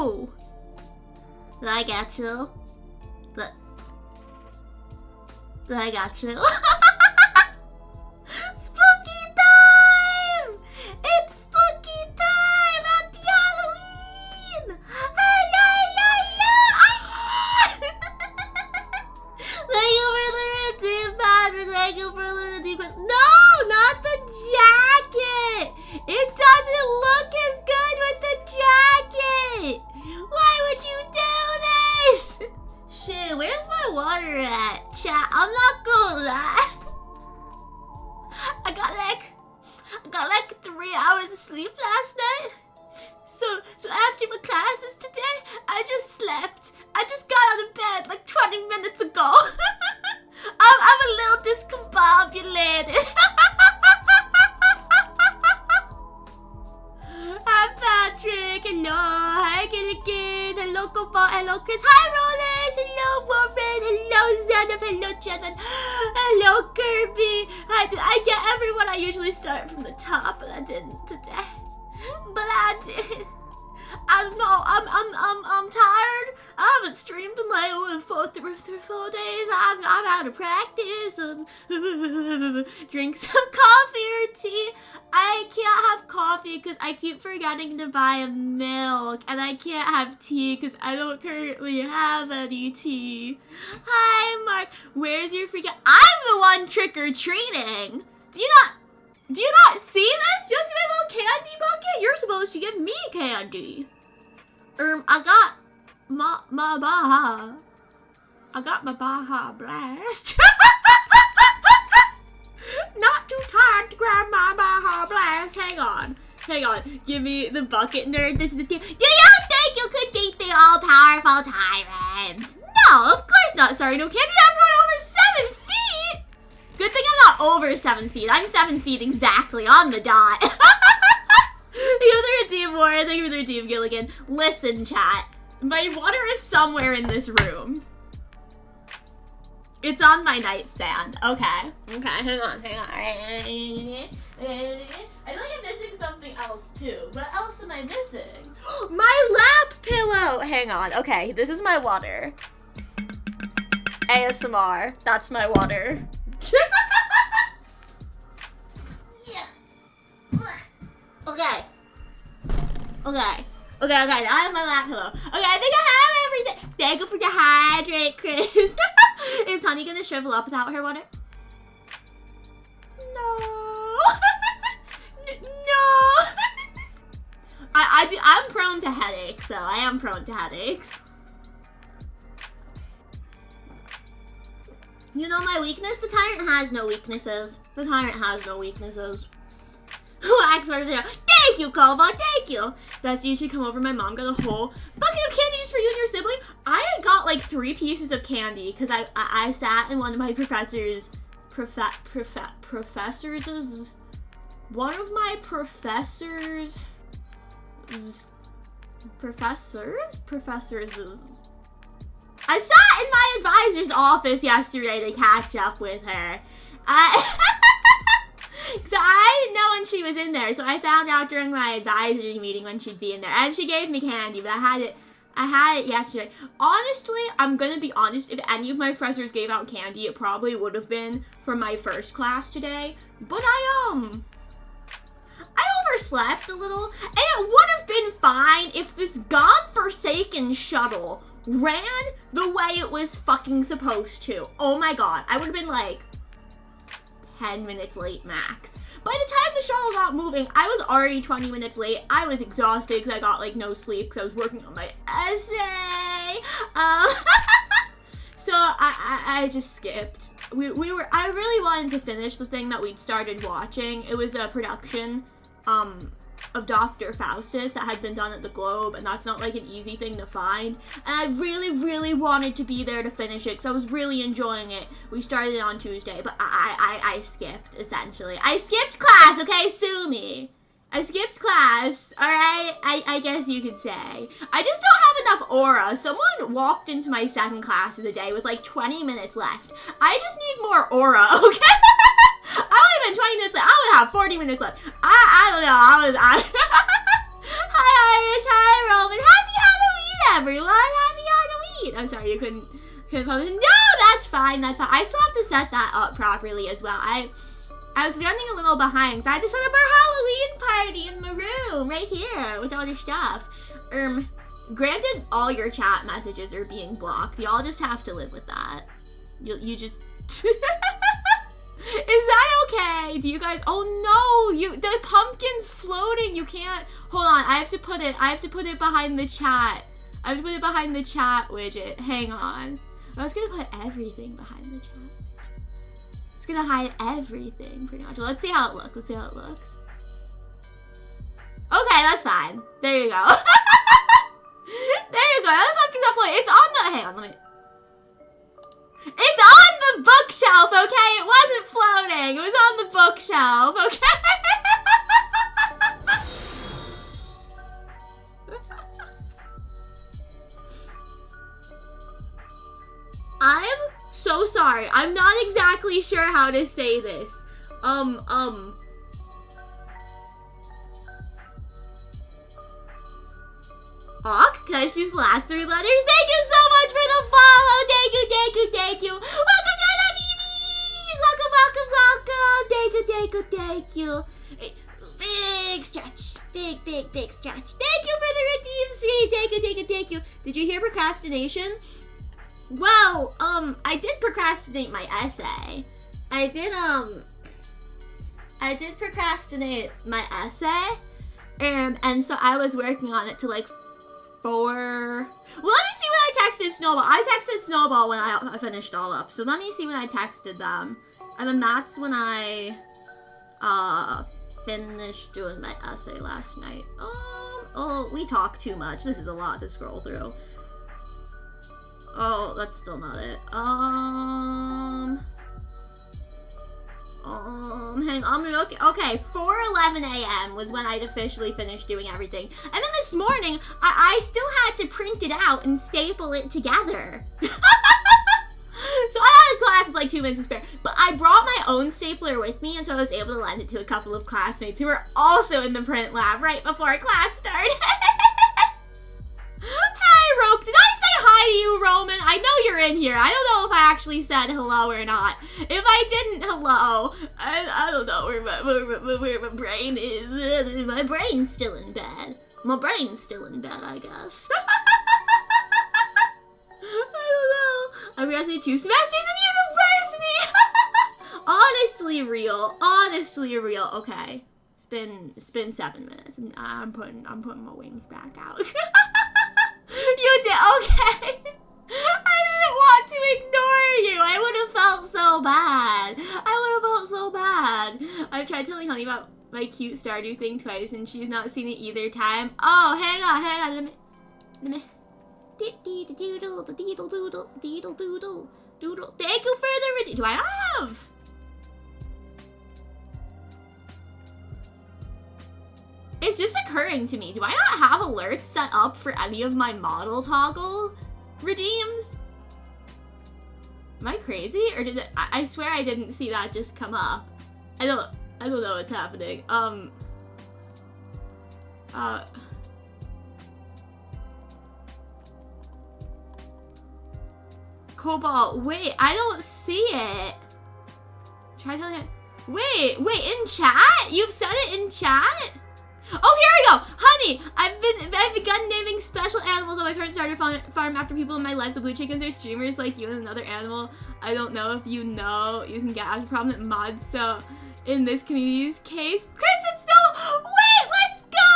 you? Did I get you? Did I get you? Spooky time! It's spooky time! Happy Halloween! Thank you for the redeem, Patrick. Thank you for the redeem. No, not the jacket! It doesn't look as good with the jacket! Why would you do this? Shit, where's my water at? Chat, I'm not gonna lie. I got like 3 hours of sleep last night. So after my classes today, I just slept. I just got out of bed like 20 minutes ago. I'm a little discombobulated. Hi Patrick, hello, hi Gilligan, hello Cobalt, hello Chris, hi Rollers, hello Warren, hello Zenith, hello Jenman, hello Kirby. I get everyone. I usually start from the top, but I didn't today. But I did. I don't know. I'm tired. I haven't streamed in like 4 days. I'm out of practice. Drink some coffee or tea. I can't have coffee because I keep forgetting to buy a milk, and I can't have tea because I don't currently have any tea. Hi, Mark. Where's your freaking? I'm the one trick or treating. Do you not see this? Do you see my little candy bucket? You're supposed to give me candy. I got my Baja. I got my Baja Blast. Not too tired to grab my Baja Blast. Hang on. Give me the bucket, nerd. This is the Do you think you could beat the all-powerful tyrant? No, of course not. Sorry, no candy. Everyone over 7 feet. Good thing I'm not over 7 feet. I'm 7 feet exactly on the dot. Thank you for the redeem, Warren. Thank you for the redeem, Gilligan. Listen, chat. My water is somewhere in this room. It's on my nightstand. Okay, hang on. I feel like I'm missing something else, too. What else am I missing? My lap pillow! Hang on. Okay, this is my water. ASMR. That's my water. Okay, I have my lap pillow. Okay, I think I have everything. Thank you for the hydrate, Chris. Is Honey gonna shrivel up without her water? No. No. I'm prone to headaches, so I am prone to headaches. You know my weakness? The tyrant has no weaknesses. Wax for 0. Thank you, Kova. Thank you. That's you should come over. My mom got a whole bucket of candy just for you and your sibling. I got like 3 pieces of candy because I sat in one of my professors. One of my professors. I sat in my advisor's office yesterday to catch up with her. Because I didn't know when she was in there, so I found out during my advisory meeting when she'd be in there. And she gave me candy, but I had it yesterday. Honestly, I'm gonna be honest, if any of my professors gave out candy, it probably would have been for my first class today. But I overslept a little, and it would have been fine if this godforsaken shuttle ran the way it was fucking supposed to. Oh my god, I would have been like 10 minutes late max. By the time the shuttle got moving, I was already 20 minutes late. I was exhausted because I got like no sleep because I was working on my essay. So I just skipped. I really wanted to finish the thing that we'd started watching. It was a production of Dr. Faustus that had been done at the Globe, and that's not like an easy thing to find. And I really wanted to be there to finish it because I was really enjoying it. We started it on Tuesday, but I skipped, essentially. I skipped class, okay? Sue me. I skipped class, alright? I guess you could say. I just don't have enough aura. Someone walked into my second class of the day with like 20 minutes left. I just need more aura, okay? I only been 20 minutes left. I would have 40 minutes left. I don't know. Hi, Irish. Hi, Roman. Happy everyone. Happy Halloween. I'm sorry you couldn't publish it. No, that's fine. That's fine. I still have to set that up properly as well. I was running a little behind because I had to set up our Halloween party in my room right here with all your stuff. Granted, all your chat messages are being blocked. Y'all just have to live with that. You just... Is that okay? Do you guys... Oh no! The pumpkin's floating! You can't... Hold on, I have to put it behind the chat. I have to put it behind the chat widget. Hang on. I was gonna put everything behind the chat. It's gonna hide everything, pretty much. Well, let's see how it looks. Okay, that's fine. There you go. There you go. The pumpkin's not floating. It's on the... Hang on, let me... It's on the bookshelf, okay? It wasn't floating. It was on the bookshelf, okay? I'm so sorry. I'm not exactly sure how to say this. Hawk, can I just use the last 3 letters? Thank you so much for the follow. Thank you. Welcome to the BeeBees. Welcome. Thank you. Big stretch. Big stretch. Thank you for the redeem stream. Thank you. Did you hear procrastination? Well, I did procrastinate my essay. I did procrastinate my essay. And so I was working on it to like 4... Well, let me see when I texted Snowball. I texted Snowball when I finished all up. So let me see when I texted them. And then that's when I finished doing my essay last night. Oh, we talk too much. This is a lot to scroll through. Oh, that's still not it. Hang on, okay, 4:11 a.m. was when I'd officially finished doing everything. And then this morning, I still had to print it out and staple it together. So I had class with like 2 minutes to spare, but I brought my own stapler with me, and so I was able to lend it to a couple of classmates who were also in the print lab right before class started. Hi, Rope. Did I say hi to you, Roman? I know you're in here. I don't know if I actually said hello or not. If I didn't, hello. I don't know where my brain is. My brain's still in bed. I guess. I don't know. I'm gonna say 2 semesters of university. Honestly real. Okay. It's been 7 minutes. I'm putting my wings back out. You did, okay. I didn't want to ignore you. I would have felt so bad. I've tried telling Honey about my cute Stardew thing twice, and she's not seen it either time. Oh, hang on. Let me. Doodle. Thank you for the do I have? It's just occurring to me. Do I not have alerts set up for any of my model toggle redeems? Am I crazy? Or did it, I swear I didn't see that just come up. I don't know what's happening. Cobalt, wait, I don't see it. Try telling it. Wait, in chat? You've said it in chat? Oh, here we go! Honey, I've begun naming special animals on my current starter farm after people in my life. The blue chickens are streamers like you and another animal. I don't know if you know. You can get after prominent mods, so in this community's case... Kristen Snow! Wait, let's go!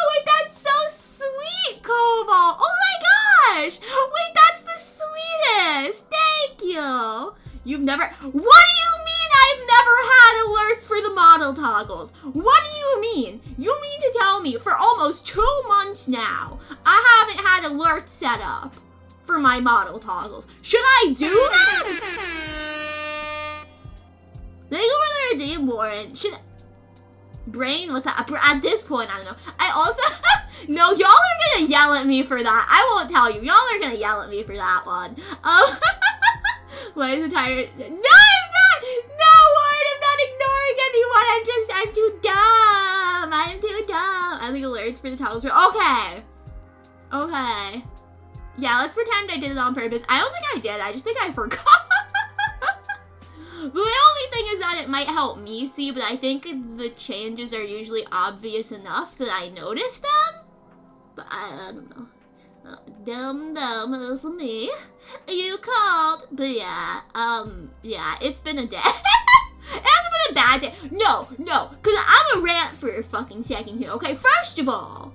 Wait, that's so sweet, Cobalt! Oh my gosh! Wait, that's the sweetest! Thank you! You've never... What do you mean I've never had alerts for the model toggles? What do you mean? You mean to tell me for almost 2 months now, I haven't had alerts set up for my model toggles? Should I do that? They go for the redeem warrant. Should... Brain? What's that? At this point, I don't know. I also... No, y'all are gonna yell at me for that. I won't tell you. Y'all are gonna yell at me for that one. Why is it tired? No, I'm not! No, Ward, I'm not ignoring anyone. I'm too dumb. I think alerts for the toggles are... Okay. Okay. Yeah, let's pretend I did it on purpose. I don't think I did. I just think I forgot. The only thing is that it might help me see, but I think the changes are usually obvious enough that I notice them. But I don't know. Dumb, it was me. You called. But yeah, yeah, it's been a day. It hasn't been a bad day. No, because I'm a rant for a fucking second here, okay? First of all,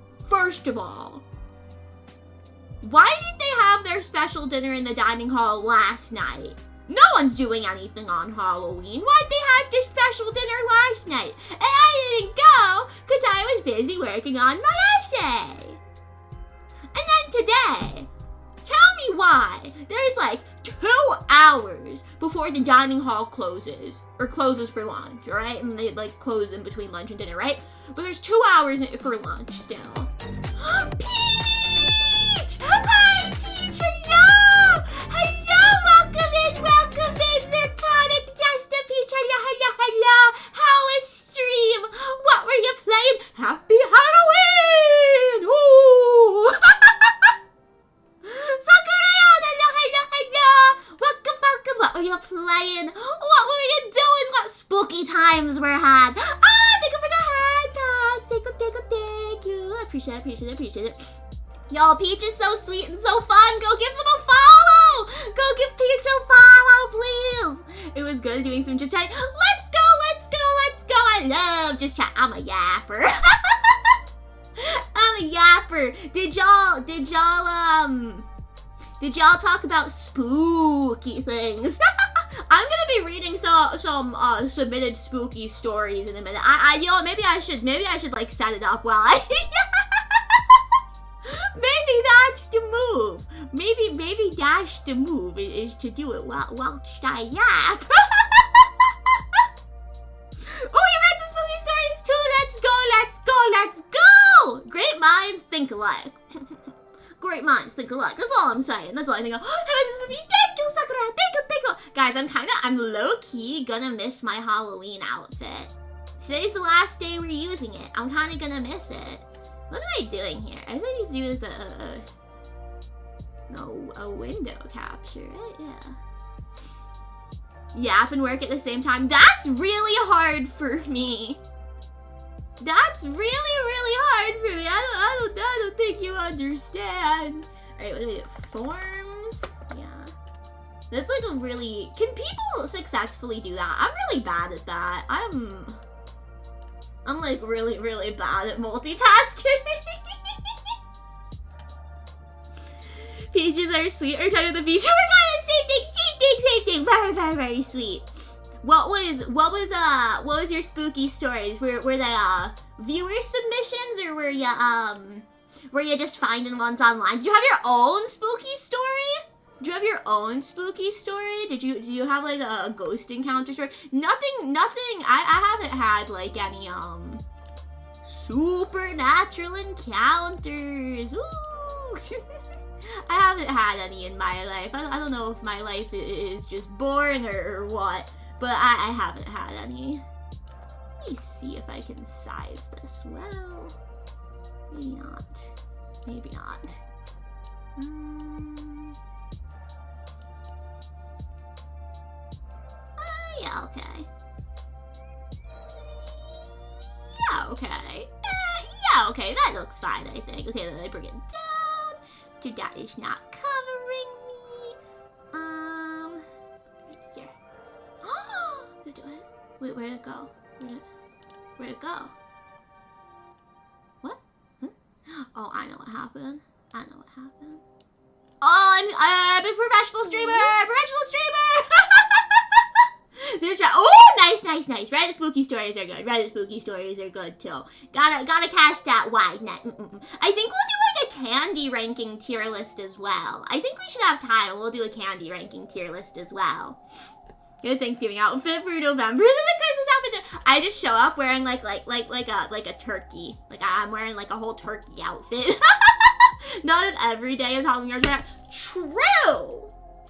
why did they have their special dinner in the dining hall last night? No one's doing anything on Halloween. Why'd they have this special dinner last night? And I didn't go because I was busy working on my essay. And then today, tell me why there's like 2 hours before the dining hall closes, or closes for lunch, right? And they like close in between lunch and dinner, right? But there's 2 hours for lunch still. Peach! Hi, Peach! Hello! Welcome in, Zirconic Desta Peach! Hello! How was stream? What were you playing? Happy Halloween! Ooh! Hello! Welcome! What were you playing? What were you doing? What spooky times were had? Thank you for the hand, thank you. I appreciate it. Yo, Peach is so sweet and so fun. Go give them a follow. Go give Peach a follow, please. It was good doing some chit chat. Let's go. I love just chat. I'm a yapper. Did y'all talk about spooky things? I'm gonna be reading some submitted spooky stories in a minute. You know, maybe I should like set it up while I. Maybe that's the move. Maybe that's the move is to do it whilst I yap. Oh, you read some spooky stories too. Let's go. Great minds think alike. Great minds think alike. That's all I'm saying. That's all I think of. Thank you, Sakura. Thank you. Guys, I'm low-key gonna miss my Halloween outfit. Today's the last day we're using it. I'm kinda gonna miss it. What am I doing here? I think I need to do this a window capture, right? Yeah. Yap and work at the same time. That's really hard for me. That's really hard for me. I don't think you understand. Alright, what is it? Forms? Yeah. That's like a really... Can people successfully do that? I'm really bad at that. I'm like really bad at multitasking. Peaches are sweet. Or talking about the beach. Oh my god, same thing. Very sweet. What was your spooky stories? Were they viewer submissions, or were you just finding ones online? Did you have your own spooky story? Do you have like a ghost encounter story? Nothing. I haven't had like any supernatural encounters. Ooh. I haven't had any in my life. I don't know if my life is just boring or what, but I haven't had any. Let me see if I can size this well. Maybe not. Yeah, okay. Yeah, okay, that looks fine, I think. Okay, then I bring it down. That is not covering me. Right here. Oh, did I do it? Wait, where'd it go? Where'd it go? What? Huh? Oh, I know what happened. Oh, I'm a professional streamer! There's nice. Reddit spooky stories are good too. Gotta cast that wide net. I think we'll do like a candy ranking tier list as well. I think we should have time. We'll do a candy ranking tier list as well. Good Thanksgiving outfit for November. Then the Christmas outfit. I just show up wearing like a turkey. Like I'm wearing like a whole turkey outfit. Not that every day is Halloween or something. True.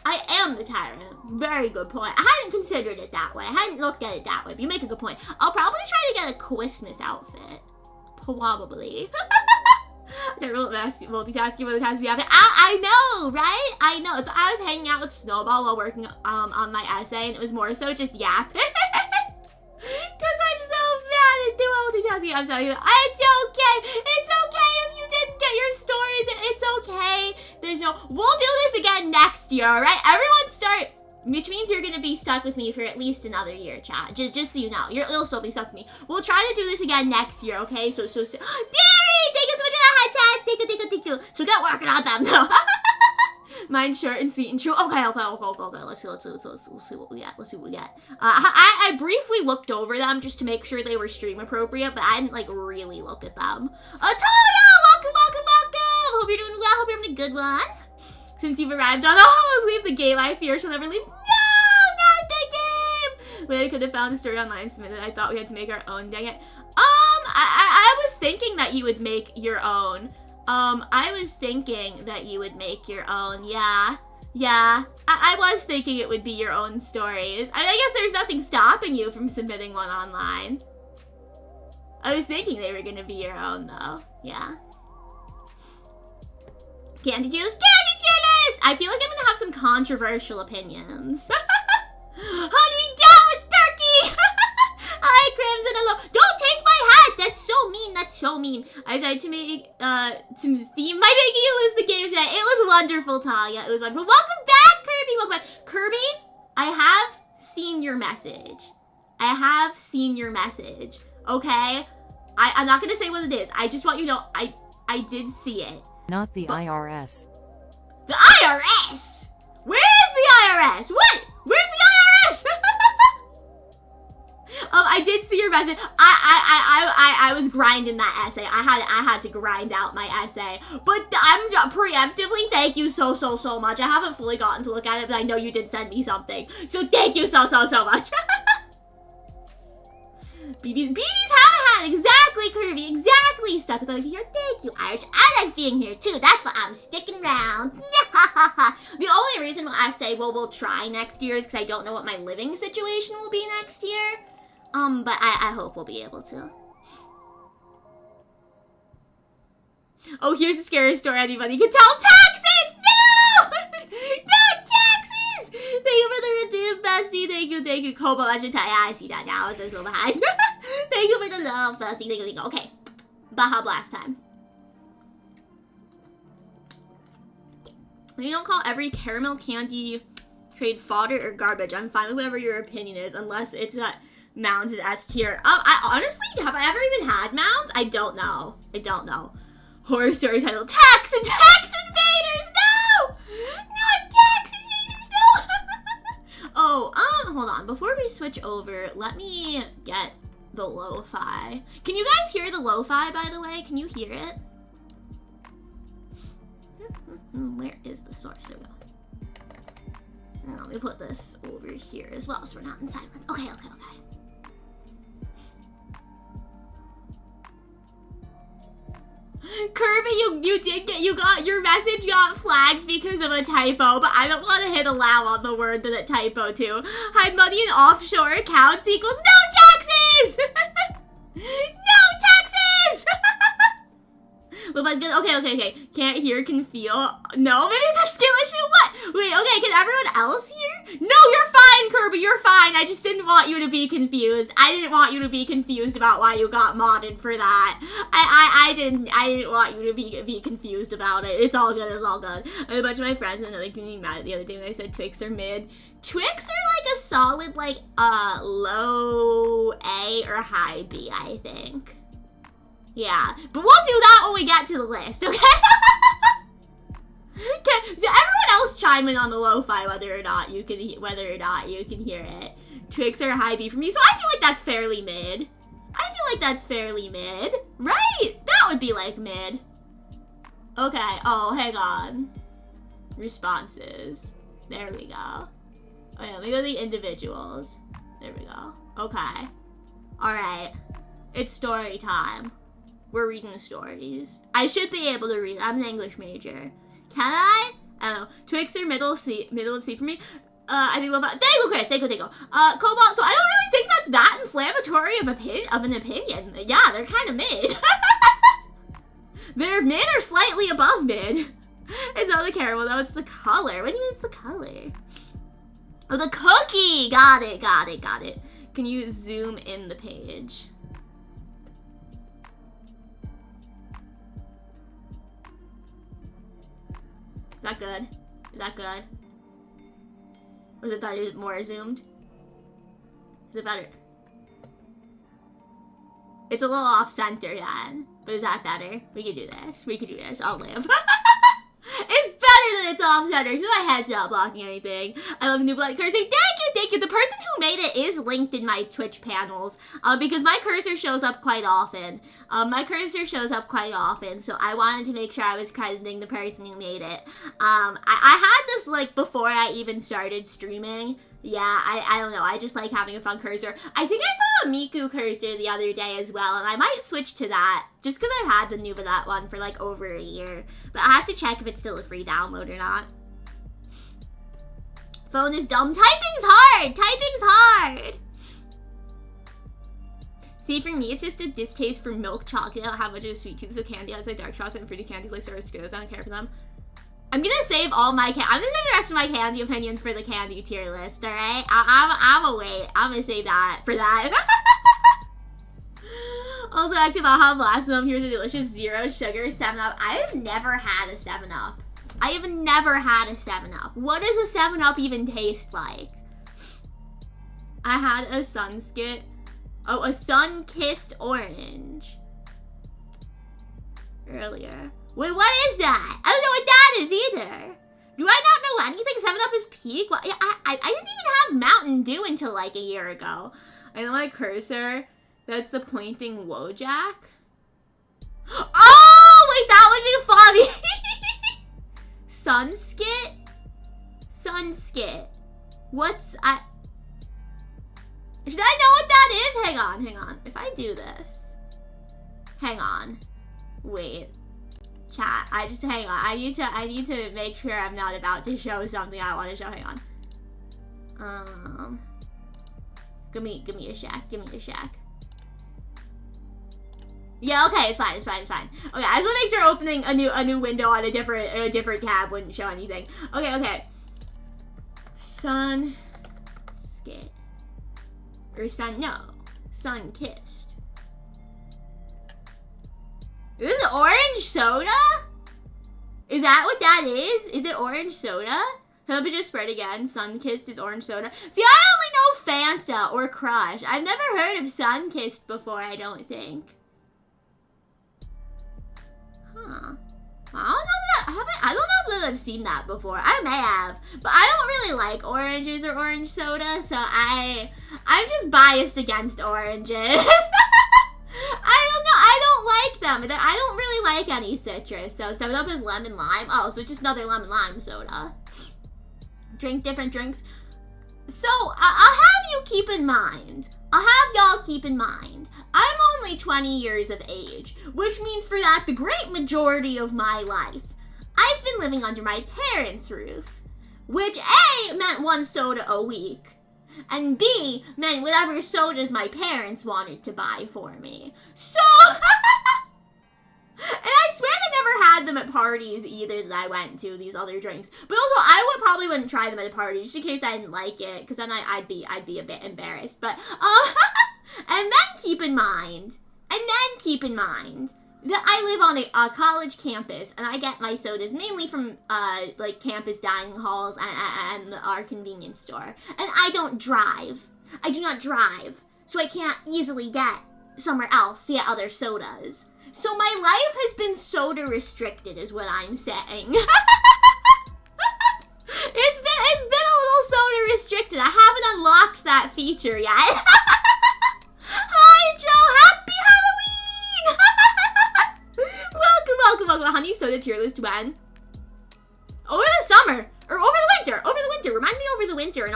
I am the tyrant. Very good point. I hadn't considered it that way. I hadn't looked at it that way, but you make a good point. I'll probably try to get a Christmas outfit. Probably. Multitasking with the task. I know, right? I know. So I was hanging out with Snowball while working on my essay, and it was more so just yapping. Because I'm so bad at doing multitasking. I'm sorry. It's okay. It's okay if you didn't get your stories. It's okay. We'll do this again next year, all right? Everyone start. Which means you're going to be stuck with me for at least another year, chat. Just so you know. You'll still be stuck with me. We'll try to do this again next year, okay? So Derry! Thank you so much for the high pads! Thank you. So get working on them, though. Mine's short and sweet and true. Okay. Let's see what we get. I briefly looked over them just to make sure they were stream appropriate, but I didn't, like, really look at them. Toya! Welcome! Hope you're doing well. Hope you're having a good one. Since you've arrived on leave the game. I fear she'll never leave. No, not the game. Wait, I could have found the story online submitted. I thought we had to make our own. Dang it. I was thinking that you would make your own. I was thinking that you would make your own. Yeah. I was thinking it would be your own stories. I guess there's nothing stopping you from submitting one online. I was thinking they were gonna be your own though. Yeah. Candy tier list! I feel like I'm gonna have some controversial opinions. Honey Gallic Turkey! Hi, Crimson, hello. Don't take my hat! That's so mean. I tried to make, to theme my making you lose the game today. It was wonderful, Talia. It was wonderful. Welcome back, Kirby! Welcome back. Kirby, I have seen your message. Okay? I'm not gonna say what it is. I just want you to know, I did see it. Not the IRS. The IRS? Where is the IRS? What? Where's the IRS? I did see your message. I was grinding that essay. I had to grind out my essay. But I'm preemptively, thank you so much. I haven't fully gotten to look at it, but I know you did send me something. So thank you so much. BeeBee's have a hat, exactly, Kirby, exactly. Stuck with over here, thank you, Irish. I like being here too, that's why I'm sticking around. The only reason why I say, well, we'll try next year is because I don't know what my living situation will be next year. But I hope we'll be able to. Oh, here's a scary story anybody can tell. Taxes! No! No taxes! Thank you for the redeem, bestie. Thank you. Kobo, I should tell you. I see that now. I was so behind. Thank you for the love, bestie. Thank you. Okay. Baja Blast time. You don't call every caramel candy trade fodder or garbage. I'm fine with whatever your opinion is, unless it's that Mounds is S tier. I honestly, have I ever even had Mounds? I don't know. Horror story title, Tax Invaders, no! Not Tax Invaders, no! Oh, hold on. Before we switch over, let me get the lo-fi. Can you guys hear the lo-fi, by the way? Can you hear it? Where is the source? There we go. And let me put this over here as well, so we're not in silence. Okay. Kirby, your message got flagged because of a typo, but I don't want to hit allow on the word that it typo to. Hide money in offshore accounts equals no taxes! No taxes! Okay. Can't hear, can feel. No, maybe it's a skill issue. What? Wait, okay, can everyone else hear? No, you're fine, Kirby, you're fine. I just didn't want you to be confused. I didn't want you to be confused about why you got modded for that. I didn't want you to be confused about it. It's all good. I had a bunch of my friends in another community mad at the other day when I said Twix are mid. Twix are like a solid, like, low A or high B, I think. Yeah, but we'll do that when we get to the list, okay? Okay, so everyone else chime in on the lo-fi whether or not you can hear it. Twix are high B for me, so I feel like that's fairly mid. Right? That would be like mid. Okay, oh, hang on. Responses. There we go. Oh yeah, let me go to the individuals. There we go. Okay. Alright. It's story time. We're reading the stories. I should be able to read. I'm an English major. Can I? I don't know. Twix are middle of C for me. I think thank you, Chris. Thank you. Cobalt. So I don't really think that's that inflammatory of an opinion. Yeah, they're kind of mid. They're mid or slightly above mid. It's not the caramel though, it's the color. What do you mean it's the color? Oh, the cookie! Got it, got it, got it. Can you zoom in the page? Is that good? Is that good? Was it better, more zoomed? Is it better? It's a little off center then. But is that better? We can do this. We can do this. I'll live. It's better than it's off center because my head's not blocking anything. I love the new black cursor. Thank you, thank you. The person who made it is linked in my Twitch panels because my cursor shows up quite often. So I wanted to make sure I was crediting the person who made it. I had this like before I even started streaming. Yeah, I don't know. I just like having a fun cursor. I think I saw a Miku cursor the other day as well, and I might switch to that just because I've had the Nuva one for like over a year. But I have to check if it's still a free download or not. Phone is dumb. Typing's hard. Typing's hard. See, for me, it's just a distaste for milk chocolate. I don't have much of a sweet tooth, so candy has like dark chocolate and fruity candies like Star Skittles. I don't care for them. I'm gonna save all my I'm gonna save the rest of my candy opinions for the candy tier list, alright? I'm gonna wait. I'm gonna save that for that. Also, active aha blast them. Here's a delicious 0 sugar 7-Up. I have never had a 7-Up. I have never had a 7-Up. What does a 7-Up even taste like? I had a Sunskit. Oh, a sun-kissed orange. Earlier. Wait, what is that? I don't know what that is either. Do I not know anything? 7-Up is peak? Well, I didn't even have Mountain Dew until like a year ago. I know my cursor. That's the pointing Wojak. Oh, wait, that would be funny. Sunskit? Sunskit. What's should I know what that is? Hang on. If I do this. Hang on. Wait. Chat, hang on. I need to make sure I'm not about to show something I want to show. Hang on. Give me a shack. Yeah, okay, it's fine. Okay, I just want to make sure opening a new window on a different tab wouldn't show anything. Okay. Sun skit. Or sun kissed. Is it orange soda? Is that what that is? Is it orange soda? Temperature spread again. Sun-kissed is orange soda. See, I only know Fanta or Crush. I've never heard of Sun-kissed before, I don't think. Huh. I don't know that I've seen that before. I may have, but I don't really like oranges or orange soda, so I'm just biased against oranges. I don't know. I don't like them. I don't really like any citrus. So 7-Up is lemon lime. Oh, so it's just another lemon lime soda. Drink different drinks. So I'll have you keep in mind. I'll have y'all keep in mind. I'm only 20 years of age, which means for that the great majority of my life, I've been living under my parents' roof, which A, meant 1 soda a week, and B, meant whatever sodas my parents wanted to buy for me. So, and I swear I never had them at parties either that I went to, these other drinks. But also, I probably wouldn't try them at a party just in case I didn't like it, because then I'd be a bit embarrassed. But, and then keep in mind that I live on a college campus, and I get my sodas mainly from, like, campus dining halls and our convenience store. And I don't drive. I do not drive. So I can't easily get somewhere else to get other sodas. So my life has been soda restricted is what I'm saying. It's been a little soda restricted. I haven't unlocked that feature yet. Hi, Joe. Happy Halloween. Welcome. Honey soda tier list when? Over the summer. Or over the winter. Remind me over the winter and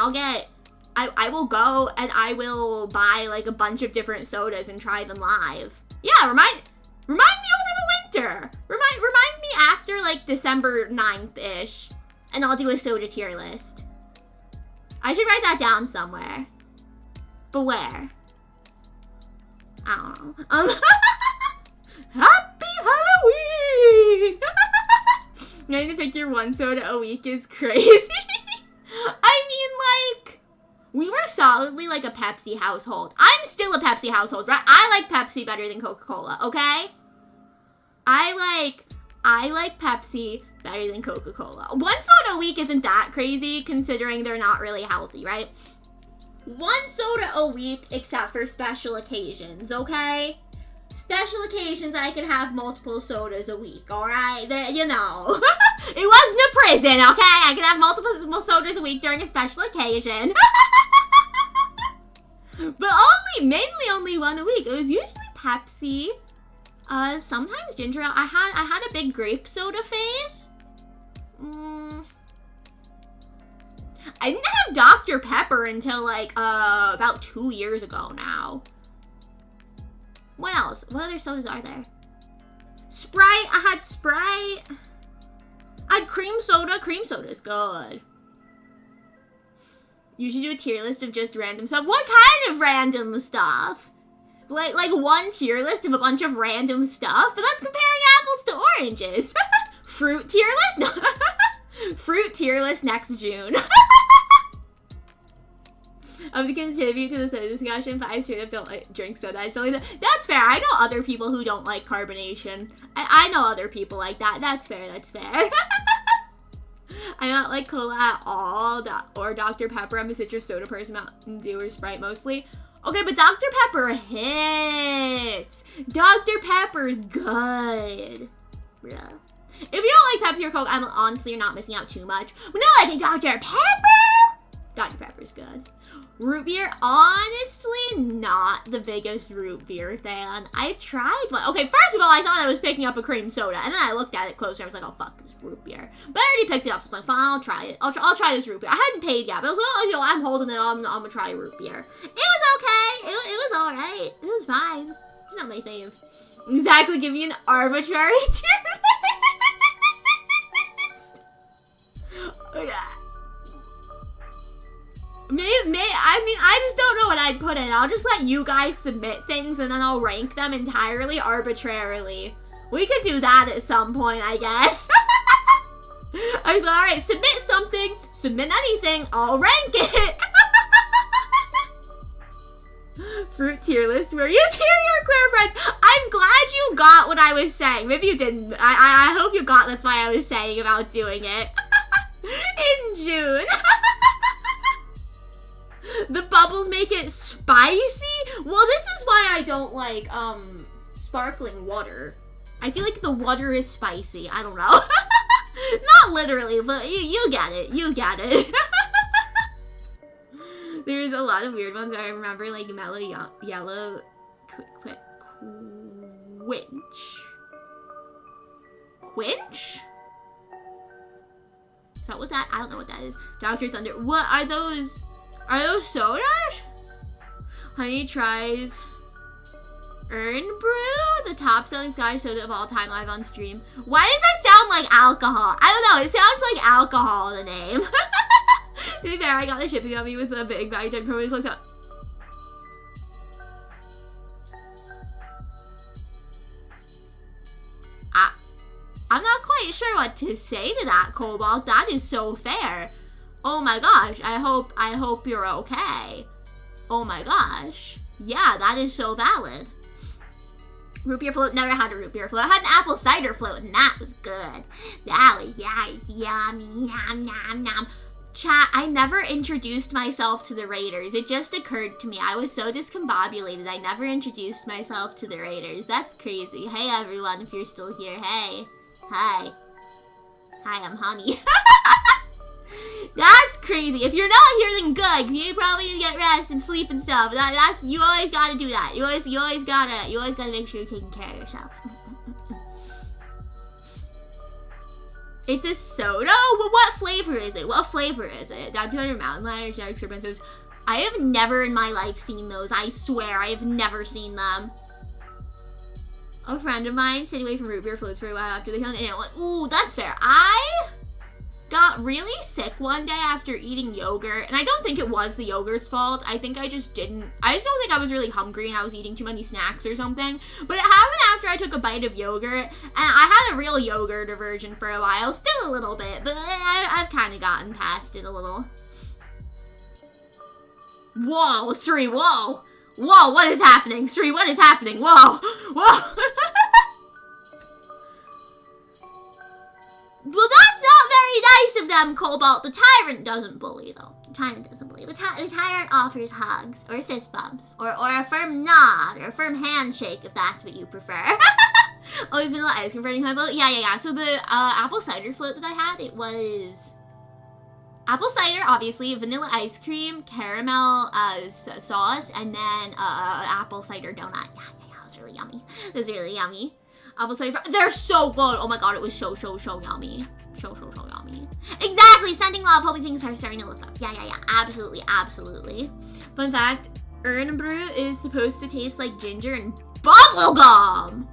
I will go and I will buy like a bunch of different sodas and try them live. Yeah, remind me over the winter. Remind me after like December 9th-ish. And I'll do a soda tier list. I should write that down somewhere. But where? I don't know. Happy Trying to pick your one soda a week is crazy. I mean, like, we were solidly like a Pepsi household. I'm still a Pepsi household, right? I like Pepsi better than Coca-Cola, okay? I like Pepsi better than Coca-Cola. One soda a week isn't that crazy considering they're not really healthy, right? One soda a week except for special occasions, okay? Special occasions, I could have multiple sodas a week, alright? You know. It wasn't a prison, okay? I could have multiple sodas a week during a special occasion. But mainly only one a week. It was usually Pepsi. Sometimes ginger ale. I had a big grape soda phase. I didn't have Dr. Pepper until like about 2 years ago now. What else? What other sodas are there? Sprite. I had Sprite. I had cream soda. Cream soda is good. You should do a tier list of just random stuff. What kind of random stuff? Like one tier list of a bunch of random stuff? But that's comparing apples to oranges. Fruit tier list? No. Fruit tier list next June. To contribute to the soda discussion, but I straight up don't like drink soda. I just don't like that. That's fair. I know other people who don't like carbonation. I know other people like that. That's fair. That's fair. I don't like cola at all, or Dr. Pepper. I'm a citrus soda person, Mountain Dew or Sprite mostly. Okay, but Dr. Pepper hits. Dr. Pepper's good. Yeah. If you don't like Pepsi or Coke, honestly, you're not missing out too much. But no, I think Dr. Pepper! Dr. Pepper's good. Root beer, honestly, not the biggest root beer fan. I tried one. Okay, first of all, I thought I was picking up a cream soda, and then I looked at it closer, and I was like, oh, fuck, this root beer. But I already picked it up, so I was like, fine, I'll try it. I'll try this root beer. I hadn't paid yet, but I was like, oh, you know, I'm holding it, I'm gonna try a root beer. It was okay. It was alright. It was fine. It's not my fave. Exactly, give me an arbitrary tier list. I just don't know what I'd put in. I'll just let you guys submit things and then I'll rank them entirely arbitrarily. We could do that at some point, I guess. I was like, alright, submit something, submit anything, I'll rank it. Fruit tier list, where you tier your queer friends. I'm glad you got what I was saying. Maybe you didn't. I hope you got that's why I was saying about doing it. In June. The bubbles make it spicy? Well, this is why I don't like, sparkling water. I feel like the water is spicy. I don't know. Not literally, but you get it. You get it. There's a lot of weird ones. I remember, like, mellow yellow quinch? Is that what that? I don't know what that is. Dr. Thunder. What are those? Are those sodas? Honey tries Earn Brew, the top-selling Scottish soda of all time, live on stream. Why does that sound like alcohol? I don't know. It sounds like alcohol, the name. To be fair, I got the shipping on me with a big bag type promo. So I'm not quite sure what to say to that, Cobalt. That is so fair. Oh my gosh, I hope you're okay. Oh my gosh. Yeah, that is so valid. Root beer float, never had a root beer float. I had an apple cider float and that was good. That was yum, yum, yum, yum. Chat, I never introduced myself to the Raiders. It just occurred to me. I was so discombobulated. I never introduced myself to the Raiders. That's crazy. Hey everyone, if you're still here, hey. Hi. Hi, I'm Honey. That's crazy. If you're not here, then good. You probably need to get rest and sleep and stuff. That's you always gotta do that. You always gotta make sure you're taking care of yourself. It's a soda? Well, what flavor is it? What flavor is it? Down 200 Mountain Lion, Jack Serpents. I have never in my life seen those. I swear, I have never seen them. A friend of mine stayed away from root beer floats for a while after they found it. And went, ooh, that's fair. I got really sick one day after eating yogurt. And I don't think it was the yogurt's fault. I just don't think I was really hungry and I was eating too many snacks or something. But it happened after after I took a bite of yogurt, and I had a real yogurt aversion for a while, still a little bit, but I've kind of gotten past it a little. Whoa, Sri, whoa! Whoa, what is happening? Sri, what is happening? Whoa! Whoa! Well, that's not very nice of them, Cobalt. The tyrant doesn't bully, though. The tyrant doesn't bully. The tyrant offers hugs, or fist bumps, or a firm nod, or a firm handshake, if that's what you prefer. Oh, it's vanilla ice cream for any float? Yeah. So the apple cider float that I had, it was apple cider, obviously, vanilla ice cream, caramel sauce, and then apple cider donut. Yeah, it was really yummy. It was really yummy. Apple cider, they're so good. Oh my god, it was so yummy. So yummy. Exactly, sending love, hoping things are starting to look up. Yeah, absolutely. Fun fact, Earn Brew is supposed to taste like ginger and bubblegum.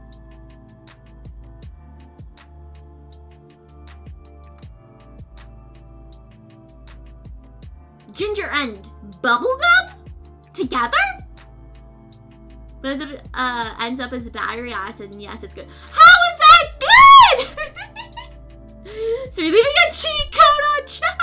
Ginger and bubblegum? Together? But it ends up as battery acid, and yes, it's good. How is that good? So you're leaving a cheat code on chat.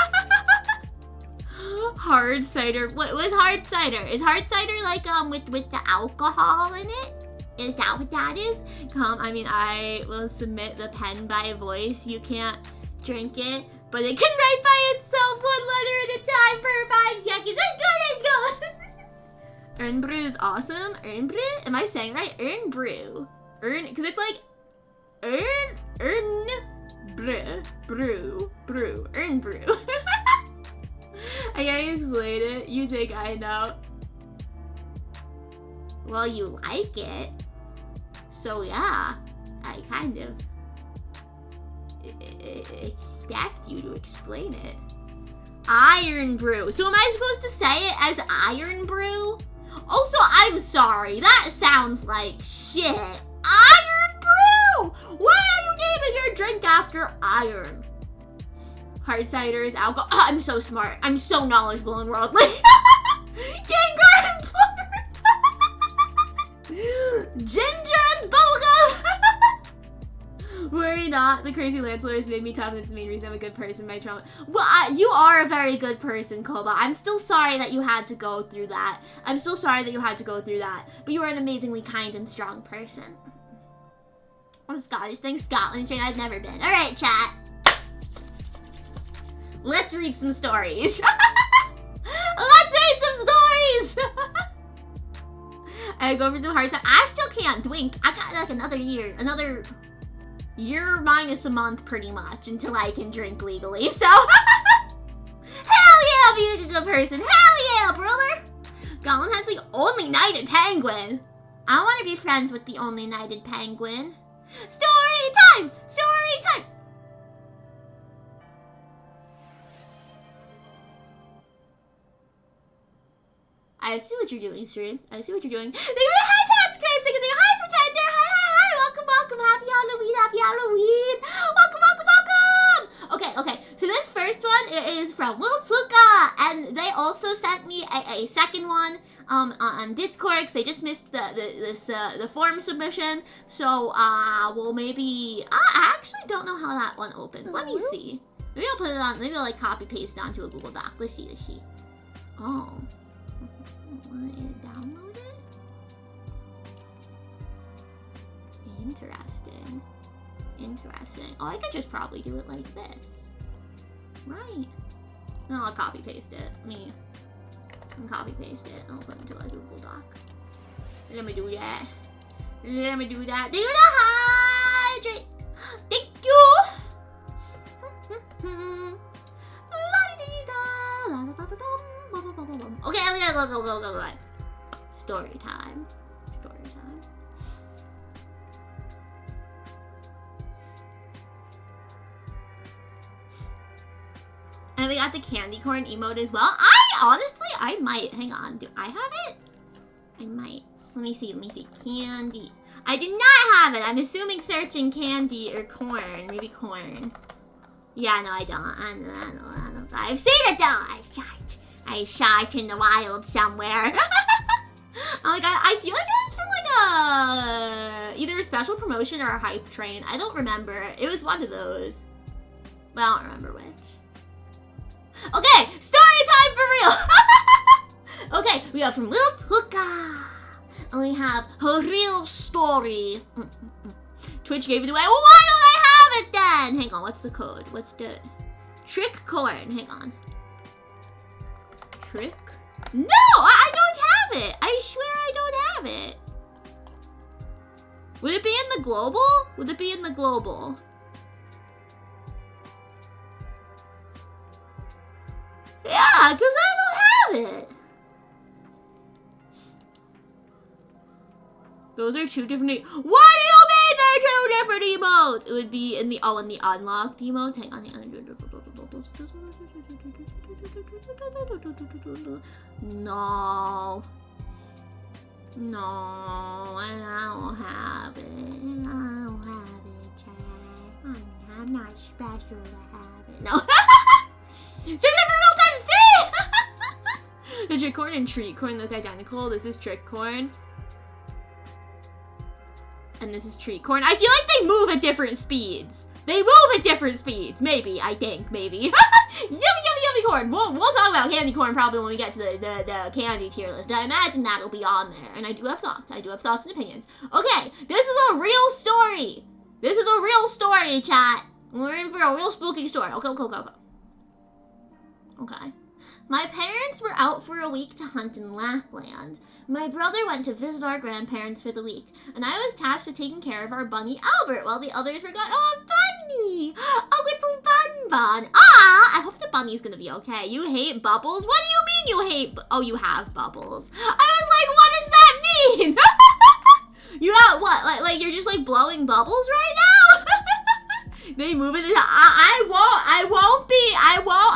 Hard cider. What was hard cider? Is hard cider like with the alcohol in it? Is that what that is? I mean, I will submit the pen by voice. You can't drink it, but it can write by itself 1 letter at a time per 5 seconds. Let's go. Earn Brew is awesome. Earn Brew? Am I saying right? Earn Brew. Because it's like Earn Brew. Earn Brew. I can't explain it. You think I know. Well, you like it. So yeah, I kind of expect you to explain it. Iron Brew. So am I supposed to say it as Iron Brew? Also, I'm sorry. That sounds like shit. Iron Brew! Why are you naming your drink after iron? Hard cider is alcohol. Oh, I'm so smart. I'm so knowledgeable and worldly. Gengar and Blur. Ginger and bubblegum. Worry not. The crazy Lancelot has made me tough, and it's the main reason I'm a good person. My trauma. Well, you are a very good person, Koba. I'm still sorry that you had to go through that. But you are an amazingly kind and strong person. I'm Scottish. Thanks, Scotland. I've never been. All right, chat. Let's read some stories. I go for some hard time. I still can't drink. I got like another year minus a month pretty much until I can drink legally. So hell yeah, being a good person. Hell yeah, brother. Goblin has the only knighted penguin. I want to be friends with the only knighted penguin. Story time. I see what you're doing, Sri. I see what you're doing. Thank you for the hi, Tats, Chris. Thank you. Hi, Pretender. Hi. Welcome. Happy Halloween. Welcome. Okay. So this first one is from Wiltsuka, and they also sent me a second one on Discord, because they just missed the form submission. So well, maybe I actually don't know how that one opens. Let me see. Maybe I'll put it on. Maybe I'll like copy paste it onto a Google Doc. Let's see. Oh. Want to download it? Interesting. Oh, I could just probably do it like this. Right. No, I'll copy paste it. I'll copy paste it. I'll put it into a Google Doc. Let me do that. Thank you for the hydrate. Thank you. Okay, go. Story time. And we got the candy corn emote as well. I might. Hang on. Do I have it? I might. Let me see. Candy. I did not have it. I'm assuming searching candy or corn. Maybe corn. Yeah, no, I don't. I don't. I've seen it though. I shot in the wild somewhere. Oh my god, I feel like it was from like either a special promotion or a hype train. I don't remember. It was one of those. But I don't remember which. Okay, story time for real. Okay, we have from Wilt Hookah. And we have a real story. Twitch gave it away. Well, why don't I have it then? Hang on, what's the code? What's the trick corn? Hang on. Trick? No, I don't have it. I swear I don't have it. Would it be in the global? Would it be in the global? Yeah, because I don't have it. Those are two different. What do you mean they're two different emotes? It would be in the in the unlocked emote. Hang on. No. No, I don't have it. I don't have it, Chad. I'm not special to have it. No. It's different real times 3! The trick corn and treat corn look identical. This is trick corn. And this is treat corn. I feel like they move at different speeds. They move at different speeds. Maybe, I think, maybe. Yummy corn. We'll talk about candy corn probably when we get to the candy tier list. I imagine that'll be on there. And I do have thoughts. I do have thoughts and opinions. Okay, this is a real story. This is a real story, chat. We're in for a real spooky story. Okay. Okay. My parents were out for a week to hunt in Lapland. My brother went to visit our grandparents for the week, and I was tasked with taking care of our bunny Albert while the others were gone. Oh, bunny! A little bun. Ah! I hope the bunny's gonna be okay. You hate bubbles? What do you mean you hate oh, you have bubbles. I was like, what does that mean? You have what? Like you're just like blowing bubbles right now? They move it.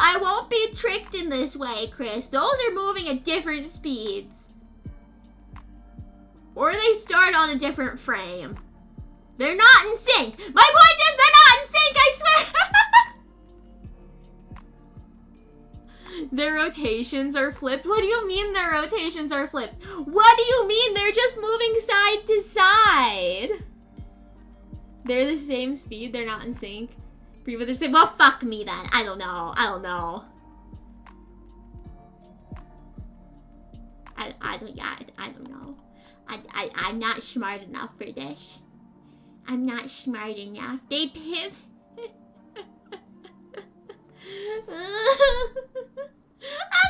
I won't be tricked in this way, Chris. Those are moving at different speeds. Or they start on a different frame. They're not in sync. My point is they're not in sync, I swear. Their rotations are flipped. What do you mean their rotations are flipped? What do you mean? They're just moving side to side. They're the same speed. They're not in sync. Breathe with the same. Well, fuck me then. I don't know. I don't know. I'm not smart enough for this. I'm not smart enough. They pivot. I'm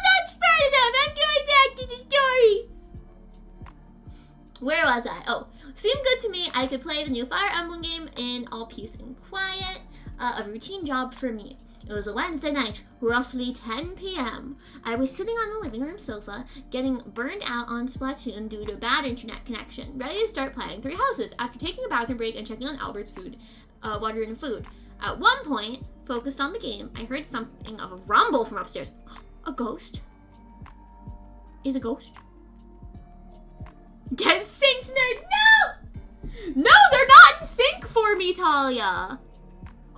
not smart enough. I'm going back to the story. Where was I? Oh, seemed good to me. I could play the new Fire Emblem game in all peace and quiet. A routine job for me. It was a Wednesday night, roughly 10 p.m. I was sitting on the living room sofa, getting burned out on Splatoon due to bad internet connection, ready to start playing Three Houses after taking a bathroom break and checking on Albert's water and food. At one point, focused on the game, I heard something of a rumble from upstairs. A ghost? Is a ghost? Get synced, nerd! No! No, they're not in sync for me, Talia!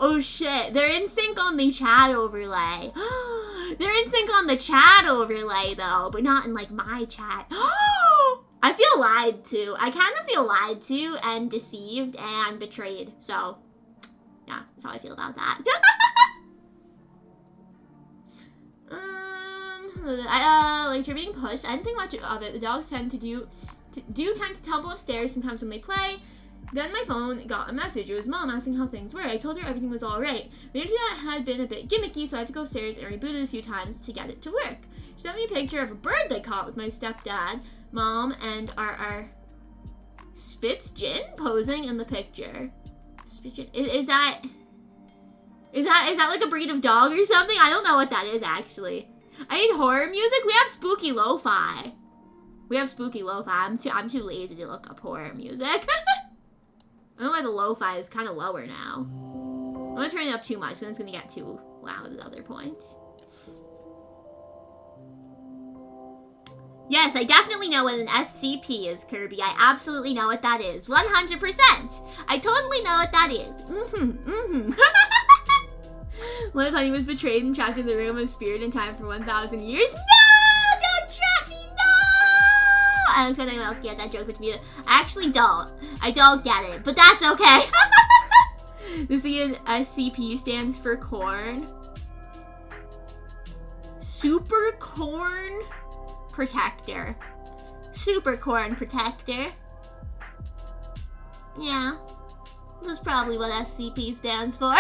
Oh shit, they're in sync on the chat overlay. They're in sync on the chat overlay though, but not in like my chat. I feel lied to. I kind of feel lied to and deceived and betrayed. So, yeah, that's how I feel about that. Like you're being pushed. I didn't think much of it. The dogs tend to tumble upstairs sometimes when they play. Then my phone got a message. It was Mom asking how things were. I told her everything was alright. The internet had been a bit gimmicky, so I had to go upstairs and reboot it a few times to get it to work. She sent me a picture of a bird they caught with my stepdad, Mom, and our Spitzjin posing in the picture. Spitzjin. Is that like a breed of dog or something? I don't know what that is actually. I need horror music. We have spooky lo-fi. I'm too lazy to look up horror music. I don't know why the lo-fi is kind of lower now. I don't want to turn it up too much, then it's going to get too loud at the other point. Yes, I definitely know what an SCP is, Kirby. I absolutely know what that is. 100%. I totally know what that is. What if Honey was betrayed and trapped in the room of spirit in time for 1,000 years? No! Don't trap me! No! I don't expect anyone else to get that joke, but to me, I actually don't. I don't get it, but that's okay. The SCP stands for corn. Super Corn Protector. Super Corn Protector. Yeah. That's probably what SCP stands for.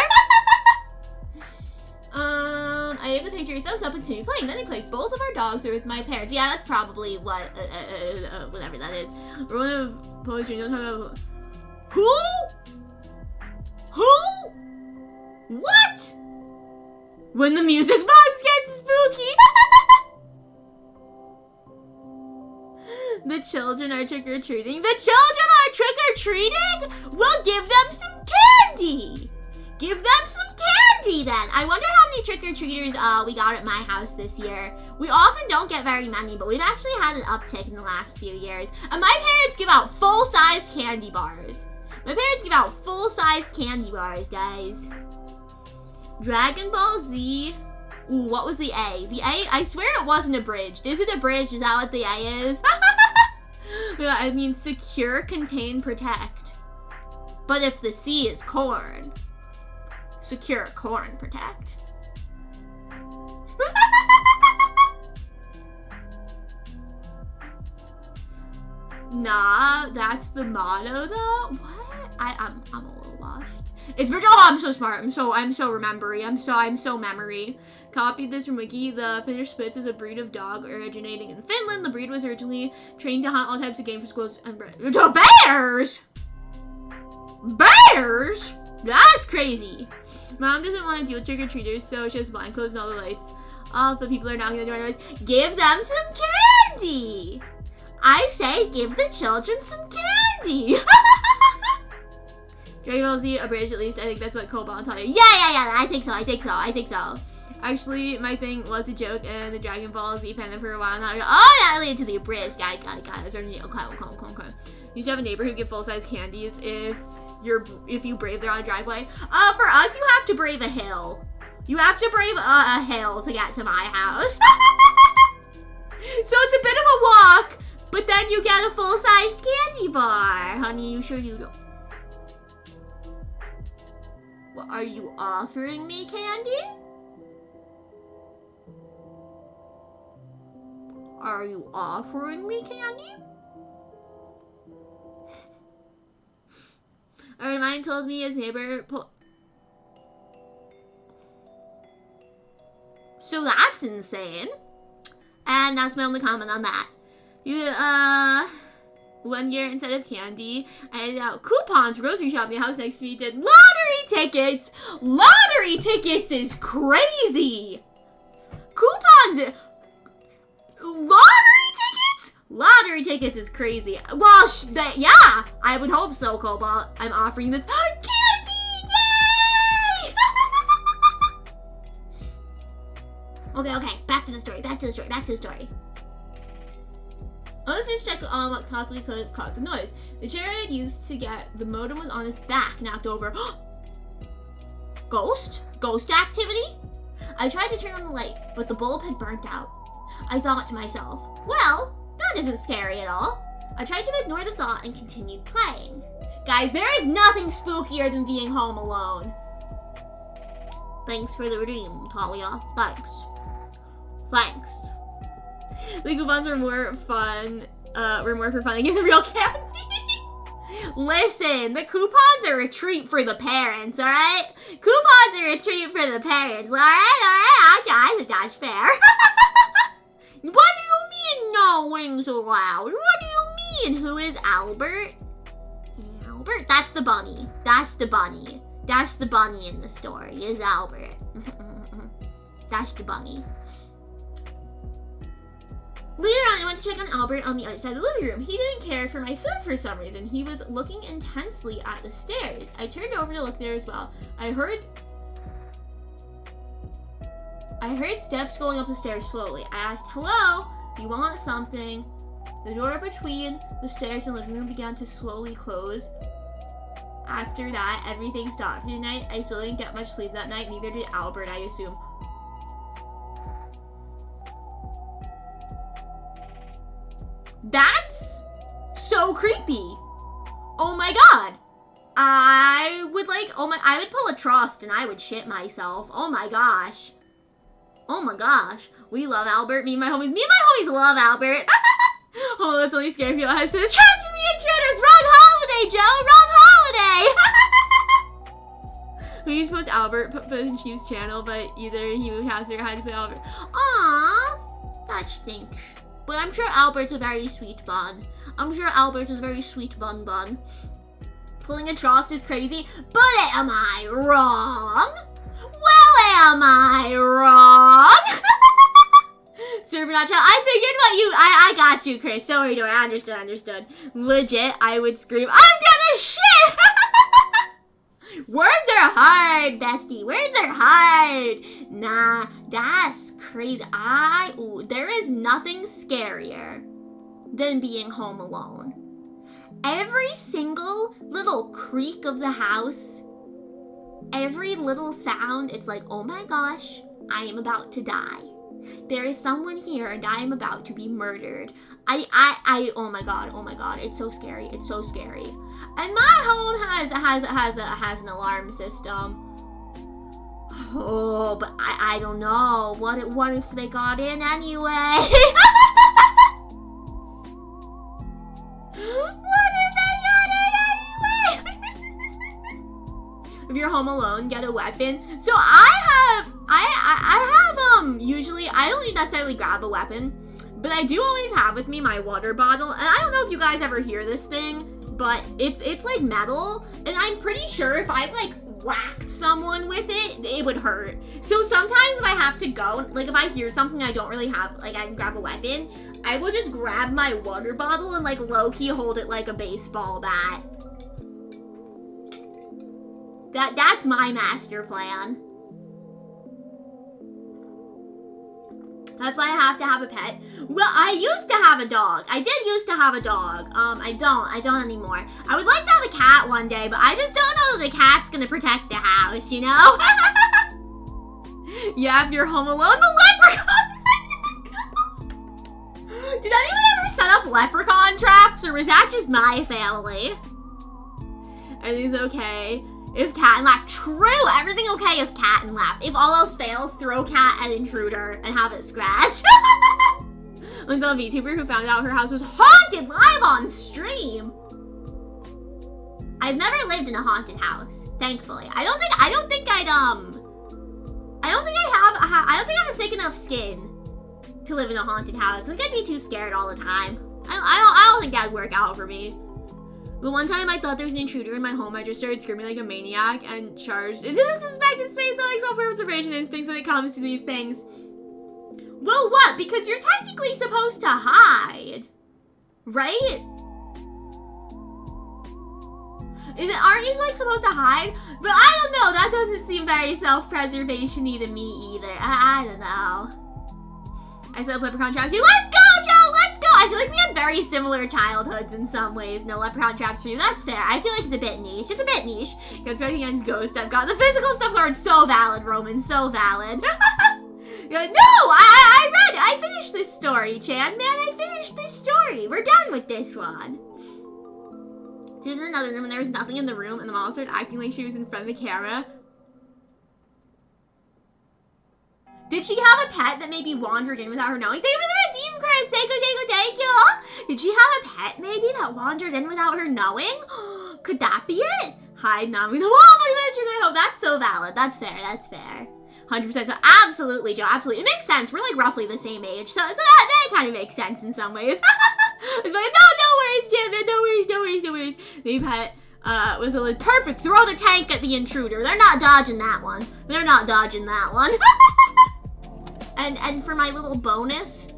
I gave the picture a thumbs up and continue playing. Then I clicked, both of our dogs are with my parents. Yeah, that's probably what, whatever that is. Or one of poetry, don't talk about... Who? Who? What? When the music box gets spooky. The children are trick-or-treating. The children are trick-or-treating? We'll give them some candy. Give them some candy then. I wonder how many trick-or-treaters we got at my house this year. We often don't get very many, but we've actually had an uptick in the last few years. And my parents give out full-sized candy bars. My parents give out full-sized candy bars, guys. Dragon Ball Z. Ooh, what was the A? The A, I swear it wasn't abridged. Is it abridged? Is that what the A is? Yeah, I mean secure, contain, protect. But if the C is corn, secure, corn, protect. Nah, that's the motto though? What? I'm a little lost. It's oh, I'm so smart. I'm so remembery. I'm so memory. Copied this from Wiki. The Finnish Spitz is a breed of dog originating in Finland. The breed was originally trained to hunt all types of game for squirrels and bears. Bears? That's crazy. Mom doesn't want to deal with trick-or-treaters, so she has blind clothes and all the lights. All the people are knocking on the door anyways. Give them some candy. I say give the children some candy. Dragon Ball Z abridged, at least I think that's what Cobalt taught you. Yeah, I think so. Actually, my thing was a joke, and the Dragon Ball Z fandom for a while now. Oh, that related to the abridged. Got it. Okay. You should have a neighbor who give full-size candies if you brave their own driveway. For us, you have to brave a hill. You have to brave a hill to get to my house. So it's a bit of a walk, but then you get a full-sized candy bar. Honey, you sure you don't? Well, are you offering me candy? Are you offering me candy? Alright, mine told me his neighbor So that's insane. And that's my only comment on that. One year instead of candy, I handed out coupons for grocery shopping. The house next to me did lottery tickets. Lottery tickets is crazy. Coupons. Lottery tickets? Lottery tickets is crazy. Well, yeah, I would hope so, Cobalt. I'm offering this candy. Yay! Okay. Back to the story. I was just check on what possibly could have caused the noise. The chair I had used to get the modem was on its back, knocked over. Ghost activity? I tried to turn on the light, but the bulb had burnt out. I thought to myself, well, that isn't scary at all. I tried to ignore the thought and continued playing. Guys, there is nothing spookier than being home alone. Thanks for the redeem, Talia. Thanks. The coupons were more fun. Were more for fun than getting the real candy. Listen, the coupons are a treat for the parents, alright? Coupons are a treat for the parents, alright? I think that's fair. What do you mean no wings allowed? What do you mean? Who is Albert? Albert? That's the bunny. That's the bunny in the story, is Albert. That's the bunny. Later on, I went to check on Albert on the other side of the living room. He didn't care for my food for some reason. He was looking intensely at the stairs. I turned over to look there as well. I heard steps going up the stairs slowly. I asked, hello, do you want something? The door between the stairs and the living room began to slowly close. After that, everything stopped. For the night, I still didn't get much sleep that night. Neither did Albert, I assume. That's creepy. Oh my god. I would pull a trust and I would shit myself. Oh my gosh. Oh my gosh. We love Albert. Me and my homies love Albert. Oh, that's only scary people has to trust for the intruders. Wrong holiday, Joe. Wrong holiday. Please post Albert put in Chief's channel, but either he has or had to put Albert. Aww. That stinks. But I'm sure Albert's a very sweet bun. I'm sure Albert is a very sweet bun. Pulling a trust is crazy, but am I wrong? Well, am I wrong? Server not child. I figured what you. I got you, Chris. Don't worry, I understood. Legit, I would scream, I'm gonna shit! Words are hard, bestie. Words are hard. Nah, that's crazy. There is nothing scarier than being home alone. Every single little creak of the house, every little sound, it's like, oh my gosh, I am about to die. There is someone here and I am about to be murdered. Oh my god, it's so scary, And my home has an alarm system. Oh, but I don't know. What if they got in anyway? If you're home alone, get a weapon. So I have usually, I don't necessarily grab a weapon, but I do always have with me my water bottle. And I don't know if you guys ever hear this thing, but it's like metal, and I'm pretty sure if I like whacked someone with it, it would hurt. So sometimes if I have to go, like if I hear something I don't really have, like I can grab a weapon, I will just grab my water bottle and like low-key hold it like a baseball bat. That's my master plan. That's why I have to have a pet. Well, I used to have a dog. I did used to have a dog. I don't anymore. I would like to have a cat one day, but I just don't know that the cat's gonna protect the house, you know? Yeah, if you're home alone, the leprechaun! Did anyone ever set up leprechaun traps, or was that just my family? Everything's okay. If cat and lap, true, everything okay if cat and lap. If all else fails, throw cat at intruder and have it scratch. I saw a VTuber who found out her house was haunted live on stream. I've never lived in a haunted house, thankfully. I don't think I have a thick enough skin to live in a haunted house. I think I'd be too scared all the time. I don't think that'd work out for me. The one time I thought there was an intruder in my home, I just started screaming like a maniac and charged into the suspected space. I like self-preservation instincts when it comes to these things. Well, what? Because you're technically supposed to hide, right? Aren't you like supposed to hide? But I don't know. That doesn't seem very self-preservation-y to me either. I don't know. I set up leprechaun traps. Let's go, Joe! Let's go! I feel like we had very similar childhoods in some ways. No leprechaun traps for you. That's fair. I feel like it's a bit niche. It's a bit niche. Because protecting against ghosts, I've got the physical stuff card. So valid, Roman. So valid. No! I finished this story, Chan. Man, I finished this story. We're done with this one. She was in another room and there was nothing in the room, and the mom started acting like she was in front of the camera. Did she have a pet that maybe wandered in without her knowing? Thank you for the redeem, Chris. Thank you. Did she have a pet maybe that wandered in without her knowing? Could that be it? Hide, not me. I hope that's so valid. That's fair. 100%. So absolutely, Joe. Absolutely. It makes sense. We're like roughly the same age. So that kind of makes sense in some ways. It's like, no worries, Jim. No worries. The pet was a perfect. Throw the tank at the intruder. They're not dodging that one. And for my little bonus,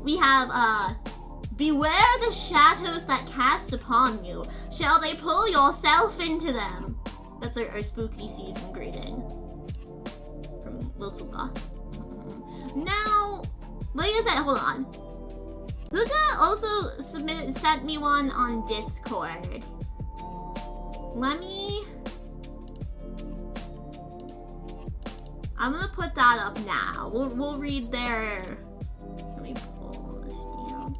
we have, beware the shadows that cast upon you. Shall they pull yourself into them? That's our spooky season greeting from Wiltsuka. Now, like I said, hold on. Luca also sent me one on Discord. I'm gonna put that up now. We'll read their. Let me pull this down.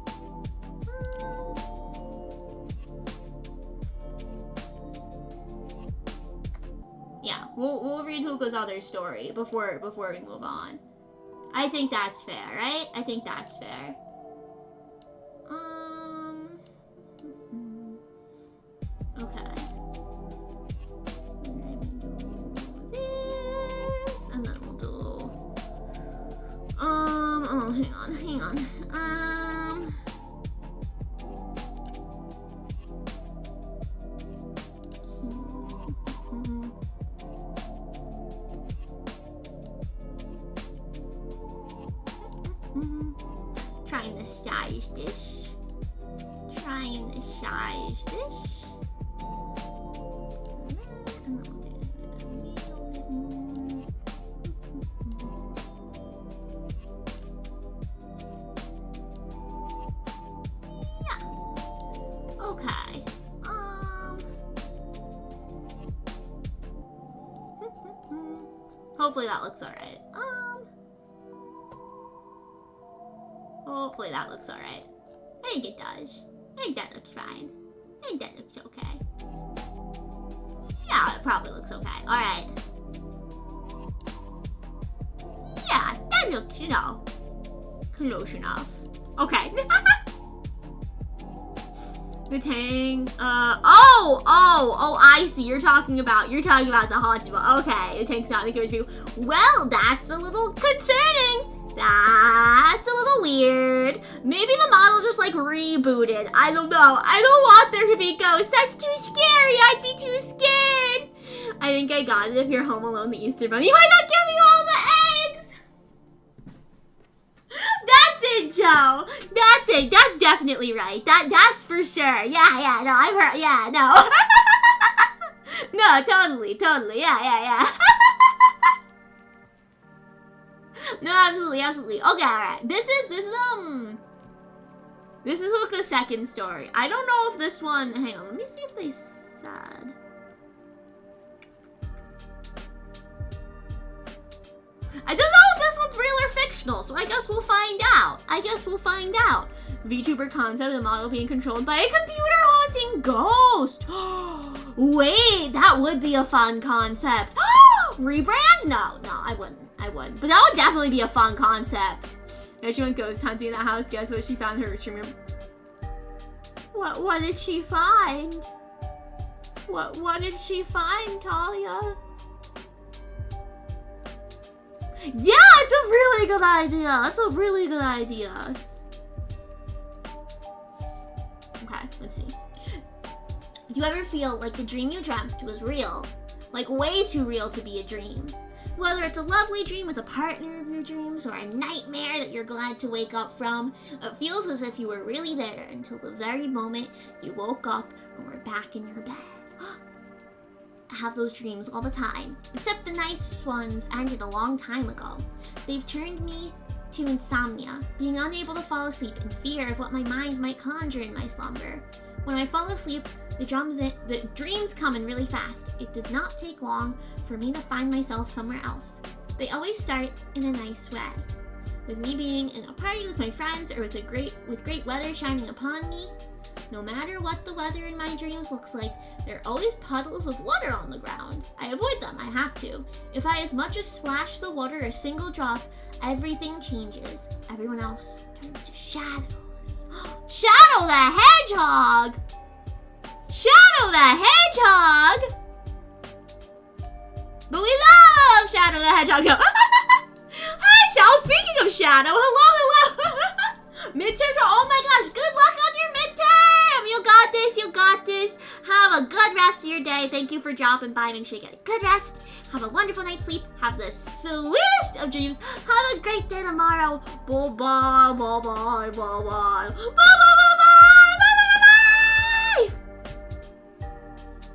We'll read Huko's other story before we move on. I think that's fair, right? I think that's fair. Okay. This, and then we'll do. Oh, hang on. Trying to size this. Yeah. Okay. Hopefully that looks alright. Hopefully that looks alright. I think it does. I think that looks fine. I think that looks okay. Yeah, it probably looks okay. Alright. Yeah, that looks, you know, close enough. Okay. The tang, I see. You're talking about the hotpotchild. Okay, the tank's not the camera's view. Well, that's a little concerning. That's a little weird. Maybe the model just like rebooted. I don't know. I don't want there to be ghosts. That's too scary. I'd be too scared. I think I got it. If you're home alone, the Easter Bunny might not give you all the eggs. That's it, Joe. That's it. That's definitely right. That's for sure. Yeah. No, I've heard. Yeah, no. No, totally. Yeah. No, absolutely. Okay, alright. This is Huka's second story. I don't know if this one, hang on, let me see if they said. I don't know if this one's real or fictional, so I guess we'll find out. VTuber concept of the model being controlled by a computer haunting ghost. Wait, that would be a fun concept. Rebrand? No, I wouldn't. But that would definitely be a fun concept. If she went ghost hunting in the house, guess what she found in her stream room? What did she find? What did she find, Talia? Yeah, it's a really good idea. That's a really good idea. Okay, let's see. Do you ever feel like the dream you dreamt was real? Like way too real to be a dream? Whether it's a lovely dream with a partner of your dreams or a nightmare that you're glad to wake up from, it feels as if you were really there until the very moment you woke up and were back in your bed. I have those dreams all the time, except the nice ones ended a long time ago. They've turned me to insomnia, being unable to fall asleep in fear of what my mind might conjure in my slumber. When I fall asleep, the dreams come in really fast. It does not take long for me to find myself somewhere else. They always start in a nice way, with me being in a party with my friends or with great weather shining upon me. No matter what the weather in my dreams looks like, there are always puddles of water on the ground. I avoid them, I have to. If I as much as splash the water a single drop, everything changes. Everyone else turns to shadows. Shadow the Hedgehog! Shadow the Hedgehog! But we love Shadow the Hedgehog. No. Hi, Shadow. Speaking of Shadow, hello. Midterm. Oh my gosh, good luck on your midterm. You got this. Have a good rest of your day. Thank you for dropping by. Make sure you get a good rest. Have a wonderful night's sleep. Have the sweetest of dreams. Have a great day tomorrow. Bye.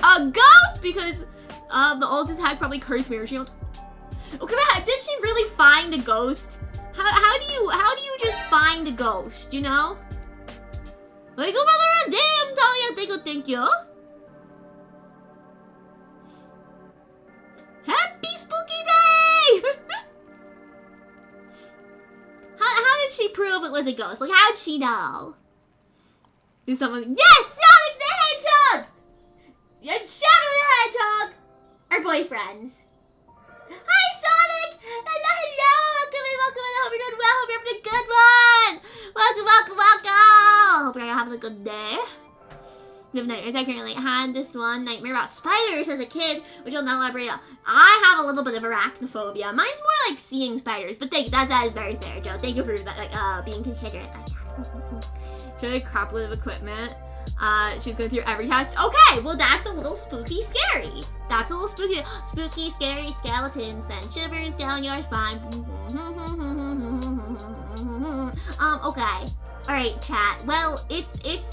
A ghost, because the oldest hag probably cursed me, or she don't. Okay, did she really find a ghost? How do you just find a ghost, you know? Like, oh, mother, damn, Talia, thank you. Happy spooky day! How did she prove it was a ghost? Like, how'd she know? Did someone? Yes, Sonic the Hedgehog! And Shadow the Hedgehog are our boyfriends. Hi, Sonic! Hello, hello! Welcome in, welcome in. I hope you're doing well. Hope you're having a good one. Welcome, welcome, welcome. Hope you're having a good day. You have nightmares. I currently had this one nightmare about spiders as a kid, which I'll not elaborate on. I have a little bit of arachnophobia. Mine's more like seeing spiders, but that is very fair, Joe. Thank you for that, like, being considerate. Really crap load of equipment. She's going through every house. Okay, well that's a little spooky scary. That's a little spooky, scary skeleton send shivers down your spine. Okay. Alright, chat. Well,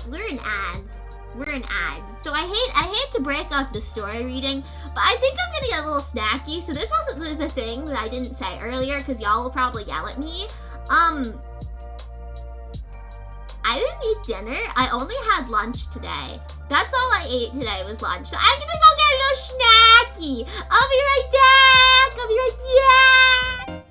we're in ads. We're in ads. So I hate to break up the story reading, but I think I'm gonna get a little snacky. So this wasn't the thing that I didn't say earlier, because y'all will probably yell at me. I didn't eat dinner. I only had lunch today. That's all I ate today was lunch. So I'm gonna go get a little snacky. I'll be right back. I'll be right back.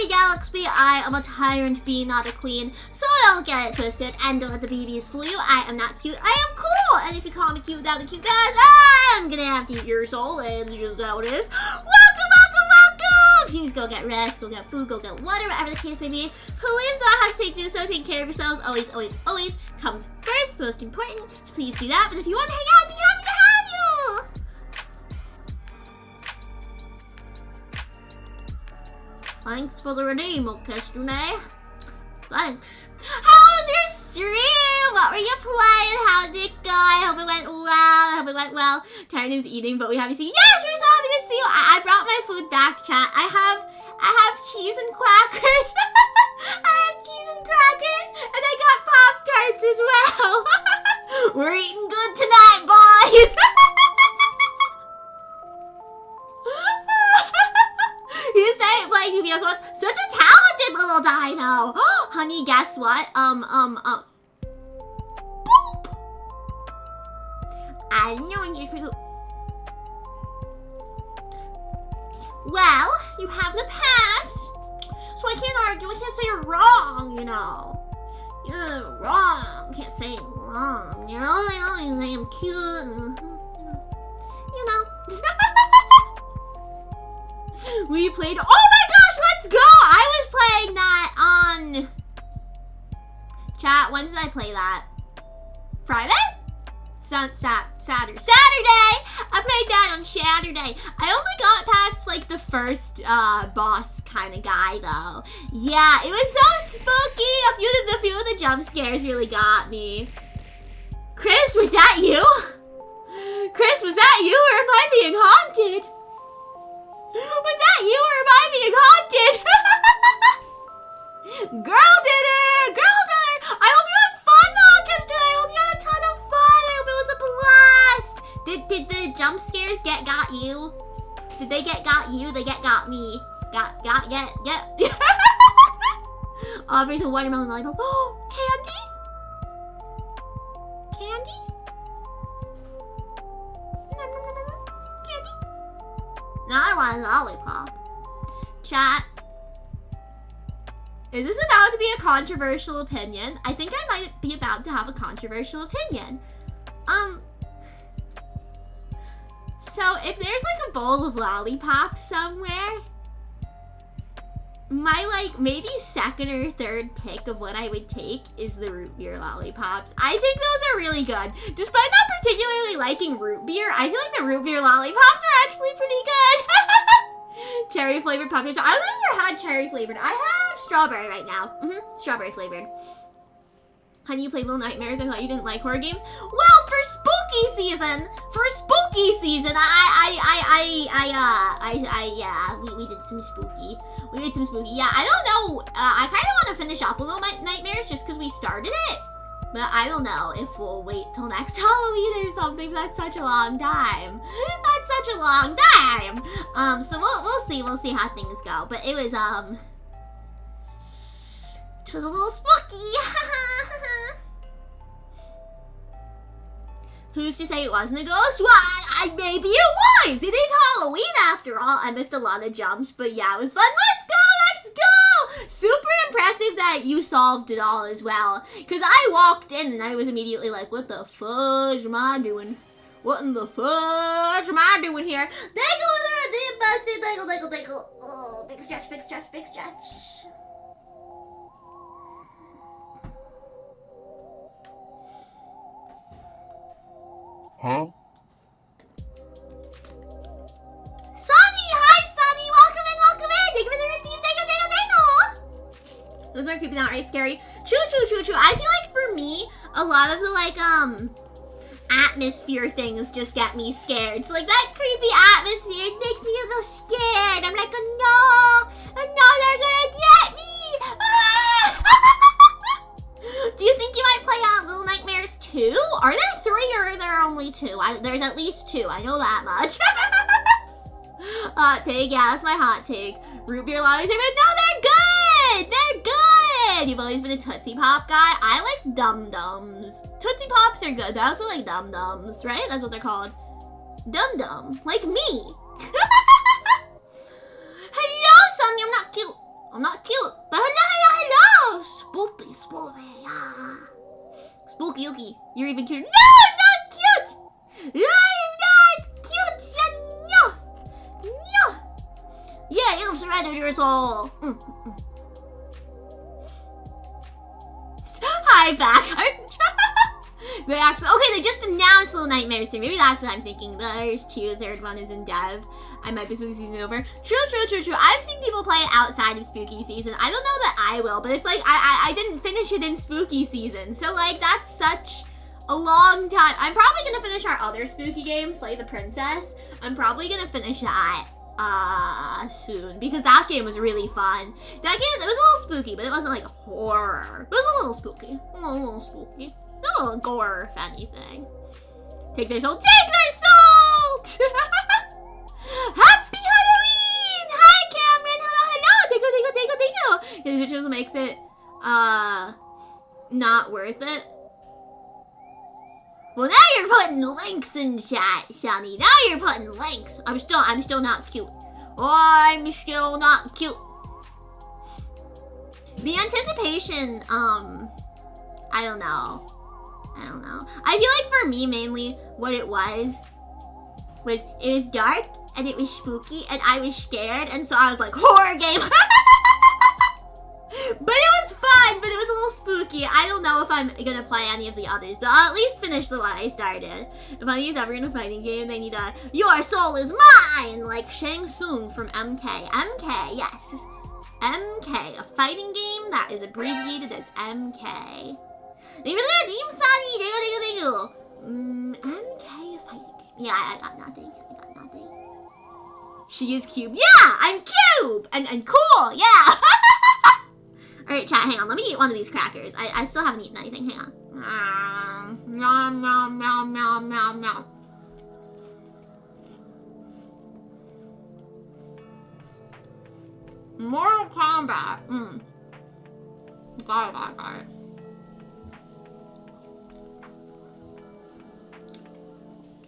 Hey Galaxy, I am a tyrant bee, not a queen, so don't get it twisted and don't let the BBs fool you. I am not cute, I am cool, and if you call me cute without the cute guys, I'm gonna have to eat your soul, and it's just how it is. Welcome! Please go get rest, go get food, go get water, whatever the case may be. Please don't hesitate to do so. Taking care of yourselves always, always, always comes first, most important. So please do that. But if you want to hang out, I'd be happy to have you. Thanks for the redeem, Okestune. Thanks. How was your stream? What were you playing? How did it go? I hope it went well. I hope it went well. Karen is eating, but we haven't seen. Yes, we're so happy to see you. I brought my food back, chat. I have cheese and crackers. I have cheese and crackers, and I got Pop-Tarts as well. We're eating good tonight, boys. You stay playing UBS once. Such a talented little dino. Honey, guess what? Boop. I know you're pretty cool. Well, you have the pass, so I can't argue. I can't say you're wrong, you know. You're wrong. Can't say you're wrong, you know. You say I'm cute. You know. We played. Oh my gosh, let's go! I was playing that on. Chat. When did I play that? Friday? Saturday. I played that on Saturday. I only got past like the first boss kind of guy though. Yeah, it was so spooky. A few of the jump scares really got me. Chris, was that you? Chris, was that you, or am I being haunted? Was that you, or am I being haunted? Girl did it! Girl did it! I hope you had fun, Marcus, today. I hope you had a ton of fun. I hope it was a blast. Did the jump scares got you? Did they got you? They got me. Get. Offers a watermelon lollipop. Oh, candy? Candy? Candy? Now I want a lollipop. Chat. Is this about to be a controversial opinion? I think I might be about to have a controversial opinion. So if there's like a bowl of lollipops somewhere, my like maybe second or third pick of what I would take is the root beer lollipops. I think those are really good. Despite not particularly liking root beer, I feel like the root beer lollipops are actually pretty good. Cherry flavored pumpkin. I've never had cherry flavored. I have strawberry right now. Strawberry flavored. Honey, you played Little Nightmares. I thought you didn't like horror games. Well, for spooky season, we did some spooky. Yeah, I don't know. I kind of want to finish up Little Nightmares just because we started it. But I don't know if we'll wait till next Halloween or something. That's such a long time. So we'll see how things go. But it was a little spooky. Who's to say it wasn't a ghost? Well, maybe it was. It is Halloween after all. I missed a lot of jumps, but yeah, it was fun. Let's go. Super impressive that you solved it all as well. Because I walked in and I was immediately like, what the fudge am I doing? What in the fudge am I doing here? Thank you for the redeem, busted. Thank you. Oh, big stretch. Huh? Sunny! Hi, Sunny! Welcome in! Thank you for the redeem. Thank you. Those are creepy, not right scary. True. I feel like for me, a lot of the like, atmosphere things just get me scared. So like that creepy atmosphere makes me a little scared. I'm like, oh no, they're gonna get me. Ah! Do you think you might play Little Nightmares 2? Are there 3 or are there only 2? There's at least 2. I know that much. Hot take, yeah, that's my hot take. Root beer lollies are good. No, they're good. You've always been a Tootsie Pop guy. I like Dum-Dums. Tootsie Pops are good, but I also like Dum-Dums, right? That's what they're called. Dum-Dum, like me. Hello, Sonia, I'm not cute. I'm not cute. But hello. Spoopy, ah. Spooky, Yuki. You're even cute. No, I'm not cute. I'm not cute, son. No. Yeah, you've surrendered your soul. Hi, back. They actually, okay, they just announced Little Nightmares 3. Maybe that's what I'm thinking. There's 2, third one is in dev. I might be spooky season over. True. I've seen people play it outside of spooky season. I don't know that I will, but it's like, I didn't finish it in spooky season. So like, that's such a long time. I'm probably gonna finish our other spooky game, Slay the Princess. I'm probably gonna finish that soon, because that game was really fun. That game, it was a little spooky, but it wasn't like horror. It was a little spooky. A little spooky. A little gore, if anything. Take their soul. Take their soul! Happy Halloween! Hi, Cameron. Hello. Thank you. His visuals makes it, not worth it. Well, now you're putting links in chat, Sonny. Now you're putting links. I'm still not cute. I'm still not cute. The anticipation, I don't know. I feel like for me, mainly, what it was dark, and it was spooky, and I was scared, and so I was like, horror game! But it was fun, but it was a little spooky. I don't know if I'm gonna play any of the others, but I'll at least finish the one I started. If anybody's ever in a fighting game, they need a, your soul is mine, like Shang Tsung from MK. MK, yes. MK, a fighting game that is abbreviated as MK. They really are Team Sunny, MK, a fighting game. Yeah, I got nothing. She is cube. Yeah, I'm cube! And cool, yeah! Alright, chat, hang on. Let me eat one of these crackers. I still haven't eaten anything. Hang on. Nom. Mortal Kombat. Got it.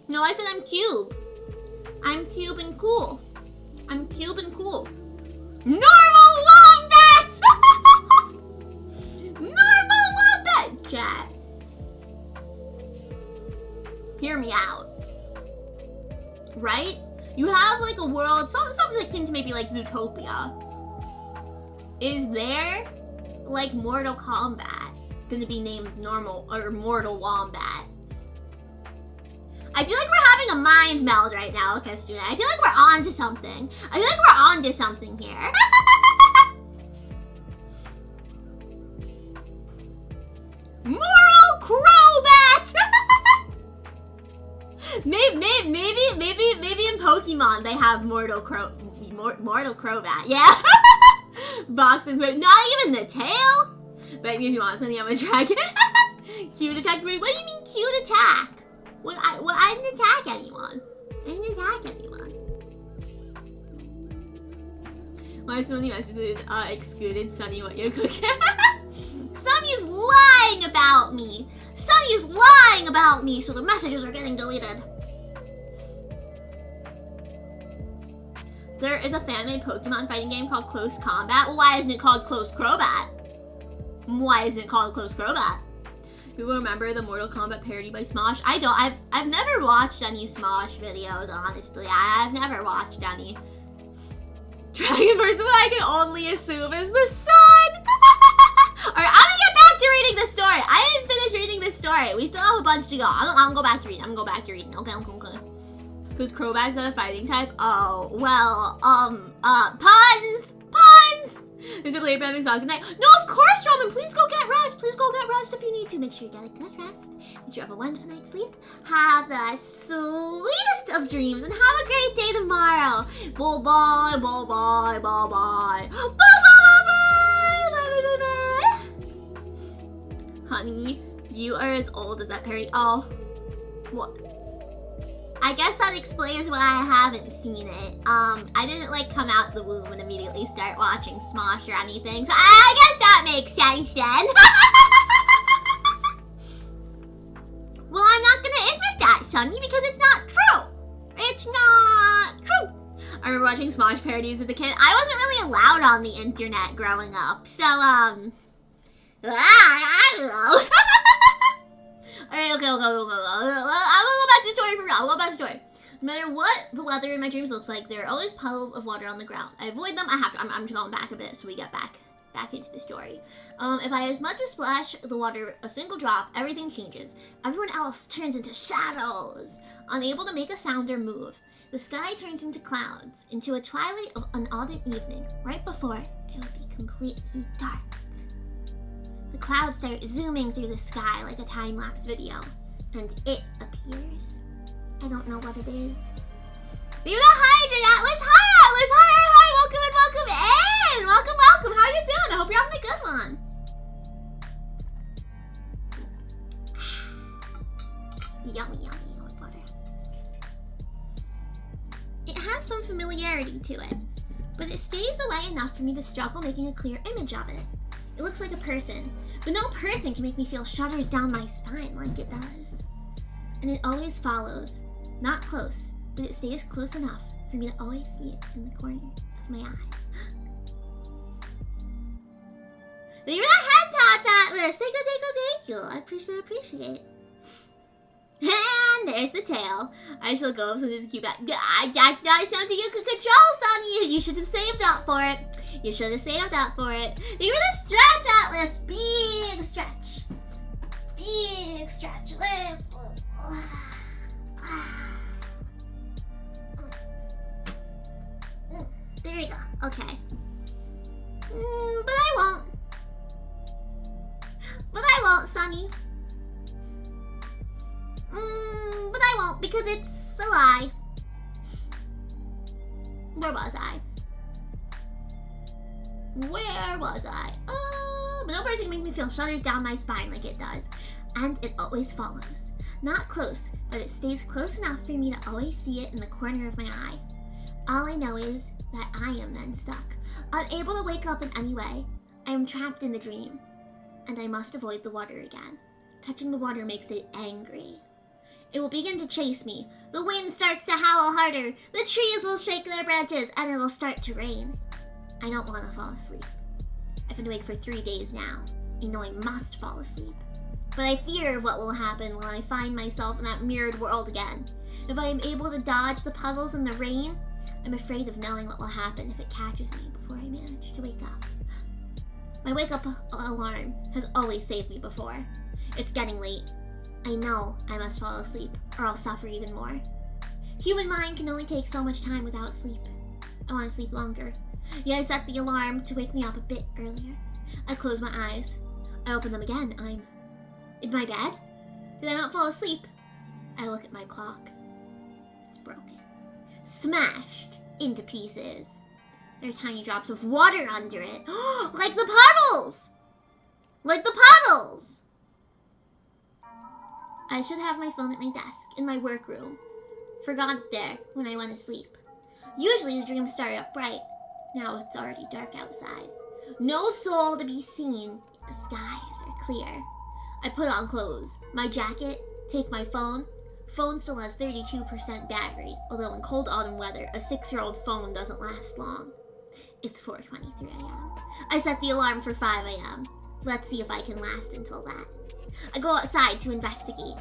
No, I said I'm cube. I'm cube and cool. Normal wombats! Normal wombat, chat. Hear me out. Right? You have like a world, something akin to maybe like Zootopia. Is there like Mortal Kombat gonna be named normal or Mortal Wombat? I feel like we're having a mind meld right now, Kestuna. I feel like we're on to something. Here. Moral Crobat! maybe in Pokemon they have Mortal Crobat. Yeah. Boxes, but not even the tail. But if you want something, I'm a dragon. Cute attack. Wait, what do you mean cute attack? I didn't attack anyone. Why so many messages excluded Sunny what you're cooking? Sunny's lying about me, so the messages are getting deleted. There is a fan-made Pokemon fighting game called Close Combat. Well, why isn't it called Close Crobat? People remember the Mortal Kombat parody by Smosh? I don't. I've never watched any Smosh videos, honestly. I've never watched any. Dragon person, I can only assume is the sun. Alright, I'm gonna get back to reading the story. I didn't finish reading this story. We still have a bunch to go. I'm gonna go back to reading. Okay. Because Crobat's not a fighting type? Oh, well, puns! There's a player having song tonight. No, of course, Roman. Please go get rest if you need to. Make sure you get a good rest. Did you have a wonderful night's sleep? Have the sweetest of dreams and have a great day tomorrow. Bye. Honey, you are as old as that parody. Oh, what? I guess that explains why I haven't seen it. I didn't like come out the womb and immediately start watching Smosh or anything, so I guess that makes sense then. Well, I'm not gonna admit that, Sunny, because it's not true. I remember watching Smosh parodies as a kid. I wasn't really allowed on the internet growing up. So, I don't know. Alright, okay. I'm gonna go back to the story for real. I'll go back to the story. No matter what the weather in my dreams looks like, there are always puddles of water on the ground. I avoid them. I have to. I'm going back a bit so we get back into the story. If I as much as splash the water a single drop, everything changes. Everyone else turns into shadows, unable to make a sound or move. The sky turns into clouds, into a twilight of an autumn evening, right before it would be completely dark. The clouds start zooming through the sky like a time-lapse video, and it appears. I don't know what it is. Leave a hi, Atlas! Hi, Atlas! Hi! Welcome in! Welcome! How are you doing? I hope you're having a good one. Yummy water. It has some familiarity to it, but it stays away enough for me to struggle making a clear image of it. It looks like a person, but no person can make me feel shudders down my spine like it does. And it always follows. Not close, but it stays close enough for me to always see it in the corner of my eye. Thank you for the head tots, Atlas! Thank you. I appreciate. And there's the tail. I shall go up so there's a cute back. That's not something you could control, Sonny. You should have saved up for it. Thank you for the stretch, Atlas. Big stretch. Let's go. There you go. Okay. But I won't, Sonny. But I won't because it's a lie. Where was I? But no person can make me feel shudders down my spine like it does. And it always follows. Not close, but it stays close enough for me to always see it in the corner of my eye. All I know is that I am then stuck, unable to wake up in any way. I am trapped in the dream, and I must avoid the water again. Touching the water makes it angry. It will begin to chase me. The wind starts to howl harder. The trees will shake their branches, and it will start to rain. I don't want to fall asleep. I've been awake for 3 days now. I know I must fall asleep. But I fear what will happen when I find myself in that mirrored world again. If I am able to dodge the puddles and the rain, I'm afraid of knowing what will happen if it catches me before I manage to wake up. My wake-up alarm has always saved me before. It's getting late. I know I must fall asleep, or I'll suffer even more. Human mind can only take so much time without sleep. I want to sleep longer. Yeah, I set the alarm to wake me up a bit earlier. I close my eyes. I open them again. I'm in my bed? Did I not fall asleep? I look at my clock. It's broken. Smashed into pieces. There are tiny drops of water under it. Like the puddles! I should have my phone at my desk in my workroom. Forgot it there when I went to sleep. Usually the dreams start up bright. Now it's already dark outside. No soul to be seen. The skies are clear. I put on clothes, my jacket, take my phone. Phone still has 32% battery, although in cold autumn weather, a 6-year-old phone doesn't last long. It's 4:23 a.m. I set the alarm for 5 a.m. Let's see if I can last until that. I go outside to investigate.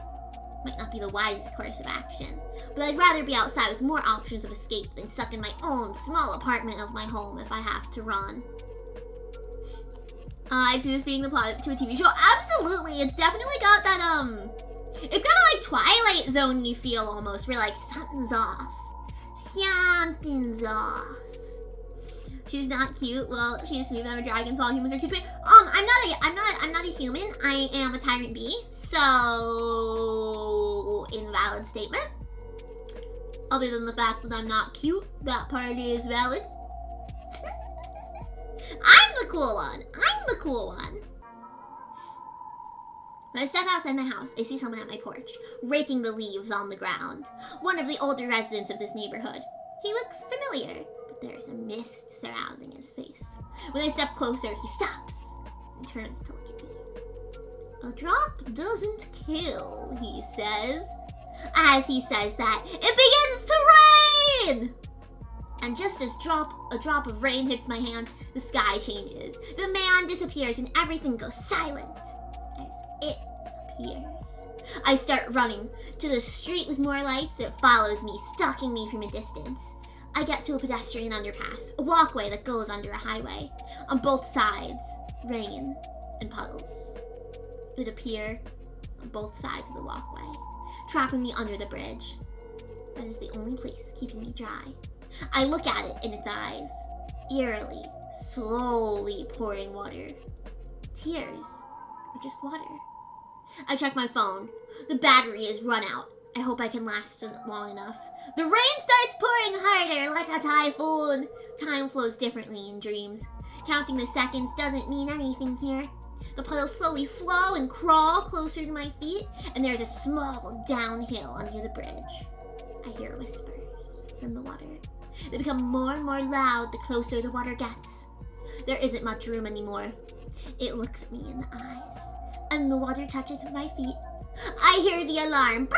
Might not be the wisest course of action, but I'd rather be outside with more options of escape than stuck in my own small apartment of my home if I have to run. I see this being the plot to a TV show. Absolutely, it's definitely got that, it's kind of like Twilight Zone-y feel almost, where like, something's off. She's not cute. Well, she's smooth. I'm a dragon, so all humans are cute. I'm not a human. I am a tyrant bee. So, invalid statement. Other than the fact that I'm not cute, that part is valid. I'm the cool one. When I step outside my house, I see someone at my porch, raking the leaves on the ground. One of the older residents of this neighborhood. He looks familiar, but there's a mist surrounding his face. When I step closer, he stops and turns to look at me. A drop doesn't kill, he says. As he says that, it begins to rain! And just as a drop of rain hits my hand, the sky changes. The man disappears and everything goes silent as it appears. I start running to the street with more lights. It follows me, stalking me from a distance. I get to a pedestrian underpass, a walkway that goes under a highway. On both sides, rain and puddles. It would appear on both sides of the walkway, trapping me under the bridge. That is the only place keeping me dry. I look at it in its eyes, eerily, slowly pouring water. Tears, or just water. I check my phone. The battery is run out. I hope I can last long enough. The rain starts pouring harder like a typhoon. Time flows differently in dreams. Counting the seconds doesn't mean anything here. The puddles slowly flow and crawl closer to my feet, and there's a small downhill under the bridge. I hear whispers from the water. They become more and more loud the closer the water gets. There isn't much room anymore. It looks at me in the eyes, and the water touches my feet. I hear the alarm.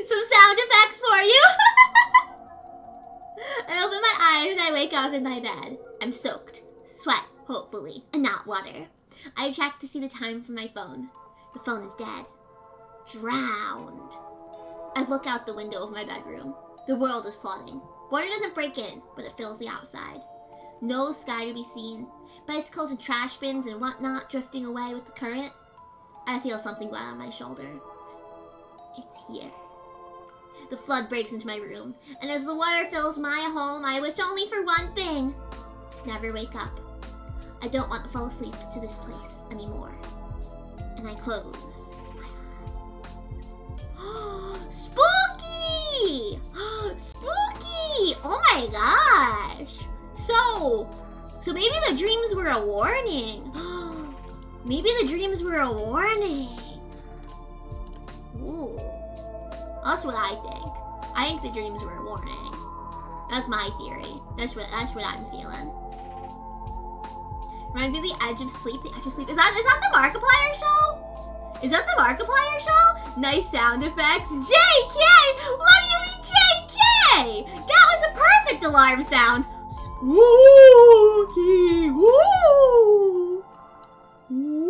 Some sound effects for you. I open my eyes and I wake up in my bed. I'm soaked. Sweat, hopefully, and not water. I check to see the time from my phone. The phone is dead. Drowned. I look out the window of my bedroom. The world is flooding. Water doesn't break in, but it fills the outside. No sky to be seen. Bicycles and trash bins and whatnot drifting away with the current. I feel something wet on my shoulder. It's here. The flood breaks into my room, and as the water fills my home, I wish only for one thing. To never wake up. I don't want to fall asleep to this place anymore. And I close my eyes. Spooky! Spooky! Oh my gosh! So maybe the dreams were a warning. Maybe the dreams were a warning. Ooh. That's what I think. I think the dreams were a warning. That's my theory. That's what I'm feeling. Reminds me of The Edge of Sleep. The Edge of Sleep. Is that the Markiplier show? Is that the Markiplier show? Nice sound effects. JK! What do you mean JK? That was a perfect alarm sound. Spooky. Woo. Woo.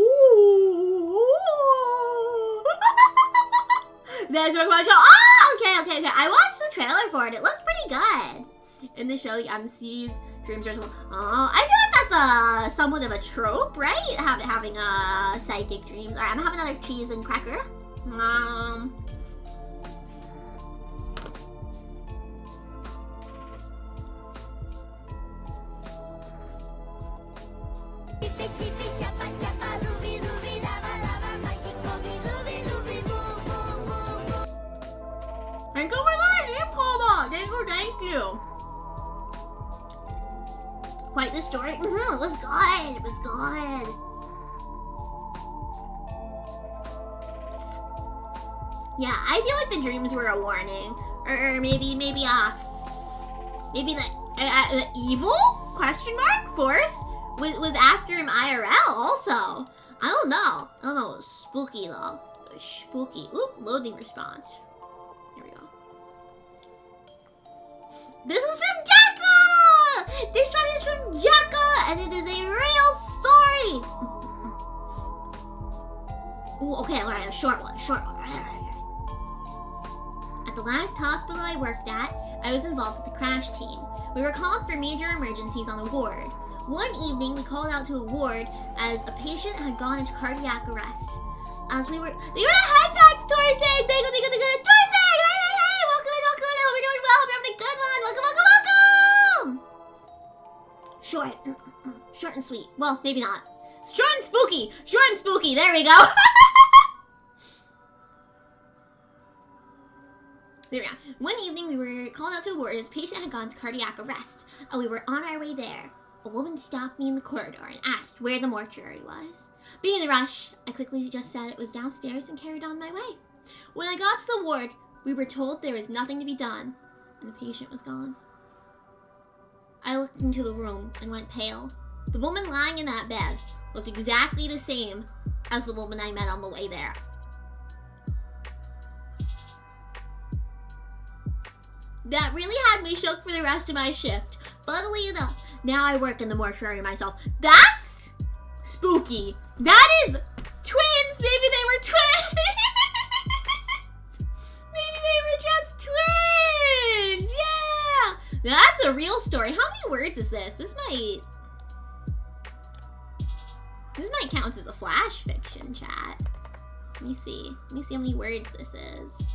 There's my show. Oh, okay. I watched the trailer for it. It looked pretty good. In the show, the MC's dreams are. Oh, I feel like that's somewhat of a trope, right? Having psychic dreams. All right, I'm gonna have another cheese and cracker. Thank you. Quite the story. It was good. It was good. Yeah, I feel like the dreams were a warning, or maybe the evil force was after him IRL also. I don't know. It was spooky though. It was spooky. Oop, loading response. Here we go. This is from Jacka! This one is from Jacka, and it is a real story! Ooh, okay, alright, a short one. At the last hospital I worked at, I was involved with the crash team. We were called for major emergencies on a ward. One evening, we called out to a ward as a patient had gone into cardiac arrest. As we were... They were the high packs, Torsay! Thank you, Torsay! Hey! Welcome in. Hope you're doing well. Hope you're having a good one. Welcome! Short and sweet. Well, maybe not. Short and spooky. There we go. There we go. One evening, we were called out to a ward as a patient had gone to cardiac arrest. And we were on our way there. A woman stopped me in the corridor and asked where the mortuary was. Being in a rush, I quickly just said it was downstairs and carried on my way. When I got to the ward, we were told there was nothing to be done, and the patient was gone. I looked into the room and went pale. The woman lying in that bed looked exactly the same as the woman I met on the way there. That really had me shook for the rest of my shift. Funnily enough, now I work in the mortuary myself. That's spooky. That is twins. Maybe they were twins. Maybe they were just twins. Yeah. Now that's a real story. How many words is this? This might count as a flash fiction, chat. Let me see. Let me see how many words this is.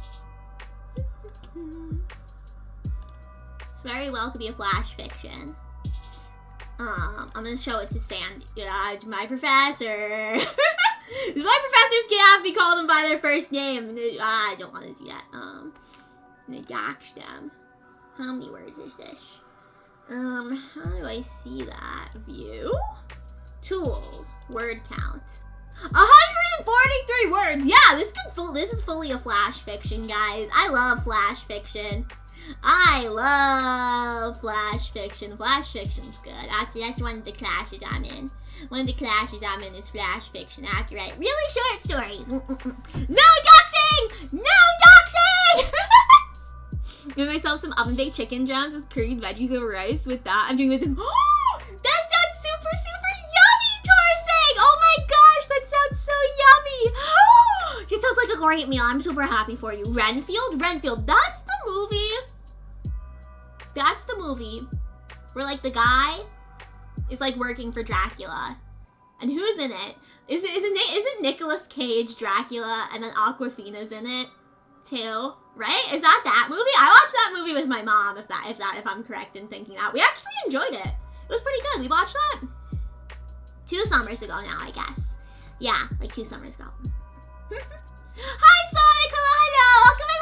This very well could be a flash fiction. I'm gonna show it to Sandy. My professor. My professors can have me call them by their first name. I don't want to do that. I'm gonna dox them. How many words is this? How do I see that? View? Tools. Word count. 143 words. Yeah, this is fully a flash fiction, guys. I love flash fiction. I love flash fiction. Flash fiction's good. That's one of the classes I'm in. One of the classes I'm in is flash fiction. I have to write really short stories. No doxing! No doxing! Give myself some oven baked chicken gems with curried veggies over rice. With that, I'm doing this. Oh, that sounds super, super yummy, Torsang! Oh my gosh, that sounds so yummy! It sounds like a great meal. I'm super happy for you. Renfield? Renfield, that's the movie. That's the movie where, like, the guy is, like, working for Dracula. And who's in it? Isn't Nicolas Cage Dracula and then Awkwafina's in it too? Right? Is that movie? I watched that movie with my mom, if I'm correct in thinking that. We actually enjoyed it. It was pretty good. We watched that 2 summers ago now, I guess. Yeah, like 2 summers ago. Hi, Sonic! Hello! Welcome in!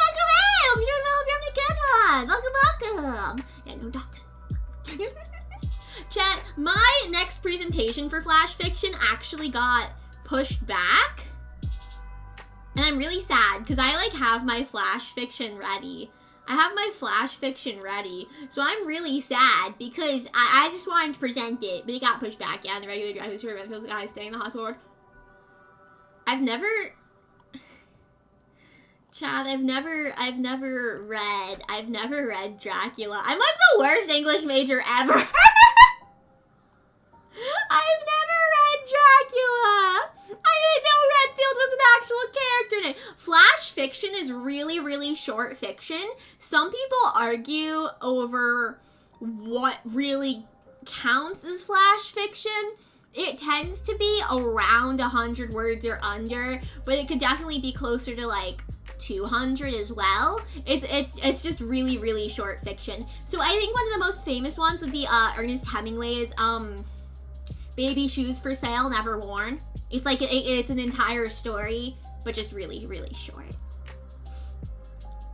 Hope you're having a good one! Welcome! Yeah, no doc. Chat, my next presentation for flash fiction actually got pushed back. And I'm really sad because I like have my flash fiction ready. So I'm really sad because I just wanted to present it, but it got pushed back. Yeah, and the regular Dracula story feels like I stay in the hospital ward. I've never read Dracula. I'm like the worst English major ever. I've never read Dracula. I didn't know Redfield was an actual character name. Flash fiction is really, really short fiction. Some people argue over what really counts as flash fiction. It tends to be around 100 words or under, but it could definitely be closer to like 200 as well. It's just really, really short fiction. So I think one of the most famous ones would be Ernest Hemingway's Baby Shoes for Sale, Never Worn. It's like it's an entire story, but just really, really short.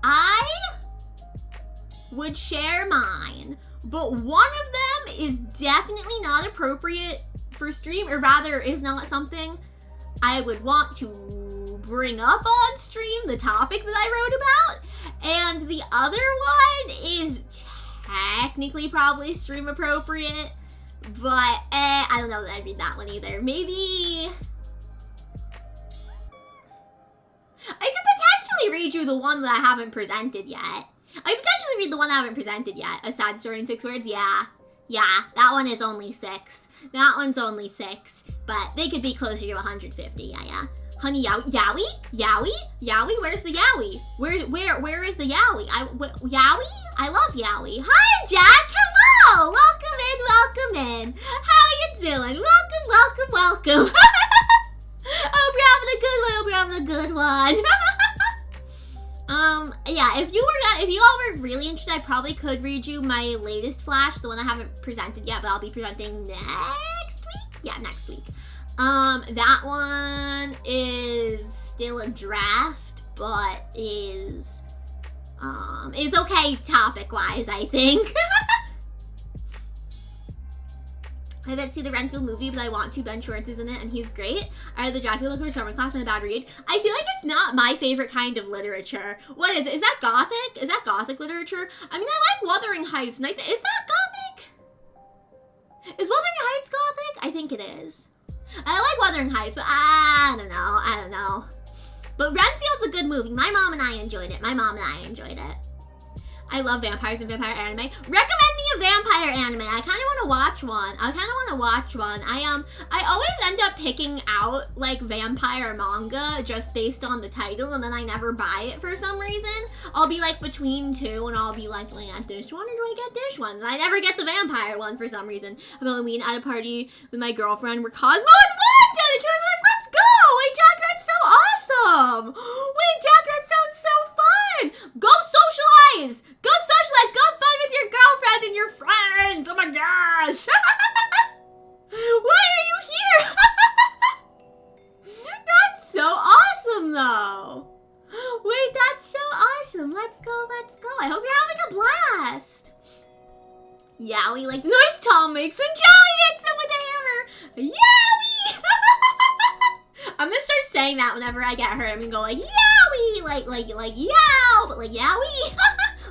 I would share mine, but one of them is definitely not appropriate for stream, or rather is not something I would want to bring up on stream, the topic that I wrote about. And the other one is technically probably stream appropriate, but I don't know that I'd read that one either. Maybe I could potentially read you the one that I haven't presented yet. I could potentially read the one I haven't presented yet. A Sad Story in 6 Words? Yeah, that one is only 6. That one's only 6, but they could be closer to 150, yeah. Honey, Yowie? Where's the Yowie? Where is the Yowie? Yowie? I love Yowie. Hi, Jack, hello! Welcome in. How you doing? Welcome. Hope you're having a good one. Yeah, if you all were really interested, I probably could read you my latest flash, the one I haven't presented yet, but I'll be presenting next week. Yeah, next week. That one is still a draft, but is okay topic-wise, I think. I haven't seen the Renfield movie, but I want to. Ben Schwartz is in it, and he's great. I read the Dracula book for summer class and a bad read. I feel like it's not my favorite kind of literature. What is it? Is that Gothic? Is that Gothic literature? I mean, I like Wuthering Heights. Is that Gothic? Is Wuthering Heights Gothic? I think it is. I like Wuthering Heights, but I don't know. But Renfield's a good movie. My mom and I enjoyed it. I love vampires and vampire anime. Recommend me a vampire anime. I kind of want to watch one. I always end up picking out like vampire manga just based on the title, and then I never buy it for some reason. I'll be like between two, and I'll be like, do I get this one or do I get this one? And I never get the vampire one for some reason. I'm Halloween at a party with my girlfriend. We're Cosmo and Wanda at Christmas. Let's go! Wait, Jack, that's so awesome! Wait, Jack, that sounds so fun! Go socialize! Go socialize! Go have fun with your girlfriend and your friends! Oh my gosh! Why are you here? That's so awesome, though! Wait, that's so awesome! Let's go, let's go! I hope you're having a blast! Yowie, like the noise Tom makes when Joey hits him with a hammer! Yowie! I'm gonna start saying that whenever I get hurt. I'm gonna go like, yowie! Like yow! But like yowie!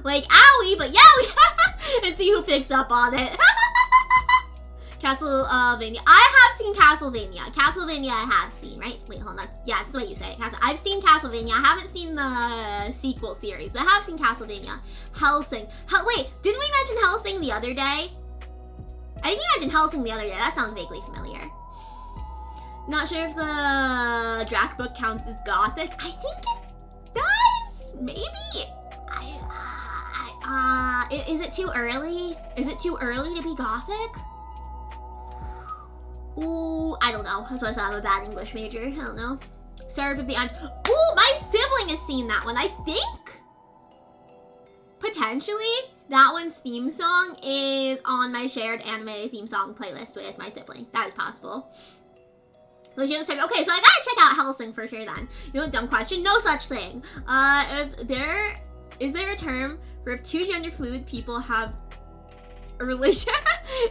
Like owie, but yowie! And see who picks up on it. Castlevania. I have seen Castlevania. Castlevania I have seen, right? Wait, hold on. Yeah, that's the way you say it. I've seen Castlevania. I haven't seen the sequel series, but I have seen Castlevania. Hellsing. Wait, didn't we mention Hellsing the other day? I think you mentioned Hellsing the other day. That sounds vaguely familiar. Not sure if the Drac book counts as gothic. I think it does. Maybe. Is it too early? Is it too early to be gothic? Ooh, I don't know. That's why I said I'm a bad English major. I don't know. Serve of the End. Ooh, my sibling has seen that one. I think potentially that one's theme song is on my shared anime theme song playlist with my sibling. That is possible. Okay, so I gotta check out Hellsing for sure then. You know, dumb question. No such thing. Is there a term for if two gender fluid people have a relation?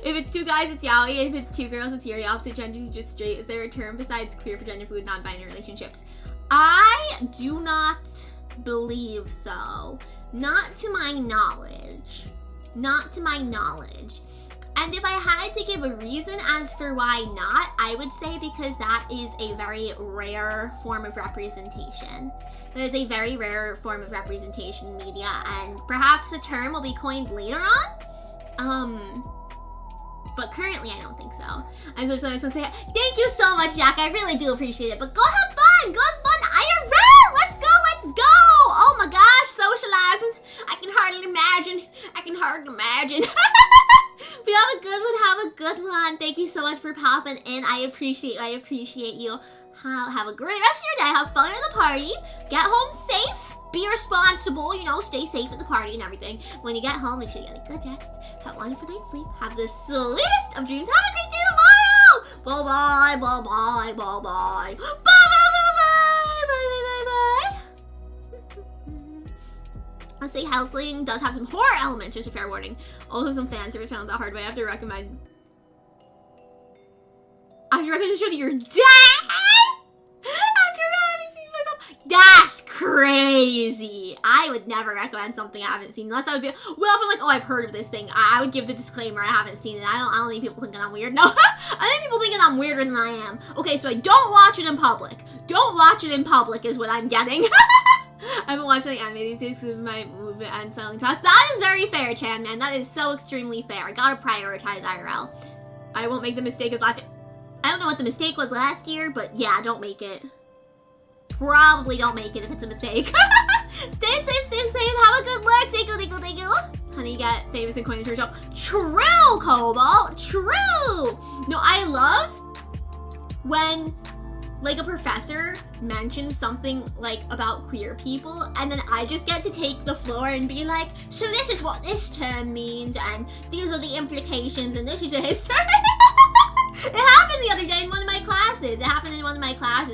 If it's two guys, it's yaoi. If it's two girls, it's yuri. Opposite genders, it's just straight. Is there a term besides queer for gender fluid non-binary relationships? I do not believe so. Not to my knowledge. Not to my knowledge. And if I had to give a reason as for why not, I would say because that is a very rare form of representation. That is a very rare form of representation in media, and perhaps a term will be coined later on. But currently I don't think so. I was going to say, thank you so much, Jack. I really do appreciate it. But go have fun. Go have fun. IRL. Let's go. Let's go. Oh my gosh, socializing. I can hardly imagine. But have a good one. Have a good one. Thank you so much for popping in. I appreciate you. Have a great rest of your day. Have fun at the party. Get home safe. Be responsible, you know, stay safe at the party and everything. When you get home, make sure you get a good rest. Have a wonderful night's sleep. Have the sweetest of dreams. Have a great day tomorrow. Bye-bye, bye-bye, bye-bye. Bye-bye-bye-bye. Let's say Hellsing does have some horror elements, just a fair warning. Also some fan service found the hard way. I have to recommend the show to your dad? That's crazy. I would never recommend something I haven't seen unless I would be, well, if I'm like, oh, I've heard of this thing, I would give the disclaimer, I haven't seen it. I don't think people thinking I'm weird. No, I think people thinking I'm weirder than I am. Okay, so I don't watch it in public. Don't watch it in public is what I'm getting. I haven't watched any anime these days because of my movement and selling tasks. That is very fair, Chan, man. That is so extremely fair. I gotta prioritize IRL. I won't make the mistake as last year. I don't know what the mistake was last year, but yeah, don't make it. Probably don't make it if it's a mistake. Stay safe, stay safe. Have a good look. Thank you. Honey, get famous and coin to yourself. True, Cobalt. True. No, I love when like a professor mentions something like about queer people, and then I just get to take the floor and be like, so this is what this term means, and these are the implications, and this is a history. It happened the other day in one of my classes.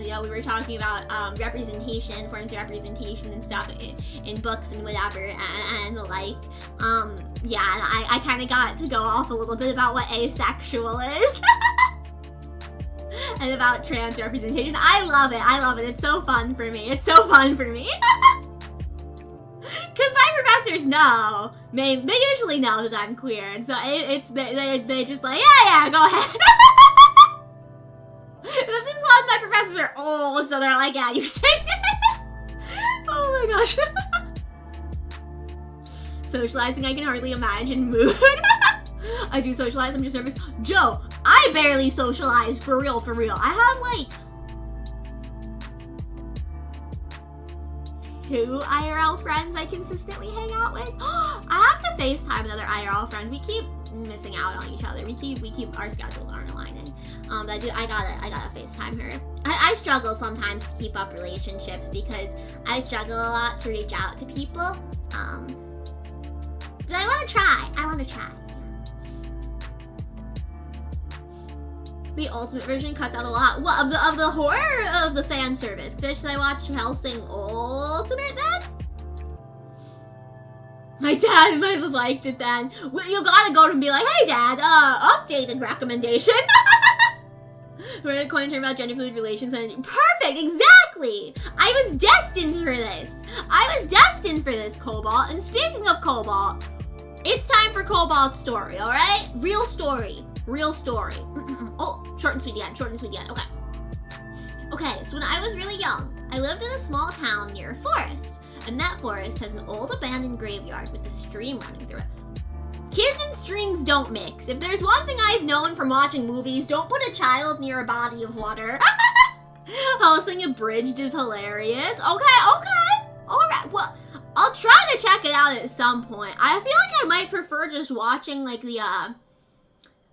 You know, we were talking about representation, forms of representation and stuff in books and whatever, and the like. Yeah, and I kind of got to go off a little bit about what asexual is. And about trans representation. I love it. It's so fun for me. Because my professors know. They usually know that I'm queer, and so they're just like, yeah, go ahead. This is a lot of my professors are old, so they're like, yeah, you say it. Oh my gosh. Socializing, I can hardly imagine. Mood. I do socialize, I'm just nervous. Joe, I barely socialize, for real, for real. I have like 2 IRL friends I consistently hang out with. I have to FaceTime another IRL friend. We keep missing out on each other. We keep our schedules aren't aligning. But I gotta FaceTime her. I struggle sometimes to keep up relationships because I struggle a lot to reach out to people. But I wanna try. The ultimate version cuts out a lot. What, of the horror or of the fan service? Should I watch Hellsing Ultimate then? My dad might have liked it then. Well, you gotta go and be like, hey dad, updated recommendation. We're going to turn about gender fluid relations and perfect, exactly. I was destined for this. Cobalt. And speaking of Cobalt, it's time for Cobalt's story, all right? Real story. Oh, short and sweet again. Okay, so when I was really young, I lived in a small town near a forest. And that forest has an old abandoned graveyard with a stream running through it. Kids and streams don't mix. If there's one thing I've known from watching movies, don't put a child near a body of water. Hosting Abridged is hilarious. Okay. Alright, well, I'll try to check it out at some point. I feel like I might prefer just watching like the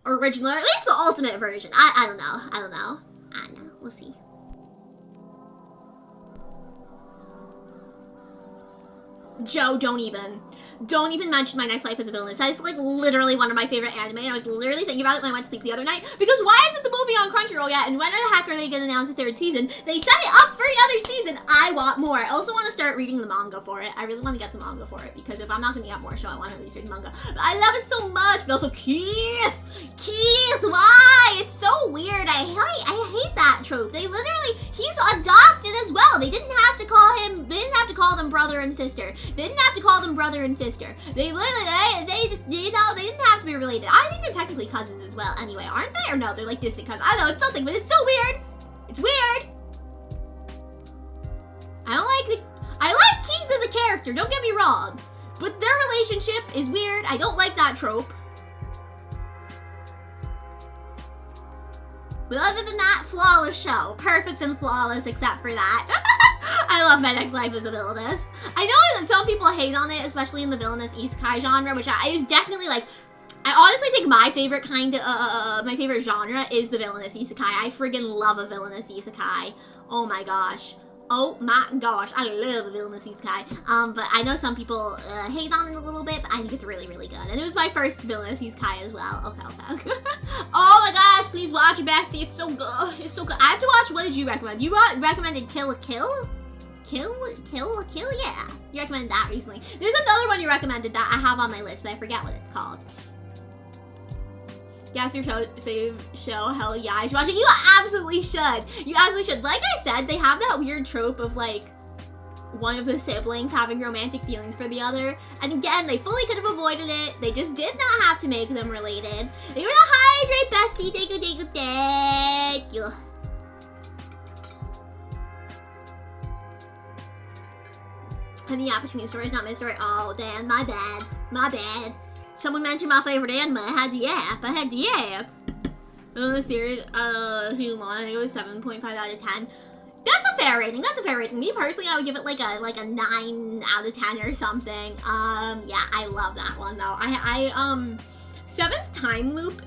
original, or at least the ultimate version. I don't know. We'll see. Joe, don't even mention My Next Life as a Villainess. That is like literally one of my favorite anime, and I was literally thinking about it when I went to sleep the other night, because why isn't the movie on Crunchyroll yet, and when the heck are they gonna announce a 3rd season? They set it up for another season! I want more. I also want to start reading the manga for it. I really want to get the manga for it, because if I'm not gonna get more show, I want to at least read the manga. But I love it so much, but also Keith, why? It's so weird. I hate that trope. They literally, he's adopted as well. They didn't have to call them brother and sister. They didn't have to call them brother and sister. They literally, they just, you know, they didn't have to be related. I think they're technically cousins as well anyway, aren't they? Or no, they're like distant cousins. I know, it's something, but it's still weird. It's weird. I like Keith as a character, don't get me wrong. But their relationship is weird. I don't like that trope. But other than that, flawless show. Perfect and flawless except for that. I love My Next Life as a Villainess. I know that some people hate on it, especially in the villainous isekai genre, which is definitely like, I honestly think my favorite my favorite genre is the villainous isekai. I friggin' love a villainous isekai. Oh my gosh, I love a villainous isekai. But I know some people hate on it a little bit, but I think it's really, really good. And it was my first villainous isekai as well. Okay. Oh my gosh, please watch it, bestie. It's so good. It's so good. I have to watch, what did you recommend? You recommended Kill la Kill? Yeah. You recommended that recently. There's another one you recommended that I have on my list, but I forget what it's called. Guess your fave show, hell yeah, I should watch it. You absolutely should. Like I said, they have that weird trope of like one of the siblings having romantic feelings for the other. And again, they fully could have avoided it. They just did not have to make them related. They were the hydrate bestie. Thank you. And the between stories, not my story. Oh, Dan, my bad. Someone mentioned my favorite anime. I had the app. The series, Human, I think it was 7.5 out of 10. That's a fair rating. Me personally, I would give it like a 9 out of 10 or something. Yeah, I love that one though. Seventh Time Loop,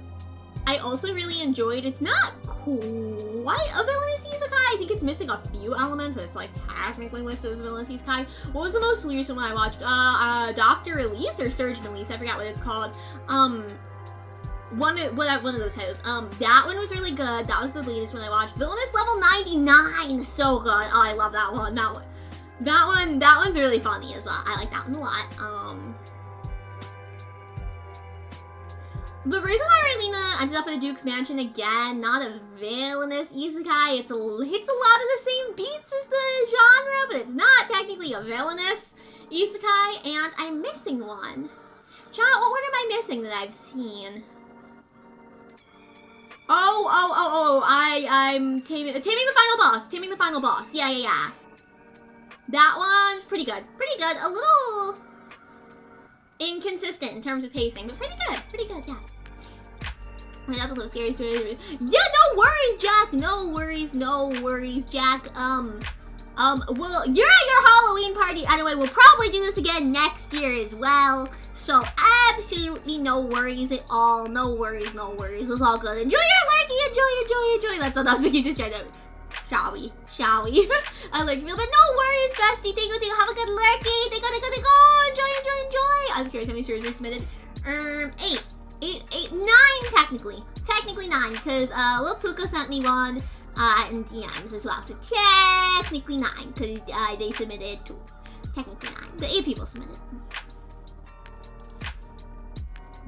I also really enjoyed. It's not quite a villainous isekai. I think it's missing a few elements, but it's like technically listed as a villainous isekai. What was the most recent one I watched? Dr. Elise or Surgeon Elise? I forgot what it's called. One of those titles. That one was really good. That was the latest one I watched. Villainous Level 99, so good. Oh, I love that one. That one's really funny as well. I like that one a lot. The reason why Arlena ended up at the Duke's Mansion again, not a villainous isekai, it's a lot of the same beats as the genre, but it's not technically a villainous isekai, and I'm missing one. Chat, what one am I missing that I've seen? I'm taming the final boss. Taming the final boss. Yeah. That one's pretty good. A little inconsistent in terms of pacing, but pretty good, yeah. Wait, that's a little scary. Yeah, no worries, Jack. No worries, Jack. Well, you're at your Halloween party anyway. We'll probably do this again next year as well. So absolutely no worries at all. No worries. It's all good. Enjoy your lurky. Enjoy. That's what you just tried to. Shall we? I like you, but no worries, bestie. Thank you. Have a good lurky. Thank you. Enjoy. I'm curious how many stories we submitted. 9 technically 9, because Litsuka sent me one in DMs as well, so technically 9, because they submitted 2. Technically 9, but 8 people submitted.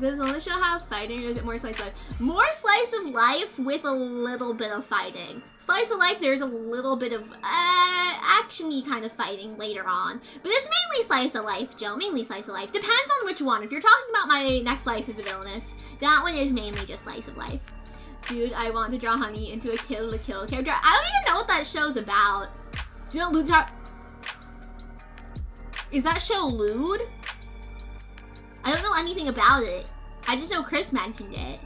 Does the show have fighting, or is it more slice of life? More slice of life with a little bit of fighting. Slice of life, there's a little bit of action-y kind of fighting later on. But it's mainly slice of life, Joe. Mainly slice of life. Depends on which one. If you're talking about My Next Life is a Villainous, that one is mainly just slice of life. Dude, I want to draw Honey into a Kill the Kill character. I don't even know what that show's about. Do you know Lewd's Heart? Is that show lewd? I don't know anything about it. I just know Chris mentioned it.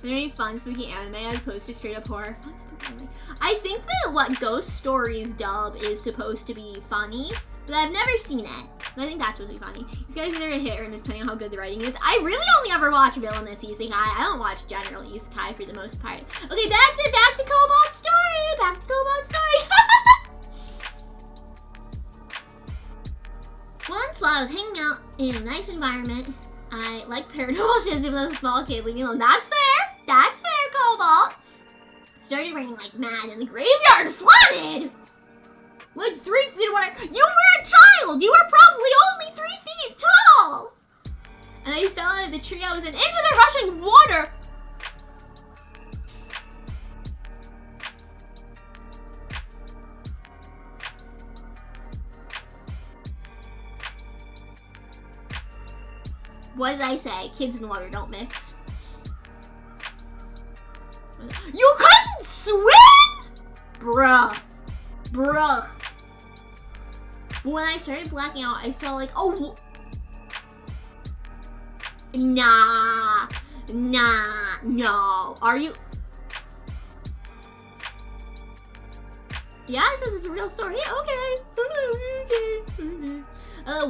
Very fun spooky anime as opposed to straight up horror. Fun spooky anime. I think that what Ghost Stories dub is supposed to be funny, but I've never seen it. But I think that's supposed to be funny. These guys either a hit or miss depending on how good the writing is. I really only ever watch Villainous Isekai. I don't watch general Isekai for the most part. Okay, back to Cobalt's story. Once while I was hanging out in a nice environment, I like paranormal shit even as a small kid. Leave me alone. That's fair, Cobalt. Started raining like mad and the graveyard flooded. Like 3 feet of water. You were a child. You were probably only 3 feet tall. And I fell out of the tree I was in into the rushing water. What did I say? Kids and water don't mix. You couldn't swim? Bruh. When I started blacking out, I saw like, oh. Nah, no. Are you? Yeah, it says it's a real story. Yeah, okay.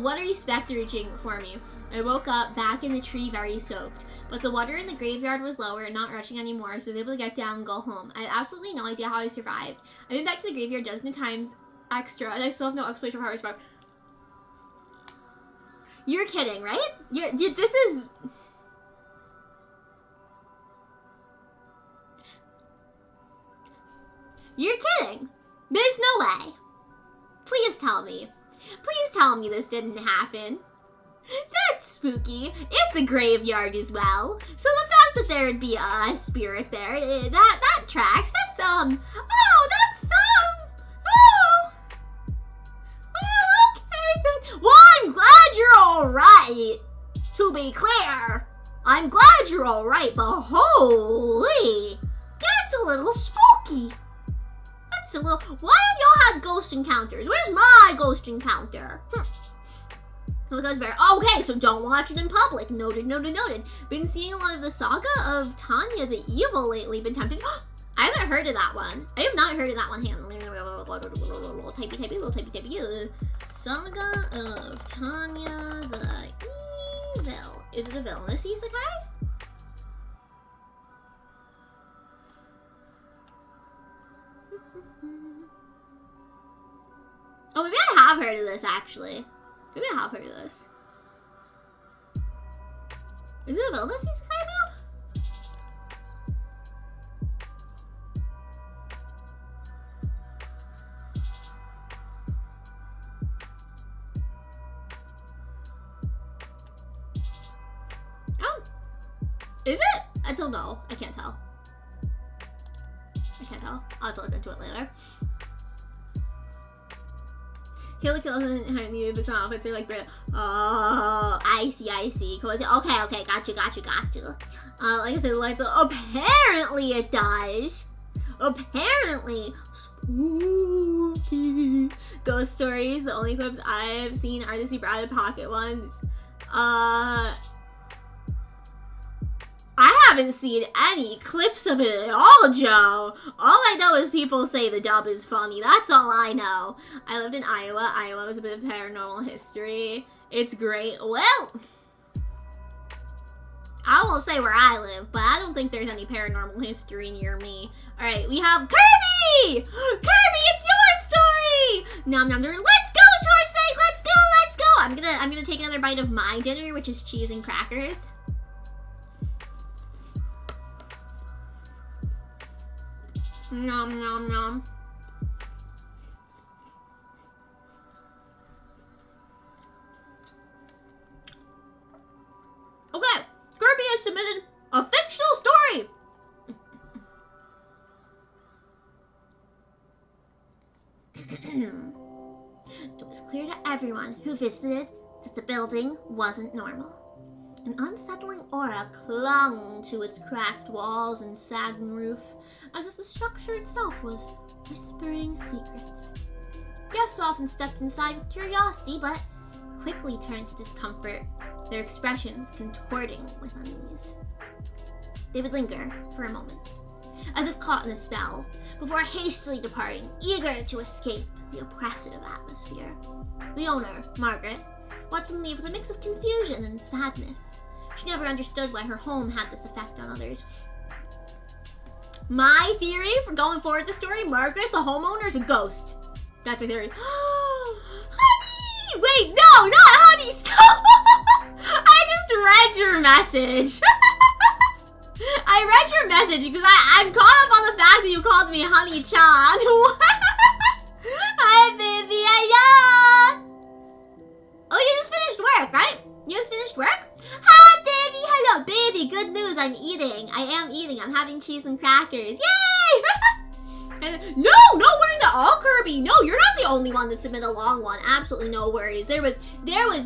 What are you specter-reaching for me? I woke up back in the tree very soaked, but the water in the graveyard was lower and not rushing anymore, so I was able to get down and go home. I had absolutely no idea how I survived. I've been back to the graveyard dozens of times extra, and I still have no explanation for how I survived. You're kidding, right? This is... You're kidding. There's no way. Please tell me. Please tell me this didn't happen. That's spooky. It's a graveyard as well. So the fact that there would be a spirit there, that tracks. That's, oh, well, okay then. Well, I'm glad you're alright. To be clear, I'm glad you're alright, but holy, that's a little spooky. That's a little, why have y'all had ghost encounters? Where's my ghost encounter? Because okay, so don't watch it in public. Noted. Been seeing a lot of the saga of Tanya the Evil lately. Been tempted. I haven't heard of that one. I have not heard of that one. Typey. Saga of Tanya the Evil. Is it a villainous isekai? Oh, maybe I have heard of this actually. Maybe I have heard of this. Is it a villainous isekai though? Oh. Is it? I don't know. I can't tell. I'll have to look into it later. Kill the Kill doesn't have any, but some outfits are like Brita. Oh, I see. Cool. Okay, got you. Like I said, the lights. Apparently it does. Apparently. Spooky. Ghost stories. The only clips I've seen are the super out of pocket ones. I haven't seen any clips of it at all, Joe. All I know is people say the dub is funny. That's all I know. I lived in Iowa. Iowa was a bit of paranormal history. It's great. Well, I won't say where I live, but I don't think there's any paranormal history near me. All right, we have Kirby! Kirby, it's your story! Nom nom nom. Let's go, Torsay! Let's go, let's go! I'm gonna take another bite of my dinner, which is cheese and crackers. Nom nom nom. Okay, Kirby has submitted a fictional story. It was clear to everyone who visited that the building wasn't normal. An unsettling aura clung to its cracked walls and sagging roof, as if the structure itself was whispering secrets. Guests often stepped inside with curiosity, but quickly turned to discomfort, their expressions contorting with unease. They would linger for a moment, as if caught in a spell, before hastily departing, eager to escape the oppressive atmosphere. The owner, Margaret, watched them leave with a mix of confusion and sadness. She never understood why her home had this effect on others. My theory for going forward with the story, Margaret, the homeowner, is a ghost. That's my theory. Honey! Wait, no, not honey, stop! I just read your message. I read your message because I'm caught up on the fact that you called me honey-chan. Hi, baby, I know. Oh, you just finished work, right? You just finished work? Hi, baby, hello, baby, good news, I'm eating. I am eating, I'm having cheese and crackers, yay! No worries at all, Kirby. No, you're not the only one to submit a long one. Absolutely no worries. There was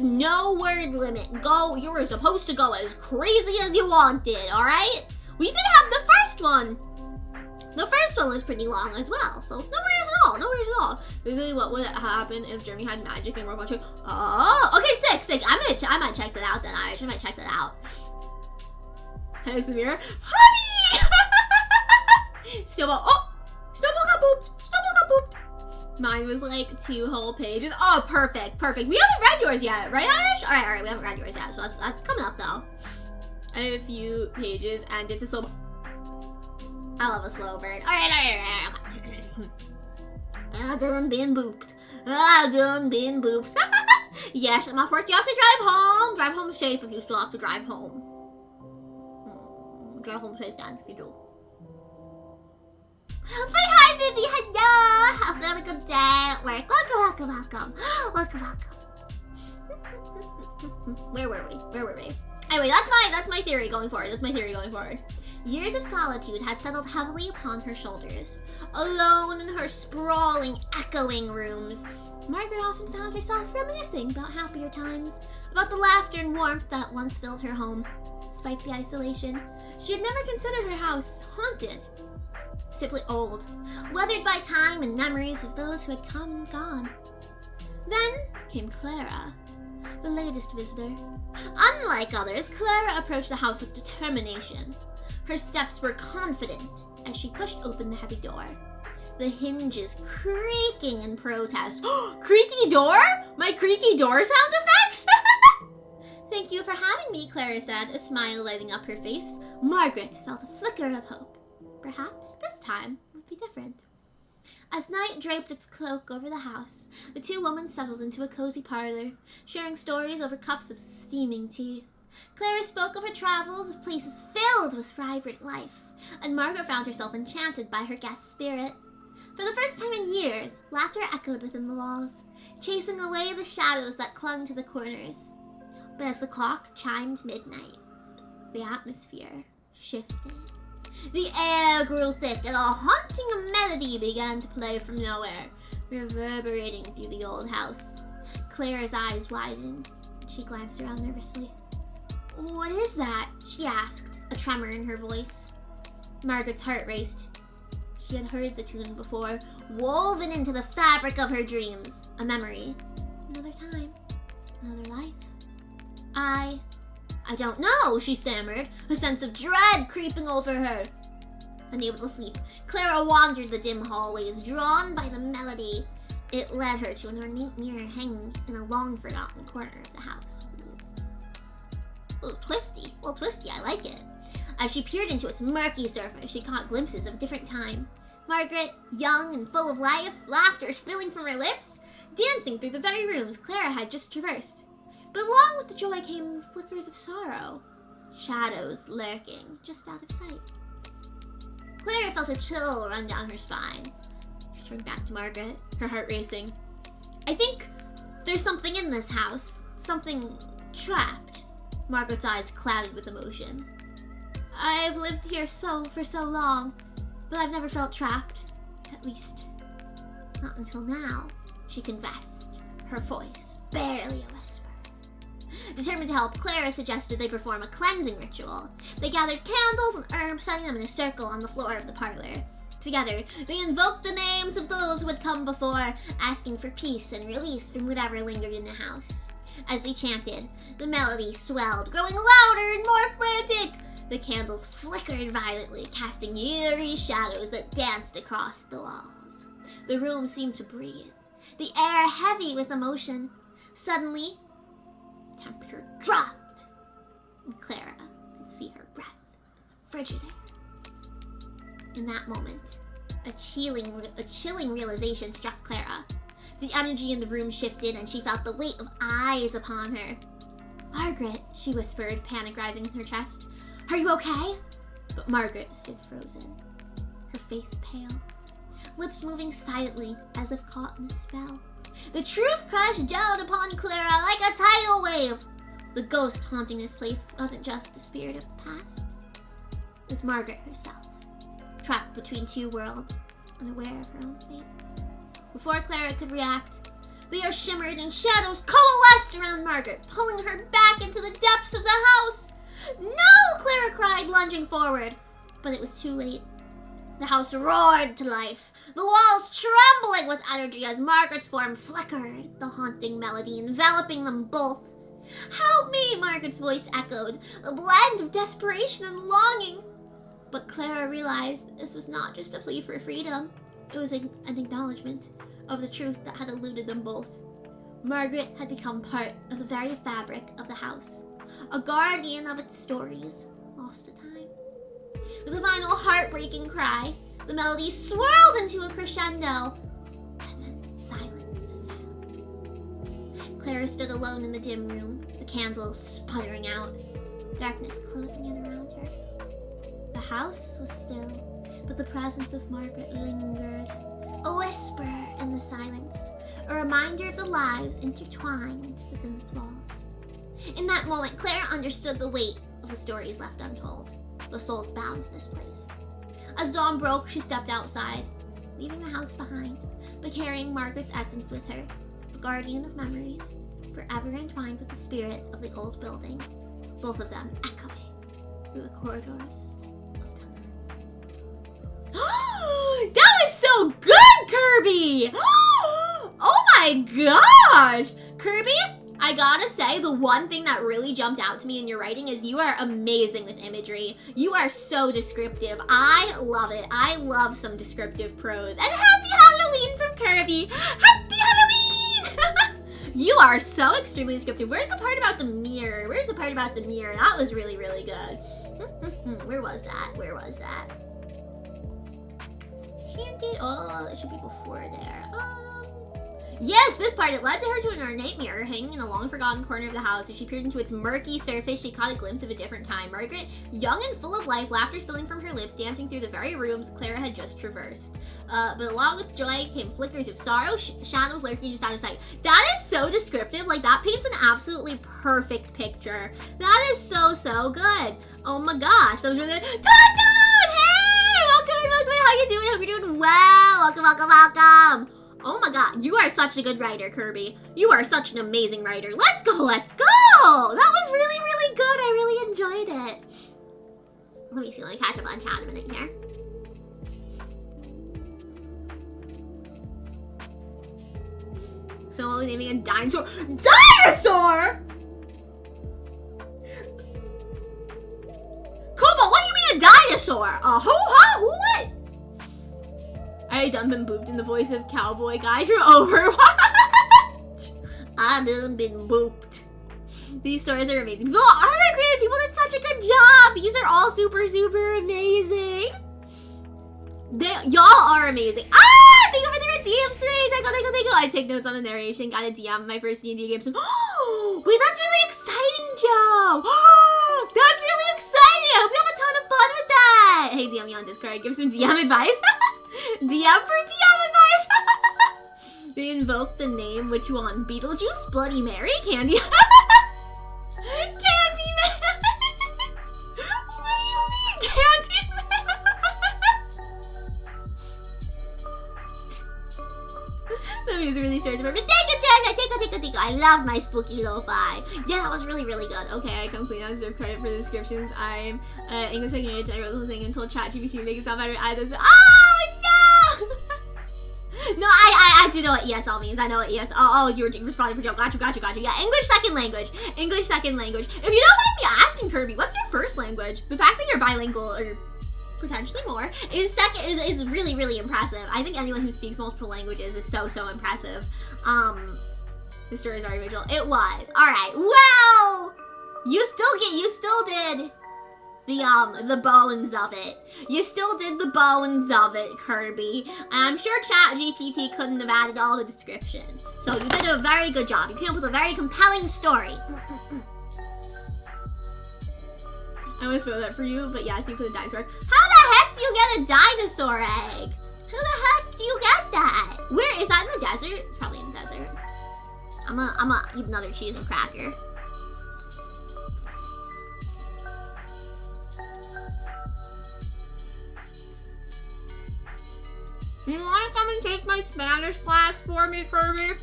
no word limit. Go, you were supposed to go as crazy as you wanted, all right? We did have the first one. The first one was pretty long as well, so no worries at all. No worries at all. Really, what would happen if Jeremy had magic and Robot Trick? Oh, okay, sick. I might check that out then, Irish. I might check that out. Hey, Samira. Honey! Snowball. Oh! Snowball got pooped! Snowball got pooped! Mine was like 2 whole pages. Oh, perfect. We haven't read yours yet, right, Irish? Alright, we haven't read yours yet, so that's coming up, though. I have a few pages, and it's a slow... I love a slow burn. Alright. I done been booped. Yes, I'm off work. You have to drive home. Drive home safe if you still have to drive home. Drive home safe then, if you do. But hi, baby, hello! Have a really good day at work. Welcome. Where were we? Anyway, that's my theory going forward. Years of solitude had settled heavily upon her shoulders. Alone in her sprawling, echoing rooms, Margaret often found herself reminiscing about happier times, about the laughter and warmth that once filled her home. Despite the isolation, she had never considered her house haunted. Simply old, weathered by time and memories of those who had come and gone. Then came Clara, the latest visitor. Unlike others, Clara approached the house with determination. Her steps were confident as she pushed open the heavy door, the hinges creaking in protest. Creaky door? My creaky door sound effects? Thank you for having me, Clara said, a smile lighting up her face. Margaret felt a flicker of hope. Perhaps this time would be different. As night draped its cloak over the house, the two women settled into a cozy parlor, sharing stories over cups of steaming tea. Clara spoke of her travels, of places filled with vibrant life, and Margaret found herself enchanted by her guest's spirit. For the first time in years, laughter echoed within the walls, chasing away the shadows that clung to the corners. But as the clock chimed midnight, the atmosphere shifted. The air grew thick, and a haunting melody began to play from nowhere, reverberating through the old house. Clara's eyes widened, and she glanced around nervously. "What is that?" she asked, a tremor in her voice. Margaret's heart raced. She had heard the tune before, woven into the fabric of her dreams. A memory. Another time. Another life. I don't know, she stammered, a sense of dread creeping over her. Unable to sleep, Clara wandered the dim hallways, drawn by the melody. It led her to an ornate mirror hanging in a long-forgotten corner of the house. A little twisty, I like it. As she peered into its murky surface, she caught glimpses of a different time. Margaret, young and full of life, laughter spilling from her lips, dancing through the very rooms Clara had just traversed. But along with the joy came flickers of sorrow, shadows lurking just out of sight. Clara felt a chill run down her spine. She turned back to Margaret, her heart racing. I think there's something in this house, something trapped. Margaret's eyes clouded with emotion. I've lived here for so long, but I've never felt trapped. At least, not until now, she confessed, her voice barely a whisper. Determined to help, Clara suggested they perform a cleansing ritual. They gathered candles and herbs, setting them in a circle on the floor of the parlor. Together, they invoked the names of those who had come before, asking for peace and release from whatever lingered in the house. As they chanted, the melody swelled, growing louder and more frantic. The candles flickered violently, casting eerie shadows that danced across the walls. The room seemed to breathe, the air heavy with emotion. Suddenly, temperature dropped, and Clara could see her breath in the frigid air. In that moment, a chilling realization struck Clara. The energy in the room shifted, and she felt the weight of eyes upon her. Margaret, she whispered, panic rising in her chest. Are you okay? But Margaret stood frozen, her face pale, lips moving silently as if caught in a spell. The truth crashed down upon Clara like a tidal wave. The ghost haunting this place wasn't just a spirit of the past. It was Margaret herself, trapped between two worlds, unaware of her own fate. Before Clara could react, the air shimmered and shadows coalesced around Margaret, pulling her back into the depths of the house. No! Clara cried, lunging forward. But it was too late. The house roared to life, the walls trembling with energy as Margaret's form flickered, the haunting melody enveloping them both. Help me! Margaret's voice echoed, a blend of desperation and longing. But Clara realized that this was not just a plea for freedom. It was an acknowledgement of the truth that had eluded them both. Margaret had become part of the very fabric of the house, a guardian of its stories, lost to time. With a final heartbreaking cry, the melody swirled into a crescendo, and then silence fell. Clara stood alone in the dim room, the candles sputtering out, darkness closing in around her. The house was still, but the presence of Margaret lingered, a whisper in the silence, a reminder of the lives intertwined within its walls. In that moment, Clara understood the weight of the stories left untold, the souls bound to this place. As dawn broke, she stepped outside, leaving the house behind, but carrying Margaret's essence with her, the guardian of memories, forever entwined with the spirit of the old building, both of them echoing through the corridors of time. That was so good, Kirby! Oh my gosh! Kirby, I gotta say, the one thing that really jumped out to me in your writing is you are amazing with imagery. You are so descriptive. I love it. I love some descriptive prose. And happy Halloween from Kirby! Happy Halloween! You are so extremely descriptive. Where's the part about the mirror? Where's the part about the mirror? That was really, really good. Where was that? Where was that? Shanty. Oh, it should be before there. Yes, this part. It led to her to an ornate mirror hanging in a long-forgotten corner of the house. As she peered into its murky surface, she caught a glimpse of a different time. Margaret, young and full of life, laughter spilling from her lips, dancing through the very rooms Clara had just traversed. But along with joy came flickers of sorrow, shadows lurking just out of sight. That is so descriptive. Like, that paints an absolutely perfect picture. That is so, so good. Oh my gosh, that was really good. Todd! Hey! Welcome, how you doing? Hope you're doing well. Welcome, welcome, welcome. Oh my god, you are such a good writer, Kirby. You are such an amazing writer. Let's go, let's go! That was really, really good. I really enjoyed it. Let me see, let me catch up on chat a minute here. someone naming a dinosaur. Dinosaur? Kubo, what do you mean a dinosaur? A who, huh? Who, what? I done been booped in the voice of cowboy guy from Overwatch. I done been booped. These stories are amazing. People are creative. People did such a good job. These are all super, super amazing. Y'all are amazing. Ah! Thank you for the redeem stream. Thank you. I take notes on the narration. Got a DM my first D&D game. So, wait, that's really exciting, Joe. That's really exciting. I hope you have a ton of fun with that. Hey, DM me on Discord. Give some DM advice. DM for DM advice. They invoke the name. Which one? Beetlejuice, Bloody Mary, Candy. Candyman. What do you mean, Candyman? The music really starts to perfect. Thank you, I love my spooky lo-fi. Yeah, that was really, really good. Okay, I come clean. I deserve credit for the descriptions. I'm English language. I wrote the whole thing and told ChatGPT to make it sound better. Oh, no! No, I actually know what ESL means. I know what ESL. Oh, you were responding for Joe. Gotcha. Yeah, English second language. If you don't mind me asking, Kirby, what's your first language? The fact that you're bilingual, or potentially more, is really, really impressive. I think anyone who speaks multiple languages is so impressive. The story is very original. It was. Alright, well, you still did the bones of it. You still did the bones of it, Kirby. And I'm sure ChatGPT couldn't have added all the description. So you did a very good job. You came up with a very compelling story. I almost spoiled that for you, but yes, you put a dinosaur. How the heck do you get a dinosaur egg? How the heck do you get that? Where is that, in the desert? It's probably in the desert. I'm gonna eat another cheese and cracker. You wanna come and take my Spanish class for me, Kirby?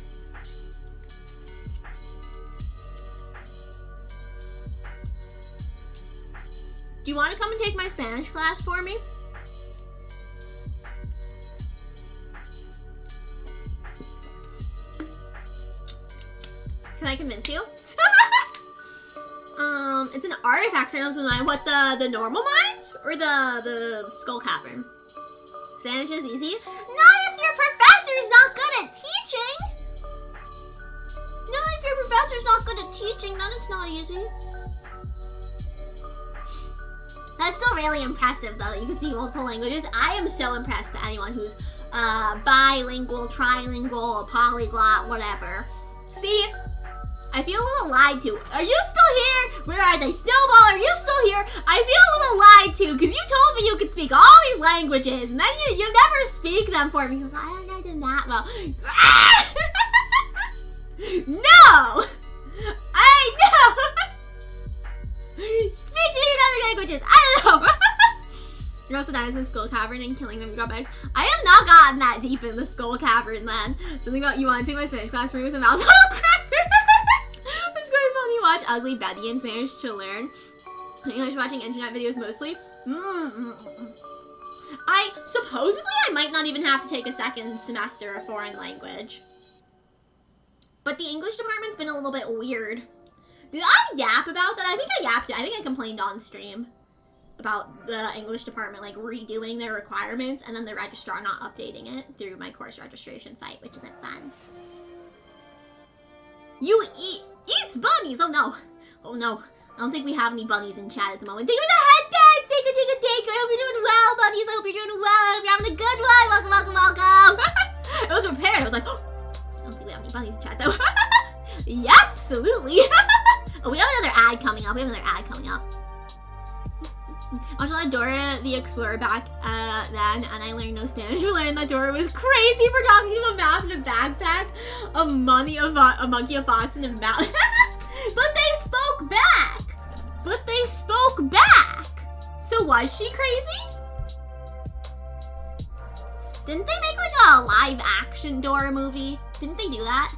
Do you want to come and take my Spanish class for me? Can I convince you? It's an artifact, so I don't know what the normal mines or the skull cavern. Spanish is easy. Not if your professor's not good at teaching. Not if your professor's not good at teaching, then it's not easy. That's still really impressive, though, that you can speak multiple languages. I am so impressed by anyone who's bilingual, trilingual, polyglot, whatever. See, I feel a little lied to. Are you still here? Where are they? Snowball, are you still here? I feel a little lied to, because you told me you could speak all these languages, and then you never speak them for me. You're like, I don't know them that well. No! I know! Speak to me in other languages. I don't know. You're also dying in the skull cavern and killing them. Drop back. I have not gotten that deep in the skull cavern, then. Something about you want to take my Spanish class for me with a mouth. Oh, crackers! It's very funny. Watch Ugly Betty in Spanish to learn. English watching internet videos mostly. Supposedly I might not even have to take a second semester of foreign language. But the English department's been a little bit weird. Did I yap about that? I think I yapped it. I think I complained on stream about the English department like redoing their requirements and then the registrar not updating it through my course registration site, which isn't fun. You eats bunnies! Oh no. Oh no. I don't think we have any bunnies in chat at the moment. Thank you for the headbands! Thank you. I hope you're doing well, bunnies. I hope you're doing well. I hope you're having a good one. Welcome. I was prepared. I was like, oh, I don't think we have any bunnies in chat though. Yep, absolutely. Oh, we have another ad coming up. I watched Dora the Explorer back then, and I learned no Spanish. We learned that Dora was crazy for talking to a map in a backpack, a monkey, a fox, and a mouse. But they spoke back. So was she crazy? Didn't they make like a live action Dora movie? Didn't they do that?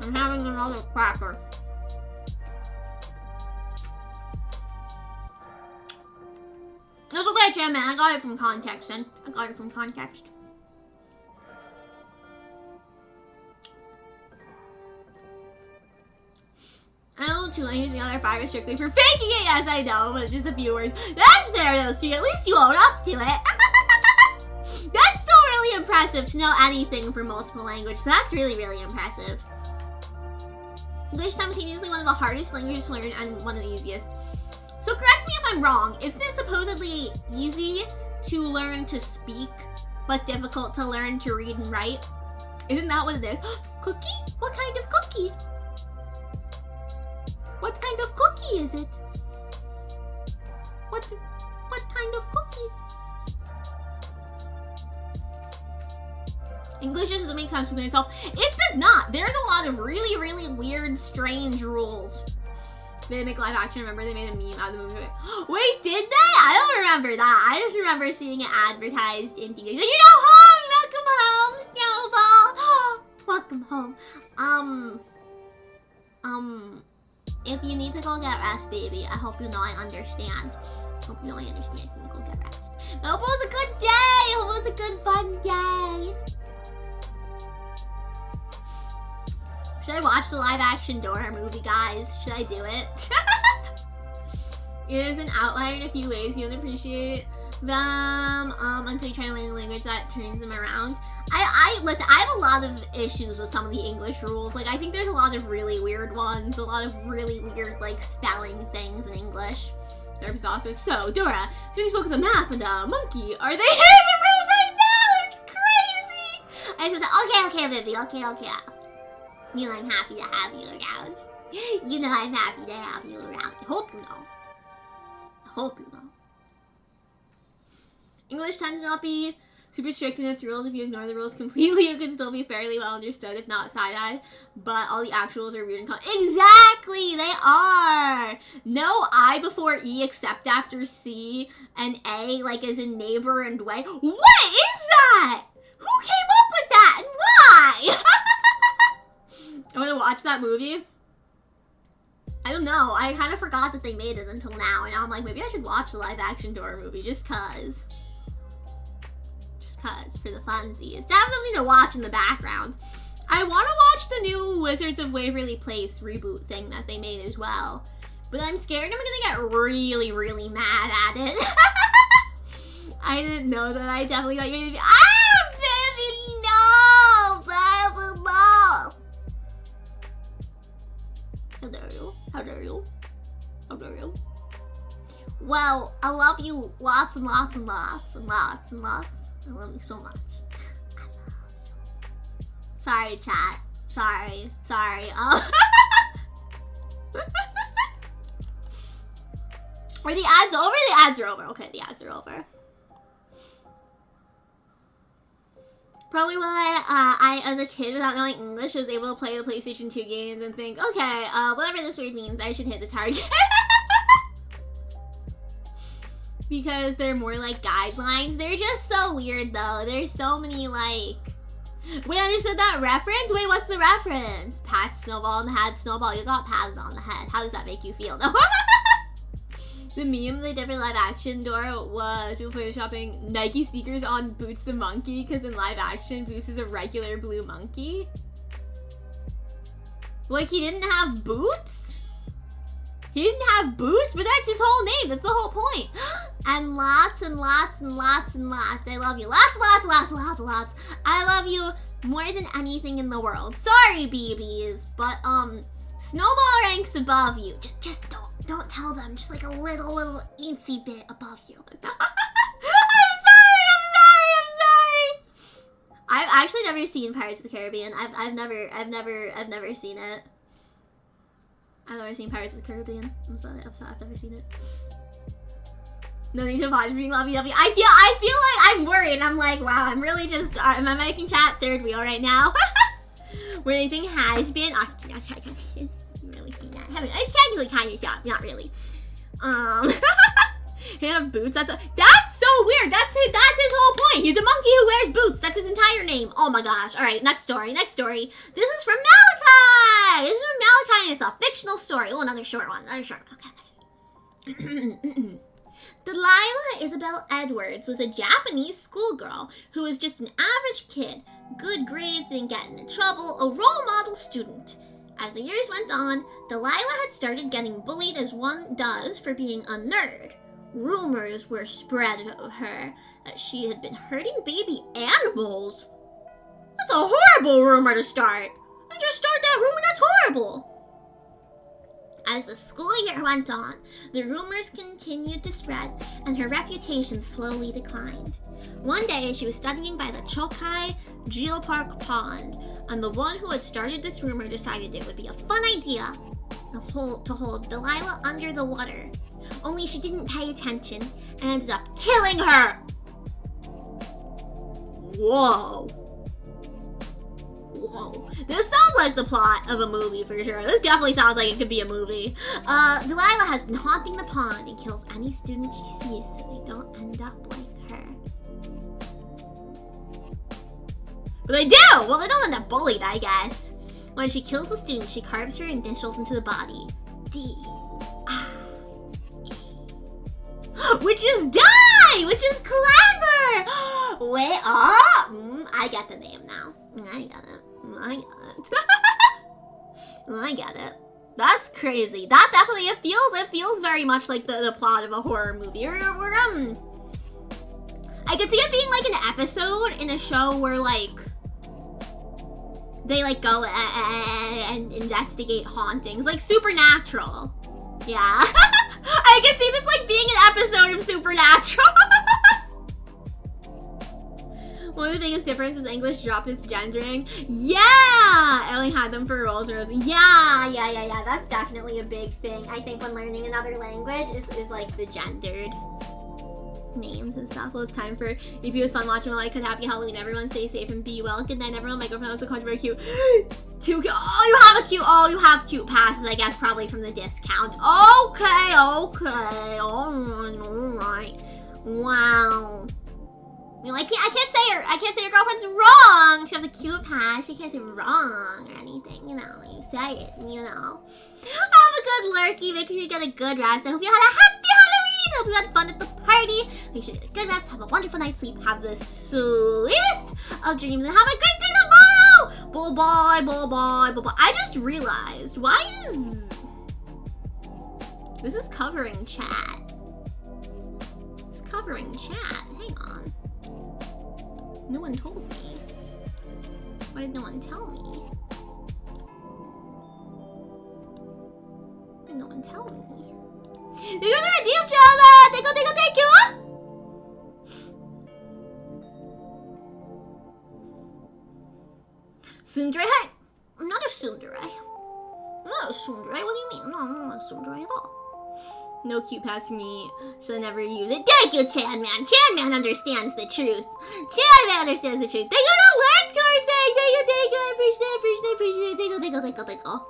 I'm having another cracker. There's Yeah, man, I got it from context then. I got it from context. I know 2 languages the other 5 are strictly for faking it. Yes, I know, but just a few words. That's fair though, so at least you own up to it. That's still really impressive to know anything for multiple languages. That's really, really impressive. English is simultaneously one of the hardest languages to learn and one of the easiest. So correct me if I'm wrong, isn't it supposedly easy to learn to speak, but difficult to learn to read and write? Isn't that what it is? Cookie? What kind of cookie? What kind of cookie is it? What kind of cookie? English just doesn't make sense with myself. It does not. There's a lot of really, really weird, strange rules. They make live action. Remember, they made a meme out of the movie. Wait, did they? I don't remember that. I just remember seeing it advertised in theaters. You're home. Welcome home, Snowball. Welcome home. If you need to go get rest, baby, I hope you know I understand. Hope you know I understand. You need to go get rest. I hope it was a good day. I hope it was a good, fun day. Should I watch the live-action Dora movie, guys? Should I do it? It is an outlier in a few ways. You don't appreciate them until you try to learn a language that turns them around. Listen, I have a lot of issues with some of the English rules. Like, I think there's a lot of really weird ones, a lot of really weird, like, spelling things in English. Therapist's office. So, Dora, you spoke with a map and a monkey. Are they here in the room right now? It's crazy! I just okay, baby, okay. You know I'm happy to have you around. You know I'm happy to have you around. I hope you know. I hope you know. English tends to not be super strict in its rules. If you ignore the rules completely, it can still be fairly well understood, if not side-eye. But all the actual rules are weird and exactly! They are! No I before E except after C, and A, like, as in neighbor and way. What is that? Who came up with that, and why? I want to watch that movie. I don't know. I kind of forgot that they made it until now. And now I'm like, maybe I should watch the live-action Dora movie just cause. Just cause, for the funsies. To have something to watch in the background. I want to watch the new Wizards of Waverly Place reboot thing that they made as well. But I'm scared I'm going to get really, really mad at it. I didn't know that. I definitely got you. Baby, no! Blah, blah, blah. How dare you? How dare you? How dare you? Well, I love you lots and lots and lots and lots and lots. I love you so much. I love you. Sorry, chat. Sorry. Are the ads over? The ads are over. Okay, the ads are over. Probably why I, as a kid, without knowing English, was able to play the PlayStation 2 games and think, okay, whatever this word means, I should hit the target. Because they're more like guidelines. They're just so weird, though. There's so many, like... Wait, I understood that reference? Wait, what's the reference? Pat Snowball on the head. Snowball, you got patted on the head. How does that make you feel, though? The meme they did for live action Dora was people photoshopping Nike sneakers on Boots the monkey, because in live action Boots is a regular blue monkey. Like, he didn't have boots? He didn't have boots? But that's his whole name. That's the whole point. And lots and lots and lots and lots. I love you. Lots. I love you more than anything in the world. Sorry, BBs, but Snowball ranks above you. Just don't tell them. Just like a little eensy bit above you. I'm sorry. I've actually never seen Pirates of the Caribbean. I've never seen it. I've never seen Pirates of the Caribbean. I'm sorry, I've never seen it. No need to watch being lovey-dovey. I feel like I'm worried. I'm like, wow, I'm really just, am I making chat third wheel right now? Where anything has been, I haven't really seen that. I technically kind of, yeah, not really. He have boots. That's so weird. That's his whole point. He's a monkey who wears boots. That's his entire name. Oh my gosh. All right, next story. This is from Malachi. And it's a fictional story. Oh, another short one. Okay. Delilah Isabel Edwards was a Japanese schoolgirl who was just an average kid, good grades, didn't get into trouble, a role model student. As the years went on, Delilah had started getting bullied as one does for being a nerd. Rumors were spread of her that she had been hurting baby animals. That's a horrible rumor to start. And just start that rumor, that's horrible. As the school year went on, the rumors continued to spread and her reputation slowly declined. One day, she was studying by the Chokai Geopark Pond, and the one who had started this rumor decided it would be a fun idea to hold Delilah under the water. Only she didn't pay attention and ended up killing her! Whoa. Whoa. This sounds like the plot of a movie for sure. This definitely sounds like it could be a movie. Delilah has been haunting the pond and kills any student she sees so they don't end up like her. But they do! Well, they don't end up bullied, I guess. When she kills the student, she carves her initials into the body. D-I-E. Which is die! Which is clever! Wait, I get the name now. I get it. I get it. That's crazy. That definitely, it feels very much like the plot of a horror movie. I could see it being like an episode in a show where like they like go and investigate hauntings, like Supernatural. Yeah. I could see this like being an episode of Supernatural. One of the biggest differences is English dropped its gendering. Yeah! I only had them for roles. Yeah. That's definitely a big thing. I think when learning another language is like the gendered names and stuff. Well, it's time for EP. It was fun watching. Like, happy Halloween. Everyone stay safe and be well. Good night, everyone. My girlfriend was a very cute. You have cute passes, I guess, probably from the discount. Okay. All right. Wow. You know, I can't say your girlfriend's wrong. She has a cute pass. You can't say wrong or anything. You know, you say it. You know. Have a good lurky. Make sure you get a good rest. I hope you had a happy Halloween. I hope you had fun at the party. Make sure you get a good rest. Have a wonderful night's sleep. Have the sweetest of dreams, and have a great day tomorrow. Bye. I just realized, why is this covering chat? It's covering chat. Hang on. No one told me. Why did no one tell me? Why did no one tell me? Thank you for the redeem, Java! Thank you! Tsundere? Hey! I'm not a tsundere. I'm not a tsundere. What do you mean? No, I'm not a tsundere at all. No cute pass for me. Should I never use it? Thank you, Chanman. Chanman understands the truth. Chanman understands the truth. Thank you for the lurk, Torsay. Thank you. Appreciate it. Thank you.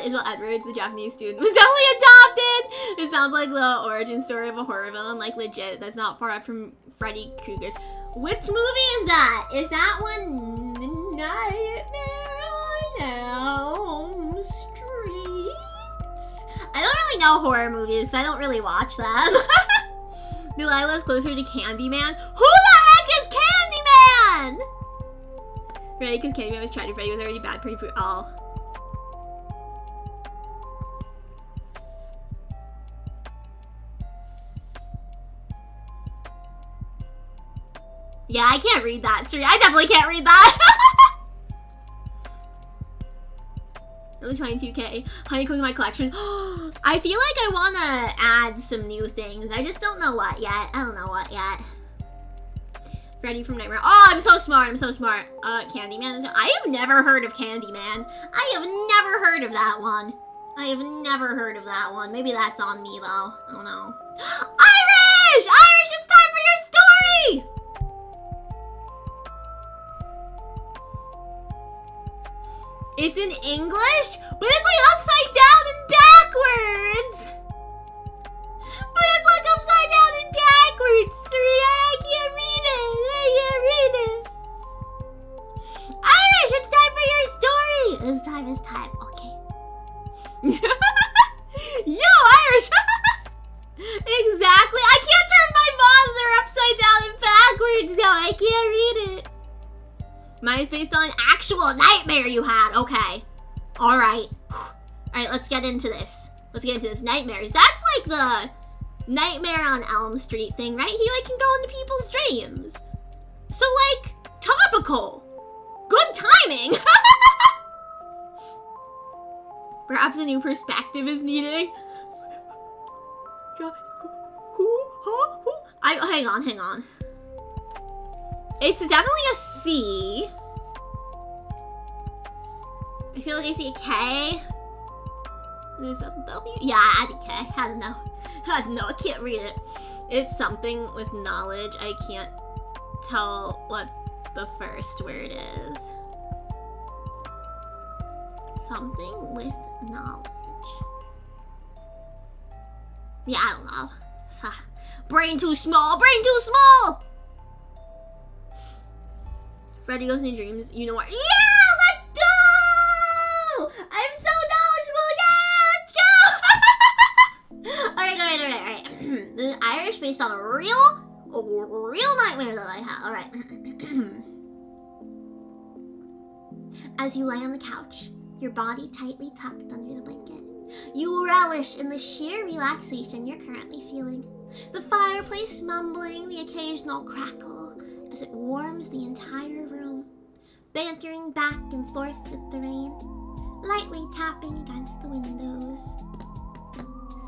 Isabel Edwards, the Japanese student, was definitely adopted. It sounds like the origin story of a horror villain, like legit. That's not far out from Freddy Krueger's. Which movie is that? Is that one Nightmare on Elm Street? I don't really know horror movies because I don't really watch them. Delilah's closer to Candyman. Who the heck is Candyman? Right, because Candyman was tried to Freddy was already bad pretty all. Yeah, I can't read that. Sorry, I definitely can't read that. Only 22k. Honeycomb in my collection. I feel like I want to add some new things. I just don't know what yet. I don't know what yet. Freddy from Nightmare. Oh, I'm so smart. Candyman. I have never heard of Candyman. I have never heard of that one. Maybe that's on me, though. I don't know. Irish! Irish, it's time for your story! It's in English, but it's like upside down and backwards. I can't read it. Irish, it's time for your story. It's time. Okay. Yo, Irish. Exactly. Let's go. I can't read it. Mine is based on an actual nightmare you had. Okay. Alright. Alright, let's get into this. Nightmares. That's like the Nightmare on Elm Street thing, right? He like can go into people's dreams. So like, topical. Good timing. Perhaps a new perspective is needed. Hang on. It's definitely a C. I feel like I see a K. There's a W. Yeah, I did K. I don't know. I can't read it. It's something with knowledge. I can't tell what the first word is. Something with knowledge. Yeah, I don't know. Brain too small. Freddy goes in your dreams. You know what? Yeah, let's go! I'm so knowledgeable. Yeah, let's go! Alright. The Irish based on a real nightmare that I had. Alright. As you lay on the couch, your body tightly tucked under the blanket, you relish in the sheer relaxation you're currently feeling. The fireplace mumbling the occasional crackle as it warms the entire room, bantering back and forth with the rain, lightly tapping against the windows.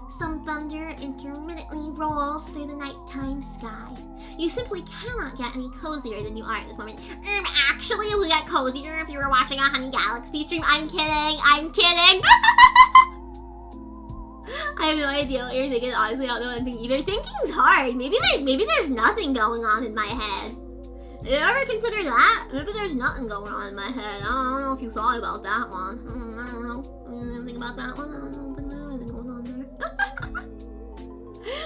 Some thunder intermittently rolls through the nighttime sky. You simply cannot get any cozier than you are at this moment. Actually, you would get cozier if you were watching a Honey Galaxy stream. I'm kidding. I have no idea what you're thinking. Honestly, I don't know what I'm thinking either. Thinking's hard. Maybe there's nothing going on in my head. Did you ever consider that? Maybe there's nothing going on in my head. I don't know if you thought about that one. I don't know. Think about that one. I don't think there's anything going on there.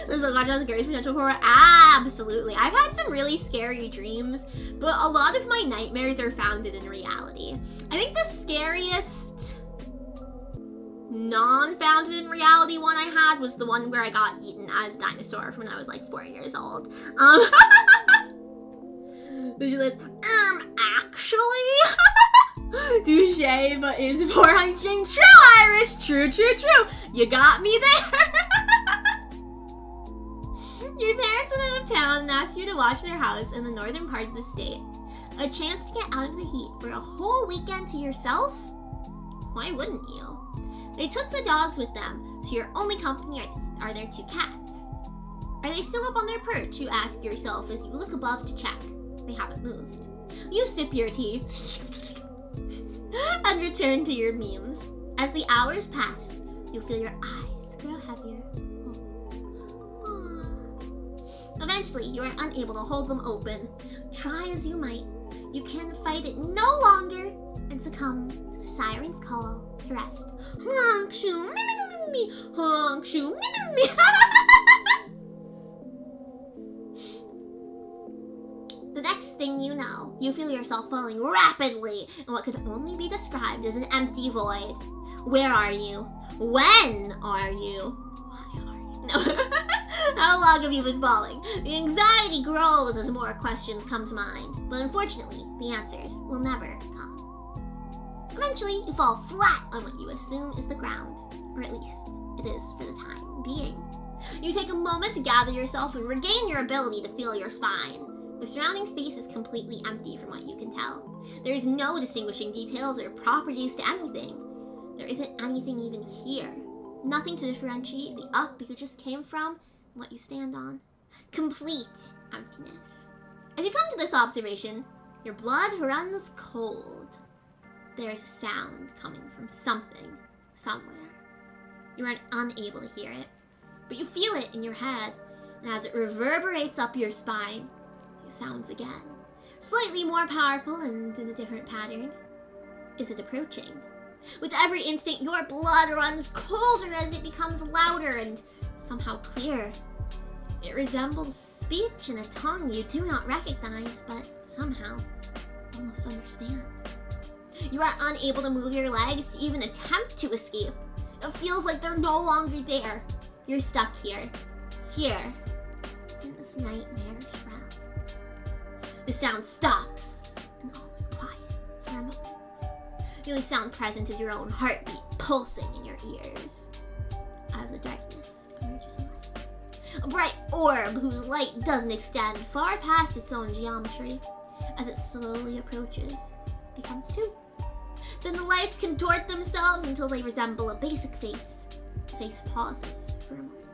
This is has scary potential horror. Absolutely. I've had some really scary dreams, but a lot of my nightmares are founded in reality. I think the scariest non-founded in reality one I had was the one where I got eaten as a dinosaur when I was like 4 years old. Which is actually touche, but is 400 string. True Irish, true. You got me there. Your parents went out of town and asked you to watch their house in the northern part of the state. A chance to get out of the heat for a whole weekend to yourself? Why wouldn't you? They took the dogs with them, so your only company are their 2 cats. Are they still up on their perch, you ask yourself as you look above to check. They haven't moved. You sip your tea and return to your memes. As the hours pass, you'll feel your eyes grow heavier. Eventually, you are unable to hold them open. Try as you might, you can fight it no longer and succumb to the siren's call to rest. Honk shoo, me, honk shoo, me. The next thing you know, you feel yourself falling rapidly in what could only be described as an empty void. Where are you? When are you? Why are you? No. How long have you been falling? The anxiety grows as more questions come to mind, but unfortunately, the answers will never come. Eventually, you fall flat on what you assume is the ground, or at least it is for the time being. You take a moment to gather yourself and regain your ability to feel your spine. The surrounding space is completely empty from what you can tell. There is no distinguishing details or properties to anything. There isn't anything even here. Nothing to differentiate the up you just came from and what you stand on. Complete emptiness. As you come to this observation, your blood runs cold. There's a sound coming from something, somewhere. You are unable to hear it, but you feel it in your head, and as it reverberates up your spine, it sounds again. Slightly more powerful and in a different pattern. Is it approaching? With every instant, your blood runs colder as it becomes louder and somehow clearer. It resembles speech in a tongue you do not recognize, but somehow almost understand. You are unable to move your legs to even attempt to escape. It feels like they're no longer there. You're stuck here, in this nightmarish realm. The sound stops, and all is quiet for a moment. The only sound present is your own heartbeat pulsing in your ears. Out of the darkness emerges a light. A bright orb whose light doesn't extend far past its own geometry. As it slowly approaches, it becomes two. Then the lights contort themselves until they resemble a basic face. The face pauses for a moment,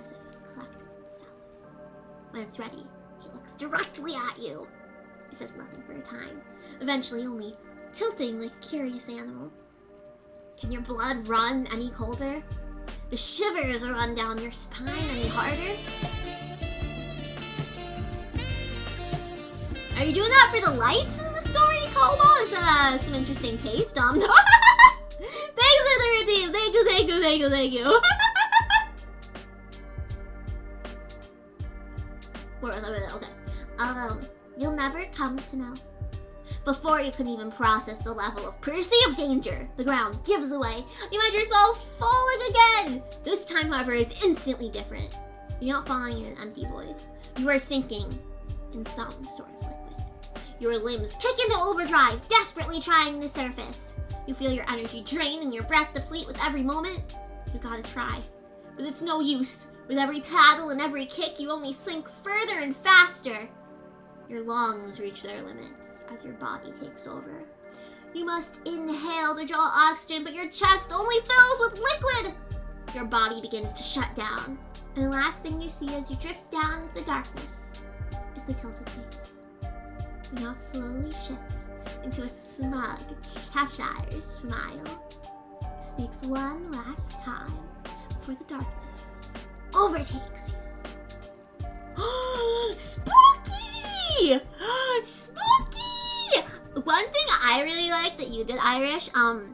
as if collecting itself. When it's ready, it looks directly at you. It says nothing for a time, eventually only tilting like a curious animal. Can your blood run any colder? The shivers run down your spine any harder? Are you doing that for the lights in the story, Kobo? It's some interesting taste. Thanks for the redeem. Thank you. Okay. You'll never come to know. Before you can even process the level of perceived danger, the ground gives away. You find yourself falling again. This time, however, is instantly different. You're not falling in an empty void. You are sinking in some sort of liquid. Your limbs kick into overdrive, desperately trying to surface. You feel your energy drain and your breath deplete with every moment. You gotta try, but it's no use. With every paddle and every kick, you only sink further and faster. Your lungs reach their limits as your body takes over. You must inhale to draw oxygen, but your chest only fills with liquid. Your body begins to shut down, and the last thing you see as you drift down into the darkness is the tilted face. It now slowly shifts into a smug Cheshire smile. It speaks one last time before the darkness overtakes you. Spooky! Spooky! One thing I really liked that you did, Irish, that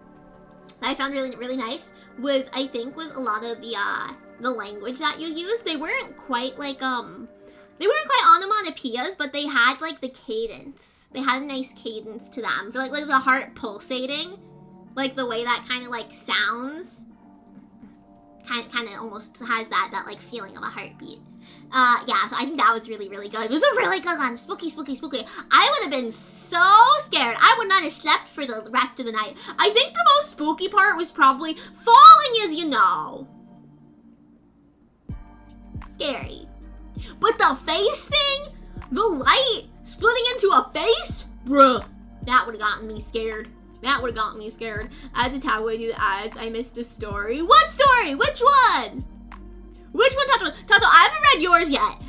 I found really, really nice was a lot of the language that you used. They weren't quite like, they weren't quite onomatopoeias, but they had like the cadence. They had a nice cadence to them. For like the heart pulsating, like the way that kind of like sounds, kind of almost has that like feeling of a heartbeat. Yeah, so I think that was really, really good. It was a really good one. Spooky, spooky, spooky. I would have been so scared. I would not have slept for the rest of the night. I think the most spooky part was probably falling, as you know. Scary. But the face thing, the light splitting into a face, bruh, that would have gotten me scared. That would have gotten me scared. Add to tab, do the ads. I missed the story. What story? Which one? Which one, Tato? Tato, I haven't read yours yet.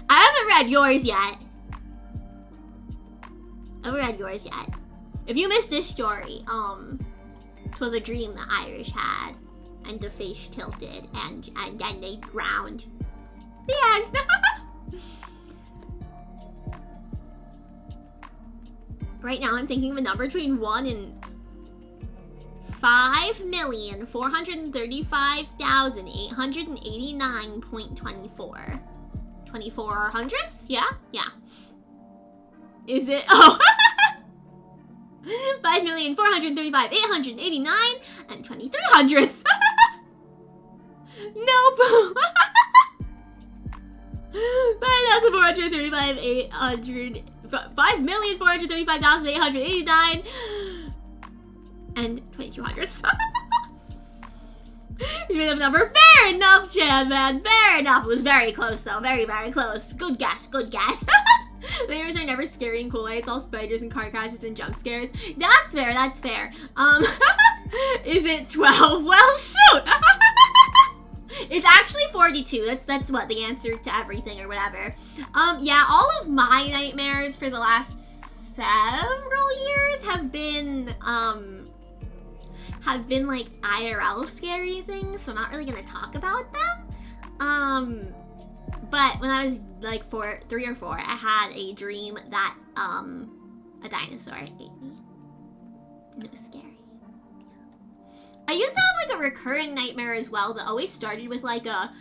If you missed this story, it was a dream that Irish had, and the face tilted, and then they drowned. The end. Right now, I'm thinking of a number between 1 and 5,435,889.24. 24 hundredths? Yeah? Yeah. Is it? Oh! 5,435,889 and 23 hundredths. Nope. 5,435,889 and 22 hundredths. Which made up a number. Fair enough, Chan, man. Fair enough. It was very close, though. Very, very close. Good guess. Good guess. Layers are never scary and cool. It's all spiders and car crashes and jump scares. That's fair. That's fair. Is it 12? Well, shoot. It's actually 42. That's what the answer to everything or whatever. Yeah, all of my nightmares for the last several years have been like IRL scary things, so I'm not really gonna talk about them. But when I was like 3 or 4, I had a dream that a dinosaur ate me, and it was scary. I used to have like a recurring nightmare as well that always started with like a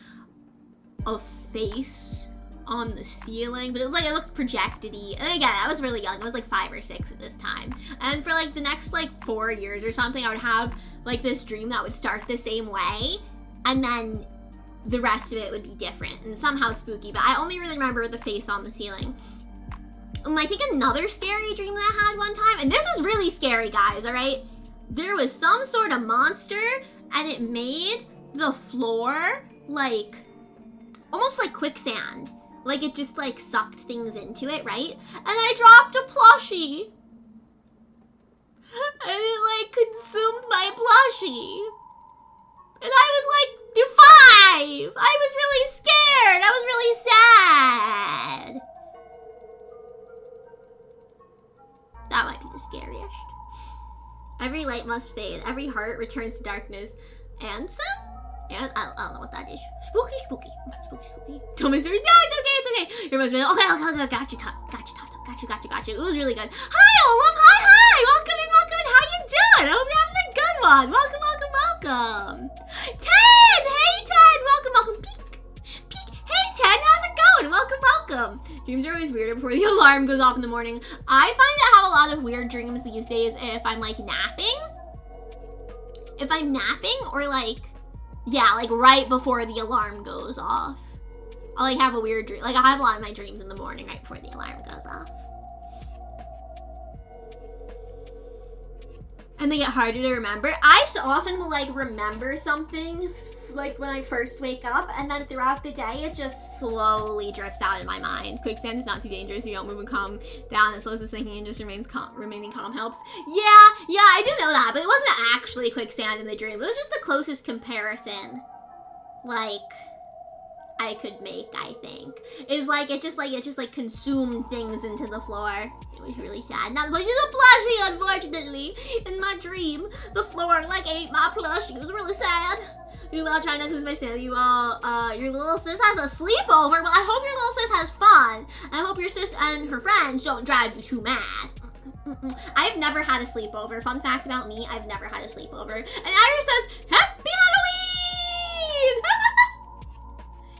face on the ceiling, but it was like, it looked projected-y. And again, I was really young. I was like 5 or 6 at this time. And for like the next like 4 years or something, I would have like this dream that would start the same way, and then the rest of it would be different and somehow spooky, but I only really remember the face on the ceiling. I think another scary dream that I had one time, and this is really scary, guys, all right? There was some sort of monster, and it made the floor, like, almost like quicksand. Like, it just, like, sucked things into it, right? And I dropped a plushie. And it, like, consumed my plushie. And I was, like, 5. I was really scared. I was really sad. That might be the scariest. Every light must fade. Every heart returns to darkness. And some... And I don't know what that is. Spooky. Tell me story. No, it's okay. Your most okay. Got you. It was really good. Hi, Olam. Hi. Welcome in. How you doing? I hope you're having a good one. Welcome. 10. Hey, 10. Welcome. Peek. Hey, 10. How's it going? Welcome. Dreams are always weirder before the alarm goes off in the morning. I find I have a lot of weird dreams these days if I'm like napping. If I'm napping or like, yeah, like right before the alarm goes off. I'll like have a weird dream. Like I have a lot of my dreams in the morning right before the alarm goes off. And they get harder to remember. I so often will like remember something like when I first wake up, and then throughout the day it just slowly drifts out in my mind. Quicksand is not too dangerous. You don't move and calm down. It slows the sinking and just remaining calm helps. Yeah, I do know that, but it wasn't actually quicksand in the dream. It was just the closest comparison like I could make, I think. Is like it just consumed things into the floor. It was really sad. Not much of the plushie, unfortunately. In my dream, the floor like ate my plushie. It was really sad. You all try not to lose my sanity. You all, your little sis has a sleepover. Well, I hope your little sis has fun. I hope your sis and her friends don't drive you too mad. I've never had a sleepover. Fun fact about me, I've never had a sleepover. And Iris says, Happy Halloween!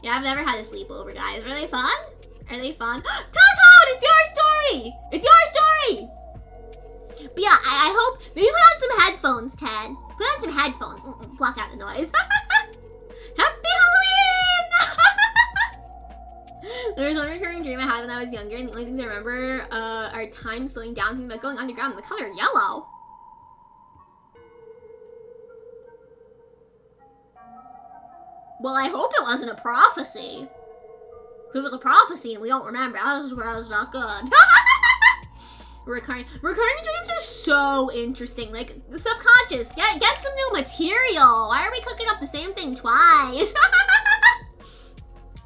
Yeah, I've never had a sleepover, guys. Are they fun? Todd, it's your story! But yeah, I hope, maybe put on some headphones, Ted. Put on some headphones. Block out the noise. Happy Halloween! There was one recurring dream I had when I was younger, and the only things I remember are time slowing down, thinking about going underground in the color yellow. Well, I hope it wasn't a prophecy. If it was a prophecy and we don't remember, that was not good. Recurring dreams are so interesting. Like, the subconscious, get some new material. Why are we cooking up the same thing twice?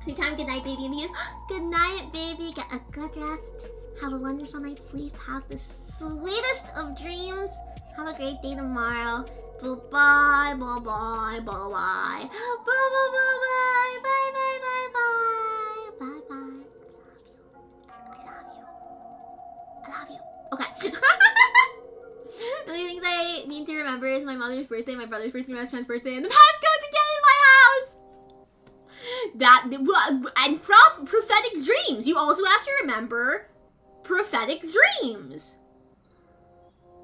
Good time, good night, baby. And he goes, good night, baby. Get a good rest. Have a wonderful night's sleep. Have the sweetest of dreams. Have a great day tomorrow. Bye. I love you. Okay. The only things I need to remember is my mother's birthday, my brother's birthday, my best friend's birthday, and the passcode to get in my house. And prophetic dreams. You also have to remember prophetic dreams.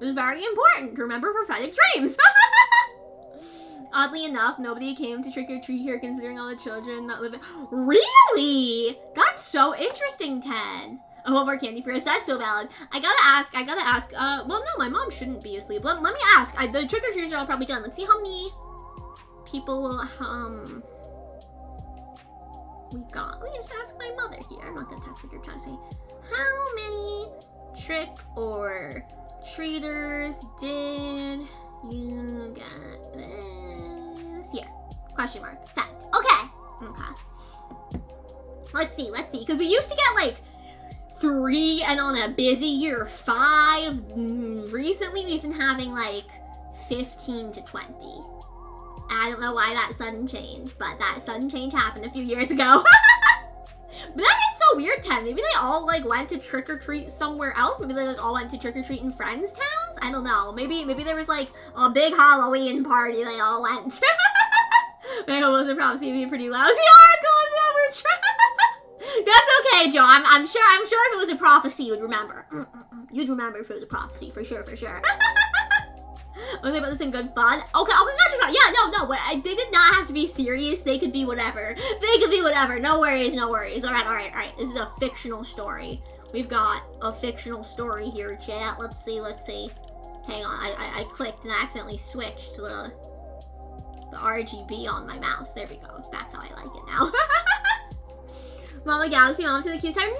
It's very important to remember prophetic dreams. Oddly enough, nobody came to trick or treat here, considering all the children that live in. Really? That's so interesting, 10. A whole more candy for us. That's so valid. I gotta ask. Well, no, my mom shouldn't be asleep. Let me ask. The trick or treaters are all probably done. Let's see how many people we got. Let me just ask my mother here. I'm not gonna test what you're trying to say. How many trick or treaters did you get this year? Question mark. Set. Okay. Let's see. Because we used to get like 3, and on a busy year 5. Recently we've been having like 15 to 20. I don't know why that sudden change, but that sudden change happened a few years ago. But that is so weird, 10. Maybe they all like went to trick or treat somewhere else. Maybe they like all went to trick or treat in friends' towns. I don't know. Maybe there was like a big Halloween party they all went to. I hope it was a prophecy to be a pretty lousy article if it ever. That's okay, Joe. I'm sure if it was a prophecy, you'd remember. You'd remember if it was a prophecy, for sure. Was I about this in good fun? Okay, gotcha. Yeah, no, they did not have to be serious. They could be whatever. No worries. All right. This is a fictional story. We've got a fictional story here, chat. Let's see. Hang on, I clicked and accidentally switched to the RGB on my mouse. There we go. It's back how I like it now. Mama Galaxy, Mom to the cute time. No,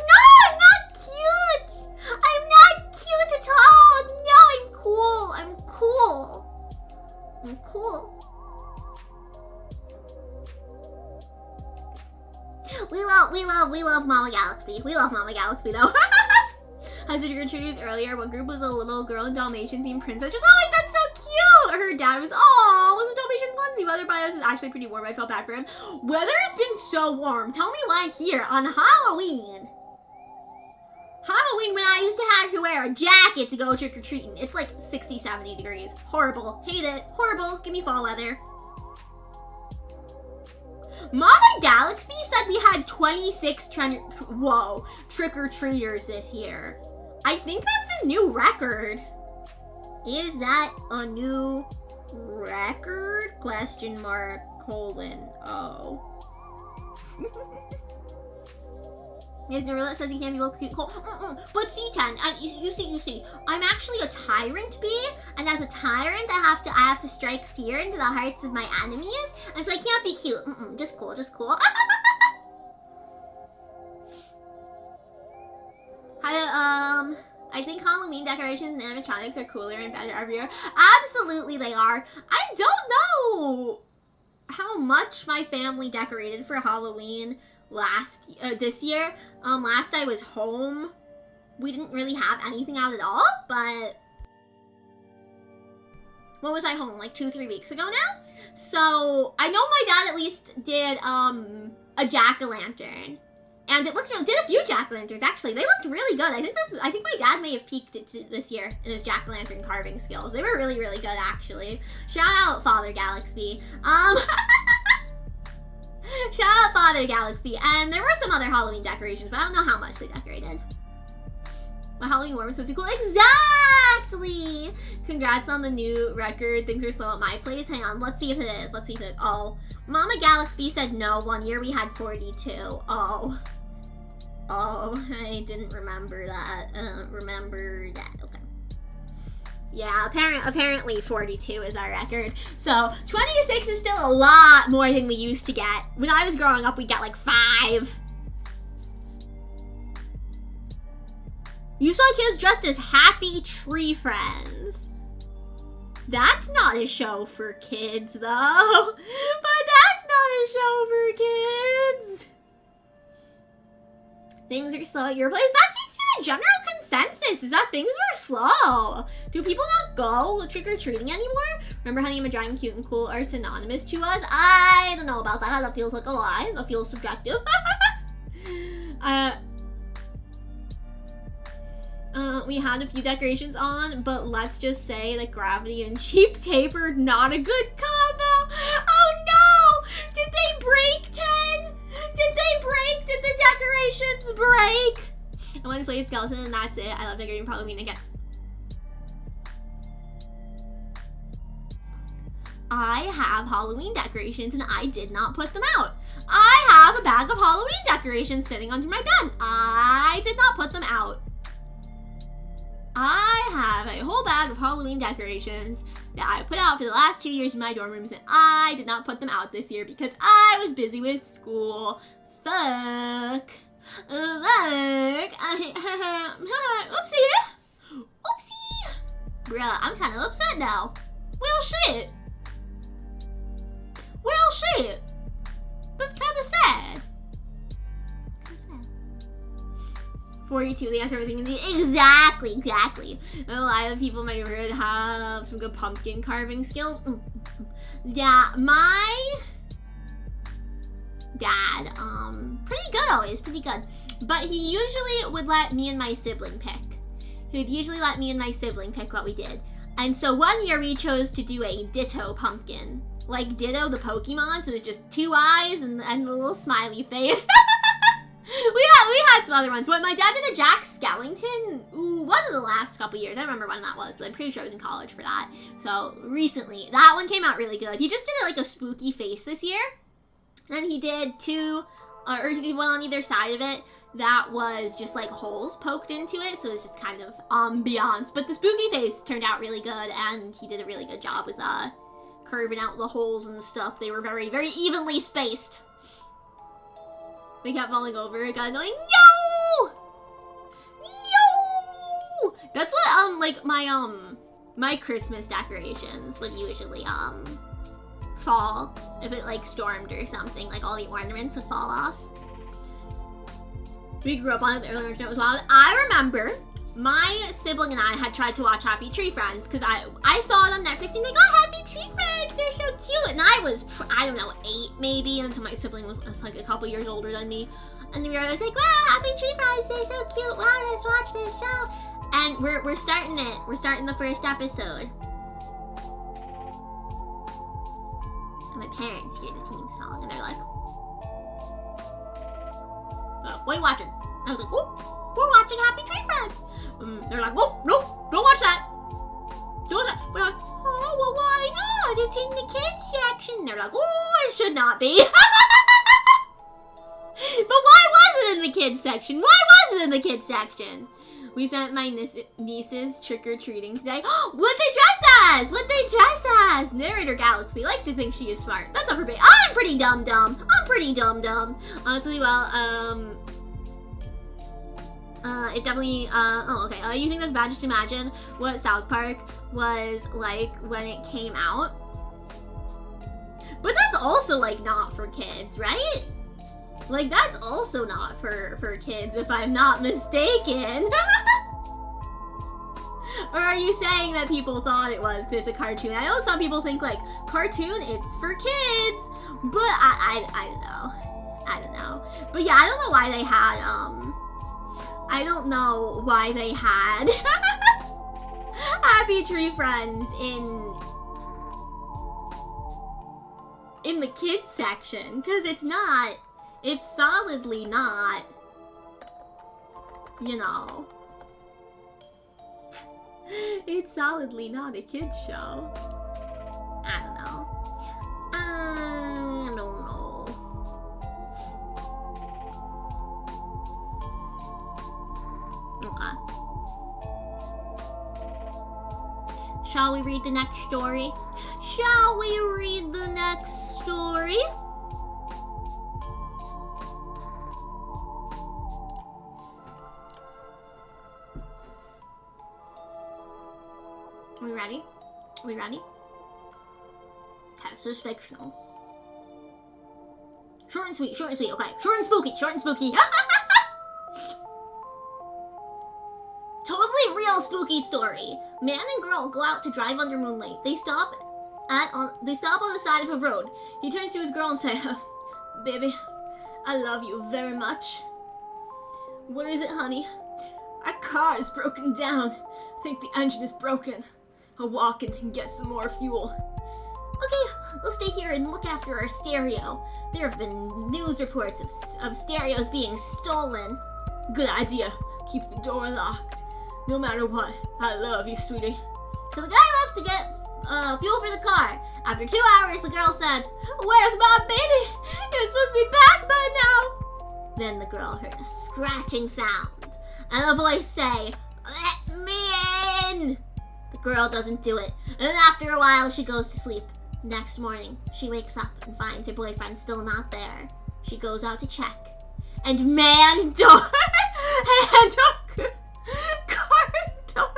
I'm not cute. I'm not cute at all. No, I'm cool. I'm cool. We love Mama Galaxy. We love Mama Galaxy though. I was trick-or-treaters earlier. One group was a little girl in Dalmatian themed princess. Just, oh, like, that's so cute. Her dad was, a Dalmatian onesie. Weather by us is actually pretty warm. I felt bad for him. Weather has been so warm. Tell me why here on Halloween. When I used to have to wear a jacket to go trick-or-treating. It's like 60, 70 degrees. Horrible. Hate it. Horrible. Give me fall weather. Mama Galaxy said we had 26 trick-or-treaters this year. I think that's a new record. Is that a new record? Question mark, colon, oh. There's no rule that says you can't be local cute, cool. But C10, you see, I'm actually a tyrant bee, and as a tyrant, I have to strike fear into the hearts of my enemies, and so I can't be cute. Just cool. I think Halloween decorations and animatronics are cooler and better every year. Absolutely they are. I don't know how much my family decorated for Halloween this year. Last I was home, we didn't really have anything out at all, but when was I home? Like 2-3 weeks ago now? So I know my dad at least did a jack-o'-lantern. And it looked, did a few jack-o'-lanterns actually. They looked really good. I think my dad may have peaked it this year in his jack-o'-lantern carving skills. They were really, really good actually. Shout out Father Galaxy. Shout out Father Galaxy. And there were some other Halloween decorations, but I don't know how much they decorated. My Halloween warm was supposed to be cool. Exactly! Congrats on the new record. Things are slow at my place. Hang on, let's see if it is. Oh, Mama Galaxy said no. One year we had 42. Oh, I didn't remember that. Okay. Yeah, apparently 42 is our record. So 26 is still a lot more than we used to get. When I was growing up, we'd get like 5. You saw kids dressed as happy tree friends. That's not a show for kids, though. But that's not a show for kids. Things are slow at your place. That seems to be the general consensus, is that things are slow. Do people not go trick-or-treating anymore? Remember Honey, I'm a Giant, Cute, and Cool are synonymous to us? I don't know about that. That feels like a lie. That feels subjective. We had a few decorations on, but let's just say that gravity and cheap tape are not a good combo. Oh no! Did they break 10? Did the decorations break? I went and played skeleton and that's it. I love decorating Halloween again. I have Halloween decorations and I did not put them out. I have a bag of Halloween decorations sitting under my bed. I did not put them out. I have a whole bag of Halloween decorations that I put out for the last 2 years in my dorm rooms, and I did not put them out this year because I was busy with school. Fuck. Oopsie. Bruh, I'm kind of upset now. Well, shit. That's kind of sad. 42, they answer everything you need. Exactly. A lot of people in my neighborhood have some good pumpkin carving skills. Yeah, my dad, pretty good always, pretty good. But he usually would let me and my sibling pick. He'd usually let me and my sibling pick what we did. And so one year we chose to do a Ditto pumpkin. Like Ditto the Pokemon, so it was just 2 eyes and a little smiley face. We had some other ones. When my dad did a Jack Skellington, one of the last couple years. I don't remember when that was, but I'm pretty sure I was in college for that. So recently, that one came out really good. He just did like a spooky face this year. And then he did two, or he did one on either side of it that was just like holes poked into it. So it's just kind of ambiance. But the spooky face turned out really good, and he did a really good job with curving out the holes and stuff. They were very, very evenly spaced. They kept falling over. It got annoying. No! No! That's what, like, my Christmas decorations would usually, fall. If it, like, stormed or something. Like, all the ornaments would fall off. We grew up on it. The early version was wild. I remember my sibling and I had tried to watch Happy Tree Friends because I saw it on Netflix and like, oh, Happy Tree Friends, they're so cute. And I was, I don't know, 8 maybe, until my sibling was like a couple years older than me. And then we were always like, wow, Happy Tree Friends, they're so cute. Wow, let's watch this show. And we're starting it. We're starting the first episode. And my parents hear the theme song and they're like, oh, what are you watching? I was like, oh, we're watching Happy Tree Friends. They're like, oh, no, don't watch that. Don't watch that. We're like, oh, well, why not? It's in the kids section. They're like, oh, it should not be. But why was it in the kids section? Why was it in the kids section? We sent my nieces trick-or-treating today. What'd they dress as? What'd they dress as? Narrator Galaxy likes to think she is smart. That's not for me. I'm pretty dumb-dumb. I'm pretty dumb-dumb. Honestly, well, it definitely, oh, okay. You think that's bad? Just imagine what South Park was like when it came out. But that's also, like, not for kids, right? Like, that's also not for kids, if I'm not mistaken. Or are you saying that people thought it was because it's a cartoon? I know some people think, like, cartoon, it's for kids. But I don't know. I don't know. But yeah, I don't know why they had, I don't know why they had Happy Tree Friends in the kids section, because it's not, it's solidly not, you know, it's solidly not a kids show. I don't know. I don't know. Okay. Shall we read the next story? Shall we read the next story? Are we ready? Are we ready? Okay, this is fictional. Short and sweet, okay. Short and spooky. Totally real spooky story. Man and girl go out to drive under moonlight. They stop on the side of a road. He turns to his girl and says, baby, I love you very much. What is it, honey? Our car is broken down. I think the engine is broken. I'll walk in and get some more fuel. Okay, we'll stay here and look after our stereo. There have been news reports of stereos being stolen. Good idea. Keep the door locked. No matter what, I love you, sweetie. So the guy left to get fuel for the car. After 2 hours, the girl said, where's my baby? He was supposed to be back by now. Then the girl heard a scratching sound and a voice say, let me in. The girl doesn't do it. And then after a while, she goes to sleep. Next morning, she wakes up and finds her boyfriend still not there. She goes out to check. And man, door and a car door.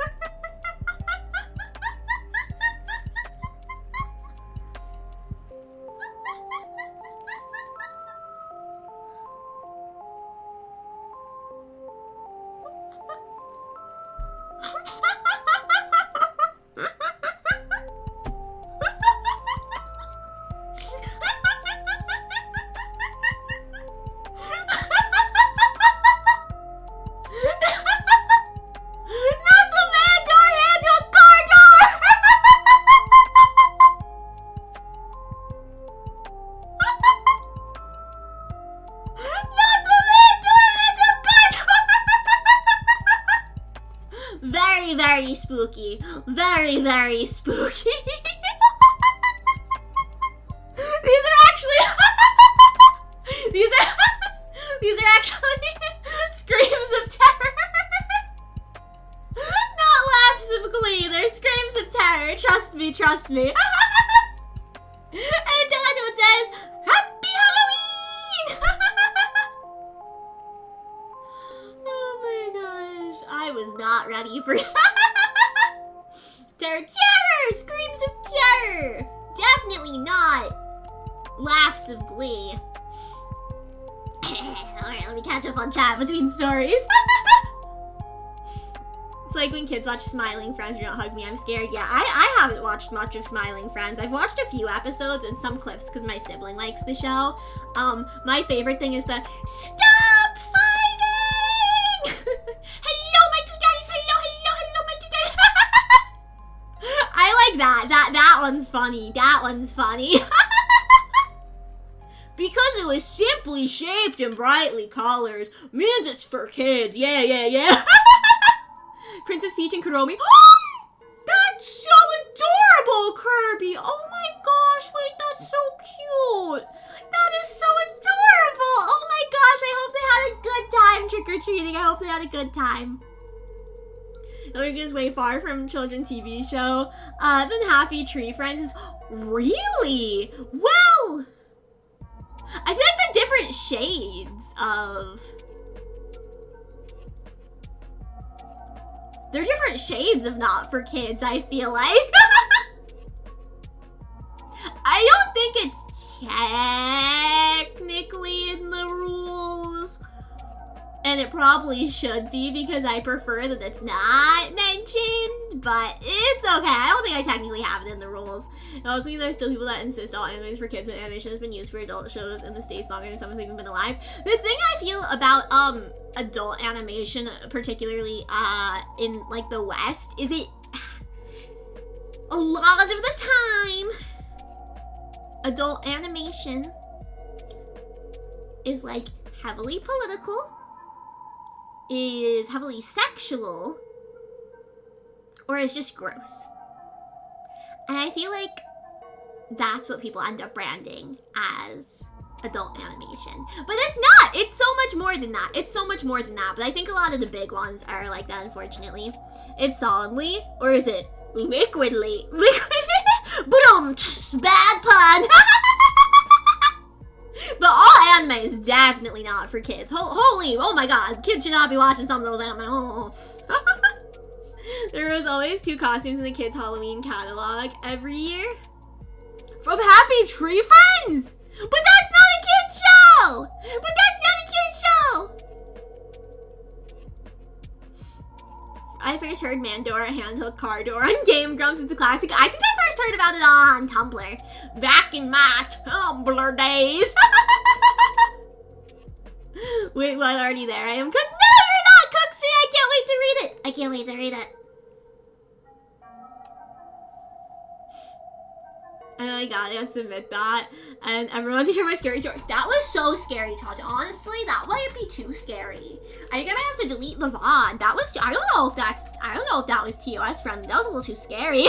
spooky. Very, very spooky. These are actually these are actually screams of terror. Not laughs of glee, they're screams of terror. Trust me, trust me. And Dodo says, Happy Halloween! Oh my gosh, I was not ready for terror. Screams of terror! Definitely not laughs of glee. Alright, let me catch up on chat between stories. It's like when kids watch Smiling Friends, you don't hug me, I'm scared. Yeah, I haven't watched much of Smiling Friends. I've watched a few episodes and some clips because my sibling likes the show. My favorite thing is the stop fighting! Hello, my two daddies! Hello, my two daddies! I like that. That one's funny. That one's funny. Because it was simply shaped in brightly colors means it's for kids. Yeah. Princess Peach and Kuromi. That's so adorable, Kirby. Oh my gosh, wait, that's so cute. That is so adorable. Oh my gosh, I hope they had a good time trick-or-treating. I hope they had a good time. Norg is way far from children's TV show. Then Happy Tree Friends is really well. I feel like the different shades of. They're different shades of not for kids, I feel like. I don't think it's technically in the rules. And it probably should be because I prefer that it's not mentioned, but it's okay. I don't think I technically have it in the rules. It also means there's still people that insist all anime is for kids when animation has been used for adult shows and the stays longer than someone's even been alive. The thing I feel about adult animation, particularly in like the West, is it a lot of the time adult animation is like heavily political, is heavily sexual, or is just gross. And I feel like that's what people end up branding as adult animation. But it's not! It's so much more than that. It's so much more than that. But I think a lot of the big ones are like that, unfortunately. It's solidly, or is it liquidly? Boom! Bad pun! But all anime is definitely not for kids. Holy, oh my god, kids should not be watching some of those anime. Oh. There was always 2 costumes in the kids' Halloween catalog every year. From Happy Tree Friends! But that's not a kid's show! I first heard Mandora handheld car door on Game Grumps. It's a classic. I think I first heard about it on Tumblr. Back in my Tumblr days. Wait, what? Already there? I am cooked. No, you're not cooked, sir. I can't wait to read it. Oh my god, I gotta submit that. And everyone to hear my scary story. That was so scary, Tata. Honestly, that might be too scary. I think I might have to delete the VOD. That was, I don't know if that was TOS friendly. That was a little too scary.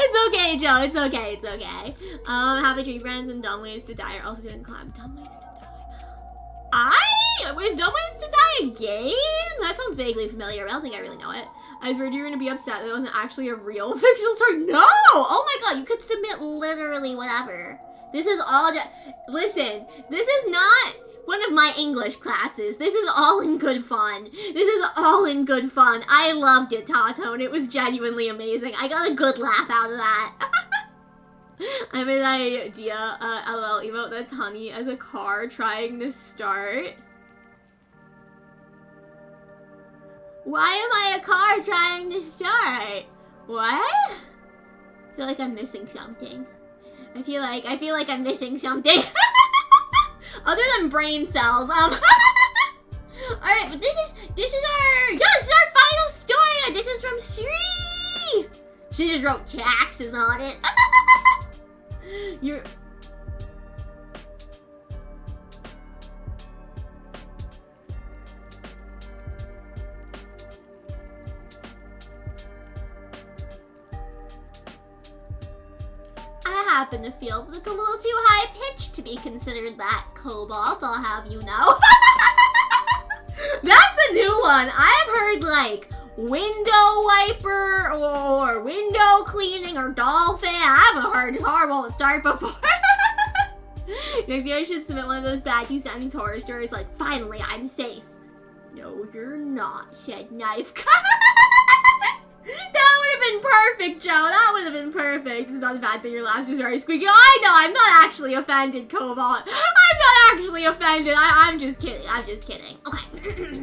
It's okay, Joe. It's okay. Happy Tree Friends and Dumb Ways to Die are also doing collab. Dumb Ways to Die. Was Dumb Ways to Die a game? That sounds vaguely familiar, but I don't think I really know it. I was worried you were going to be upset that it wasn't actually a real fictional story. No! Oh my god, you could submit literally whatever. This is all listen, this is not one of my English classes. This is all in good fun. I loved it, Tatone. It was genuinely amazing. I got a good laugh out of that. I have an idea, LOL emote that's honey as a car trying to start. Why am I a car trying to start? What? I feel like I'm missing something. I feel like I'm missing something. Other than brain cells. Alright, but this is our final story. This is from Sri. She just wrote taxes on it. happen to feel like a little too high pitched to be considered that cobalt, I'll have you know. That's a new one. I've heard like window wiper or window cleaning or dolphin. I haven't heard horrible to start before. Next year I should submit one of those bad 2-sentence horror stories like, finally, I'm safe. No, you're not, said Knife. That would have been perfect, Joe. That would have been perfect. It's not a bad thing your laughs are very squeaky. I know, I'm not actually offended, Cobalt. I'm not actually offended. I'm just kidding. I'm just kidding. Okay.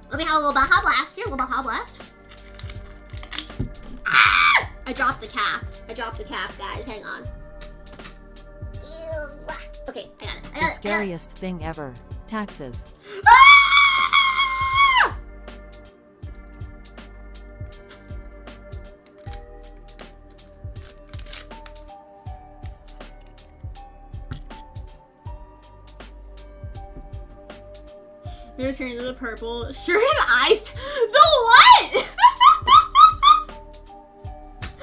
Let me have a little Baja Blast here. A little Baja Blast. Ah! I dropped the cap. Guys. Hang on. Ew. Okay, I got it. The scariest thing ever. Taxes. Ah! They return to the purple. Sure and iced. The what?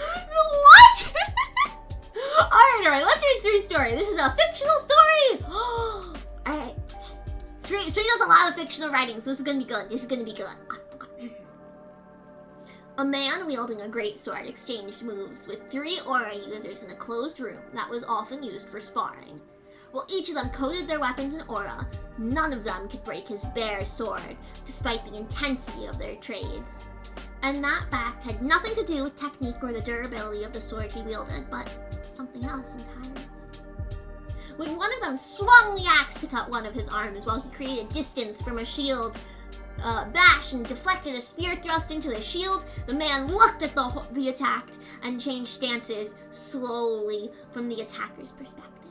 The what? Alright, let's read Suri's story. This is a fictional story. Alright. Suri does a lot of fictional writing, so this is gonna be good. A man wielding a great sword exchanged moves with 3 aura users in a closed room that was often used for sparring. While each of them coded their weapons in aura, none of them could break his bare sword, despite the intensity of their trades. And that fact had nothing to do with technique or the durability of the sword he wielded, but something else entirely. When one of them swung the axe to cut one of his arms while he created distance from a shield bash and deflected a spear thrust into the shield, the man looked at the attacked and changed stances slowly from the attacker's perspective,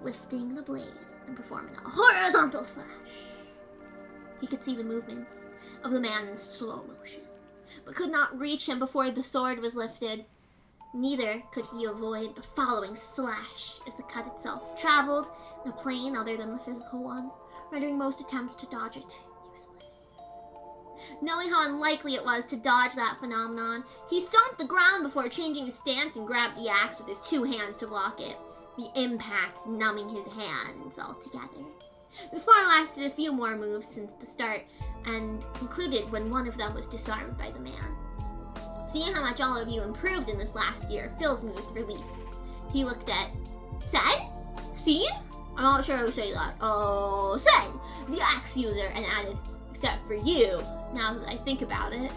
lifting the blade and performing a horizontal slash. He could see the movements of the man in slow motion, but could not reach him before the sword was lifted. Neither could he avoid the following slash as the cut itself traveled in a plane other than the physical one, rendering most attempts to dodge it useless. Knowing how unlikely it was to dodge that phenomenon, he stomped the ground before changing his stance and grabbed the axe with his 2 hands to block it, the impact numbing his hands altogether. The spar lasted a few more moves since the start, and concluded when one of them was disarmed by the man. Seeing how much all of you improved in this last year fills me with relief. He looked at Sen? Seen? I'm not sure how to say that. Oh, Sen, the axe user, and added, except for you, now that I think about it.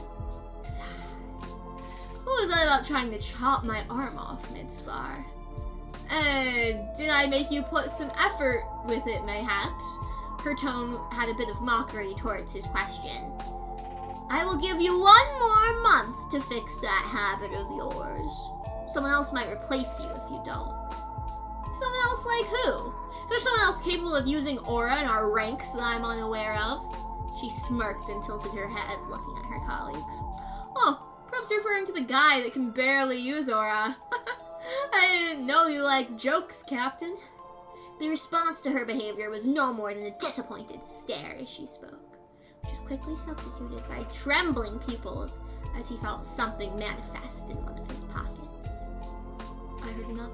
Sigh. What was that about trying to chop my arm off mid-spar? Did I make you put some effort with it, mayhaps? Her tone had a bit of mockery towards his question. I will give you 1 more month to fix that habit of yours. Someone else might replace you if you don't. Someone else like who? Is there someone else capable of using aura in our ranks that I'm unaware of? She smirked and tilted her head, looking at her colleagues. Oh, perhaps referring to the guy that can barely use aura. I didn't know you liked jokes, Captain. The response to her behavior was no more than a disappointed stare as she spoke, which was quickly substituted by trembling pupils as he felt something manifest in one of his pockets. I heard enough.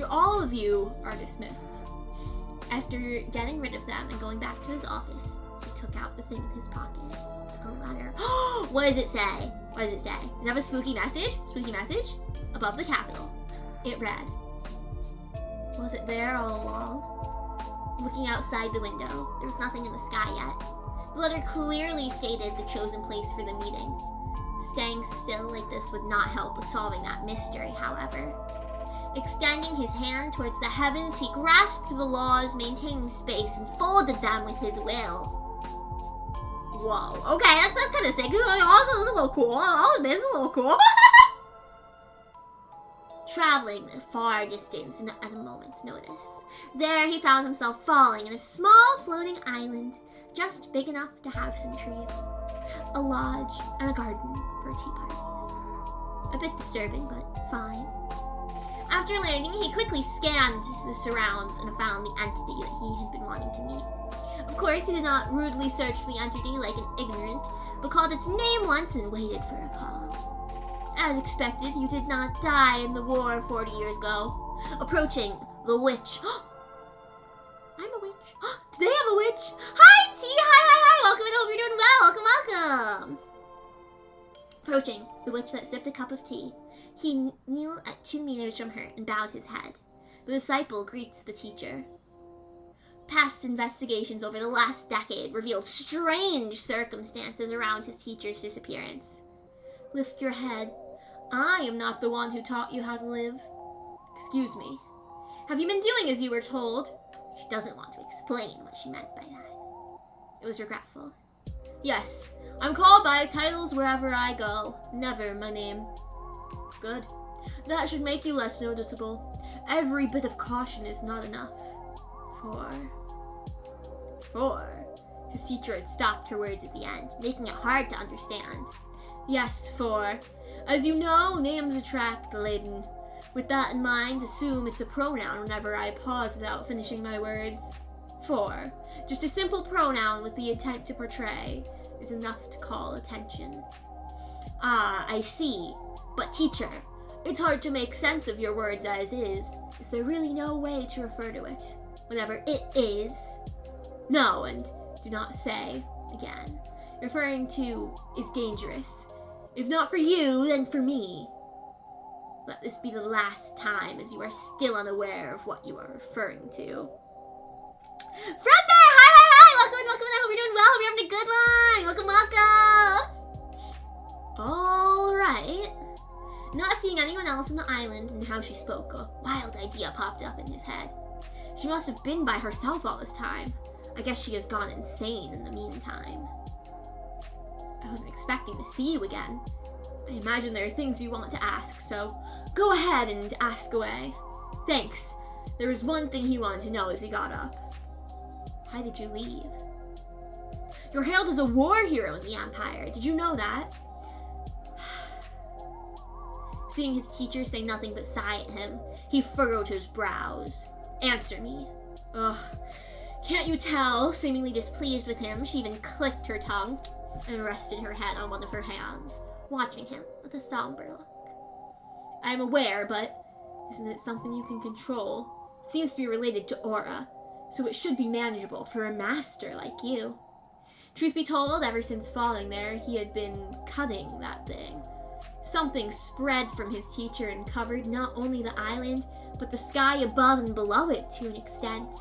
All of you are dismissed. After getting rid of them and going back to his office, he took out the thing in his pocket. A letter. What does it say? What does it say? Does it have a spooky message? Spooky message? Above the capital. It read, was it there all along? Looking outside the window, there was nothing in the sky yet. The letter clearly stated the chosen place for the meeting. Staying still like this would not help with solving that mystery, however. Extending his hand towards the heavens, he grasped the laws, maintaining space, and folded them with his will. Whoa, okay, that's kind of sick. Also, it's a little cool. I'll admit, it's a little cool. Traveling a far distance at a moment's notice, there he found himself falling in a small floating island, just big enough to have some trees, a lodge, and a garden for tea parties. A bit disturbing, but fine. After landing, he quickly scanned the surrounds and found the entity that he had been wanting to meet. Of course, he did not rudely search for the entity like an ignorant, but called its name once and waited for a call. As expected, you did not die in the war 40 years ago. Approaching the witch. I'm a witch. Today I'm a witch. Hi, T. Hi. Welcome, and I hope you're doing well. Welcome. Approaching the witch that sipped a cup of tea, he kneeled at 2 meters from her and bowed his head. The disciple greets the teacher. Past investigations over the last decade revealed strange circumstances around his teacher's disappearance. Lift your head. I am not the one who taught you how to live. Excuse me. Have you been doing as you were told? She doesn't want to explain what she meant by that. It was regretful. Yes, I'm called by titles wherever I go. Never my name. Good. That should make you less noticeable. Every bit of caution is not enough. His teacher had stopped her words at the end, making it hard to understand. Yes, as you know, names attract laden. With that in mind, assume it's a pronoun whenever I pause without finishing my words. Just a simple pronoun with the intent to portray is enough to call attention. Ah, I see. But teacher, it's hard to make sense of your words as is. Is there really no way to refer to it? Whenever it is. No, and do not say again. Referring to is dangerous. If not for you, then for me. Let this be the last time, as you are still unaware of what you are referring to. Fred there! Hi! Welcome, I hope you're doing well. Hope you're having a good one. Welcome. Alright. Not seeing anyone else on the island and how she spoke, a wild idea popped up in his head. She must have been by herself all this time. I guess she has gone insane in the meantime. I wasn't expecting to see you again. I imagine there are things you want to ask, so go ahead and ask away. Thanks. There was one thing he wanted to know as he got up. Why did you leave? You're hailed as a war hero in the Empire. Did you know that? Seeing his teacher say nothing but sigh at him, he furrowed his brows. Answer me. Ugh. Can't you tell? Seemingly displeased with him, she even clicked her tongue and rested her head on one of her hands, watching him with a somber look. I am aware, but isn't it something you can control? Seems to be related to aura, so it should be manageable for a master like you. Truth be told, ever since falling there, he had been cutting that thing. Something spread from his teacher and covered not only the island, but the sky above and below it to an extent.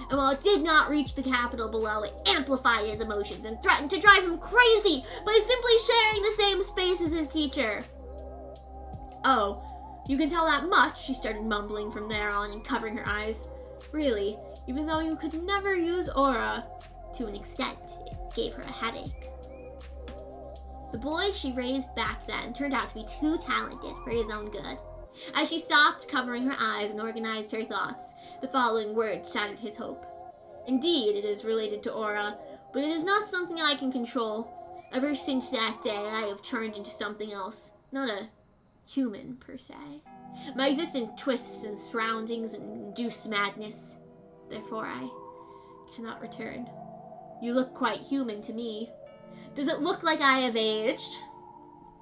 And while it did not reach the capital below, it amplified his emotions and threatened to drive him crazy by simply sharing the same space as his teacher. Oh, you can tell that much, she started mumbling from there on and covering her eyes. Really, even though you could never use aura, to an extent, it gave her a headache. The boy she raised back then turned out to be too talented for his own good. As she stopped covering her eyes and organized her thoughts, the following words shattered his hope. Indeed, it is related to aura, but it is not something I can control. Ever since that day, I have turned into something else, not a human per se. My existence twists and surroundings and induce madness. Therefore, I cannot return. You look quite human to me. Does it look like I have aged?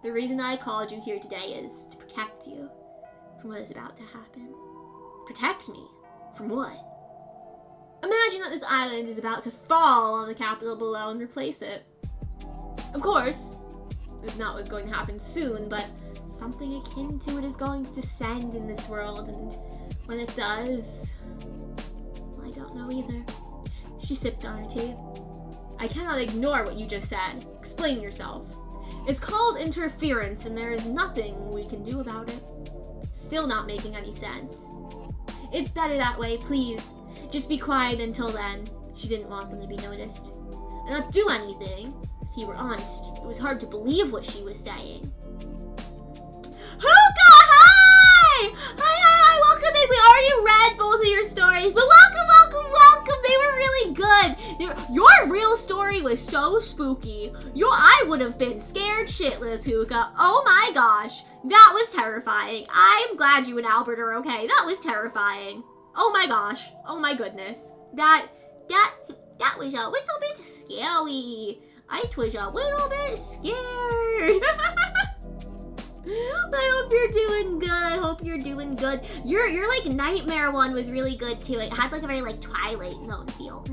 The reason I called you here today is to protect you from what is about to happen. Protect me? From what? Imagine that this island is about to fall on the capital below and replace it. Of course, this is not what's going to happen soon, but something akin to it is going to descend in this world, and when it does, well, I don't know either. She sipped on her tea. I cannot ignore what you just said. Explain yourself. It's called interference, and there is nothing we can do about it. Still not making any sense. It's better that way, please. Just be quiet until then. She didn't want them to be noticed. And not do anything. If you were honest, it was hard to believe what she was saying. Hookah, hi! Hi, welcome in. We already read both of your stories, but welcome. They were really good. Your real story was so spooky. I would have been scared shitless, Hookah. Oh my gosh, that was terrifying. I'm glad you and Albert are okay. That was terrifying. Oh my gosh. Oh my goodness. That was a little bit scary. I was a little bit scared. I hope you're doing good. I hope you're doing good. Your like nightmare one was really good too. It had like a very like Twilight Zone feel.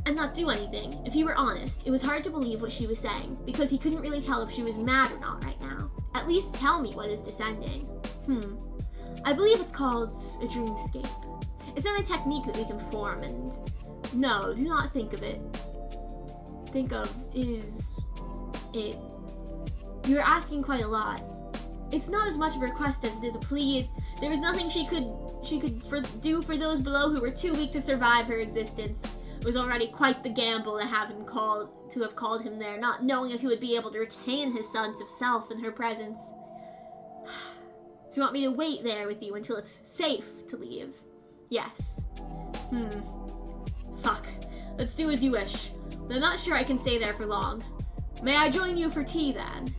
And not do anything. If he were honest, it was hard to believe what she was saying, because he couldn't really tell if she was mad or not right now. At least tell me what is descending. I believe it's called a dreamscape. It's not a technique that we can perform, and no, do not think of it. Think of is it. You're asking quite a lot. It's not as much of a request as it is a plea. There was nothing she could do for those below who were too weak to survive her existence. It was already quite the gamble to have called him there, not knowing if he would be able to retain his sense of self in her presence. So you want me to wait there with you until it's safe to leave? Yes. Fuck. Let's do as you wish. But I'm not sure I can stay there for long. May I join you for tea then?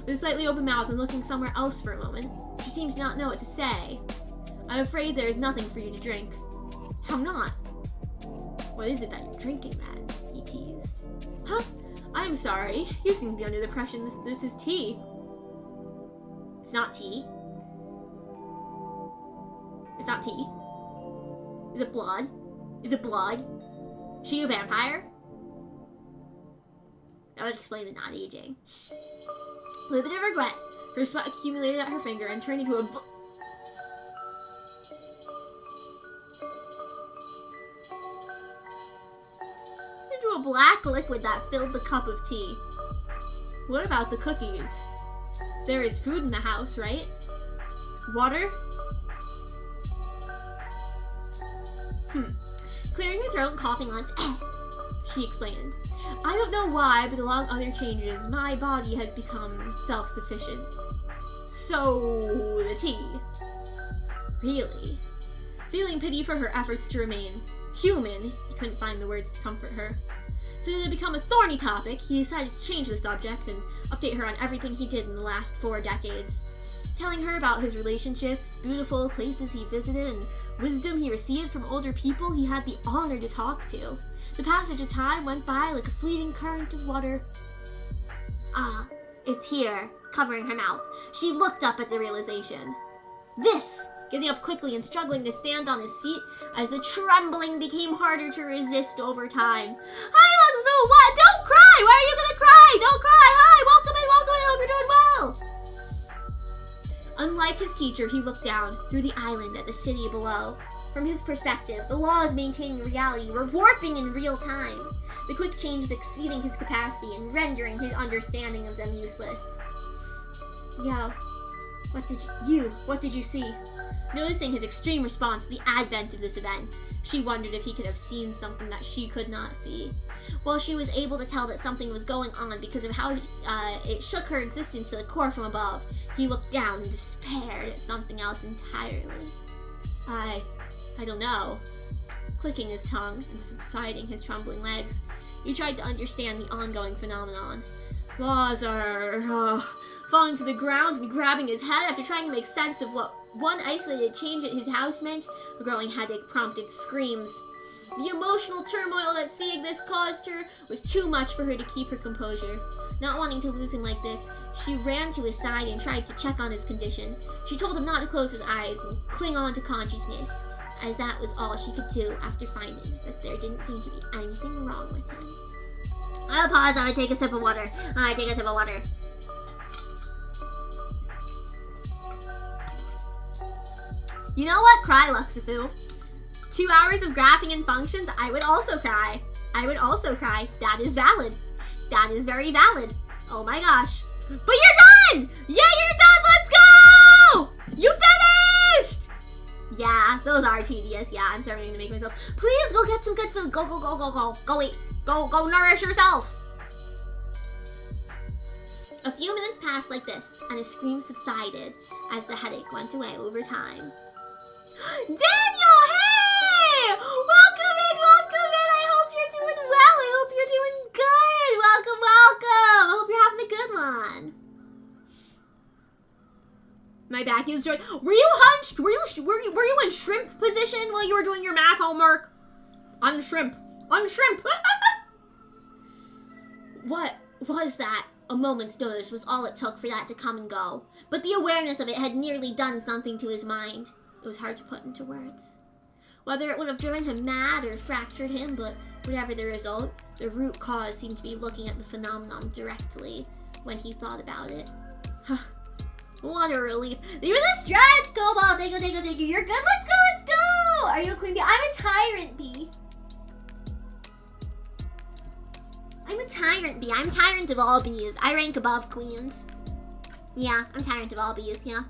With a slightly open mouth and looking somewhere else for a moment, she seemed to not know what to say. I'm afraid there is nothing for you to drink. How not? What is it that you're drinking then? He teased. Huh? I'm sorry. You seem to be under the impression this is tea. It's not tea. It's not tea. Is it blood? Is it blood? She a vampire? That would explain the not aging. With a bit of regret, her sweat accumulated at her finger and turned into a black liquid that filled the cup of tea. What about the cookies? There is food in the house, right? Water? Clearing her throat and coughing once, she explained. I don't know why, but along other changes, my body has become self-sufficient. So, the tea. Really? Feeling pity for her efforts to remain human, he couldn't find the words to comfort her. Since it had become a thorny topic, he decided to change the subject and update her on everything he did in the last 4 decades. Telling her about his relationships, beautiful places he visited, and wisdom he received from older people he had the honor to talk to. The passage of time went by like a fleeting current of water. It's here, covering her mouth. She looked up at the realization. This! Getting up quickly and struggling to stand on his feet as the trembling became harder to resist over time. Hi, Luxville! What? Don't cry! Why are you gonna cry? Don't cry! Hi! Welcome in! Hope you're doing well! Unlike his teacher, he looked down through the island at the city below. From his perspective, the laws maintaining reality were warping in real time, the quick changes exceeding his capacity and rendering his understanding of them useless. Yo, what did you see? Noticing his extreme response to the advent of this event, she wondered if he could have seen something that she could not see. While she was able to tell that something was going on because of how it shook her existence to the core from above, he looked down and despaired at something else entirely. I don't know. Clicking his tongue and subsiding his trembling legs, he tried to understand the ongoing phenomenon. Laws are falling to the ground and grabbing his head after trying to make sense of what one isolated change at his house meant. A growing headache prompted screams. The emotional turmoil that seeing this caused her was too much for her to keep her composure. Not wanting to lose him like this, she ran to his side and tried to check on his condition. She told him not to close his eyes and cling on to consciousness, as that was all she could do after finding that there didn't seem to be anything wrong with him. I'll pause. I'm gonna take a sip of water. You know what? Cry, Luxifu. 2 hours of graphing and functions, I would also cry. That is valid. That is very valid. Oh my gosh. But you're done! Yeah, you're done! Let's go! You finished! Yeah, those are tedious. Yeah, I'm starting to make myself. Please go get some good food. Go. Go eat. Go nourish yourself. A few minutes passed like this, and his screams subsided as the headache went away over time. Daniel, hey! Welcome in! I hope you're doing well. I hope you're doing good. Welcome. I hope you're having a good one. My back is joy. Were you hunched? Were you in shrimp position while you were doing your math homework? I'm shrimp. On shrimp! What was that? A moment's notice was all it took for that to come and go. But the awareness of it had nearly done something to his mind. It was hard to put into words. Whether it would have driven him mad or fractured him, but whatever the result, the root cause seemed to be looking at the phenomenon directly when he thought about it. What a relief. Leave the striped cobalt! Thank you. You're good? Let's go! Are you a queen bee? I'm a tyrant bee. I'm a tyrant bee. I'm tyrant of all bees. I rank above queens. Yeah, I'm tyrant of all bees, yeah.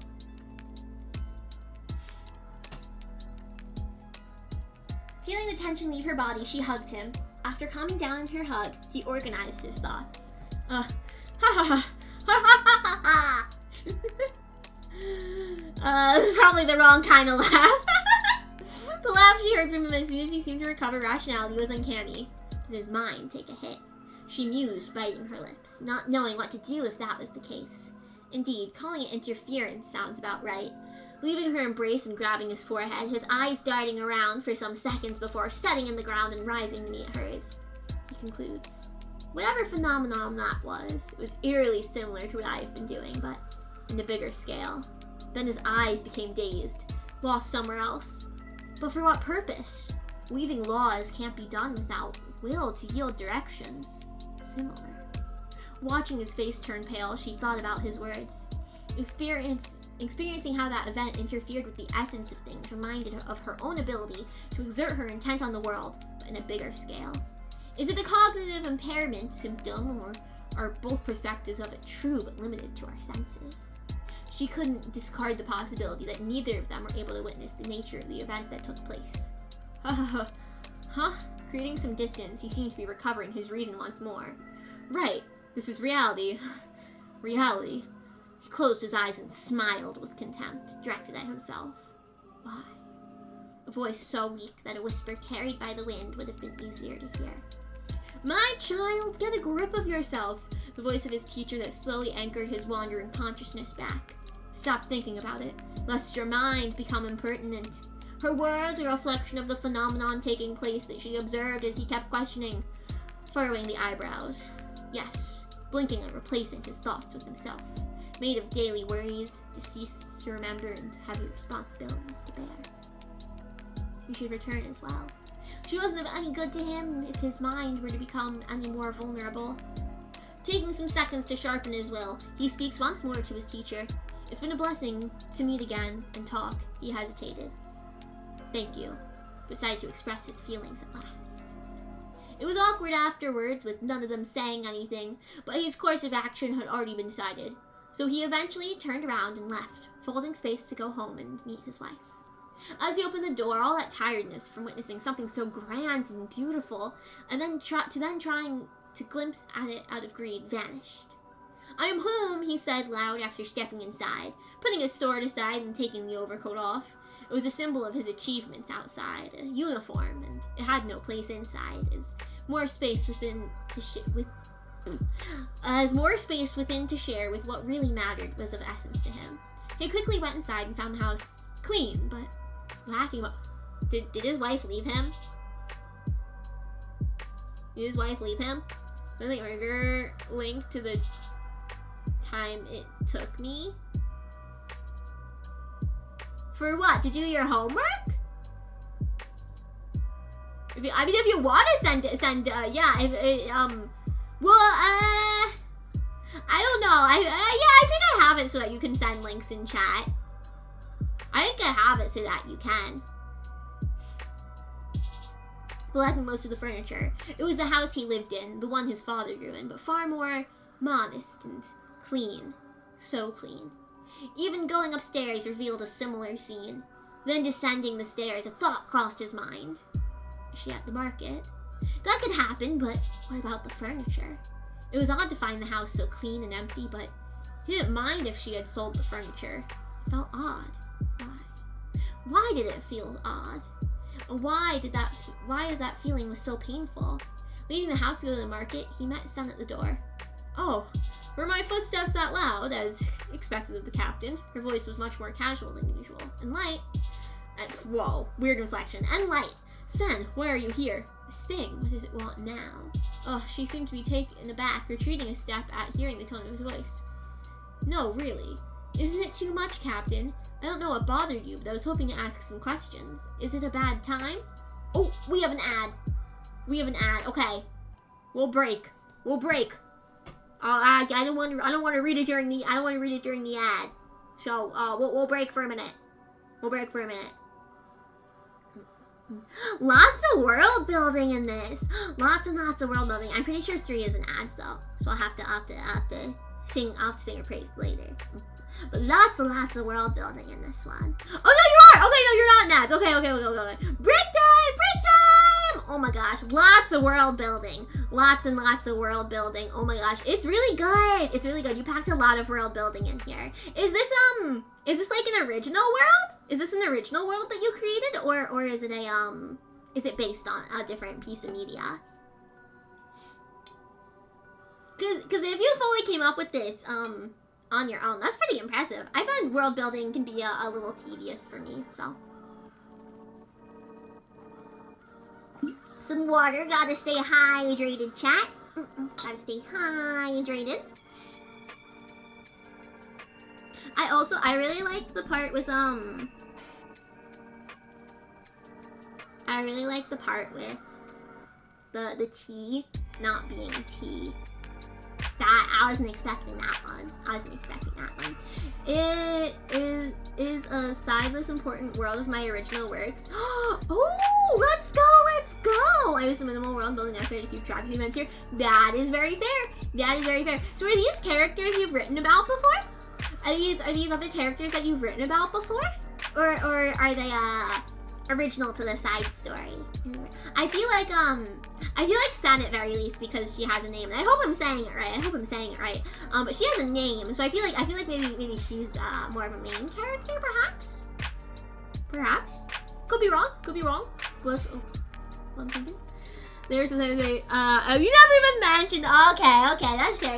Feeling the tension leave her body, she hugged him. After calming down in her hug, he organized his thoughts. That's probably the wrong kind of laugh. The laugh she heard from him as soon as he seemed to recover rationality was uncanny. Did his mind take a hit? She mused, biting her lips, not knowing what to do if that was the case. Indeed, calling it interference sounds about right. Leaving her embrace and grabbing his forehead, his eyes darting around for some seconds before setting in the ground and rising to meet hers. He concludes, whatever phenomenon that was, it was eerily similar to what I have been doing, but in a bigger scale. Then his eyes became dazed, lost somewhere else. But for what purpose? Weaving laws can't be done without will to yield directions. Similar. Watching his face turn pale, she thought about his words. Experiencing how that event interfered with the essence of things reminded her of her own ability to exert her intent on the world, but in a bigger scale. Is it a cognitive impairment symptom, or are both perspectives of it true but limited to our senses? She couldn't discard the possibility that neither of them were able to witness the nature of the event that took place. Huh? Creating some distance, he seemed to be recovering his reason once more. Right, this is reality. Reality. He closed his eyes and smiled with contempt, directed at himself. Why? A voice so weak that a whisper carried by the wind would have been easier to hear. My child, get a grip of yourself. The voice of his teacher that slowly anchored his wandering consciousness back. Stop thinking about it, lest your mind become impertinent. Her words a reflection of the phenomenon taking place that she observed as he kept questioning, furrowing the eyebrows. Yes, blinking and replacing his thoughts with himself, made of daily worries, deceased to remember, and heavy responsibilities to bear. He should return as well. She wasn't of any good to him if his mind were to become any more vulnerable. Taking some seconds to sharpen his will, he speaks once more to his teacher. It's been a blessing to meet again and talk. He hesitated. Thank you. Decided to express his feelings at last. It was awkward afterwards, with none of them saying anything, but his course of action had already been decided. So he eventually turned around and left, folding space to go home and meet his wife. As he opened the door, all that tiredness from witnessing something so grand and beautiful, and then trying to glimpse at it out of greed, vanished. I am home, he said loud after stepping inside, putting his sword aside and taking the overcoat off. It was a symbol of his achievements outside, a uniform, and it had no place inside, as more space within to share with what really mattered was of essence to him. He quickly went inside and found the house clean, but lacking. Did his wife leave him? Did his wife leave him? I think we're link to the time it took me. For what? To do your homework? If you want to send, I don't know. I think I have it so that you can send links in chat. I think I have it so that you can. But lacking most of the furniture, it was the house he lived in, the one his father grew in, but far more modest and clean. So clean. Even going upstairs revealed a similar scene. Then descending the stairs, a thought crossed his mind. Is she at the market? That could happen, but what about the furniture? It was odd to find the house so clean and empty, but he didn't mind if she had sold the furniture. It felt odd. Why? Why did it feel odd? Why that feeling was so painful? Leaving the house to go to the market, he met Sun at the door. Oh, were my footsteps that loud, as expected of the captain? Her voice was much more casual than usual, and light. Whoa, weird inflection. And light. Sen, why are you here? This thing, what does it want now? Oh, she seemed to be taken aback, retreating a step at hearing the tone of his voice. No, really. Isn't it too much, Captain? I don't know what bothered you, but I was hoping to ask some questions. Is it a bad time? Oh, we have an ad. We have an ad. Okay. We'll break. We'll break. I don't want to read it during the ad. So, we'll break for a minute. We'll break for a minute. Lots of world building in this. Lots and lots of world building. I'm pretty sure 3 isn't ads though, so I'll have to sing or praise later. But lots and lots of world building in this one. Oh no, you are. Okay, no, you're not in ads. Okay. Break time. Oh my gosh, lots of world building. Lots and lots of world building. Oh my gosh, it's really good. It's really good. You packed a lot of world building in here. Is this like an original world? Is this an original world that you created, or is it is it based on a different piece of media? Cause if you fully came up with this on your own, that's pretty impressive. I find world building can be a little tedious for me, so. Some water, gotta stay hydrated, chat. Gotta stay hydrated. I really like the part with, I really like the part with the T not being T. I wasn't expecting that one. It is a sideless important world of my original works. Oh, let's go! I use the minimal world building necessary to keep track of the events here. That is very fair. So are these characters you've written about before? Are these other characters that you've written about before? Or are they original to the side story? I feel like Sen at very least, because she has a name, and I hope I'm saying it right. But she has a name, so I feel like maybe she's more of a main character, perhaps. Could be wrong. What I'm thinking. There's another thing. Oh, you never even mentioned. Okay, that's fair.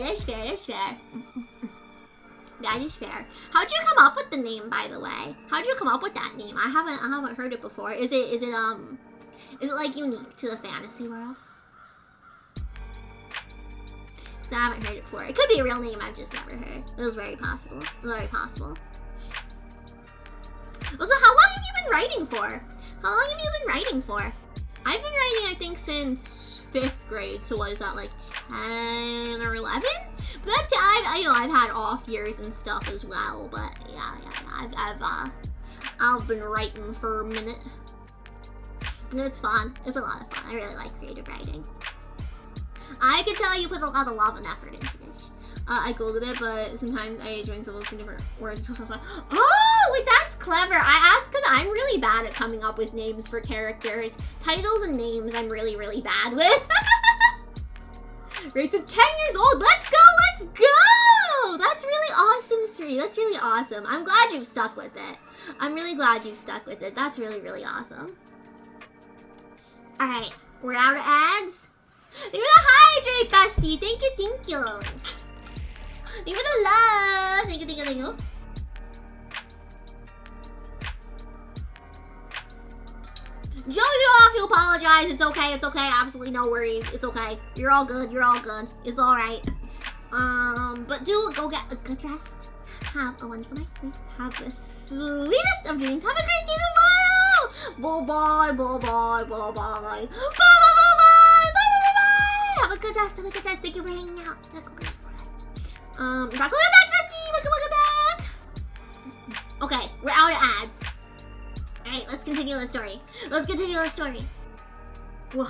That is fair. How'd you come up with the name, by the way? How'd you come up with that name? I haven't heard it before. Is it like unique to the fantasy world? I haven't heard it before. It could be a real name I've just never heard. It was very possible. Also, how long have you been writing for? I've been writing, I think, since 5th grade. So what is that, like 10 or 11? But I've had off years and stuff as well. But yeah, I've been writing for a minute. It's fun. It's a lot of fun. I really like creative writing. I can tell you put a lot of love and effort into this. I googled it, but sometimes I join symbols from different words. Oh, wait, that's clever. I asked because I'm really bad at coming up with names for characters. Titles and names I'm really, really bad with. Raised at 10 years old. Let's go! That's really awesome, Sri. That's really awesome. I'm glad you've stuck with it. I'm really glad you've stuck with it. That's really, really awesome. Alright, we're out of ads. Thank you for the hydrate, bestie. Thank you. Thank you for the love. Thank you. Joe, you don't have to apologize. It's okay. Absolutely no worries. It's okay. You're all good. It's alright. But do go get a good rest. Have a wonderful night's sleep. Have the sweetest of dreams. Have a great day tomorrow. Bye. Have a good rest. Thank you for hanging out. Welcome back, bestie. Welcome back. Okay, we're out of ads. Alright, let's continue the story. Whoa,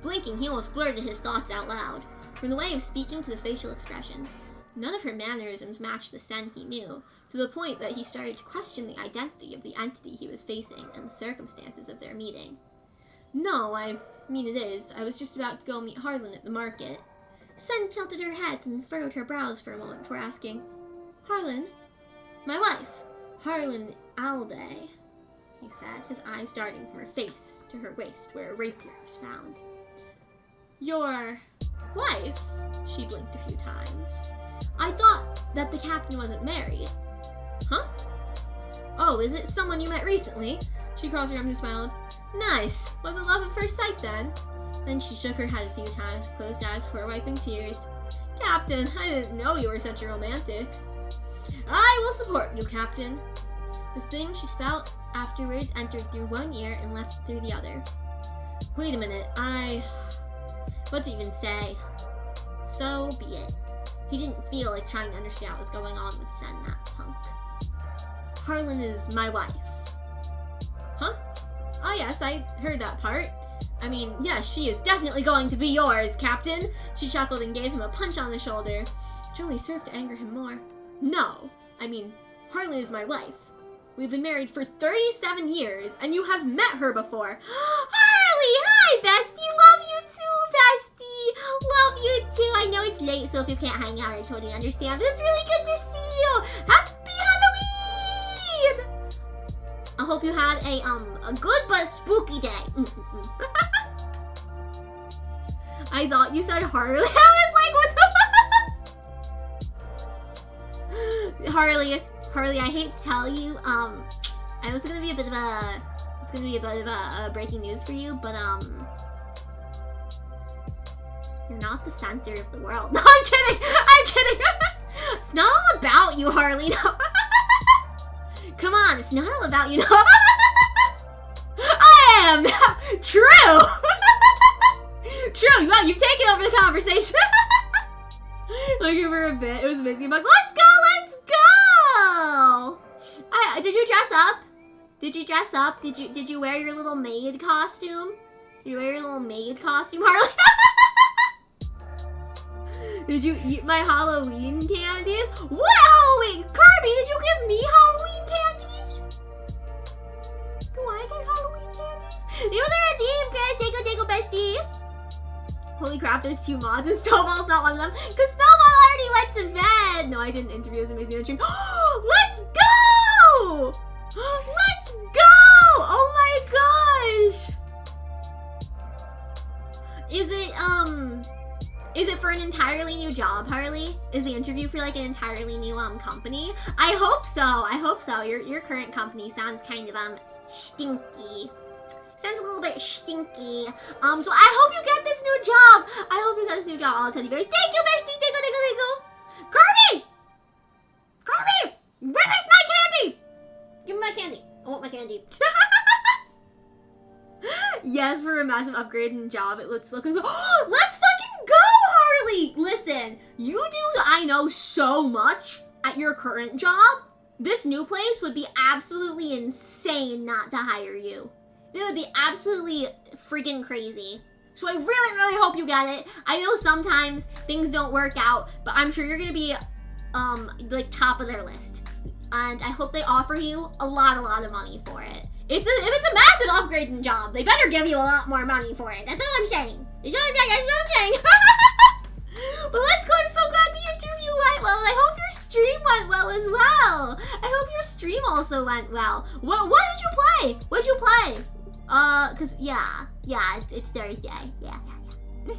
blinking, he almost blurted his thoughts out loud. From the way of speaking to the facial expressions, none of her mannerisms matched the Sen he knew, to the point that he started to question the identity of the entity he was facing and the circumstances of their meeting. No, I mean it is. I was just about to go meet Harlan at the market. Sen tilted her head and furrowed her brows for a moment before asking, Harlan? My wife, Harlan Alday, he said, his eyes darting from her face to her waist where a rapier was found. Your wife? She blinked a few times. I thought that the captain wasn't married. Huh? Oh, is it someone you met recently? She crossed her arms and smiled. Nice. Wasn't love at first sight then. Then she shook her head a few times, closed eyes before wiping tears. Captain, I didn't know you were such a romantic. I will support you, Captain. The thing she spout afterwards entered through one ear and left through the other. Wait a minute, what to even say? So be it. He didn't feel like trying to understand what was going on with Sen, that punk. Harlan is my wife. Huh? Oh yes, I heard that part. I mean, yes, she is definitely going to be yours, Captain. She chuckled and gave him a punch on the shoulder, which only served to anger him more. No, I mean, Harlan is my wife. We've been married for 37 years, and you have met her before. Harley, hi, bestie. Love you too, bestie. Love you too. I know it's late, so if you can't hang out, I totally understand. But it's really good to see you. Happy Halloween! I hope you had a good but spooky day. I thought you said Harley. I was like, what the Harley, I hate to tell you, I know it's gonna be a bit of a breaking news for you, but you're not the center of the world. No, I'm kidding. It's not all about you, Harley. No. Come on, it's not all about you. No. I am true. True. You've taken over the conversation. Looking for a bit. It was amazing. I'm like, let's go. Did you dress up? Did you wear your little maid costume? Did you wear your little maid costume, Harley? Did you eat my Halloween candies? What Halloween? Kirby, did you give me Halloween candies? Do I get Halloween candies? You the redeem, Chris. Take a bestie. Holy crap, there's 2 mods and Snowball's not one of them. Because Snowball already went to bed. No, I didn't interview. It was amazing in the stream. Let's go! Let's go! Oh my gosh! Is it for an entirely new job, Harley? Is the interview for like an entirely new company? I hope so. Your current company sounds kind of stinky. Sounds a little bit stinky. So I hope you get this new job. All teddy bears. Thank you, bestie. Thank you. Kirby! Where is my candy? Give me my candy. I want my candy. Yes, for a massive upgrade in job, let's fucking go, Harley! Listen, you do, I know, so much at your current job. This new place would be absolutely insane not to hire you. It would be absolutely freaking crazy. So I really, really hope you get it. I know sometimes things don't work out, but I'm sure you're gonna be, like, top of their list. And I hope they offer you a lot of money for it. If it's a massive upgrade in job, they better give you a lot more money for it. That's all I'm saying. That's what I'm saying. Well, let's go. I'm so glad the interview went well. I hope your stream went well as well. I hope your stream also went well. What did you play? What'd you play? Cause yeah, it's Thursday. Yeah. Hey,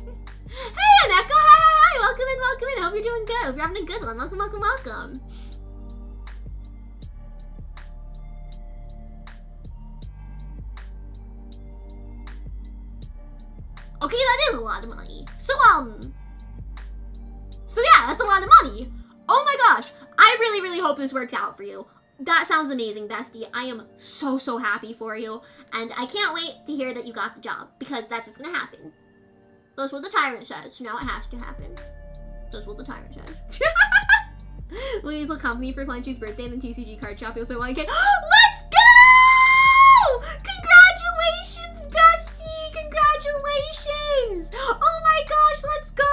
Aneka, hi. Welcome in. I hope you're doing good. Hope you're having a good one. Welcome. Okay, that is a lot of money. So yeah, that's a lot of money. Oh my gosh, I really, really hope this works out for you. That sounds amazing, bestie. I am so happy for you, and I can't wait to hear that you got the job, because that's what's gonna happen. That's what the tyrant says, so now it has to happen. That's what the tyrant says. Lethal company for Clench's birthday and the TCG card shop. You also want to get. Let's go! Congratulations, bestie! Congratulations! Oh my gosh, let's go!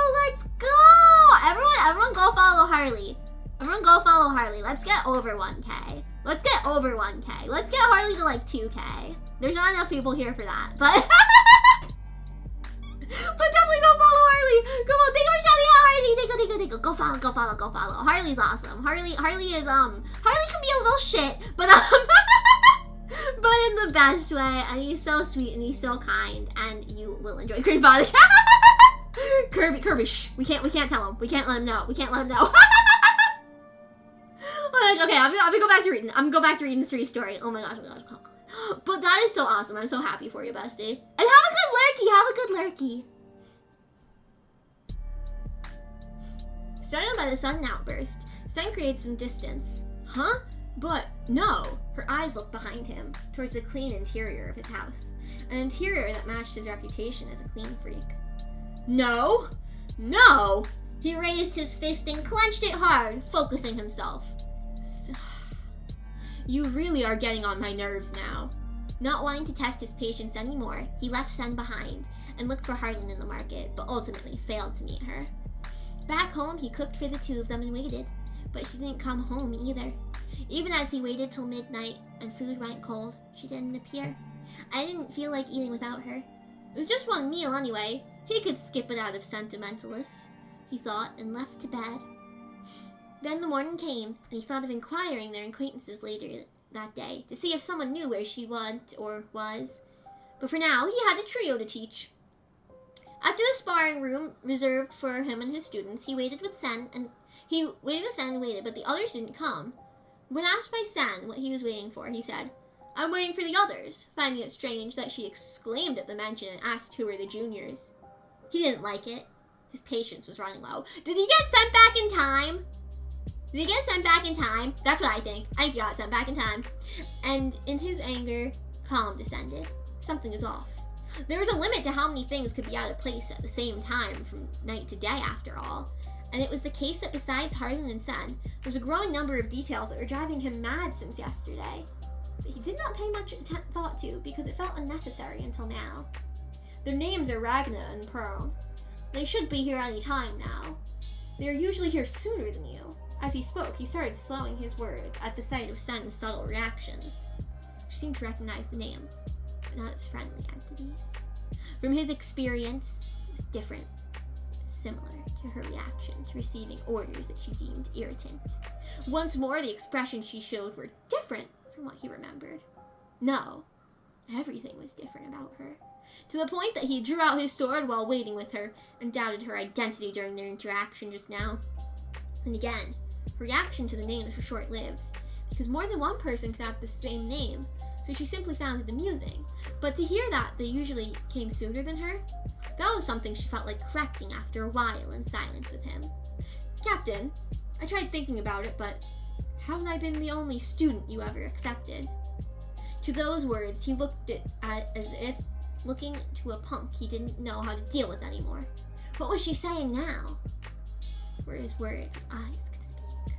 Everyone go follow Harley. Let's get over 1K. Let's get Harley to like 2K. There's not enough people here for that, but but definitely go follow Harley. Come on, thank you for shouting out Harley. Thank you. Go follow. Harley's awesome. Harley is Harley can be a little shit, but but in the best way, and he's so sweet and he's so kind, and you will enjoy Green Body. Kirby, shh. We can't tell him. We can't let him know. Oh my gosh, okay, I'm gonna go back to reading. I'm gonna go back to reading the story. Oh my gosh. But that is so awesome. I'm so happy for you, bestie. And have a good lurky. Have a good lurky. Startled by the sudden outburst, Sen creates some distance. Huh? But no. Her eyes looked behind him, towards the clean interior of his house. An interior that matched his reputation as a clean freak. No! No! He raised his fist and clenched it hard, focusing himself. You really are getting on my nerves now. Not wanting to test his patience anymore, he left Sen behind and looked for Harlan in the market, but ultimately failed to meet her. Back home, he cooked for the two of them and waited, but she didn't come home either. Even as he waited till midnight and food went cold, she didn't appear. I didn't feel like eating without her. It was just one meal anyway. He could skip it out of sentimentalist, he thought, and left to bed. Then the morning came, and he thought of inquiring their acquaintances later that day to see if someone knew where she went or was. But for now, he had a trio to teach. After the sparring room reserved for him and his students, he waited with Sen and waited, but the others didn't come. When asked by Sen what he was waiting for, he said, "I'm waiting for the others," finding it strange that she exclaimed at the mention and asked who were the juniors. He didn't like it. His patience was running low. Did he get sent back in time? Did he get sent back in time? That's what I think. I think he got sent back in time. And in his anger, calm descended. Something is off. There was a limit to how many things could be out of place at the same time from night to day after all. And it was the case that besides Harlan and Sen, there was a growing number of details that were driving him mad since yesterday. But he did not pay much thought to because it felt unnecessary until now. Their names are Ragna and Pearl. They should be here any time now. They are usually here sooner than you. As he spoke, he started slowing his words at the sight of Sen's subtle reactions. She seemed to recognize the name, but not as friendly entities. From his experience, it was different, similar to her reaction to receiving orders that she deemed irritant. Once more, the expressions she showed were different from what he remembered. No, everything was different about her, to the point that he drew out his sword while waiting with her and doubted her identity during their interaction just now. And again, her reaction to the names were short-lived, because more than one person could have the same name, so she simply found it amusing. But to hear that they usually came sooner than her, that was something she felt like correcting after a while in silence with him. "Captain, I tried thinking about it, but haven't I been the only student you ever accepted?" To those words, he looked at as if looking to a punk he didn't know how to deal with anymore. What was she saying now? Were his words if eyes could speak.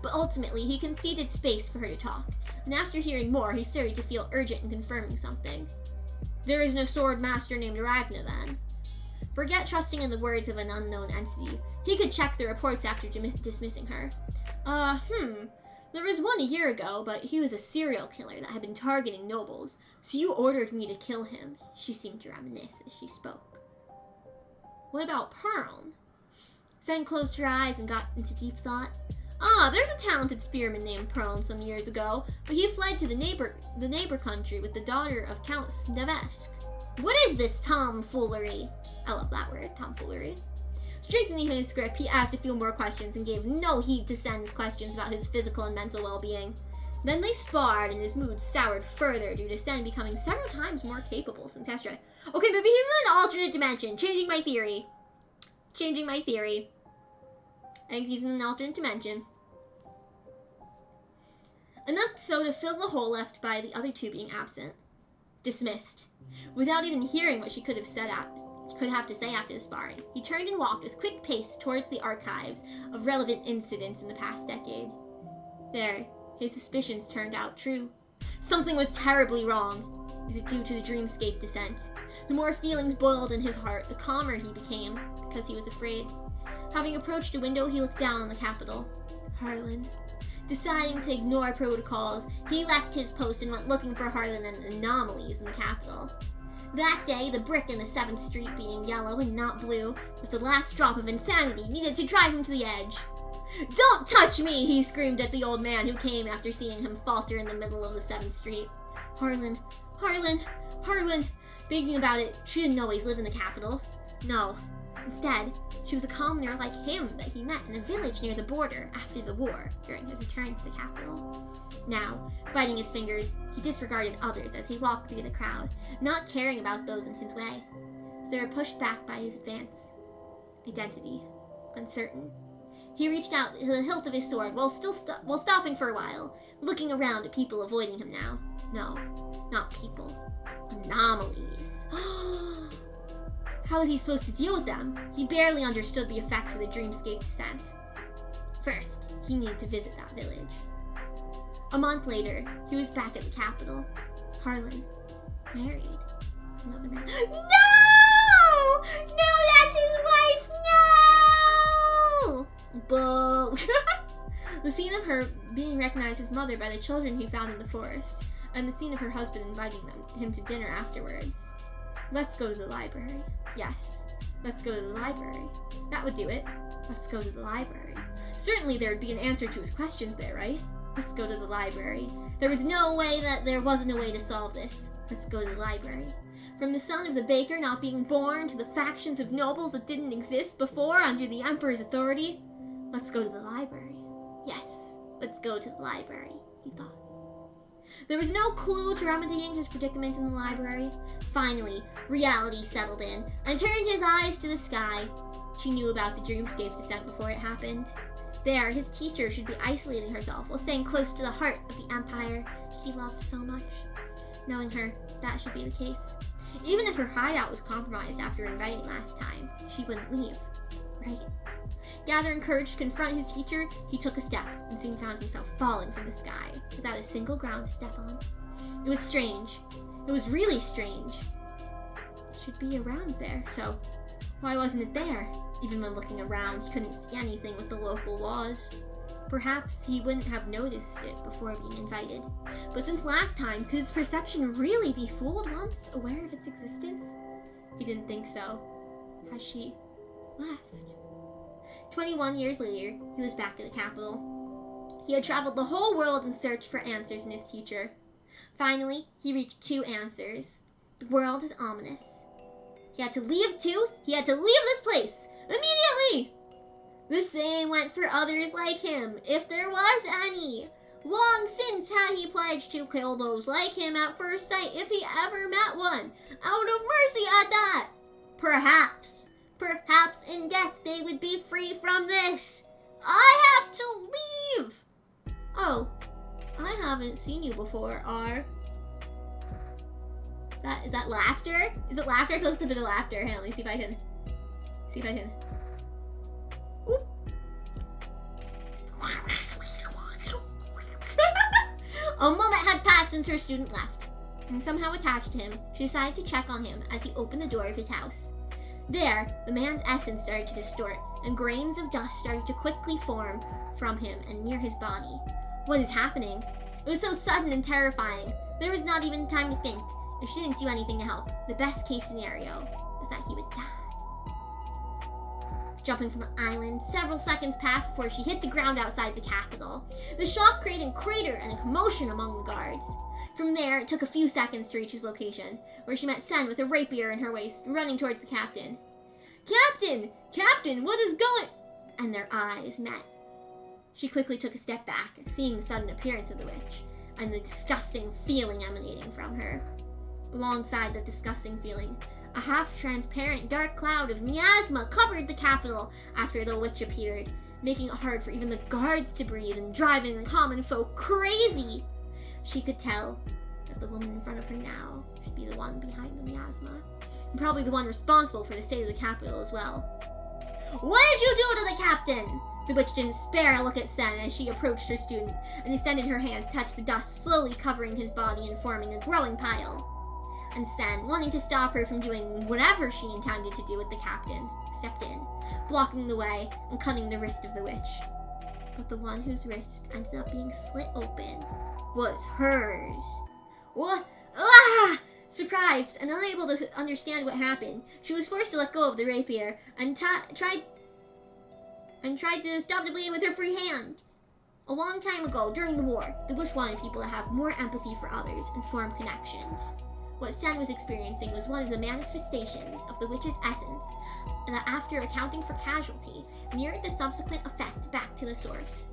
But ultimately, he conceded space for her to talk, and after hearing more, he started to feel urgent in confirming something. "There isn't a sword master named Ragna, then?" Forget trusting in the words of an unknown entity. He could check the reports after dismissing her. There was one a year ago, but he was a serial killer that had been targeting nobles, so you ordered me to kill him," she seemed to reminisce as she spoke. "What about Pearl?" Sen closed her eyes and got into deep thought. There's a talented spearman named Pearl some years ago, but he fled to the neighbor country with the daughter of Count Snevesk. What is this tomfoolery? I love that word, tomfoolery. Strengthening his grip, he asked a few more questions and gave no heed to Sen's questions about his physical and mental well-being. Then they sparred, and his mood soured further due to Sen becoming several times more capable since yesterday. Okay, maybe he's in an alternate dimension. Changing my theory. I think he's in an alternate dimension. Enough so to fill the hole left by the other two being absent. Dismissed. Without even hearing what she could have to say after the sparring, he turned and walked with quick pace towards the archives of relevant incidents in the past decade. There, his suspicions turned out true. Something was terribly wrong. Was it due to the dreamscape descent? The more feelings boiled in his heart, the calmer he became, because he was afraid. Having approached a window, he looked down on the capital. Harlan. Deciding to ignore protocols, he left his post and went looking for Harlan and anomalies in the capital. That day, the brick in the 7th Street being yellow and not blue was the last drop of insanity needed to drive him to the edge. "Don't touch me!" he screamed at the old man who came after seeing him falter in the middle of the 7th Street. Harlan. Thinking about it, she didn't always live in the capital. No, Instead, she was a commoner like him that he met in a village near the border after the war during his return to the capital. Now, biting his fingers, he disregarded others as he walked through the crowd, not caring about those in his way, as they were pushed back by his advance. Identity uncertain. He reached out to the hilt of his sword while stopping for a while, looking around at people avoiding him now. No, not people. Anomalies. How was he supposed to deal with them? He barely understood the effects of the dreamscape descent. First, he needed to visit that village. A month later, he was back at the capital. Harlan, married. Another man. No! No, that's his wife! No! Boo! The scene of her being recognized as mother by the children he found in the forest, and the scene of her husband inviting him to dinner afterwards. Let's go to the library. Yes, let's go to the library. That would do it. Let's go to the library. Certainly there would be an answer to his questions there, right? Let's go to the library. There was no way that there wasn't a way to solve this. Let's go to the library. From the son of the baker not being born to the factions of nobles that didn't exist before under the emperor's authority. Let's go to the library. Yes, let's go to the library, he thought. There was no clue to remedying his predicament in the library. Finally, reality settled in and turned his eyes to the sky. She knew about the dreamscape descent before it happened. There, his teacher should be isolating herself while staying close to the heart of the empire she loved so much. Knowing her, that should be the case. Even if her hideout was compromised after inviting last time, she wouldn't leave, right? Gathering courage to confront his teacher, he took a step and soon found himself falling from the sky without a single ground to step on. It was strange. It was really strange. It should be around there, so why wasn't it there? Even when looking around, he couldn't see anything with the local laws. Perhaps he wouldn't have noticed it before being invited. But since last time, could his perception really be fooled once aware of its existence? He didn't think so. Has she left? 21 years later, he was back at the capital. He had traveled the whole world in search for answers in his teacher. Finally, he reached 2 answers. The world is ominous. He had to leave too. He had to leave this place immediately. The same went for others like him, if there was any. Long since had he pledged to kill those like him at first sight if he ever met one, out of mercy at that. Perhaps in death they would be free from this. I have to leave. Oh, I haven't seen you before, R. Is that laughter? Is it laughter? I feel like it's a bit of laughter. Hang on, let me see if I can. Whoop. A moment had passed since her student left, and somehow attached to him, she decided to check on him as he opened the door of his house. There, the man's essence started to distort, and grains of dust started to quickly form from him and near his body. What is happening? It was so sudden and terrifying. There was not even time to think. If she didn't do anything to help, the best case scenario was that he would die. Jumping from an island, several seconds passed before she hit the ground outside the capital. The shock created a crater and a commotion among the guards. From there, it took a few seconds to reach his location, where she met Sen with a rapier in her waist, running towards the captain. Captain! Captain, what is going... And their eyes met. She quickly took a step back, seeing the sudden appearance of the witch, and the disgusting feeling emanating from her. Alongside that disgusting feeling, a half-transparent dark cloud of miasma covered the capital after the witch appeared, making it hard for even the guards to breathe and driving the common folk crazy. She could tell that the woman in front of her now should be the one behind the miasma, and probably the one responsible for the state of the capital as well. What did you do to the captain? The witch didn't spare a look at Sen as she approached her student, and extended her hand to touch the dust slowly covering his body and forming a growing pile. And Sen, wanting to stop her from doing whatever she intended to do with the captain, stepped in, blocking the way and cutting the wrist of the witch. But the one whose wrist ended up being slit open was hers. What? Ah! Surprised and unable to understand what happened, she was forced to let go of the rapier and tried to stop the bleeding with her free hand. A long time ago, during the war, the witch wanted people to have more empathy for others and form connections. What Sen was experiencing was one of the manifestations of the witch's essence that, after accounting for casualty, mirrored the subsequent effect back to the source.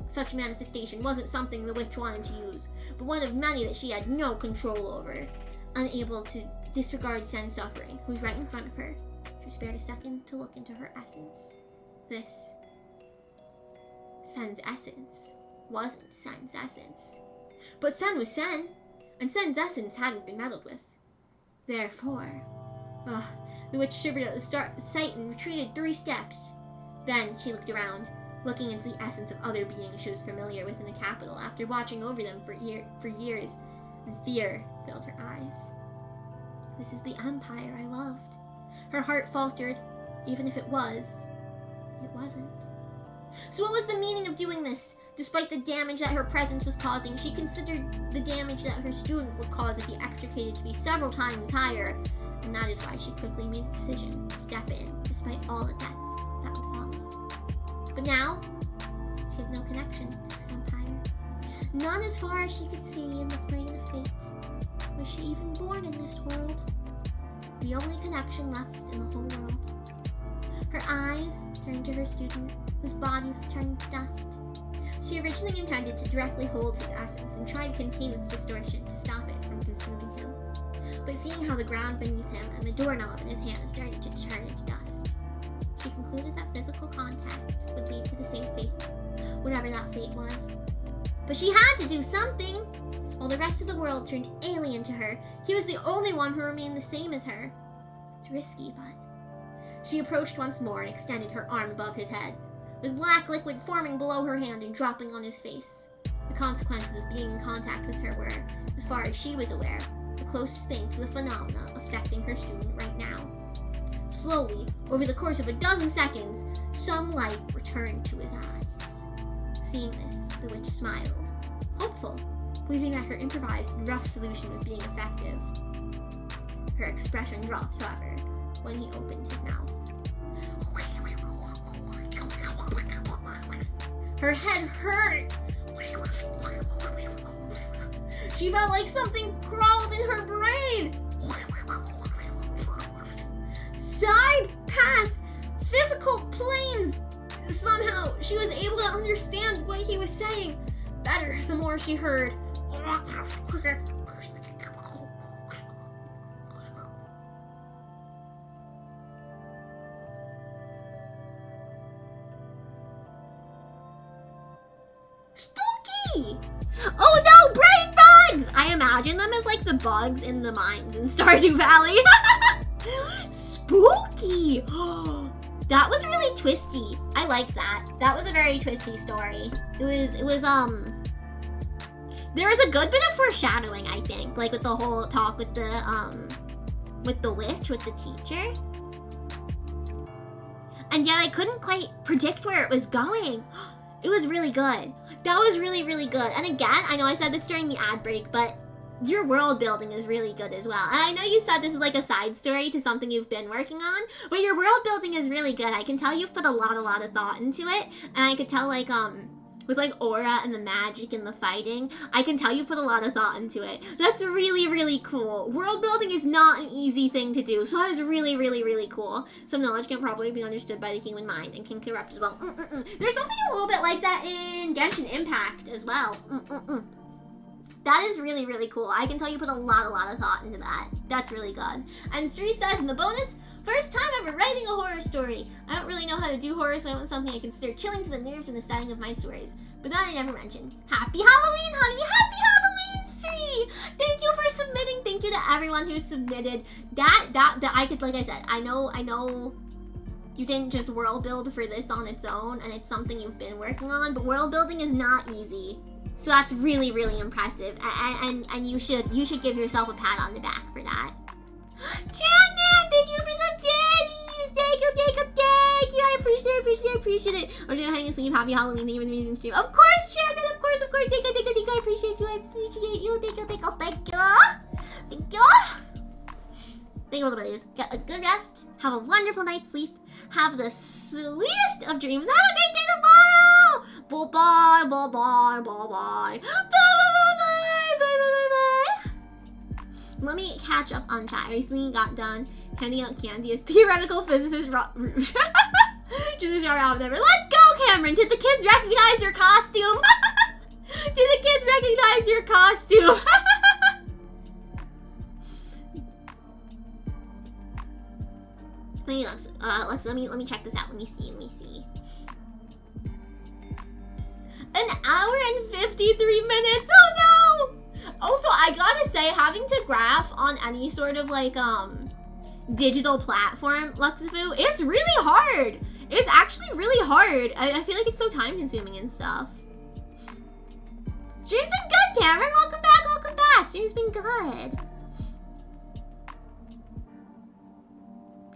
Such manifestation wasn't something the witch wanted to use, but one of many that she had no control over. Unable to disregard Sen's suffering, who was right in front of her, she spared a second to look into her essence. This, Sen's essence, wasn't Sen's essence. But Sen was Sen, and Sen's essence hadn't been meddled with. Therefore, the witch shivered at the sight and retreated 3 steps. Then she looked around, looking into the essence of other beings she was familiar with in the capital after watching over them for years, and fear filled her eyes. This is the empire I loved. Her heart faltered. Even if it was, it wasn't. So what was the meaning of doing this? Despite the damage that her presence was causing, she considered the damage that her student would cause if he extricated to be several times higher, and that is why she quickly made the decision to step in, despite all the deaths that would follow. But now, she had no connection to this empire. None as far as she could see in the plane of fate. Was she even born in this world? The only connection left in the whole world. Her eyes turned to her student, whose body was turning to dust. She originally intended to directly hold his essence and try to contain its distortion to stop it from consuming him. But seeing how the ground beneath him and the doorknob in his hand started to turn into dust, she concluded that physical contact would lead to the same fate, whatever that fate was. But she had to do something! While the rest of the world turned alien to her, he was the only one who remained the same as her. It's risky, but... She approached once more and extended her arm above his head, with black liquid forming below her hand and dropping on his face. The consequences of being in contact with her were, as far as she was aware, the closest thing to the phenomena affecting her student right now. Slowly, over the course of a dozen seconds, some light returned to his eyes. Seeing this, the witch smiled, hopeful, believing that her improvised rough solution was being effective. Her expression dropped, however, when he opened his mouth. Her head hurt. She felt like something crawled in her brain. Side path, physical planes. Somehow, she was able to understand what he was saying better the more she heard. Spooky! Oh no, brain bugs! I imagine them as like the bugs in the mines in Stardew Valley. Spooky! That was really twisty. I like that. That was a very twisty story. It was there was a good bit of foreshadowing, I think, like with the whole talk with the witch, with the teacher. And yet I couldn't quite predict where it was going. It was really good. That was really, really good. And again, I know I said this during the ad break, but your world building is really good as well. And I know you said this is like a side story to something you've been working on, but your world building is really good. I can tell you've put a lot of thought into it. And I could tell like, with like aura and the magic and the fighting, I can tell you put a lot of thought into it. That's really, really cool. World building is not an easy thing to do, so that is really, really, really cool. Some knowledge can probably be understood by the human mind and can corrupt as well. There's something a little bit like that in Genshin Impact as well. That is really, really cool. I can tell you put a lot of thought into that. That's really good. And Sri says in the bonus, first time ever writing a horror story. I don't really know how to do horror, so I want something I can stir chilling to the nerves in the setting of my stories. But that I never mentioned. Happy Halloween, honey! Happy Halloween, Sri! Thank you for submitting. Thank you to everyone who submitted. That I could, like I said, I know you didn't just world build for this on its own, and it's something you've been working on, but world building is not easy. So that's really, really impressive. And you should give yourself a pat on the back for that. Janet, thank you for the daddies! Thank you! I appreciate it. I'm just having a sleep. Happy Halloween. Thank you for the amazing stream. Of course, Janet, of course. Thank you. I appreciate you. Thank you. Thank you, buddies. Get a good rest. Have a wonderful night's sleep. Have the sweetest of dreams. Have a great day tomorrow. Bye. let me catch up on chat. I recently got done handing out candy as theoretical physicist Let's go, Cameron! Did the kids recognize your costume? Did the kids recognize your costume? Let me check this out. Let me see. An hour and 53 minutes. Oh no! Also, I gotta say, having to graph on any sort of like digital platform, Luxifu, it's really hard. It's actually really hard. I feel like it's so time consuming and stuff. Stream's been good, Cameron. Welcome back. Stream's been good.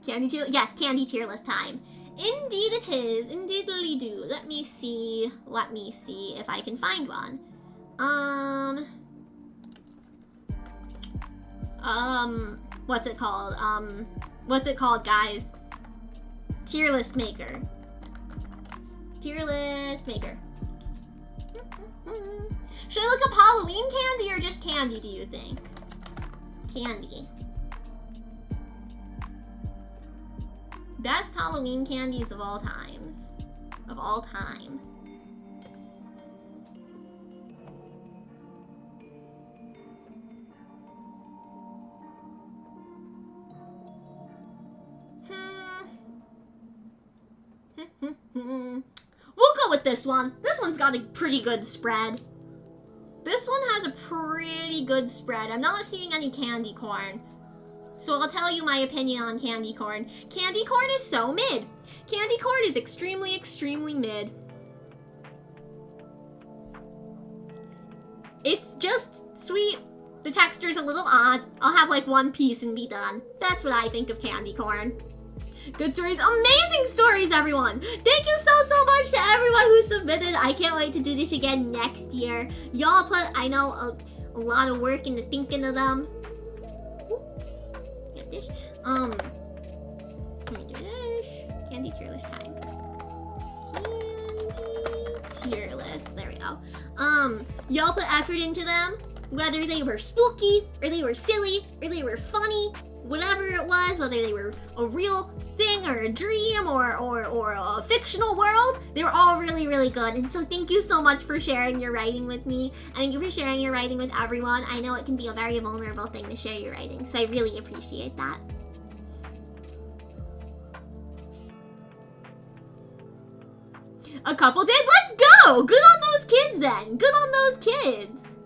Candy tier, yes, candy tier list time. Indeed it is, indeedly do. Let me see if I can find one. What's it called, guys? Tier list maker. Should I look up Halloween candy or just candy, do you think? Candy. Best Halloween candies of all times. Of all time. We'll go with this one. This one's got a pretty good spread. This one has a pretty good spread. I'm not seeing any candy corn. So I'll tell you my opinion on candy corn. Candy corn is so mid. Candy corn is extremely, extremely mid. It's just sweet. The texture's a little odd. I'll have like one piece and be done. That's what I think of candy corn. Good stories, amazing stories, everyone. Thank you so much to everyone who submitted. I can't wait to do this again next year. Y'all put, I know, a lot of work into thinking of them. Get this. Let me do this. Candy tier list time. Candy tier list. There we go. Y'all put effort into them, whether they were spooky or they were silly or they were funny, whatever it was, whether they were a real thing or a dream or a fictional world, they were all really, really good. And so thank you so much for sharing your writing with me. And thank you for sharing your writing with everyone. I know it can be a very vulnerable thing to share your writing, so I really appreciate that. A couple did? Let's go! Good on those kids then. Good on those kids.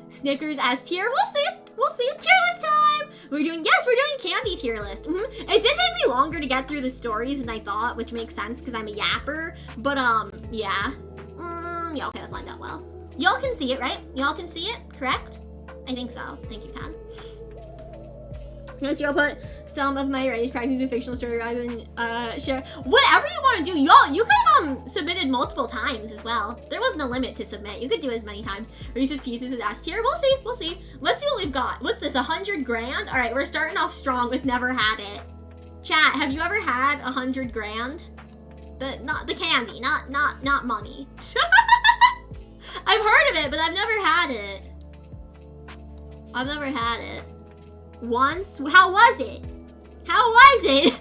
Snickers as tier. We'll see. We'll see. Tier list time. We're doing candy tier list. It did take me longer to get through the stories than I thought, which makes sense because I'm a yapper. But yeah. Yeah, okay, that's lined up well. Y'all can see it, right? Y'all can see it, correct? I think so. Thank you, Ken. Yes, y'all put some of my writing practice into fictional story rather than share. Whatever you want to do, y'all, you could have submitted multiple times as well. There wasn't a limit to submit. You could do as many times. Reese's Pieces is S tier. We'll see. We'll see. Let's see what we've got. What's this? 100 grand? All right, we're starting off strong with never had it. Chat, have you ever had 100 grand? Not the candy, not money. I've heard of it, but I've never had it. I've never had it. Once? How was it? How was it?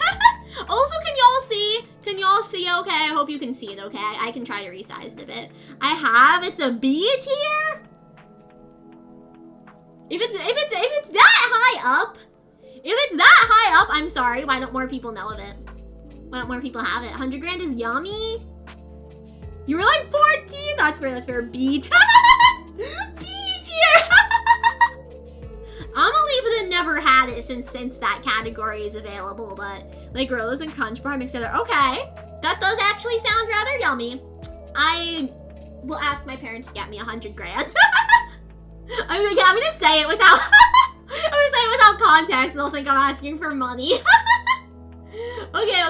Also, can y'all see? Can y'all see okay? I hope you can see it okay. I can try to resize it a bit. I have, it's a B tier? If it's that high up, I'm sorry, why don't more people know of it? Why don't more people have it? 100 grand is yummy. You were like 14? That's fair. B tier. B tier. I'm gonna leave it and never had it since that category is available, but like Gorillas and Crunch Bar mixed together. Okay, that does actually sound rather yummy. I will ask my parents to get me 100 grand. I'm gonna say it without context. They'll think I'm asking for money. Okay.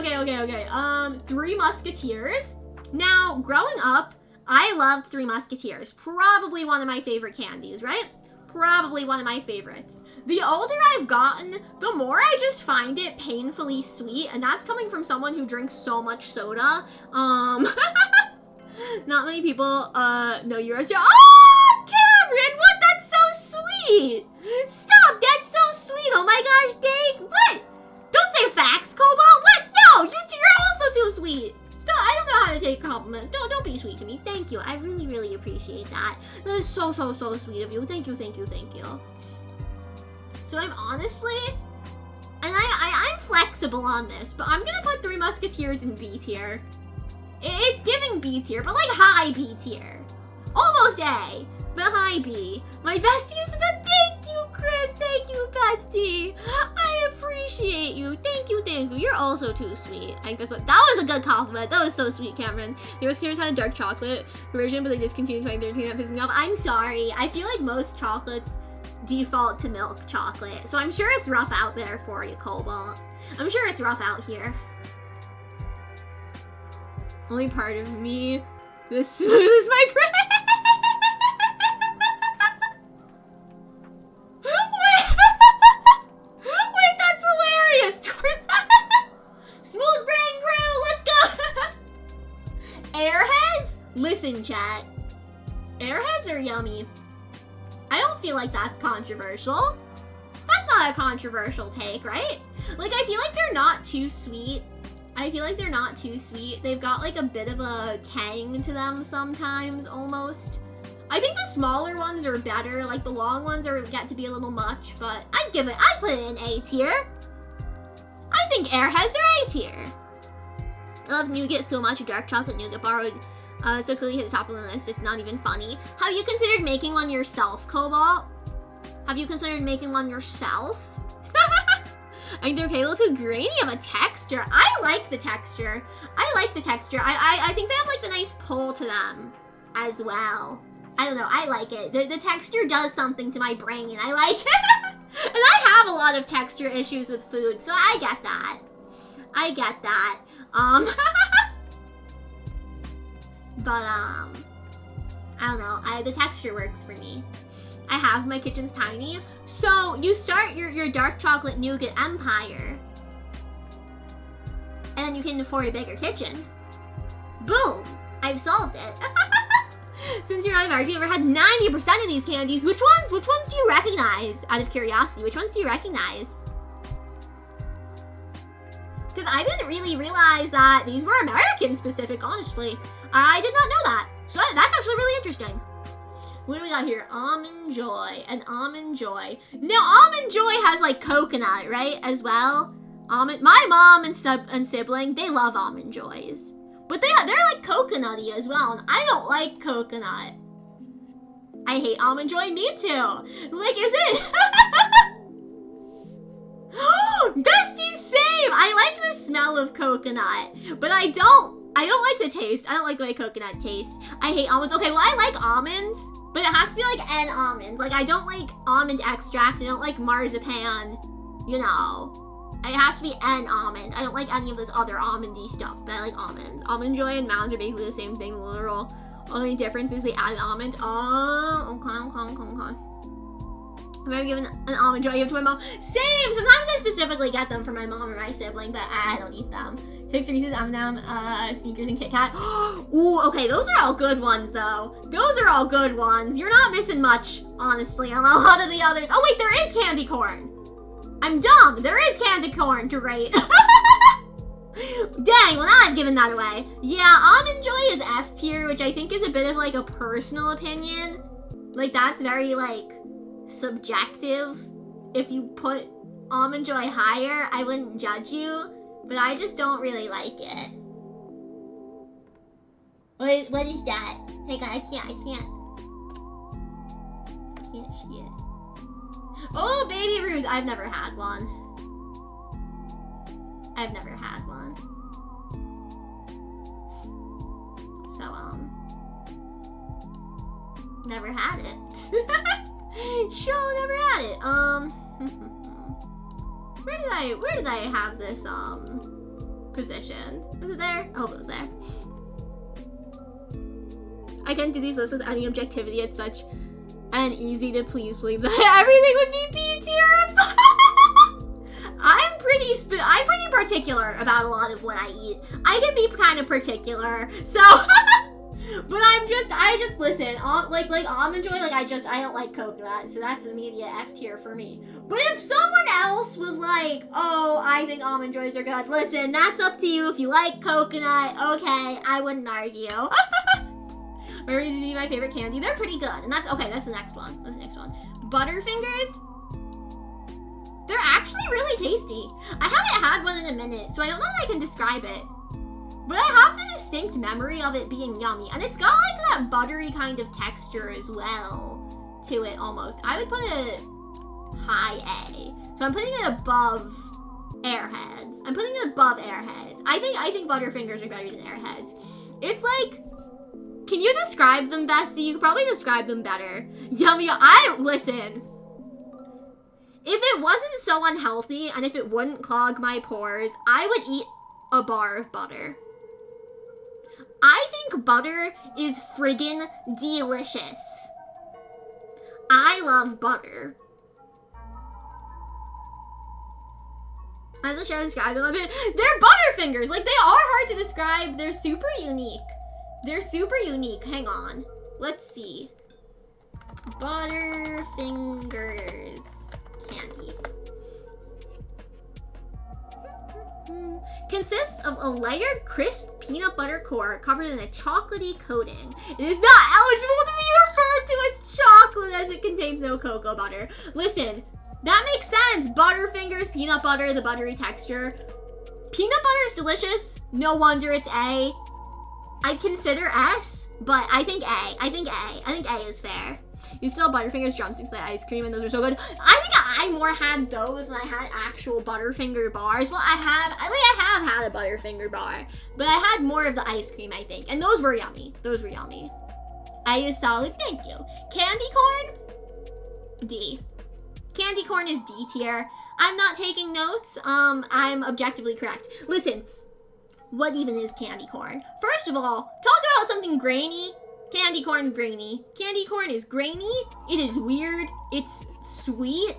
Three Musketeers. Now, growing up, I loved Three Musketeers. Probably one of my favorite candies, right? Probably one of my favorites. The older I've gotten, the more I just find it painfully sweet, and that's coming from someone who drinks so much soda. Not many people know yours. Oh, Cameron, what? That's so sweet. Stop, that's so Oh my gosh, Dake! What? Don't say facts, Cobalt! What? No! You're also too sweet! Stop! I don't know how to take compliments. Don't be sweet to me. Thank you. I really, really appreciate that. That is so sweet of you. Thank you. So I'm honestly... And I'm flexible on this, but I'm gonna put Three Musketeers in B tier. It's giving B tier, but like high B tier. Almost A, but high B. My bestie is the best. Thank you, Chris. Thank you, bestie. I appreciate you. Thank you. You're also too sweet. I think that was a good compliment. That was so sweet, Cameron. The Musketeers had a dark chocolate version, but they discontinued 2013. That pissed me off. I'm sorry. I feel like most chocolates default to milk chocolate, so I'm sure it's rough out there for you, Cobalt. I'm sure it's rough out here. Only part of me, the smoothest my friend. Wait, that's hilarious. Smooth brain crew, let's go. Airheads? Listen, chat. Airheads are yummy. I don't feel like that's controversial. That's not a controversial take, right? Like, I feel like they're not too sweet. They've got like a bit of a tang to them sometimes, almost. I think the smaller ones are better. Like the long ones get to be a little much, but I'd put it in A tier. I think Airheads are A tier. I love nougat so much. Dark chocolate nougat borrowed so clearly hit the top of the list. It's not even funny. Have you considered making one yourself, Cobalt? Have you considered making one yourself? I think they're okay, a little too grainy of a texture. I like the texture. I think they have like the nice pull to them as well. I don't know, I like it. The texture does something to my brain. I like it. And I have a lot of texture issues with food, so I get that. But, I don't know, the texture works for me. My kitchen's tiny. So, you start your dark chocolate nougat empire. And then you can afford a bigger kitchen. Boom! I've solved it. Since you're out of America, you ever had 90% of these candies. Which ones do you recognize? Out of curiosity, which ones do you recognize? Because I didn't really realize that these were American specific, honestly. I did not know that. So that's actually really interesting. What do we got here? Almond Joy. An Almond Joy. Now, Almond Joy has like coconut, right? As well. My mom and sibling, they love Almond Joys. But they're like coconutty as well. And I don't like coconut. I hate Almond Joy. Me too. Like, is it? Bestie, same! I like the smell of coconut. But I don't like the taste. I don't like the way coconut tastes. I hate almonds. Okay, well, I like almonds, but it has to be like an almond. Like, I don't like almond extract. I don't like marzipan, you know. It has to be an almond. I don't like any of this other almondy stuff, but I like almonds. Almond Joy and Mounds are basically the same thing, literal. Only difference is they add an almond. Oh, okay. I'm ever given an Almond Joy gift to my mom. Same! Sometimes I specifically get them for my mom or my sibling, but I don't eat them. Fix Reese's, M&M, Sneakers, and Kit Kat. Ooh, okay, those are all good ones, though. Those are all good ones. You're not missing much, honestly, on a lot of the others. Oh, wait, there is candy corn. I'm dumb. There is candy corn to rate. Dang, well, now I've given that away. Yeah, Almond Joy is F tier, which I think is a bit of, like, a personal opinion. Like, that's very, like, subjective. If you put Almond Joy higher, I wouldn't judge you. But I just don't really like it. What is that? Hang on, I can't see it. Oh, Baby Ruth! I've never had one. So, never had it. Sure, never had it. Where did I have this, position? Was it there? I hope it was there. I couldn't do these lists with any objectivity. It's such an easy to please believe that everything would be B tier. I'm pretty particular about a lot of what I eat. I can be kind of particular, so But I just listen, like Almond Joy, like I don't like coconut, so that's an immediate F tier for me. But if someone else was like, oh, I think Almond Joys are good, listen, that's up to you. If you like coconut, okay, I wouldn't argue. Where used to be my favorite candy? They're pretty good, and that's the next one. Butterfingers. They're actually really tasty. I haven't had one in a minute, so I don't know that I can describe it. But I have the distinct memory of it being yummy. And it's got like that buttery kind of texture as well to it almost. I would put it high A. So I'm putting it above Airheads. I think Butterfingers are better than Airheads. It's like, can you describe them, Bestie? You could probably describe them better. Yummy. Listen. If it wasn't so unhealthy and if it wouldn't clog my pores, I would eat a bar of butter. I think butter is friggin' delicious. I love butter. As I should describe them a bit, they're Butterfingers. Like, they are hard to describe. They're super unique. Hang on. Let's see. Butterfingers candy. Consists of a layered, crisp peanut butter core covered in a chocolatey coating. It is not eligible to be referred to as chocolate as it contains no cocoa butter. Listen, that makes sense. Butterfingers, peanut butter, the buttery texture. Peanut butter is delicious. No wonder it's A. I'd consider S, but I think A. I think A is fair. You still have Butterfingers, drumsticks, the ice cream, and those are so good. I think I more had those than I had actual Butterfinger bars. Well, I have had a Butterfinger bar, but I had more of the ice cream, I think. And those were yummy. A is solid, thank you. Candy corn? D. Candy corn is D tier. I'm not taking notes. I'm objectively correct. Listen, what even is candy corn? First of all, talk about something grainy. Candy corn grainy. Candy corn is grainy. It is weird. It's sweet.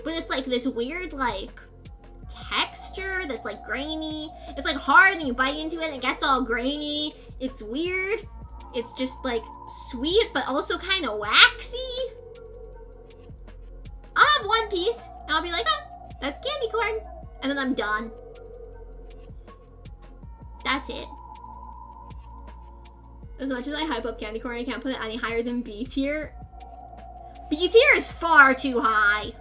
But it's like this weird like texture that's like grainy. It's like hard and you bite into it and it gets all grainy. It's weird. It's just like sweet but also kind of waxy. I'll have one piece and I'll be like, oh, that's candy corn. And then I'm done. That's it. As much as I hype up candy corn, I can't put it any higher than B tier. B tier is far too high. Dom,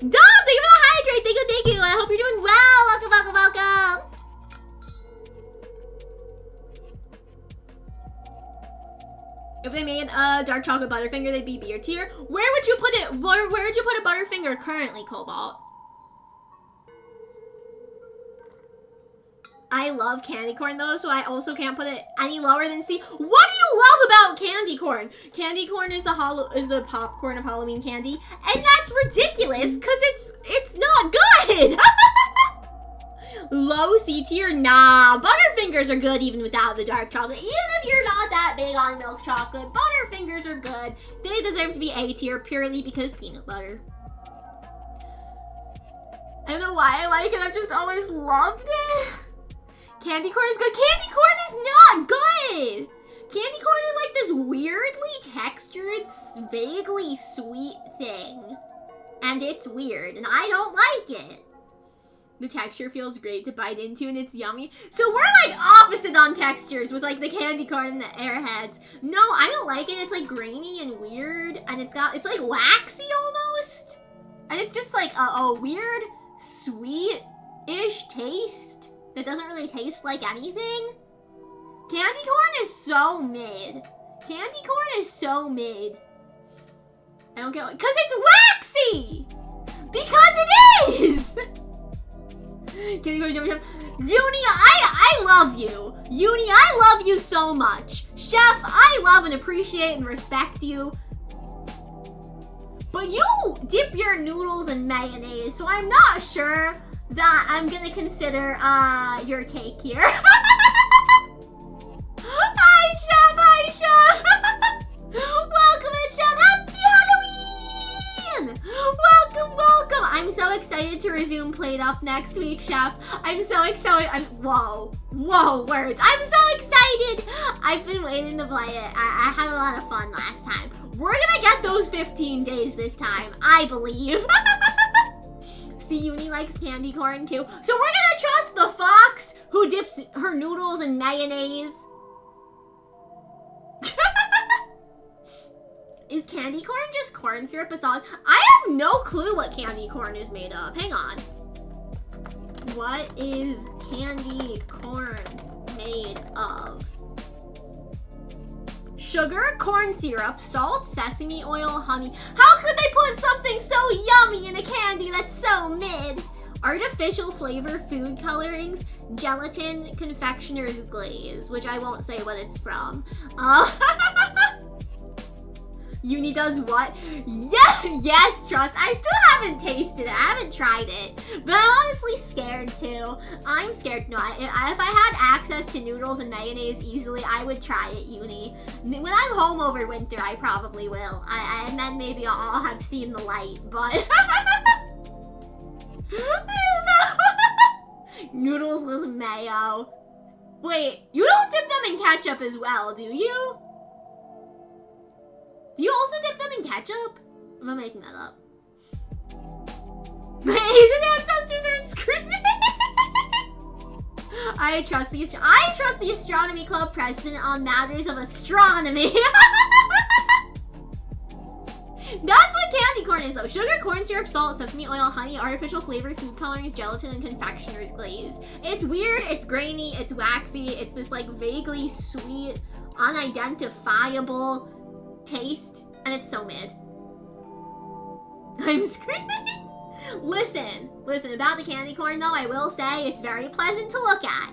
thank you for the hydrate. Thank you. I hope you're doing well. Welcome. If they made a dark chocolate Butterfinger, they'd be B or tier. Where would you put it? Where would you put a Butterfinger currently, Cobalt? I love candy corn though, so I also can't put it any lower than C. What do you love about candy corn? Candy corn is the popcorn of Halloween candy, and that's ridiculous because it's not good. Low C tier? Nah, Butterfingers are good even without the dark chocolate. Even if you're not that big on milk chocolate, Butterfingers are good. They deserve to be A tier purely because peanut butter. I don't know why I like it, I've just always loved it. Candy corn is good. Candy corn is not good! Candy corn is like this weirdly textured, vaguely sweet thing. And it's weird, and I don't like it. The texture feels great to bite into, and it's yummy. So we're like opposite on textures with like the candy corn and the Airheads. No, I don't like it. It's like grainy and weird, and it's like waxy almost. And it's just like a weird, sweet-ish taste that doesn't really taste like anything. Candy corn is so mid. I don't get it. Because it's waxy! Because it is! Candy corn, Uni, I love you. Uni, I love you so much. Chef, I love and appreciate and respect you. But you dip your noodles in mayonnaise, so I'm not sure that I'm gonna consider your take here. Hi, Chef. Welcome in, Chef. Happy Halloween! Welcome. I'm so excited to resume Plate Up next week, Chef. I'm so excited. Whoa, words. I'm so excited. I've been waiting to play it. I had a lot of fun last time. We're gonna get those 15 days this time, I believe. See, Uni likes candy corn too. So we're gonna trust the fox who dips her noodles in mayonnaise. Is candy corn just corn syrup? I have no clue what candy corn is made of. Hang on. What is candy corn made of? Sugar, corn syrup, salt, sesame oil, honey. How could they put something so yummy in a candy that's so mid? Artificial flavor food colorings, gelatin, confectioner's glaze, which I won't say what it's from. Uni does what? Yeah, yes, trust. I still haven't tasted it. I haven't tried it. But I'm honestly scared too. I'm scared. No, if I had access to noodles and mayonnaise easily, I would try it, Uni. When I'm home over winter, I probably will. And then maybe I'll have seen the light, but... I don't know. Noodles with mayo. Wait, you don't dip them in ketchup as well, do you? Do you also dip them in ketchup? Am I making that up? My Asian ancestors are screaming. I trust the astronomy club president on matters of astronomy. That's what candy corn is though. Sugar, corn syrup, salt, sesame oil, honey, artificial flavor, food colorings, gelatin, and confectioner's glaze. It's weird, it's grainy, it's waxy, it's this like vaguely sweet, unidentifiable taste, and it's so mid. I'm screaming. Listen, about the candy corn though, I will say it's very pleasant to look at.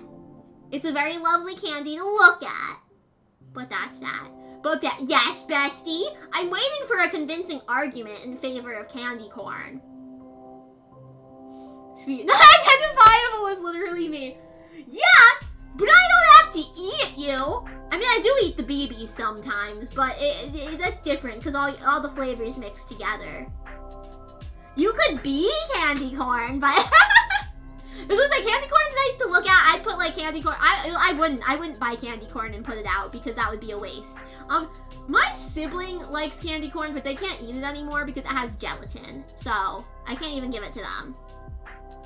It's a very lovely candy to look at. But that's that. But yes, bestie, I'm waiting for a convincing argument in favor of candy corn. Sweet. Unidentifiable is literally me. Yeah, but I don't have to eat you. I mean, I do eat the BeeBee sometimes, but that's different because all the flavors mixed together. You could be candy corn, but this was like candy corn's nice to look at. I'd put like candy corn. I wouldn't buy candy corn and put it out because that would be a waste. My sibling likes candy corn, but they can't eat it anymore because it has gelatin. So I can't even give it to them.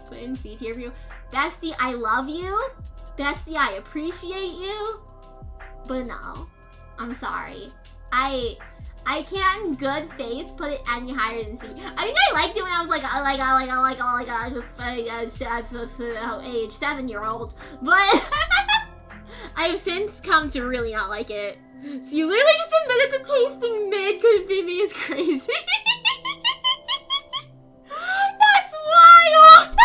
Put in C tier review. Bestie, I love you. Bestie, I appreciate you. But no, I'm sorry. I can't in good faith put it any higher than C. I think I liked it when I was like age 7-year-old, but I've since come to really not like it. So you literally just admitted to tasting mid because BeeBee is crazy. That's wild.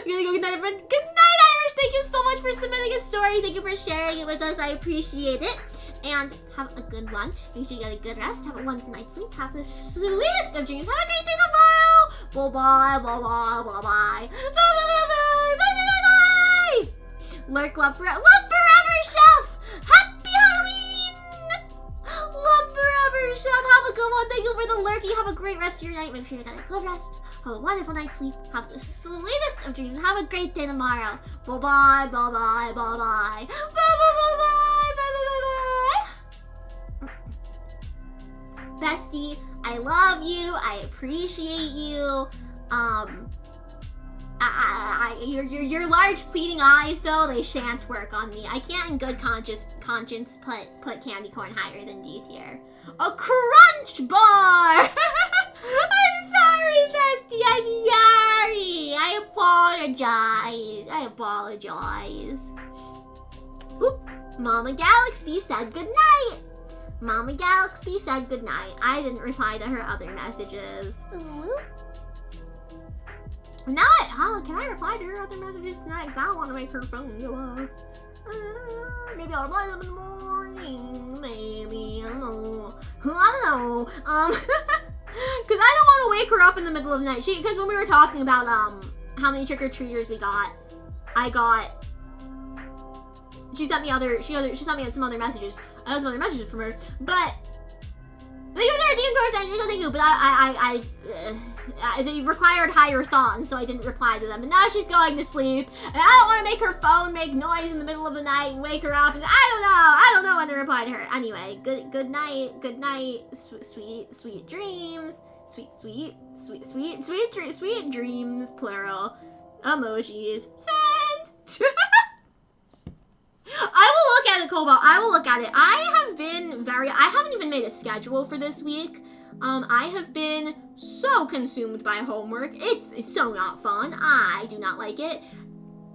Gonna go good night, friend. Good night, Irish. Thank you so much for submitting a story. Thank you for sharing it with us. I appreciate it. And have a good one. Make sure you get a good rest. Have a wonderful night's sleep. Have the sweetest of dreams. Have a great day tomorrow. Bye-bye, bye-bye, bye-bye. Bye-bye, bye-bye, bye-bye. Lurk, love forever, Chef. Happy Halloween. Love forever, Chef. Have a good one. Thank you for the lurky. Have a great rest of your night. Make sure you get a good rest. Have a wonderful night's sleep. Have the sweetest of dreams. Have a great day tomorrow. Bye-bye, bye-bye, bye-bye. Bye-bye, bye-bye, bye-bye, bye-bye. Bestie, I love you. I appreciate you. Your large pleading eyes, though, they shan't work on me. I can't in good conscience put candy corn higher than D tier. A crunch bar! I'm sorry, bestie. I'm sorry. I apologize. Oop. Mama Galaxy said goodnight. Mama Galaxy said goodnight. I didn't reply to her other messages. Can I reply to her other messages tonight? Because I don't want to make her phone go off. Maybe I'll reply to them in the morning. Maybe. I don't know. Because I don't want to wake her up in the middle of the night. Because when we were talking about how many trick-or-treaters we got, she sent me some other messages. I have some other messages from her. But thank you for the team course. Thank you. But they required higher thongs, so I didn't reply to them. And now she's going to sleep, and I don't want to make her phone make noise in the middle of the night and wake her up. And I don't know when to reply to her. Anyway, good night, sweet dreams, sweet dreams, plural. Emojis. Send. I will look at it, Cobalt. I will look at it. I haven't even made a schedule for this week. I have been so consumed by homework. It's so not fun. I do not like it.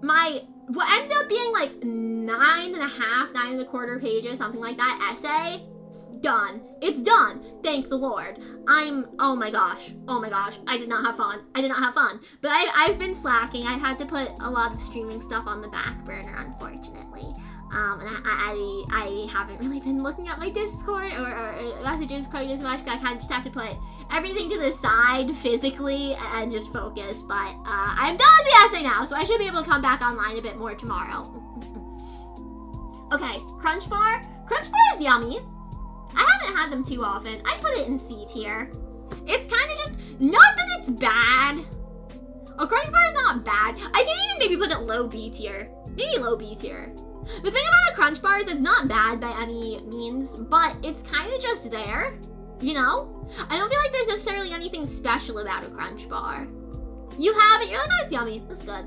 What ended up being like 9.25 pages, something like that, essay, done. It's done. Thank the Lord. Oh my gosh. I did not have fun. But I've been slacking. I've had to put a lot of streaming stuff on the back burner, unfortunately. And I haven't really been looking at my Discord or messages quite as much, but I kind of just have to put everything to the side physically and just focus. But I'm done with the essay now, so I should be able to come back online a bit more tomorrow. Okay, Crunch Bar. Crunch Bar is yummy. I haven't had them too often. I put it in C tier. It's kind of just, not that it's bad. A Crunch Bar is not bad. I can even maybe put it low B tier. Maybe low B tier. The thing about a Crunch Bar is it's not bad by any means, but it's kind of just there, you know? I don't feel like there's necessarily anything special about a Crunch Bar. You have it, you're like, oh, it's yummy, that's good.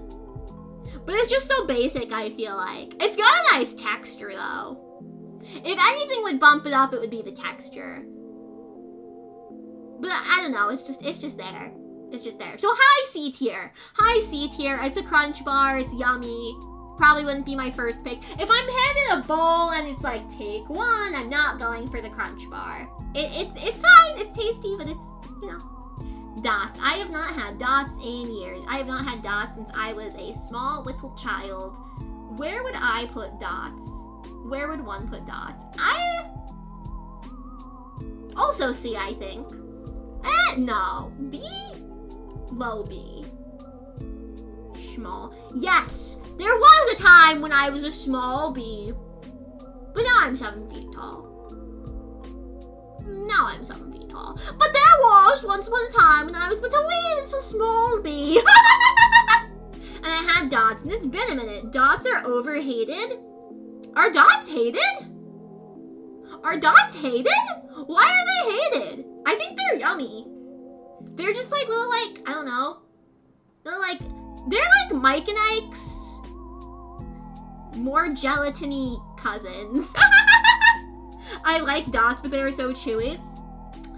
But it's just so basic, I feel like. It's got a nice texture, though. If anything would bump it up, it would be the texture. But I don't know, it's just there. It's just there. So high C tier. High C tier, it's a Crunch Bar, it's yummy. Probably wouldn't be my first pick. If I'm handed a bowl and it's like, take one, I'm not going for the Crunch Bar. It's fine, it's tasty, but it's, you know. Dots. I have not had dots in years. I have not had dots since I was a small little child. Where would I put dots? Where would one put dots? Also C, I think. No. B? Low B. Small. Yes! There was a time when I was a small B. But now I'm 7 feet tall. Now I'm 7 feet tall. But there was once upon a time when I was but a wee little small B. And I had dots, and it's been a minute. Dots are overhated? Are dots hated? Are dots hated? Why are they hated? I think they're yummy. They're just like little, like, I don't know. They're like Mike and Ike's more gelatiny cousins. I like dots, but they are so chewy.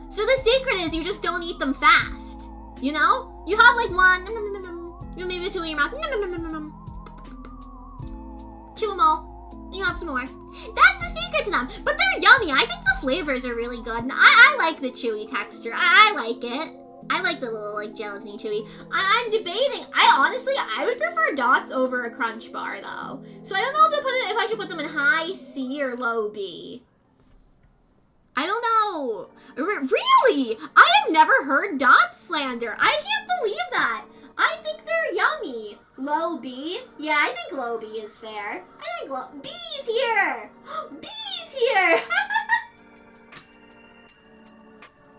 So the secret is you just don't eat them fast. You know? You have like one, you maybe two in your mouth, chew them all, and you have some more. That's the secret to them, but they're yummy. I think the flavors are really good, and I like the chewy texture. I like it. I like the little, like, gelatiny chewy. I'm debating. I would prefer dots over a Crunch Bar, though. So I don't know if I should put them in high C or low B. I don't know. Really? I have never heard dot slander. I can't believe that. I think they're yummy. Low B? Yeah, I think low B is fair. I think B tier. B tier.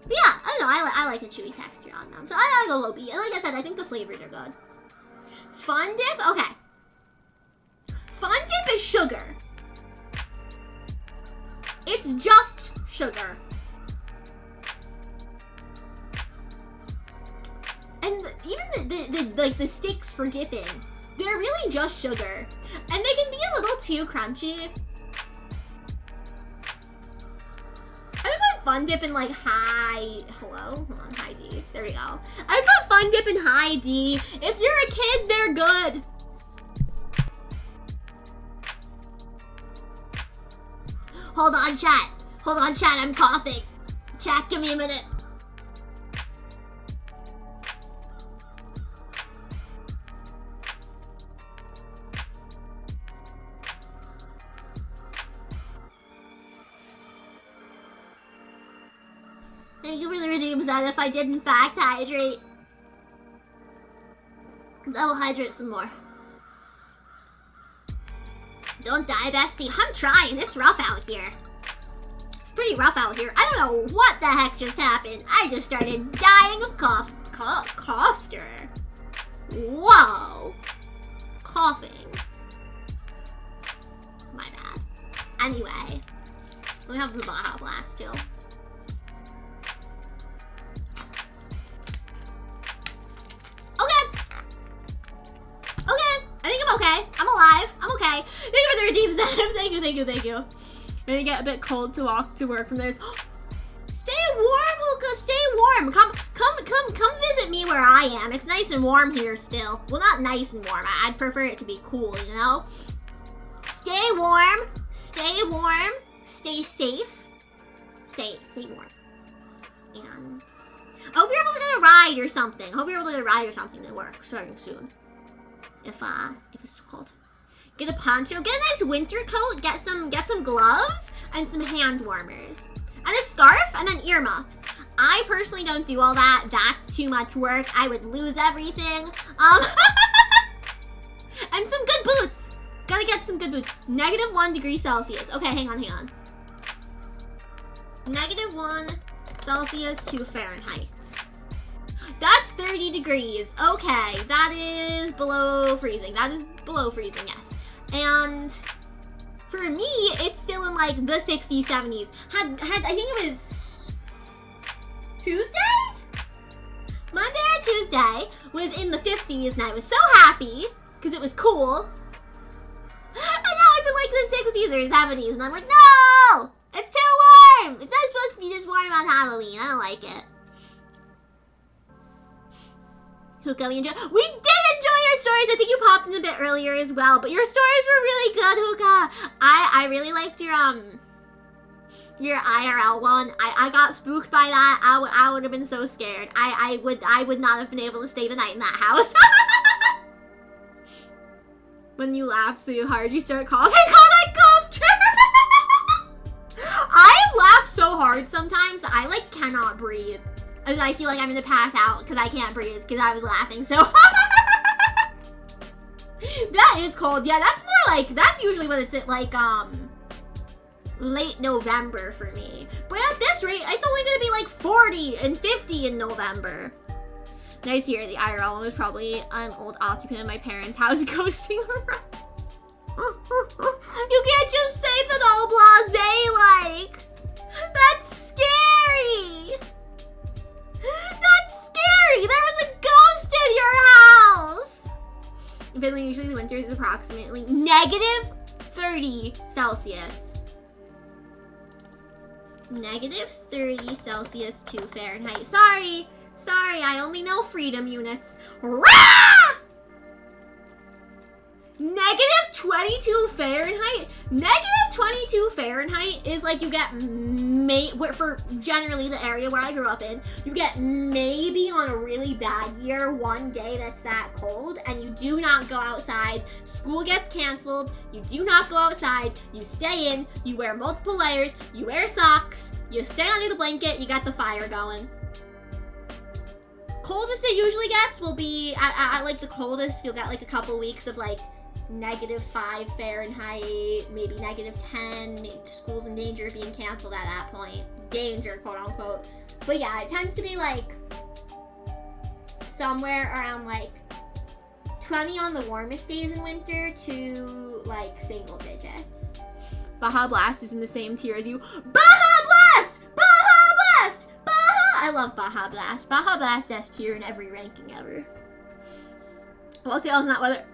But yeah, I don't know, I like the chewy texture on them. So I go low B. And like I said, I think the flavors are good. Fun dip? Okay. Fun dip is sugar. It's just sugar. And even the sticks for dipping, they're really just sugar. And they can be a little too crunchy. I would put Fun Dip in like high, hold on, high D. There we go. I would put Fun Dip in high D. If you're a kid, they're good. Hold on, chat, I'm coughing. Chat, give me a minute. Thank you for the redeem set if I did in fact hydrate. I'll hydrate some more. Don't die, bestie. I'm trying. It's rough out here. It's pretty rough out here. I don't know what the heck just happened. I just started dying of cough. Coughed her. Whoa. Coughing. My bad. Anyway. Let me have the Baja Blast too. Okay. Okay. I think I'm okay. I'm alive. I'm okay. Thank you for the redeem set. Thank you, thank you, thank you. I'm gonna get a bit cold to walk to work from there. Stay warm, Hookah. Stay warm. Come visit me where I am. It's nice and warm here still. Well, not nice and warm. I'd prefer it to be cool, you know? Stay warm. Stay warm. Stay safe. Stay warm. And I hope you're able to get a ride or something. Hope you're able to get a ride or something to work starting soon. If it's too cold. Get a poncho. Get a nice winter coat. Get some gloves and some hand warmers. And a scarf, and then earmuffs. I personally don't do all that. That's too much work. I would lose everything. And some good boots. Gotta get some good boots. -1 degree Celsius. Okay, hang on. -1 Celsius to Fahrenheit. That's 30 degrees. Okay, that is below freezing. That is below freezing, yes. And for me, it's still in like the 60s, 70s. Had I think it was Tuesday? Monday or Tuesday was in the 50s, and I was so happy because it was cool. And now it's in like the 60s or 70s, and I'm like, no! It's too warm! It's not supposed to be this warm on Halloween. I don't like it. Hookah, we did enjoy your stories. I think you popped in a bit earlier as well, but your stories were really good, Hookah. I really liked your IRL one. I got spooked by that. I would have been so scared. I would not have been able to stay the night in that house. When you laugh so hard, you start coughing. I coughed. I laugh so hard sometimes. I like cannot breathe. And I feel like I'm gonna pass out because I can't breathe because I was laughing so hard. That is cold. Yeah, that's more like, that's usually when it's at like, late November for me. But at this rate, it's only gonna be like 40 and 50 in November. Nice here, the IRL one was probably an old occupant of my parents' house ghosting around. You can't just say that all blasé like. That's scary. That's scary! There was a ghost in your house! In Finland, usually the winter is approximately -30 Celsius. -30 Celsius to Fahrenheit. Sorry, I only know freedom units. Rah! -22 Fahrenheit? -22 Fahrenheit is like you get for generally the area where I grew up in, you get maybe on a really bad year 1 day that's that cold, and you do not go outside. School gets canceled. You do not go outside. You stay in. You wear multiple layers. You wear socks. You stay under the blanket. You got the fire going. Coldest it usually gets will be at like the coldest you'll get like a couple weeks of like -5 Fahrenheit, maybe -10, maybe school's in danger of being canceled at that point. Danger, quote unquote. But yeah, it tends to be like somewhere around like 20 on the warmest days in winter to like single digits. Baja Blast is in the same tier as you. Baja Blast! Baja Blast! Baja! I love Baja Blast. Baja Blast S tier in every ranking ever. Well, tell not whether.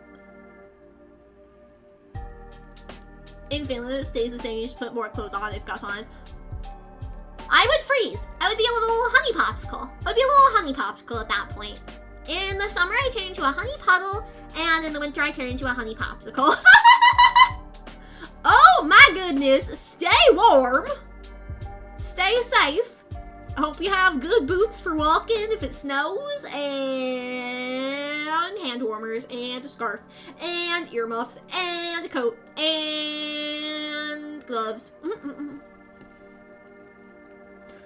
In Finland, it stays the same. You just put more clothes on. It's got on. I would freeze. I would be a little honey popsicle. I would be a little honey popsicle at that point. In the summer, I turn into a honey puddle, and in the winter, I turn into a honey popsicle. Oh my goodness! Stay warm. Stay safe. I hope you have good boots for walking if it snows, and hand warmers, and a scarf, and earmuffs, and a coat, and gloves. I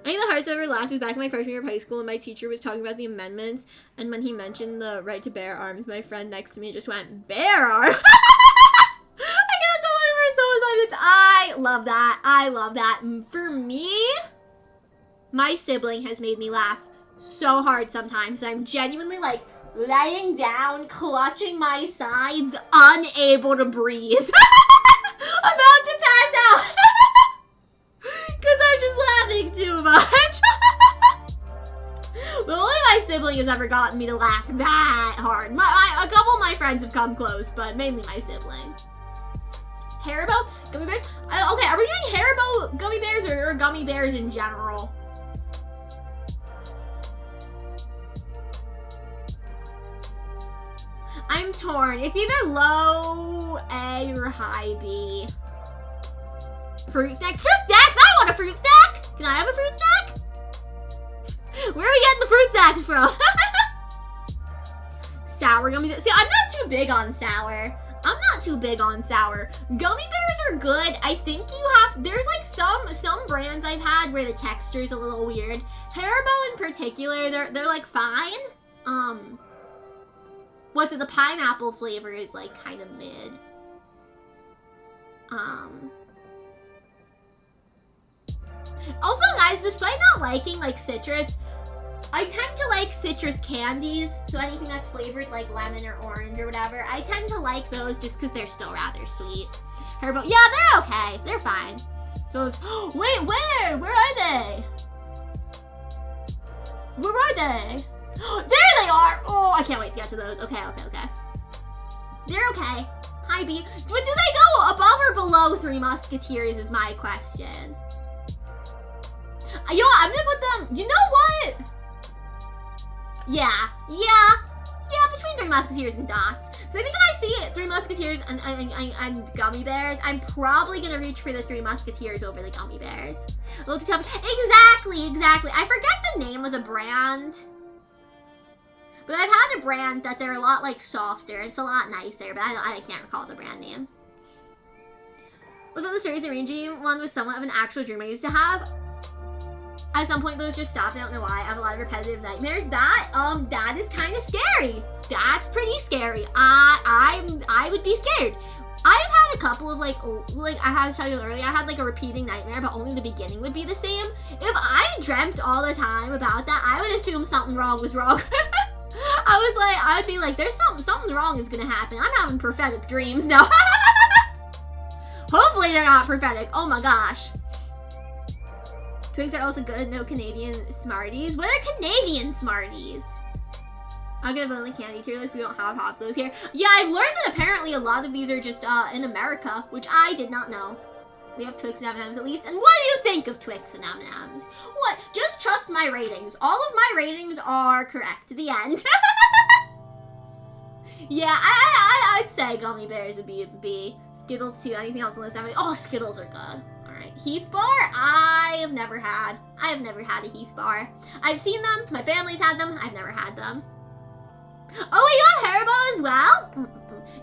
think the hardest I ever laughed was back in my freshman year of high school, and my teacher was talking about the amendments, and when he mentioned the right to bear arms, my friend next to me just went, "Bear arms?" I got so many for so much. I love that. I love that. For me, my sibling has made me laugh so hard sometimes. I'm genuinely like laying down, clutching my sides, unable to breathe. About to pass out. Because I'm just laughing too much. But only my sibling has ever gotten me to laugh that hard. A couple of my friends have come close, but mainly my sibling. Haribo gummy bears? Okay, are we doing Haribo gummy bears or gummy bears in general? I'm torn. It's either low A or high B. Fruit snacks? Fruit snacks? I want a fruit snack! Can I have a fruit snack? Where are we getting the fruit snacks from? Sour gummy bears. See, I'm not too big on sour. Gummy bears are good. I think there's like some brands I've had where the texture's a little weird. Haribo in particular, they're like fine. What's it? The pineapple flavor is like kind of mid. Also, guys, despite not liking like citrus, I tend to like citrus candies. So anything that's flavored like lemon or orange or whatever, I tend to like those just because they're still rather sweet. Haribo, yeah, they're okay. They're fine. Those. Wait, where? Where are they? Where are they? There they are! Oh, I can't wait to get to those. Okay. They're okay. Hi, B. But do they go above or below Three Musketeers is my question. You know what? I'm gonna put them... You know what? Yeah, between Three Musketeers and Dots. So I think if I see it, Three Musketeers and Gummy Bears, I'm probably gonna reach for the Three Musketeers over the Gummy Bears. A little too tough. Exactly. I forget the name of the brand. But I've had a brand that they're a lot, like, softer. It's a lot nicer, but I can't recall the brand name. What about the series, the Ranging one was somewhat of an actual dream I used to have. At some point, those just stopped. I don't know why. I have a lot of repetitive nightmares. That is kind of scary. That's pretty scary. I would be scared. I've had a couple of, like I had to tell you earlier, I had, like, a repeating nightmare, but only the beginning would be the same. If I dreamt all the time about that, I would assume something wrong was wrong. I'd be like, there's something wrong is gonna happen. I'm having prophetic dreams now. Hopefully they're not prophetic. Oh my gosh. Twigs are also good. No Canadian Smarties. What are Canadian Smarties? I'll get a vanilla candy tier list. We don't have half those here. Yeah, I've learned that apparently a lot of these are just in America, which I did not know. We have Twix and M&Ms at least. And what do you think of Twix and M&Ms? What? Just trust my ratings. All of my ratings are correct to the end. Yeah, I'd say Gummy Bears would be a B. Skittles too. Anything else on this? Oh, Skittles are good. All right. Heath Bar? I have never had a Heath Bar. I've seen them. My family's had them. I've never had them. Oh, wait, you have Haribo as well?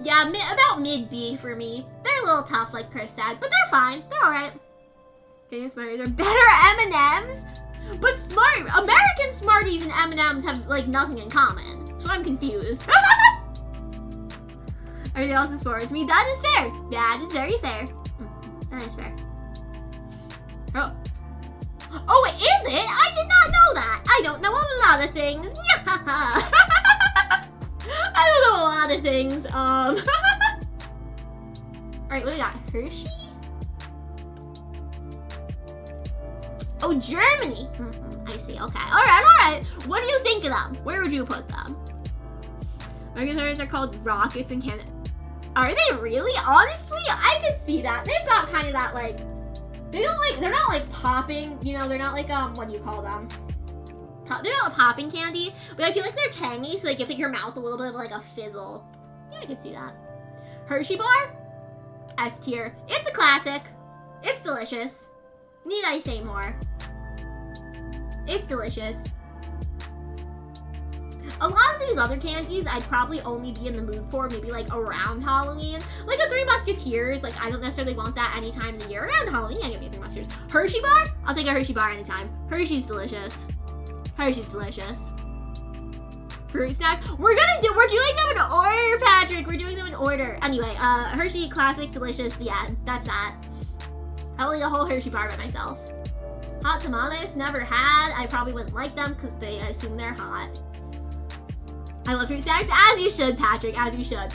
Yeah, about mid-B for me. They're a little tough, like Chris said, but they're fine. They're all right. Canadian Smarties are better M&Ms, but American Smarties and M&Ms have, like, nothing in common, so I'm confused. Everything else is forward to me. That is fair. That is very fair. That is fair. Oh, is it? I did not know that. I don't know a lot of things. I don't know a lot of things. All right, what do we got? Hershey? Oh, Germany. I see. Okay. All right. What do you think of them? Where would you put them? American are called Rockets in Canada. Are they really? Honestly, I could see that. They've got kind of that, like, they're not like popping, you know, they're not like, what do you call them? They're not a popping candy, but I feel like they're tangy, so they give your mouth a little bit of like a fizzle. Yeah, I can see that. Hershey Bar? S tier. It's a classic. It's delicious. Need I say more? It's delicious. A lot of these other candies, I'd probably only be in the mood for maybe like around Halloween. Like a Three Musketeers, like I don't necessarily want that any time in the year. Around Halloween, yeah, give me a Three Musketeers. Hershey Bar? I'll take a Hershey Bar anytime. Hershey's delicious. Hershey's delicious. Fruit snack. We're doing them in order, Patrick. We're doing them in order. Anyway, Hershey, classic, delicious, the end. That's that. I'll eat a whole Hershey bar by myself. Hot tamales, never had. I probably wouldn't like them because I assume they're hot. I love fruit snacks, as you should, Patrick, as you should.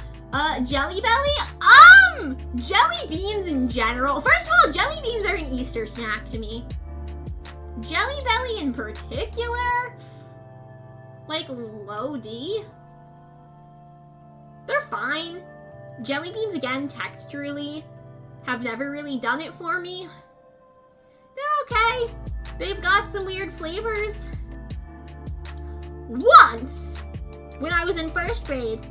Jelly Belly? Jelly beans in general. First of all, jelly beans are an Easter snack to me. Jelly Belly in particular? Like, low D? They're fine. Jelly beans, again, texturally, have never really done it for me. They're okay. They've got some weird flavors. Once, when I was in first grade,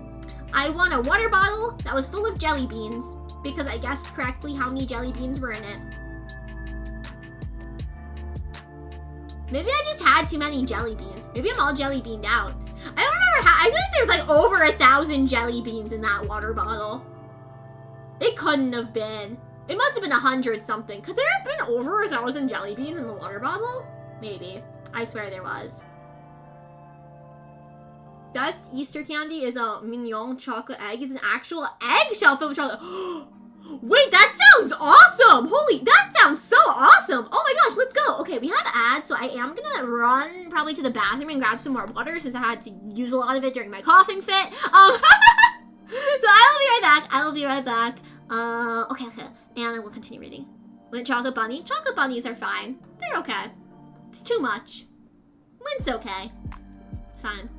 I won a water bottle that was full of jelly beans because I guessed correctly how many jelly beans were in it. Maybe I just had too many jelly beans. Maybe I'm all jelly beaned out. I don't remember how. I feel like there's like over 1,000 jelly beans in that water bottle. It couldn't have been. It must have been 100 something. Could there have been over 1,000 jelly beans in the water bottle? Maybe. I swear there was. Best Easter candy is a mignon chocolate egg. It's an actual eggshell filled with chocolate. Wait, that sounds awesome! Holy, that sounds so awesome! Oh my gosh, let's go! Okay, we have ads, so I am gonna run probably to the bathroom and grab some more water since I had to use a lot of it during my coughing fit. So I will be right back. I will be right back. Okay. And I will continue reading. Lint chocolate bunny. Chocolate bunnies are fine. They're okay. It's too much. Lint's okay. It's fine.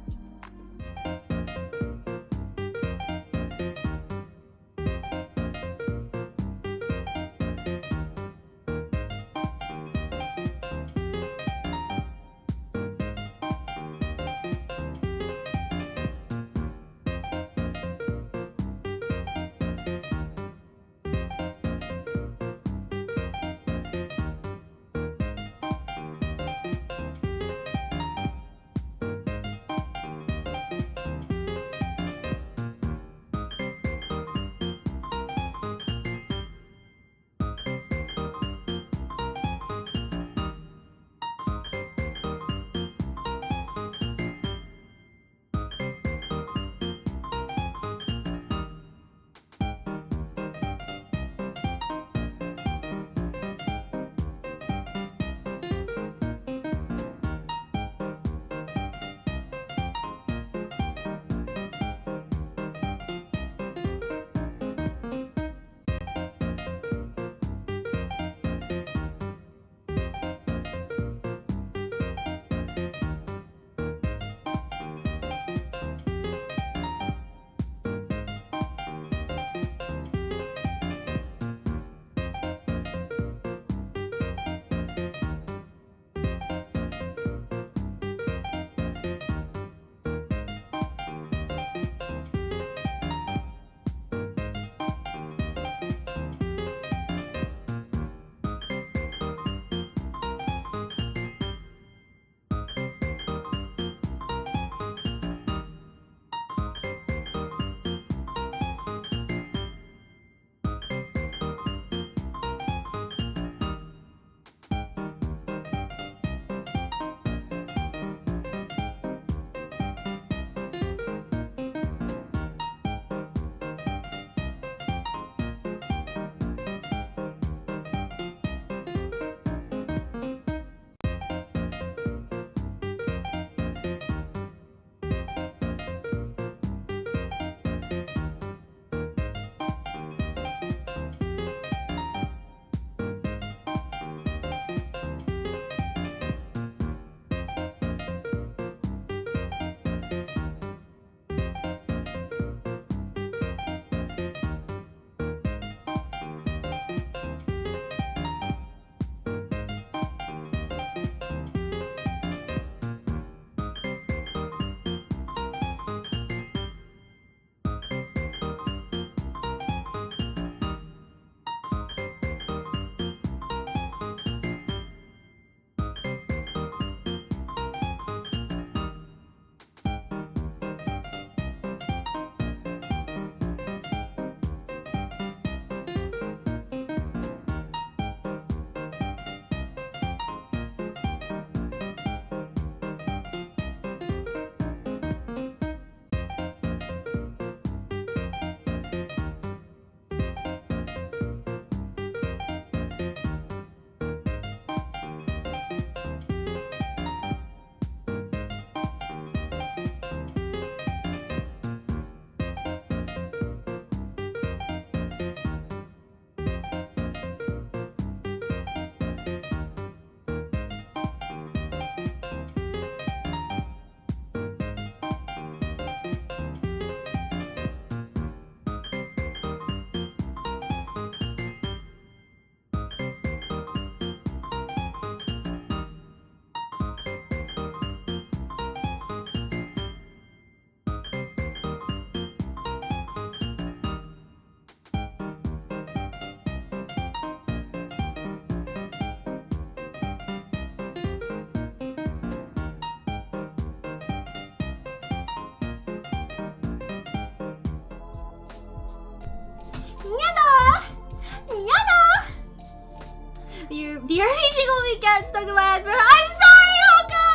BRBG will get stuck in my head. I'm sorry, Hoka!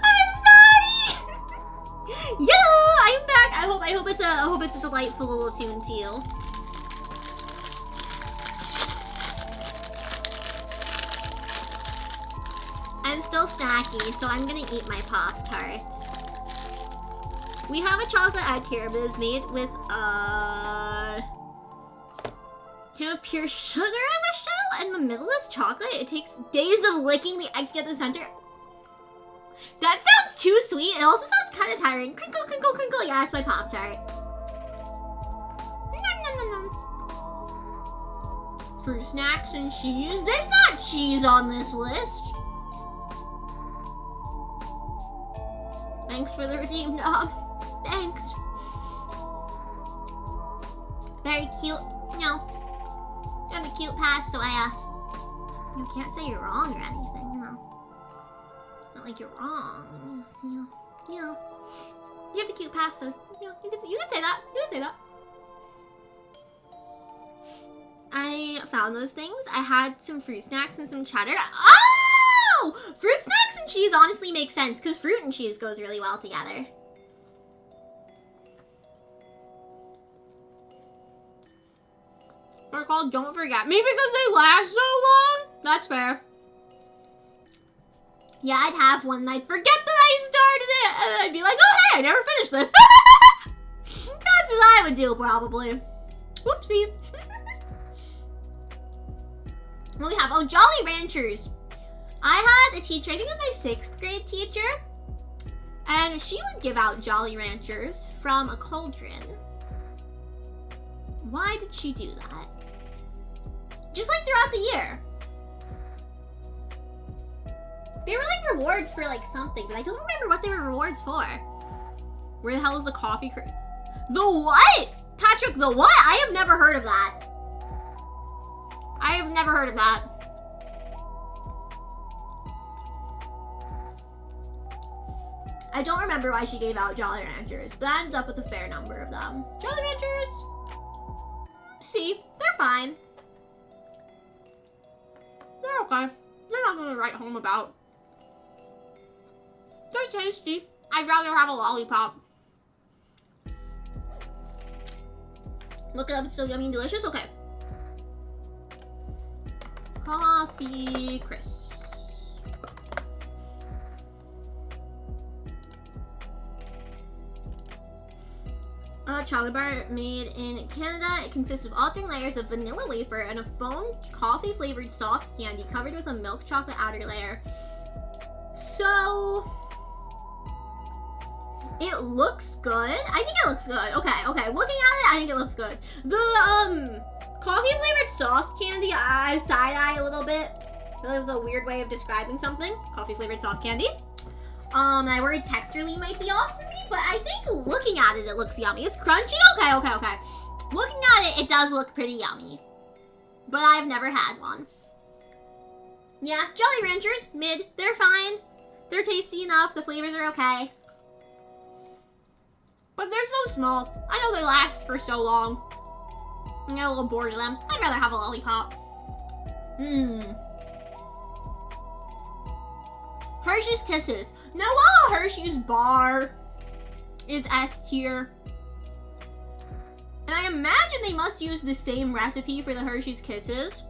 I'm sorry! Yeah, I'm back. I hope it's a delightful little tune to you. I'm still snacky, so I'm gonna eat my Pop-Tarts. We have a chocolate egg here, but it's made with pure sugar as a shell, and the middle is chocolate. It takes days of licking the egg to get the center. That sounds too sweet. It also sounds kind of tiring. Crinkle, crinkle, crinkle. Yeah, it's my Pop-Tart. Nom, nom, nom, nom. Fruit snacks and cheese. There's not cheese on this list. Thanks for the redeem knob. Thanks. Very cute. No. You have a cute past, so you can't say you're wrong or anything, you know. Not like you're wrong. You know. You have a cute past, so you can say that. You can say that. I found those things. I had some fruit snacks and some cheddar. Oh! Fruit snacks and cheese honestly makes sense because fruit and cheese goes really well together. They're called Don't Forget Me because they last so long. That's fair. Yeah, I'd have one and I'd forget that I started it. And I'd be like, oh hey, I never finished this. That's what I would do probably. Whoopsie. What do we have? Oh, Jolly Ranchers. I had a teacher, I think it was my 6th grade teacher. And she would give out Jolly Ranchers from a cauldron. Why did she do that? Just like throughout the year. They were like rewards for like something, but I don't remember what they were rewards for. Where the hell is the coffee? The what? Patrick, the what? I have never heard of that. I have never heard of that. I don't remember why she gave out Jolly Ranchers, but I ended up with a fair number of them. Jolly Ranchers! See, they're fine. They're okay. They're not gonna write home about. They're tasty. I'd rather have a lollipop. Look it up, it's so yummy and delicious. Okay. Coffee crisp. A chocolate bar made in Canada. It consists of all 3 layers of vanilla wafer and a foam coffee flavored soft candy covered with a milk chocolate outer layer. So it looks good. I think it looks good. Okay. Looking at it, I think it looks good. The coffee flavored soft candy, I side eye a little bit. That was a weird way of describing something. Coffee flavored soft candy. I worry texturally might be off for me, but I think looking at it, it looks yummy. It's crunchy. Okay. Looking at it, it does look pretty yummy. But I've never had one. Yeah, Jolly Ranchers, mid. They're fine. They're tasty enough. The flavors are okay. But they're so small. I know they last for so long. I get a little bored of them. I'd rather have a lollipop. Hershey's Kisses. Now, while a Hershey's bar is S tier, and I imagine they must use the same recipe for the Hershey's Kisses,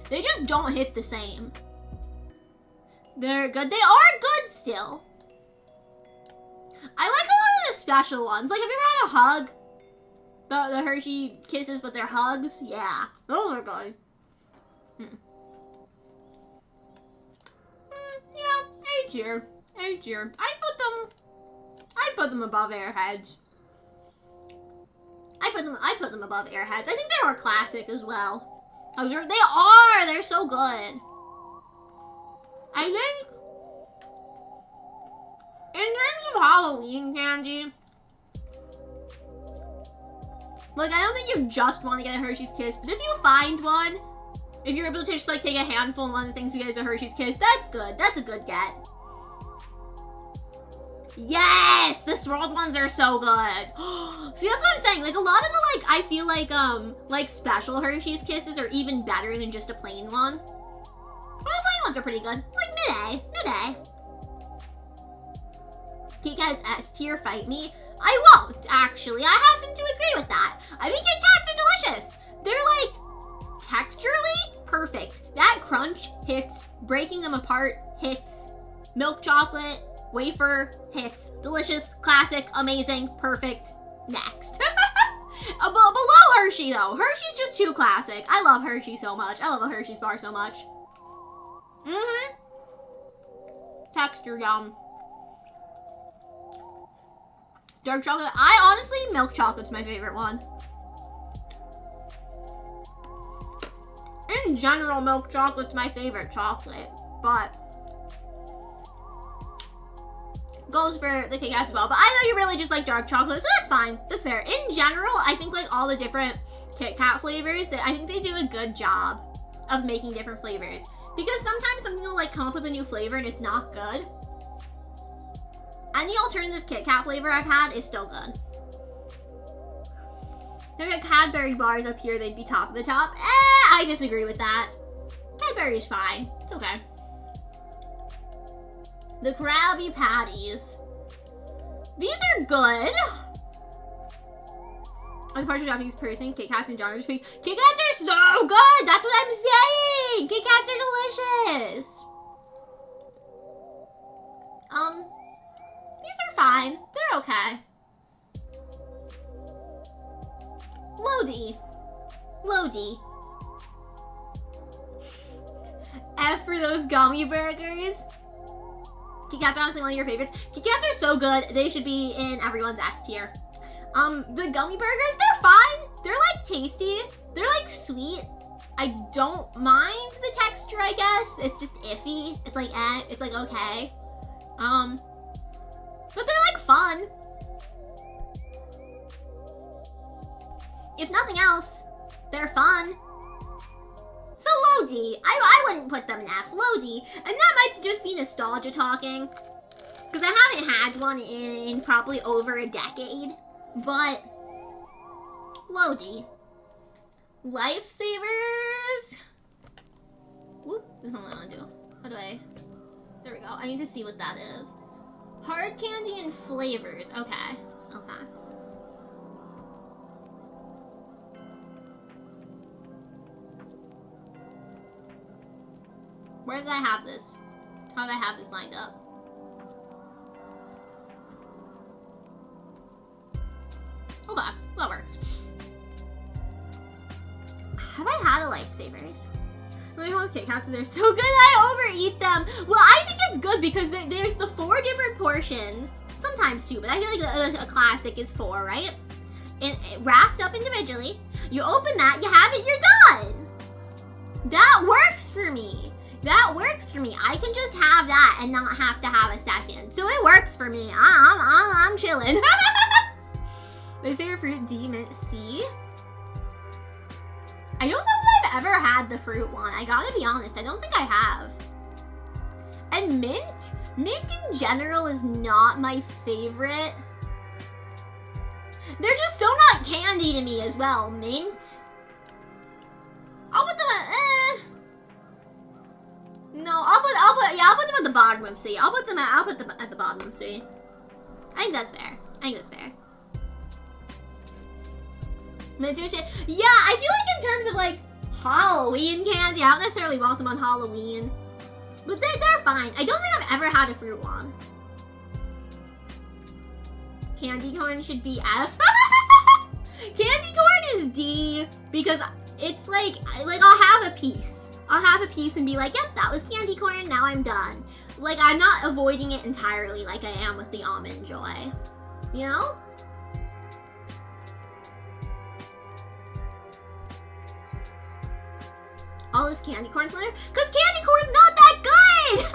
they just don't hit the same. They're good. They are good still. I like a lot of the special ones. Like, have you ever had a hug? The Hershey Kisses, but they're hugs? Yeah. Oh my god. Yeah, A tier. I put them above Airheads. I put them above Airheads. I think they were classic as well. They're so good. I think in terms of Halloween candy, like, I don't think you just want to get a Hershey's Kiss, but if you find one, if you're able to just like take a handful of one of the things you get as a Hershey's Kiss, that's good. That's a good get. Yes! The swirled ones are so good. See, that's what I'm saying. Like, a lot of the, like, I feel like special Hershey's Kisses are even better than just a plain one. plain ones are pretty good. Like mid-A. Kit Kat's S tier, fight me. I won't, actually. I happen to agree with that. I think Kit Kats are delicious. They're like texturally perfect. That crunch hits, breaking them apart hits, milk chocolate, wafer hits, delicious, classic, amazing, perfect. Next. Below Hershey though. Hershey's just too classic. I love Hershey so much. I love a Hershey's bar so much. Texture yum. Dark chocolate. I honestly, milk chocolate's my favorite one. In general, milk chocolate's my favorite chocolate, but goes for the Kit Kats as well. But I know you really just like dark chocolate, so that's fine. That's fair. In general, I think like all the different Kit Kat flavors, that I think they do a good job of making different flavors. Because sometimes something will like come up with a new flavor and it's not good. Any alternative Kit Kat flavor I've had is still good. They've got Cadbury bars up here, they'd be top of the top. I disagree with that. Cadbury's fine. It's okay. The Krabby Patties. These are good. As a partial Japanese person, Kit Kats and Jar speak. Kit Kats are so good! That's what I'm saying! Kit Kats are delicious. These are fine. They're okay. Lodi. F for those gummy burgers. Kit Kats are honestly one of your favorites. Kit Kats are so good. They should be in everyone's S tier. The gummy burgers, they're fine. They're like tasty. They're like sweet. I don't mind the texture, I guess. It's just iffy. It's like it's like okay. But they're like fun. If nothing else, they're fun. So Lodi, I wouldn't put them in F. Lodi, and that might just be nostalgia talking, because I haven't had one in probably over a decade. But Lodi, Lifesavers. Whoop, this is what I want to do. How do I? There we go. I need to see what that is. Hard candy and flavors. Okay. Where did I have this? How did I have this lined up? Okay, that works. Have I had a Lifesavers? My whole Kit Kats, they're so good I overeat them. Well, I think it's good because there's the 4 different portions. Sometimes 2, but I feel like a classic is 4, right? And wrapped up individually. You open that, you have it, you're done. That works for me. That works for me. I can just have that and not have to have a second. So it works for me. I'm chilling. My favorite fruit, D, mint, C. I don't know if I've ever had the fruit one. I gotta be honest, I don't think I have. And mint? Mint in general is not my favorite. They're just so not candy to me as well. Mint. I'll put them at, No, I'll put them at the bottom of C. I'll put them at the bottom of C. I think that's fair. But seriously, yeah, I feel like in terms of like Halloween candy, I don't necessarily want them on Halloween. But they're fine. I don't think I've ever had a fruit one. Candy corn should be F. Candy corn is D because it's like I'll have a piece. I'll have a piece and be like, yep, that was candy corn, now I'm done. Like, I'm not avoiding it entirely like I am with the Almond Joy. You know? All this candy corn slander? Because candy corn's not that good!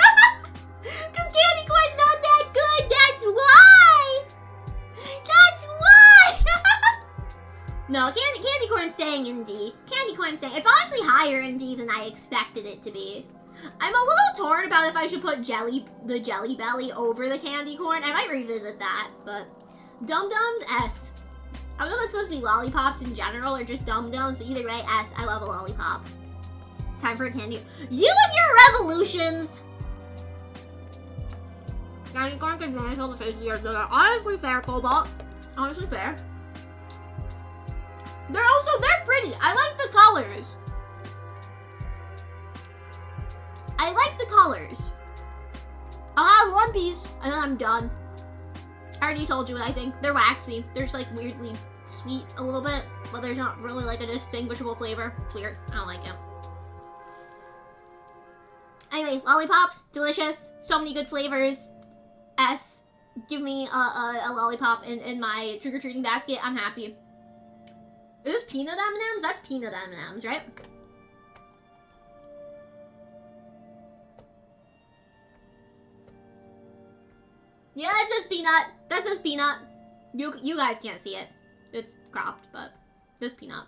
Because candy corn's not that good, that's why! That's why! No, candy corn's staying in D. Candy corn's staying. It's honestly higher in D than I expected it to be. I'm a little torn about if I should put the Jelly Belly over the candy corn. I might revisit that, but Dum Dums, S. I don't know if it's supposed to be lollipops in general or just Dum Dums, but either way, S. I love a lollipop. It's time for a candy. You and your revolutions! Guys, you can't get nice on the face of the earth. Honestly fair, Cobalt. Honestly fair. They're pretty. I like the colors. I like the colors. I'll have one piece and then I'm done. I already told you what I think. They're waxy. They're just like weirdly sweet a little bit, but there's not really like a distinguishable flavor. It's weird. I don't like it. Anyway, lollipops, delicious. So many good flavors. Give me a lollipop in my trick-or-treating basket. I'm happy. Is this peanut M&Ms? That's peanut M&Ms, right? Yeah, it says peanut. That says peanut. You guys can't see it. It's cropped, but it says peanut.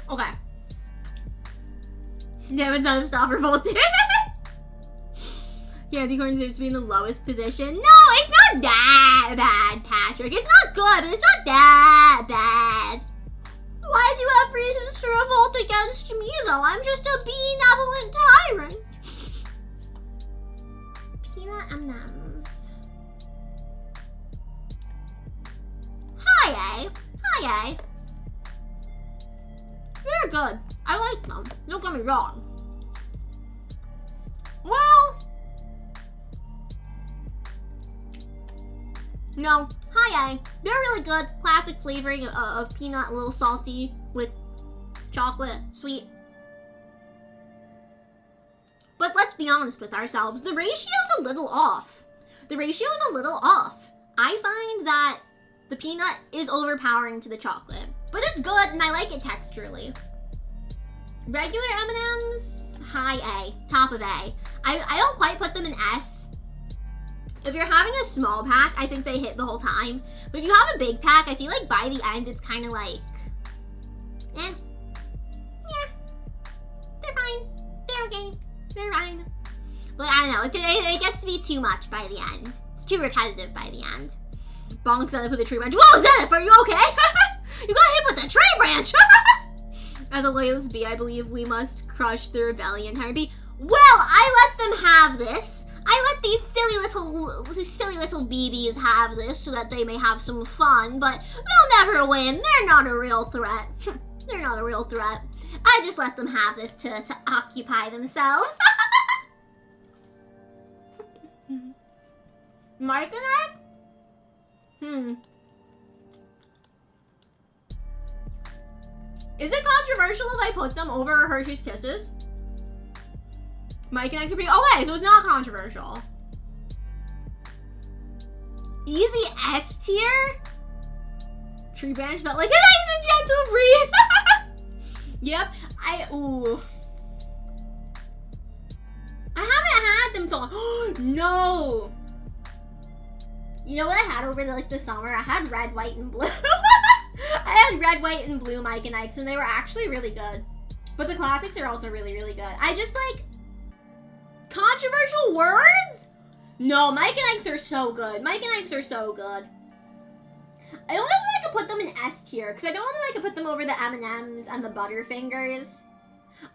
Okay. Damn, it's not a stopper bolted. Candy corn seems to be in the lowest position. No, it's not that bad, Patrick. It's not good, but it's not that bad. Why do you have reasons to revolt against me, though? I'm just a benevolent tyrant. Peanut M&Ms. Hi, Hi, They're good. I like them. Don't get me wrong. Well, no. Hi, They're really good. Classic flavoring of peanut, a little salty with chocolate, sweet. But let's be honest with ourselves. The ratio's a little off. I find that the peanut is overpowering to the chocolate. But it's good, and I like it texturally. Regular M&Ms, high A, top of A. I don't quite put them in S. If you're having a small pack, I think they hit the whole time. But if you have a big pack, I feel like by the end, it's kind of like, yeah, they're fine. They're okay. They're fine. But I don't know, it gets to be too much by the end. It's too repetitive by the end. Bonk Zenith with a tree branch. Whoa, Zenith, are you okay? You got hit with a tree branch! As a loyalist bee, I believe we must crush the rebellion, Bee. Well, I let them have this. I let these silly little BBs have this so that they may have some fun, but they'll never win. They're not a real threat. They're not a real threat. I just let them have this to occupy themselves. Mike and I? Is it controversial if I put them over Hershey's Kisses? Mike and I are pretty okay, so it's not controversial. Easy S tier? Tree branch felt like a nice and gentle breeze. Yep, I haven't had them so long. No! You know what I had over the summer? I had red, white, and blue. I had red, white, and blue Mike and Ike's, and they were actually really good. But the classics are also really, really good. I just like... Controversial words? No, Mike and Ike's are so good. Mike and Ike's are so good. I don't know if I could put them in S tier, because I don't know if I could put them over the M&Ms and the Butterfingers.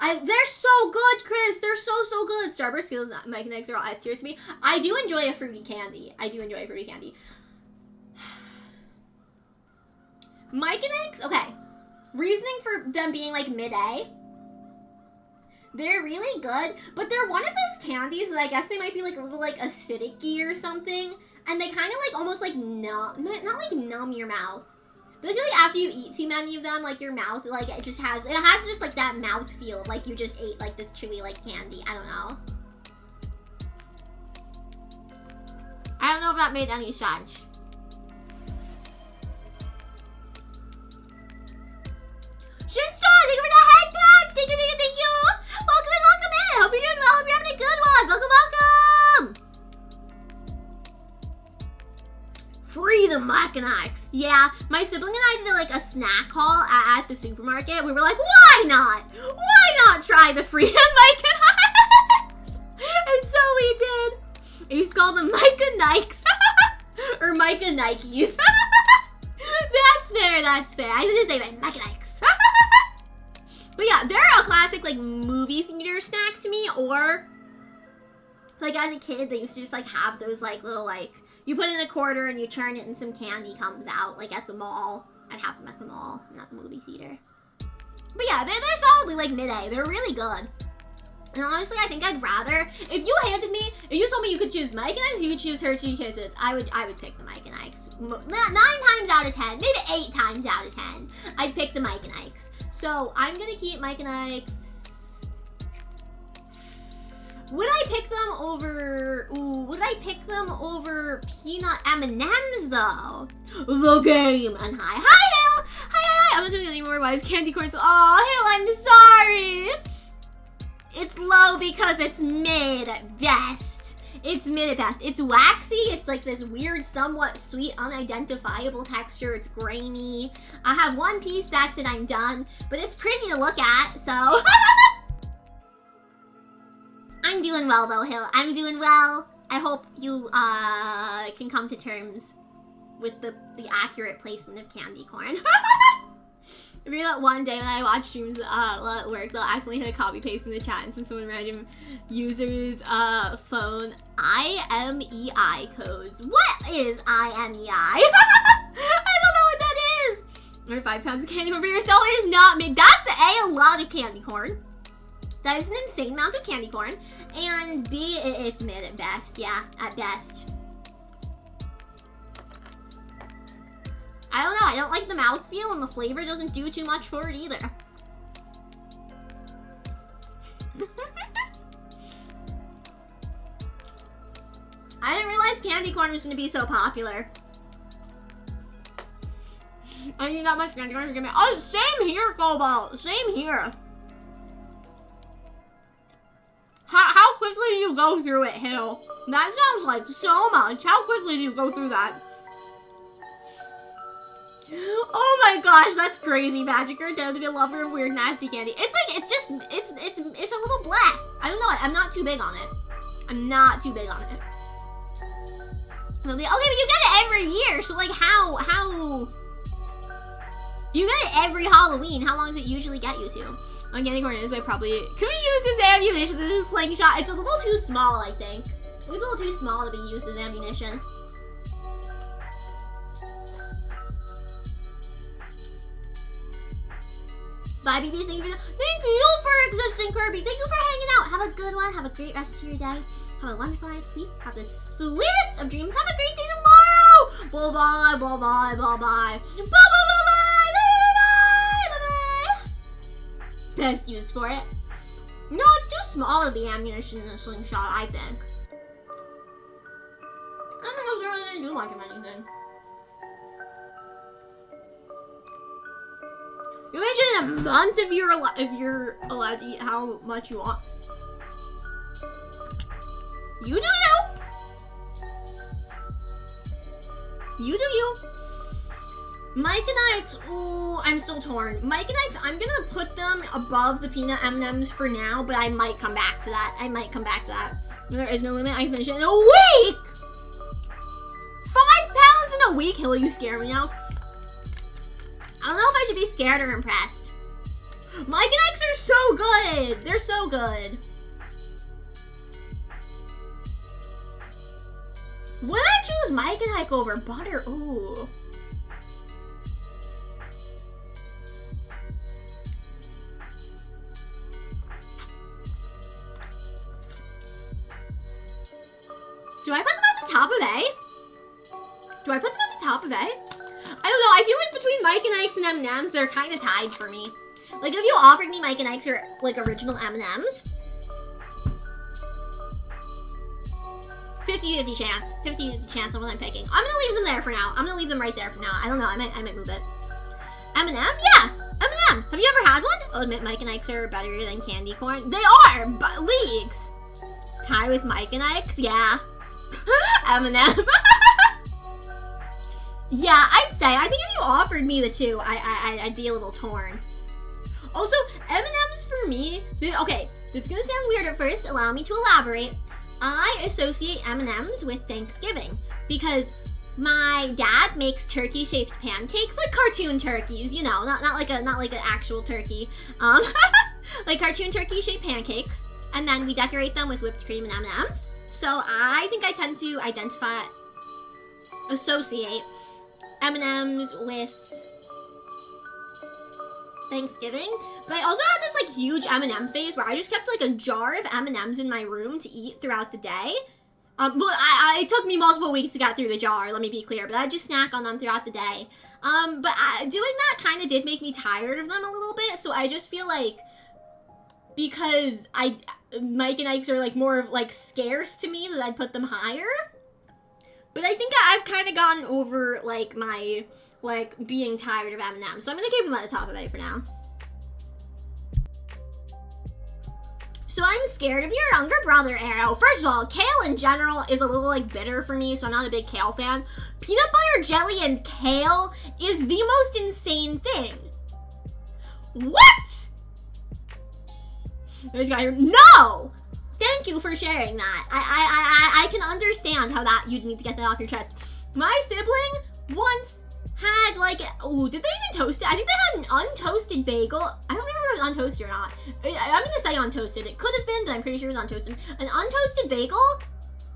They're so good, Chris. They're so good. Starburst Skittles, Mike and Ike's are all S tiers to me. I do enjoy a fruity candy. Mike and Ike's, okay. Reasoning for them being like mid-A. They're really good, but they're one of those candies that I guess they might be like a little like acidic-y or something. And they kind of like almost like numb, not like numb your mouth. But I feel like after you eat too many of them, like your mouth, like it has just like that mouth feel of like you just ate like this chewy like candy. I don't know. I don't know if that made any sense. Shinsta, thank you for the head packs! Thank you! Welcome in! Hope you're doing well, hope you're having a good one! Welcome! Free the Mike and Ike's. Yeah, my sibling and I did like a snack haul at the supermarket. We were like, why not? Why not try the free Mike and Ike's? And so we did. I used to call them Mike and Nikes. Or Mike and Nikes. That's fair. I didn't say that, Mike and Ike's. But yeah, they're a classic like movie theater snack to me, or like as a kid, they used to just like have those like little like, you put in a quarter and you turn it and some candy comes out, like at the mall. I'd have them at the mall, not the movie theater. But yeah, they're solidly like mid-A. They're really good. And honestly, I think I'd rather, if you told me you could choose Mike and Ike's, you could choose Hershey Kisses, I would pick the Mike and Ike's. 9 times out of 10, maybe 8 times out of 10, I'd pick the Mike and Ike's. So I'm gonna keep Mike and Ike's. Would I pick them over peanut M&M's though? The game. And hi Hale. Hi. I'm not doing it anymore. Why is candy corn so? Oh, Hale, I'm sorry. It's low because it's mid at best. It's mid at best. It's waxy. It's like this weird, somewhat sweet, unidentifiable texture. It's grainy. I have one piece, that's it, I'm done. But it's pretty to look at, so. I'm doing well though, Hill. I'm doing well. I hope you can come to terms with the accurate placement of candy corn. I remember that one day when I watched streams at work, they'll accidentally hit a copy paste in the chat and some random user's phone IMEI codes. What is IMEI? I don't know what that is. Or 5 pounds of candy corn for yourself. It is not mid. That's A, a lot of candy corn. That is an insane amount of candy corn. And B, it's mid at best. Yeah, at best. I don't know, I don't like the mouthfeel, and the flavor doesn't do too much for it either. I didn't realize candy corn was gonna be so popular. I need that much candy corn to give me. Oh, same here, Cobalt. Same here. How quickly do you go through it, Hill? That sounds like so much. How quickly do you go through that? Oh my gosh, that's crazy, Magic. You're down to be a lover of weird, nasty candy. It's like, it's a little black. I don't know, I'm not too big on it. I'm not too big on it. Okay, but you get it every year, so like how? You get it every Halloween. How long does it usually get you to? On candy corn is by probably, can we use this ammunition as a slingshot? It's a little too small, I think. It's a little too small to be used as ammunition. Bye, BeeBee. Thank you for existing, Kirby. Thank you for hanging out. Have a good one. Have a great rest of your day. Have a wonderful night's sleep. Have the sweetest of dreams. Have a great day tomorrow. Bye-bye, bye-bye, bye-bye. Bye-bye, bye-bye, bye-bye, bye-bye. Best use for it. No, it's too small to be ammunition in a slingshot, I think. I don't know if they're really gonna do much of anything. You mentioned in a month if you're allowed to eat how much you want. You do you. You do you. Mike and Ike's, ooh, I'm still torn. Mike and Ike's, I'm gonna put them above the peanut M&Ms for now, but I might come back to that. There is no limit, I can finish it in a week! 5 pounds in a week? Hill, you scare me now. I don't know if I should be scared or impressed. Mike and Ike's are so good. They're so good. Would I choose Mike and Ike over butter? Ooh. Do I put them at the top of A? Do I put them at the top of A? I don't know, I feel like between Mike and Ike's and M&M's, they're kind of tied for me. Like, if you offered me Mike and Ike's or, like, original M&M's, 50-50 chance. 50-50 chance on what I'm picking. I'm gonna leave them there for now. I'm gonna leave them right there for now. I don't know, I might move it. M&M? Yeah! M&M! Have you ever had one? I'll admit Mike and Ike's are better than candy corn. They are! But leagues! Tie with Mike and Ike's? Yeah. M&M. Yeah, I'd say. I think if you offered me the two, I'd be a little torn. Also, M&M's for me, okay, this is gonna sound weird at first. Allow me to elaborate. I associate M&M's with Thanksgiving because my dad makes turkey-shaped pancakes, like cartoon turkeys, you know, not like an actual turkey. Like cartoon turkey-shaped pancakes, and then we decorate them with whipped cream and M&Ms. So I think I tend to associate M&Ms with Thanksgiving, but I also had this like huge M&M phase where I just kept like a jar of M&Ms in my room to eat throughout the day. Well, it took me multiple weeks to get through the jar, let me be clear, but I just snack on them throughout the day. But doing that kind of did make me tired of them a little bit, so I just feel like because Mike and Ike's are like more of like scarce to me that I'd put them higher. But I think I've kind of gotten over like my like being tired of M&Ms, so I'm gonna keep them at the top of it for now. So I'm scared of your younger brother, Arrow. First of all, kale in general is a little like bitter for me, so I'm not a big kale fan. Peanut butter jelly and kale is the most insane thing. What? There's a guy here. No! Thank you for sharing that. I can understand how that you'd need to get that off your chest. My sibling once had like, oh, did they even toast it? I think they had an untoasted bagel. I don't remember if it was untoasted or not. I'm gonna say untoasted. It could have been, but I'm pretty sure it was untoasted. An untoasted bagel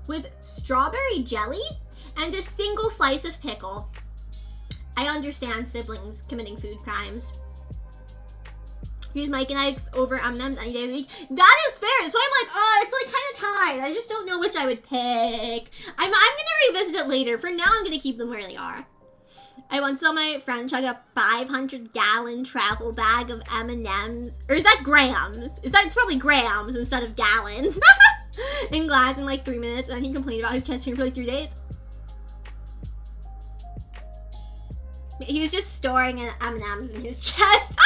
with strawberry jelly and a single slice of pickle. I understand siblings committing food crimes. Use Mike and Ike's over M&Ms any day of the week. That is fair. That's why I'm like, oh, it's like kind of tied. I just don't know which I would pick. I'm gonna revisit it later. For now, I'm gonna keep them where they are. I once saw my friend chug a 500-gallon travel bag of M&Ms. Or is that grams? It's probably grams instead of gallons. In glass in like 3 minutes, and he complained about his chest pain for like 3 days. He was just storing M&Ms in his chest.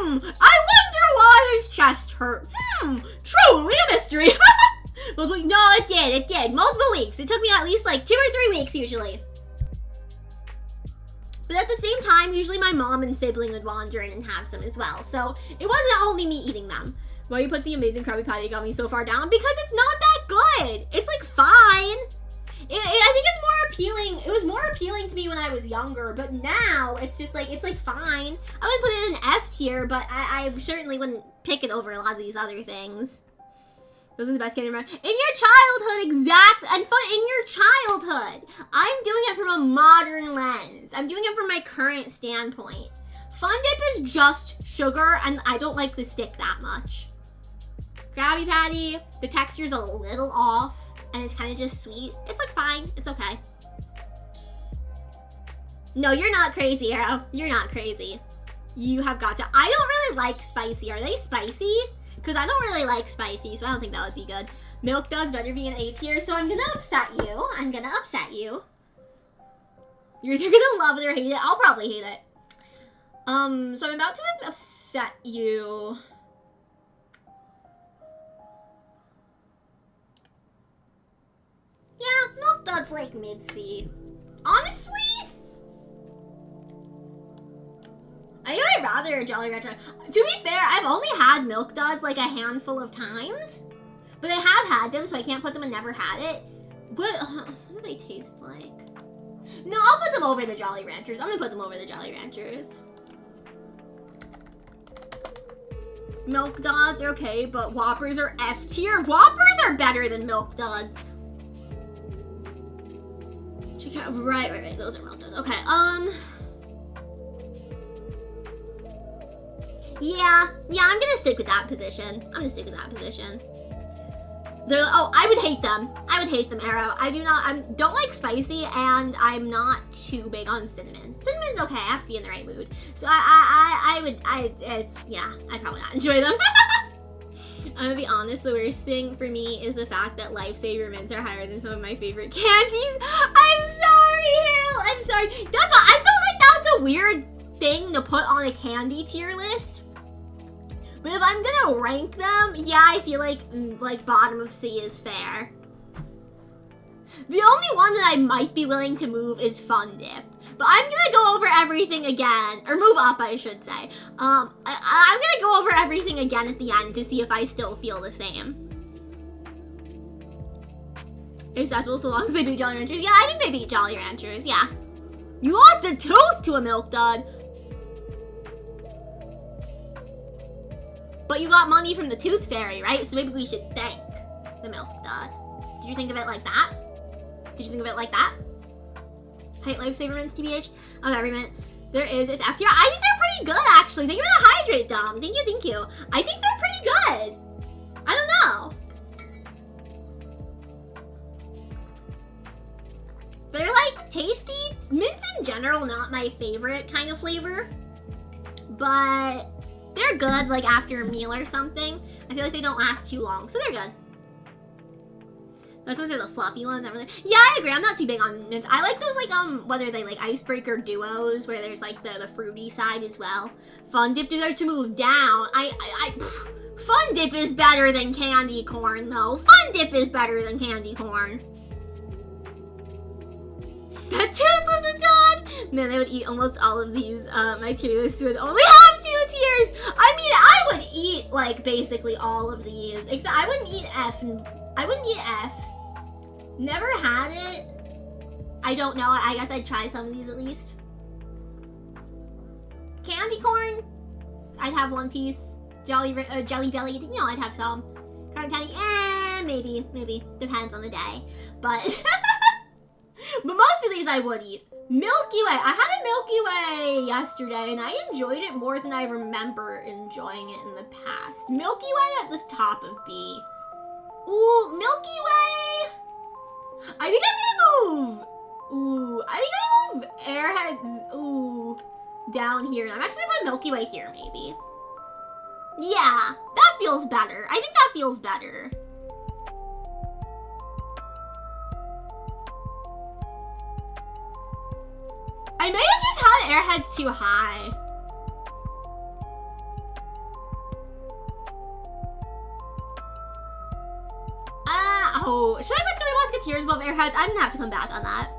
I wonder why his chest hurt. Truly a mystery. No, it did. Multiple weeks. It took me at least like 2 or 3 weeks usually. But at the same time, usually my mom and sibling would wander in and have some as well. So it wasn't only me eating them. Why you put the amazing Krabby Patty got me so far down? Because it's not that good. It's like fine. I think it's more appealing. It was more appealing to me when I was younger, but now it's just like, it's like fine. I would put it in F tier, but I certainly wouldn't pick it over a lot of these other things. Those are the best candy ever. In your childhood, in your childhood. I'm doing it from a modern lens. I'm doing it from my current standpoint. Fun Dip is just sugar, and I don't like the stick that much. Krabby Patty, the texture's a little off, and it's kind of just sweet. It's like fine, it's okay. No, you're not crazy, Arrow. You're not crazy. You have got to. I don't really like spicy. Are they spicy? Because I don't really like spicy, so I don't think that would be good. Milk Duds better be an A tier, so I'm gonna upset you. You're either gonna love it or hate it. I'll probably hate it. So I'm about to upset you. Yeah, Milk Duds like mid-C. Honestly, I think I'd rather a Jolly Rancher. To be fair, I've only had Milk Duds like a handful of times. But I have had them, so I can't put them in never had it. But, what do they taste like? No, I'll put them over the Jolly Ranchers. I'm gonna put them over the Jolly Ranchers. Milk Duds are okay, but Whoppers are F tier. Whoppers are better than Milk Duds. Right. Those are Milk Duds. Okay, Yeah, I'm gonna stick with that position. I would hate them. Arrow. I don't like spicy, and I'm not too big on cinnamon. Cinnamon's okay, I have to be in the right mood. So I'd probably not enjoy them. I'm gonna be honest, the worst thing for me is the fact that Lifesaver mints are higher than some of my favorite candies. I'm sorry, Hill. I'm sorry. That's why I felt like that's a weird thing to put on a candy tier list. But if I'm gonna rank them, yeah, I feel like bottom of C is fair. The only one that I might be willing to move is Fun Dip. But I'm gonna go over everything again, or move up, I should say. I'm gonna go over everything again at the end to see if I still feel the same. Acceptable so long as they beat Jolly Ranchers. Yeah, I think they beat Jolly Ranchers, yeah. You lost a tooth to a milk dud. But you got money from the Tooth Fairy, right? So maybe we should thank the milk dud. Did you think of it like that? Did you think of it like that? Height lifesaver mints, TBH. Oh, every minute there is. It's F tier. I think they're pretty good, actually. Thank you for the hydrate, Dom. Thank you, thank you. I think they're pretty good. I don't know. They're like tasty. Mints in general, not my favorite kind of flavor, but they're good like after a meal or something. I feel like they don't last too long, so they're good. Those are the fluffy ones. Yeah, I agree. I'm not too big on mints. I like those like whether they like icebreaker duos where there's like the fruity side as well. Fun Dip to move down. Fun Dip is better than candy corn though. Fun Dip is better than candy corn. That tooth was a dud! Man, I would eat almost all of these. My tier list would only have 2 tiers. I mean, I would eat like basically all of these. Except I wouldn't eat F. I wouldn't eat F. Never had it. I don't know. I guess I'd try some of these at least. Candy corn. I'd have 1 piece. Jelly Belly. You know, I'd have some. Cotton candy. Maybe. Depends on the day. But. But most of these I would eat. Milky Way. I had a Milky Way yesterday, and I enjoyed it more than I remember enjoying it in the past. Milky Way at the top of B. Ooh, Milky Way. I think I'm gonna move. Ooh, I think I'm gonna move Airheads. Ooh, down here. I'm actually gonna put Milky Way here, maybe. Yeah, that feels better. I think that feels better. I may have just had Airheads too high. Should I put 3 Musketeers above Airheads? I'm gonna have to come back on that.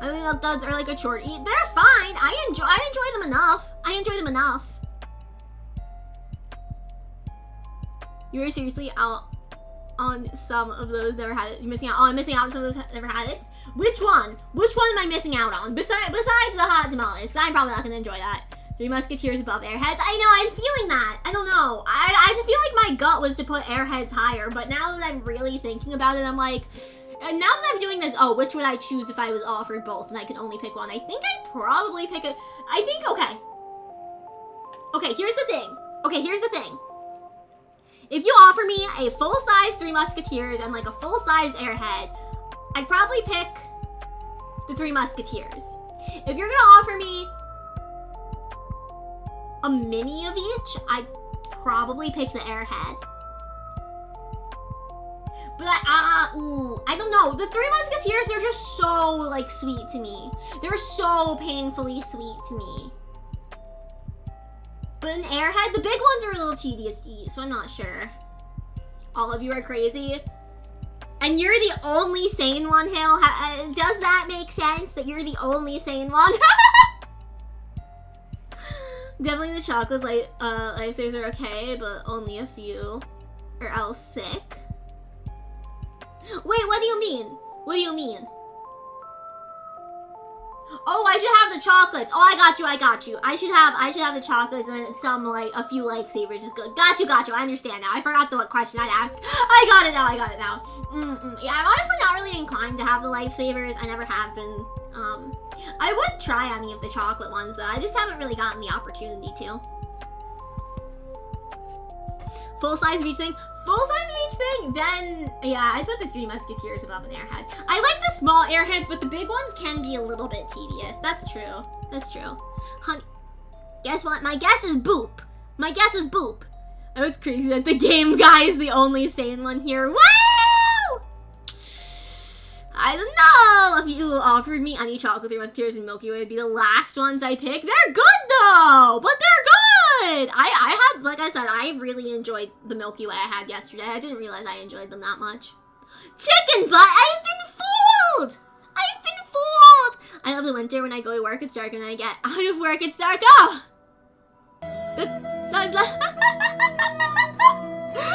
I think Milk Duds are like a short eat. They're fine. I enjoy them enough. You were seriously out on some of those, never had it. You're missing out. Oh, I'm missing out on some of those, never had it. Which one? Which one am I missing out on? Besides the hot tamales, I'm probably not gonna enjoy that. 3 Musketeers above Airheads. I know, I'm feeling that. I don't know. I just feel like my gut was to put Airheads higher, but now that I'm really thinking about it, I'm like, and now that I'm doing this, oh, which would I choose if I was offered both and I could only pick one? I think I'd probably pick okay. Okay, here's the thing. If you offer me a full-size 3 Musketeers and like a full-size Airhead, I'd probably pick the 3 Musketeers. If you're gonna offer me a mini of each, I'd probably pick the Airhead. But I don't know. The 3 Musketeers, they're just so like sweet to me. They're so painfully sweet to me. But an Airhead, the big ones are a little tedious to eat, so I'm not sure. All of you are crazy. And you're the only sane one, Hale. Does that make sense that you're the only sane one? Definitely the chocolates lifesavers are okay, but only a few, or else sick. Wait, what do you mean? What do you mean? Oh, I should have the chocolates. Oh, I got you. I should have the chocolates and some like a few lifesavers is good. Got you. I understand now. I forgot what question I'd ask. I got it now. Yeah, I'm honestly not really inclined to have the lifesavers. I never have been. I would try any of the chocolate ones though. I just haven't really gotten the opportunity to. Full size of each thing. Then yeah, I'd put the 3 Musketeers above an Airhead. I like the small Airheads, but the big ones can be a little bit tedious. That's true. Honey, guess what? My guess is boop. Oh, it's crazy that the game guy is the only sane one here. Wow! I don't know. If you offered me any chocolate 3 Musketeers and Milky Way would be the last ones I pick. They're good though, but they're good. I had, like I said, I really enjoyed the Milky Way I had yesterday. I didn't realize I enjoyed them that much. Chicken butt, I've been fooled. I love the winter. When I go to work, it's dark, and when I get out of work, it's dark. Oh! The sun's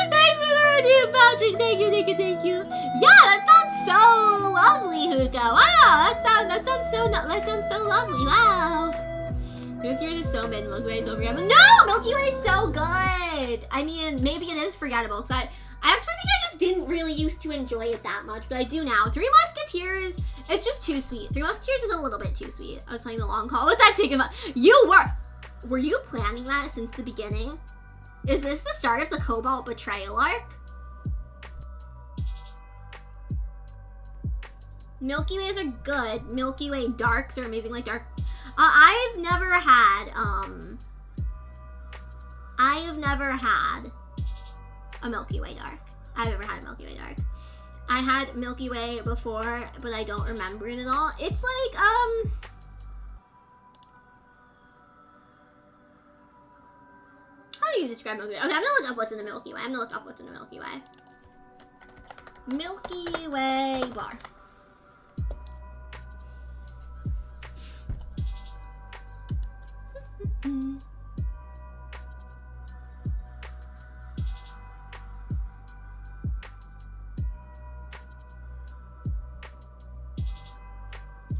Thanks for the review, Patrick. Thank you, thank you, thank you. Yeah, that sounds so lovely, Hookah. Wow, that sounds so lovely. Wow. This yours is so mid. Milky Way is so forgettable. No, Milky Way is so good. I mean, maybe it is forgettable because I actually think I just didn't really used to enjoy it that much, but I do now. Three Musketeers, it's just too sweet. Three Musketeers is a little bit too sweet. I was playing the long haul with that chicken. Were you planning that since the beginning? Is this the start of the Cobalt Betrayal arc? Milky Ways are good. Milky Way Darks are amazing, like dark. I have never had a Milky Way Dark. I've never had a Milky Way Dark. I had Milky Way before, but I don't remember it at all. It's like, how do you describe Milky Way? Okay, I'm gonna look up what's in the Milky Way. Milky Way bar.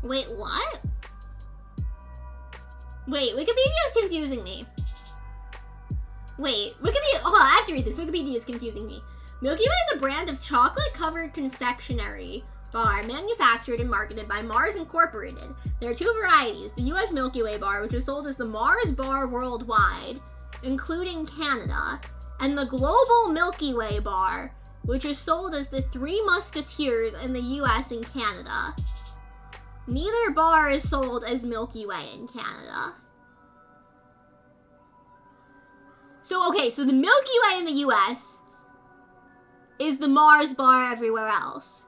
Wait, what? Wait, Wikipedia is confusing me. Wait, Wikipedia, hold on, I have to read this. Wikipedia is confusing me. Milky Way is a brand of chocolate-covered confectionery bar manufactured and marketed by Mars Incorporated. There are two varieties, the US Milky Way bar, which is sold as the Mars bar worldwide, including Canada, and the Global Milky Way bar, which is sold as the Three Musketeers in the US and Canada. Neither bar is sold as Milky Way in Canada. So, okay, so the Milky Way in the US is the Mars bar everywhere else.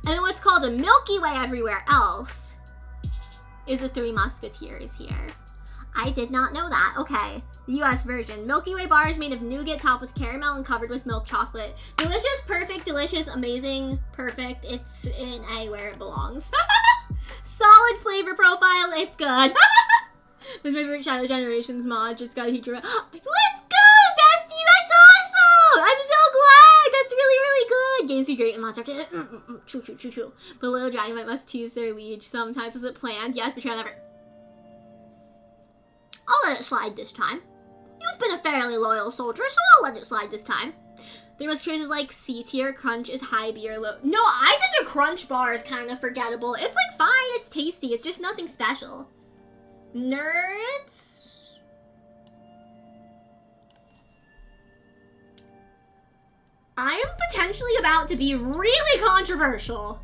And then what's called a Milky Way everywhere else is the Three Musketeers here. I did not know that. Okay, the US version. Milky Way bar is made of nougat topped with caramel and covered with milk chocolate. Delicious, perfect, delicious, amazing, perfect. It's in A where it belongs. Solid flavor profile, it's good. This is my favorite Shadow Generations mod. Just got a huge... Let's go, bestie! That's awesome! I'm so glad! That's really, really good! Gacy great and monster. True. But little dragon must tease their liege. Sometimes was it planned? Yes, betrayal never... I'll let it slide this time. You've been a fairly loyal soldier, so I'll let it slide this time. Three Musketeers is like C tier, Crunch is high, B or low. No, I think the Crunch bar is kind of forgettable. It's like fine, it's tasty, it's just nothing special. Nerds? I am potentially about to be really controversial.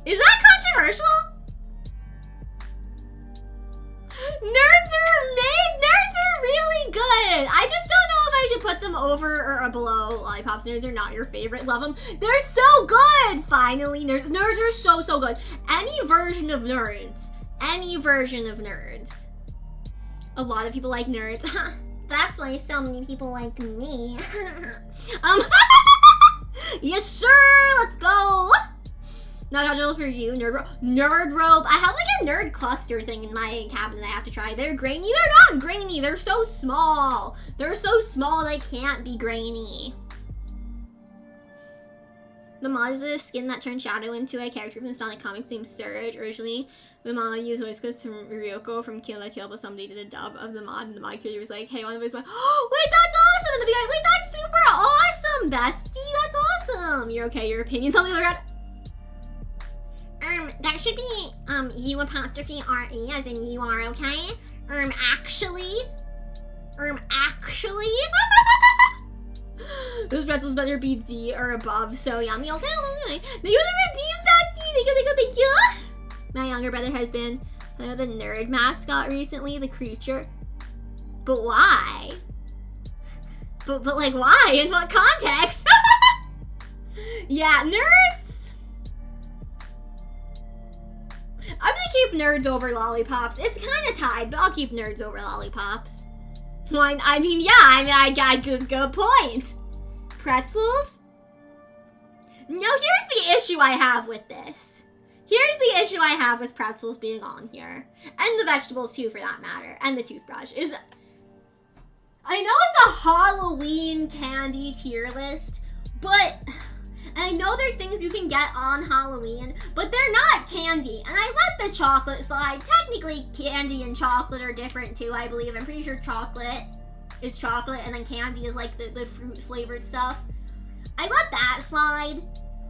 Is that controversial? Nerds are really good. I just don't know if I should put them over or below lollipops. Nerds are not your favorite. Love them. They're so good. Finally, nerds are so good. Any version of nerds. A lot of people like nerds. That's why so many people like me. Yes, sir. Let's go. Not for you, nerd robe. I have like a nerd cluster thing in my cabinet I have to try. They're grainy. They're not grainy. They're so small. They're so small they can't be grainy. The mod is a skin that turned Shadow into a character from the Sonic comics named Surge. Originally, the mod used voice clips from Ryoko from Kill la Kill, but somebody did a dub of the mod, and the mod creator was like, hey, one of the voice went, oh, wait, that's awesome! In the beginning, wait, that's super awesome, bestie! That's awesome! You're okay, your opinion's on the other end. That should be, U''RE as in you are, okay? Actually. Those pretzels better be D or above, so yummy. Okay. Thank you for the redeem, bestie! Thank you! My younger brother has been the nerd mascot recently, the creature. But why? But like, why? In what context? Yeah, nerds! I'm gonna keep nerds over lollipops. It's kind of tied, but I'll keep nerds over lollipops. I got good point. Pretzels? No, here's the issue I have with this. Here's the issue I have with pretzels being on here. And the vegetables too, for that matter. And the toothbrush. Is I know it's a Halloween candy tier list, but I know there are things you can get on Halloween, but they're not candy. And I let the chocolate slide. Technically, candy and chocolate are different too, I believe. I'm pretty sure chocolate is chocolate, and then candy is like the fruit-flavored stuff. I let that slide.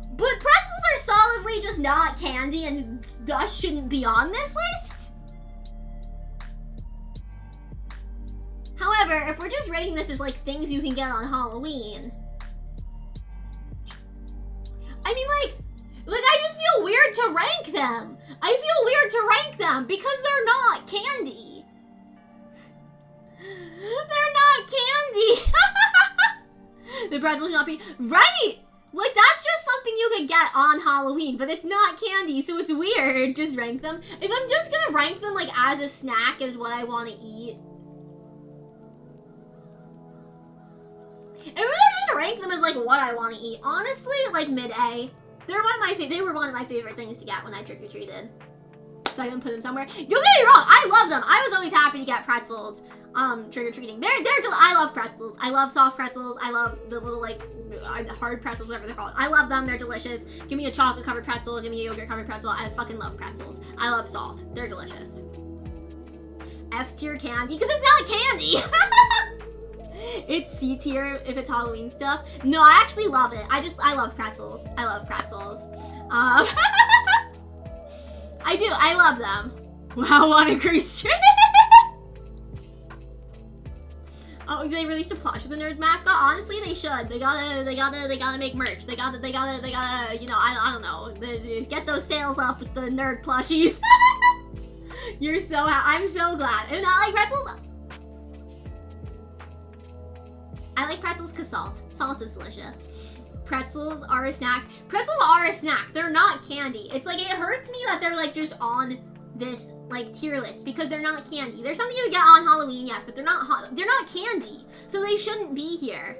But pretzels are solidly just not candy and thus shouldn't be on this list. However, if we're just rating this as like things you can get on Halloween, I mean like I just feel weird to rank them. I feel weird to rank them because they're not candy. They're not candy. The pretzels not be right. Like, that's just something you could get on Halloween, but it's not candy, so it's weird. Just rank them. If I'm just gonna rank them, like, as a snack as what I want to eat. If I'm just gonna rank them as, like, what I want to eat, honestly, like, mid-A. They were one of my favorite things to get when I trick-or-treated. So I can put them somewhere. Don't get me wrong, I love them. I was always happy to get pretzels, trick-or-treating. I love pretzels. I love soft pretzels. I love the little, like, hard pretzels, whatever they're called. I love them. They're delicious. Give me a chocolate covered pretzel. Give me a yogurt covered pretzel. I fucking love pretzels. I love salt. They're delicious. F tier candy, because it's not candy. It's C tier if it's Halloween stuff. No, I actually love it. I love pretzels. I love pretzels. I do. I love them. Wow, on a cruise trip. Oh, they released a plush of the nerd mascot? Honestly, they should. They gotta make merch. They gotta, you know, I don't know. Get those sales up with the nerd plushies. You're so I'm so glad. And I like pretzels. I like pretzels because salt. Salt is delicious. Pretzels are a snack. Pretzels are a snack. They're not candy. It's like, it hurts me that they're like just on this like tier list because they're not candy. There's something you get on Halloween, yes, but they're not candy, so they shouldn't be here.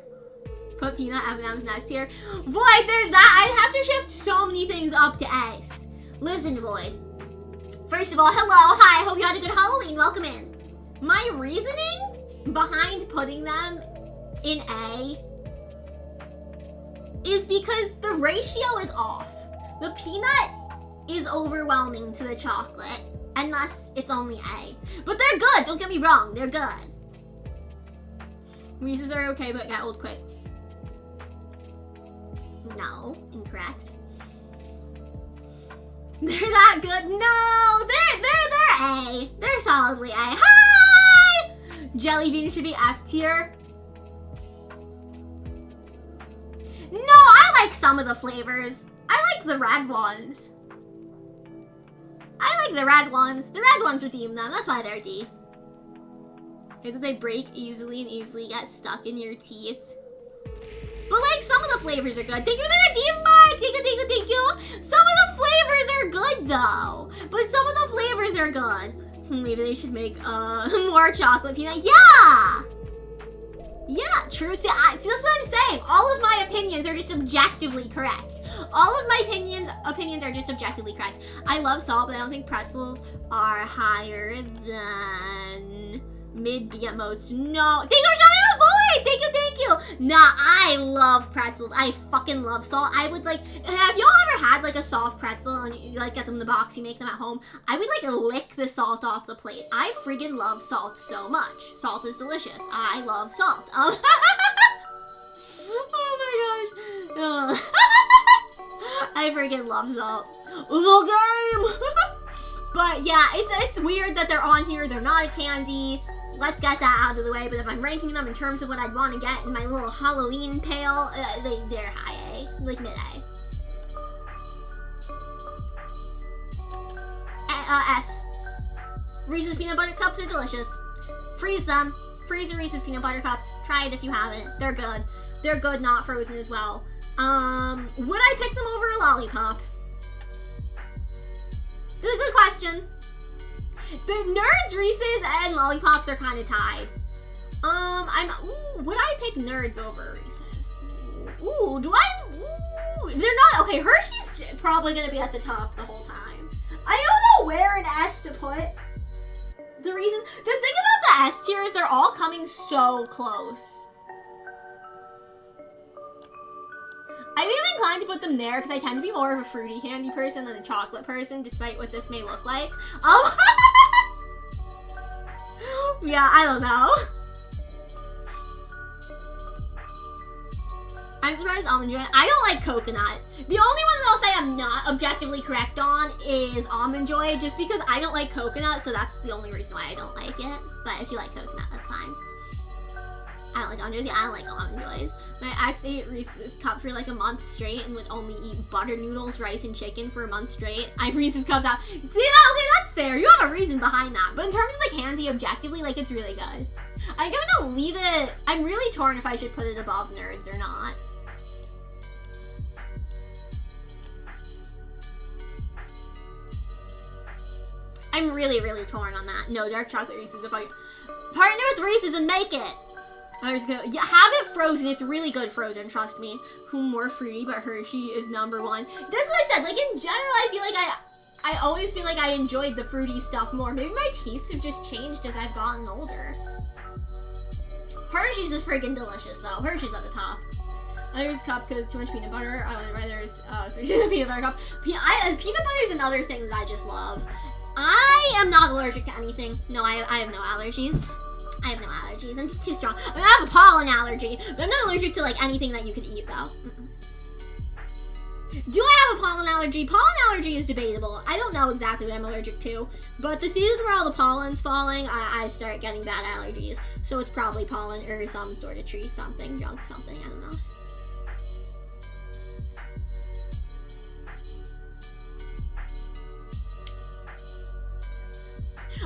Put peanut M&M's next tier. Void, there's that. I'd have to shift so many things up to S. Listen, Void. First of all, hello, hi. Hope you had a good Halloween. Welcome in. My reasoning behind putting them in A is because the ratio is off. The peanut is overwhelming to the chocolate, and thus it's only A. But they're good, don't get me wrong, they're good. Reese's are okay, but get old quick. No, incorrect. They're that good? No, they're A. They're solidly A. Hi! Jelly bean should be F tier. No, I like some of the flavors. I like the red ones. I like the red ones. The red ones redeem them. That's why they're D. Okay, that they break easily and easily get stuck in your teeth. But like, some of the flavors are good. Thank you for the redeem mark. Thank you. Some of the flavors are good though. But some of the flavors are good. Maybe they should make more chocolate peanut. Yeah! Yeah, true. See, that's what I'm saying. All of my opinions are just objectively correct. All of my opinions are just objectively correct. I love salt, but I don't think pretzels are higher than mid-B at most. No. Thank you for showing up, Void! Thank you. Nah, I love pretzels. I fucking love salt. I would like, have y'all ever had like a soft pretzel and you like get them in the box, you make them at home? I would like lick the salt off the plate. I friggin' love salt so much. Salt is delicious. I love salt. Oh my gosh. I friggin' love salt. The game! But yeah, it's weird that they're on here. They're not a candy. Let's get that out of the way. But if I'm ranking them in terms of what I'd want to get in my little Halloween pail, they're high A, like mid A. S. Reese's peanut butter cups are delicious. Freeze them. Freeze your Reese's peanut butter cups. Try it if you haven't. They're good. They're good, not frozen as well. Would I pick them over a lollipop? This is a good question. The Nerds Reese's and lollipops are kind of tied. Would I pick Nerds over Reese's? They're not, okay, Hershey's probably gonna be at the top the whole time. where an S to put. The thing about the S tier is they're all coming so close. I think I'm inclined to put them there because I tend to be more of a fruity candy person than a chocolate person, despite what this may look like. Yeah, I don't know. I'm surprised Almond Joy. I don't like coconut. The only one that I'll say I'm not objectively correct on is Almond Joy, just because I don't like coconut, so that's the only reason why I don't like it. But if you like coconut, that's fine. I don't like Almond Joys. Yeah, I don't like Almond Joys. My ex ate Reese's Cup for like a month straight and would only eat butter noodles, rice, and chicken for a month straight. I have Reese's Cups out. See, okay, that's fair. You have a reason behind that. But in terms of the candy, objectively, like, it's really good. I think I'm gonna leave it. I'm really torn if I should put it above Nerds or not. I'm really, really torn on that. No, dark chocolate Reese's. If I partner with Reese's and make it. I was gonna have it frozen. It's really good frozen, trust me. More fruity, but Hershey is number one. That's what I said. Like, in general, I feel like I always feel like I enjoyed the fruity stuff more. Maybe my tastes have just changed as I've gotten older. Hershey's is freaking delicious, though. Hershey's at the top. There's cup because too much peanut butter. I wonder why there's peanut butter cup. Peanut butter is another thing that I just love. I am not allergic to anything. No, I have no allergies. I have no allergies. I'm just too strong. I mean, I have a pollen allergy, but I'm not allergic to like anything that you could eat though. Do I have a pollen allergy? Pollen allergy is debatable. I don't know exactly what I'm allergic to, but the season where all the pollen's falling, I start getting bad allergies. So it's probably pollen or some sort of tree, something, junk, something, I don't know.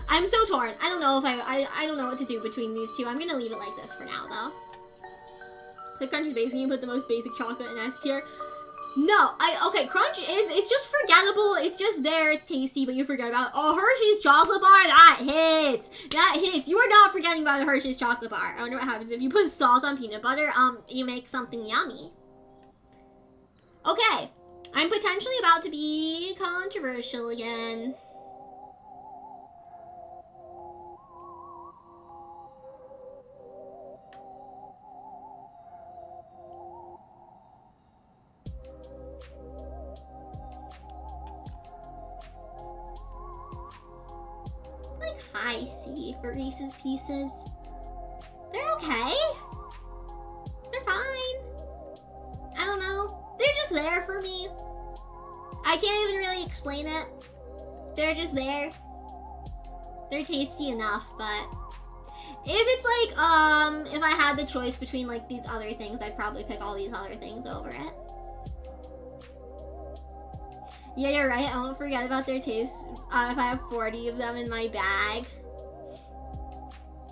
I'm so torn. I don't know if I don't know what to do between these two. I'm gonna leave it like this for now though. The Crunch is basic. You put the most basic chocolate in S tier. No, okay, Crunch it's just forgettable. It's just there, it's tasty, but you forget about it. Oh, Hershey's chocolate bar, that hits. That hits. You are not forgetting about a Hershey's chocolate bar. I wonder what happens if you put salt on peanut butter. You make something yummy. Okay, I'm potentially about to be controversial again. High C for Reese's Pieces. They're okay. They're fine. I don't know. They're just there for me. I can't even really explain it. They're just there. They're tasty enough, but if it's like, if I had the choice between like these other things, I'd probably pick all these other things over it. Yeah, you're right. I won't forget about their taste if I have 40 of them in my bag.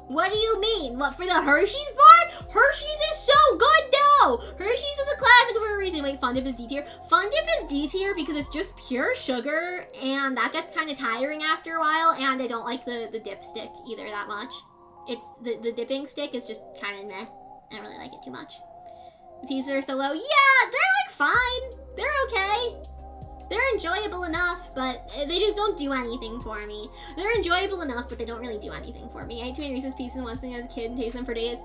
What do you mean? What, for the Hershey's bar? Hershey's is so good, though! Hershey's is a classic for a reason. Wait, Fun Dip is D tier? Fun Dip is D tier because it's just pure sugar, and that gets kind of tiring after a while, and I don't like the dipstick either that much. It's the dipping stick is just kind of meh. I don't really like it too much. The pieces are so low. Yeah, they're like fine. They're okay. They're enjoyable enough, but they just don't do anything for me. They're enjoyable enough, but they don't really do anything for me. I ate too many Reese's Pieces once when I was a kid and tasted them for days.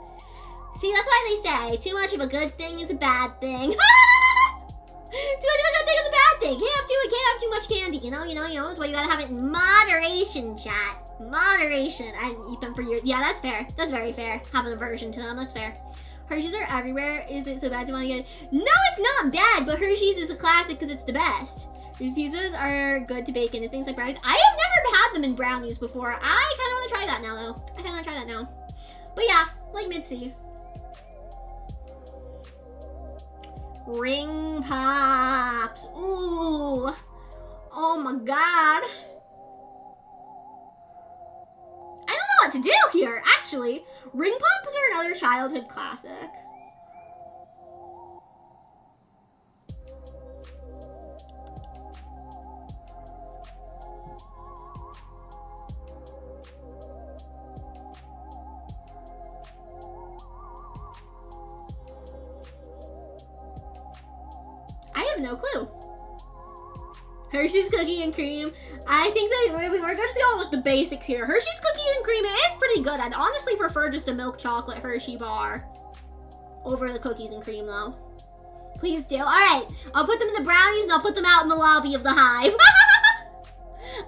See, that's why they say, too much of a good thing is a bad thing. Too much of a good thing is a bad thing. Can't have too much candy, you know? That's why you gotta have it in moderation, chat. Moderation. I eat them for years. Yeah, that's fair. That's very fair. Have an aversion to them, that's fair. Hershey's are everywhere. Is it so bad to want to get it? No, it's not bad, but Hershey's is a classic because it's the best. These pieces are good to bake into things like brownies. I have never had them in brownies before. I kind of want to try that now, though. I kind of want to try that now. But yeah, like mid-C. Ring Pops. Ooh. Oh my god. I don't know what to do here, actually. Ring Pops are another childhood classic. I have no clue. Hershey's cookie and cream. I think that we're just going with the basics here. Hershey's cookie and cream is pretty good. I'd honestly prefer just a milk chocolate Hershey bar over the cookies and cream though. Please do. Alright, I'll put them in the brownies and I'll put them out in the lobby of the hive.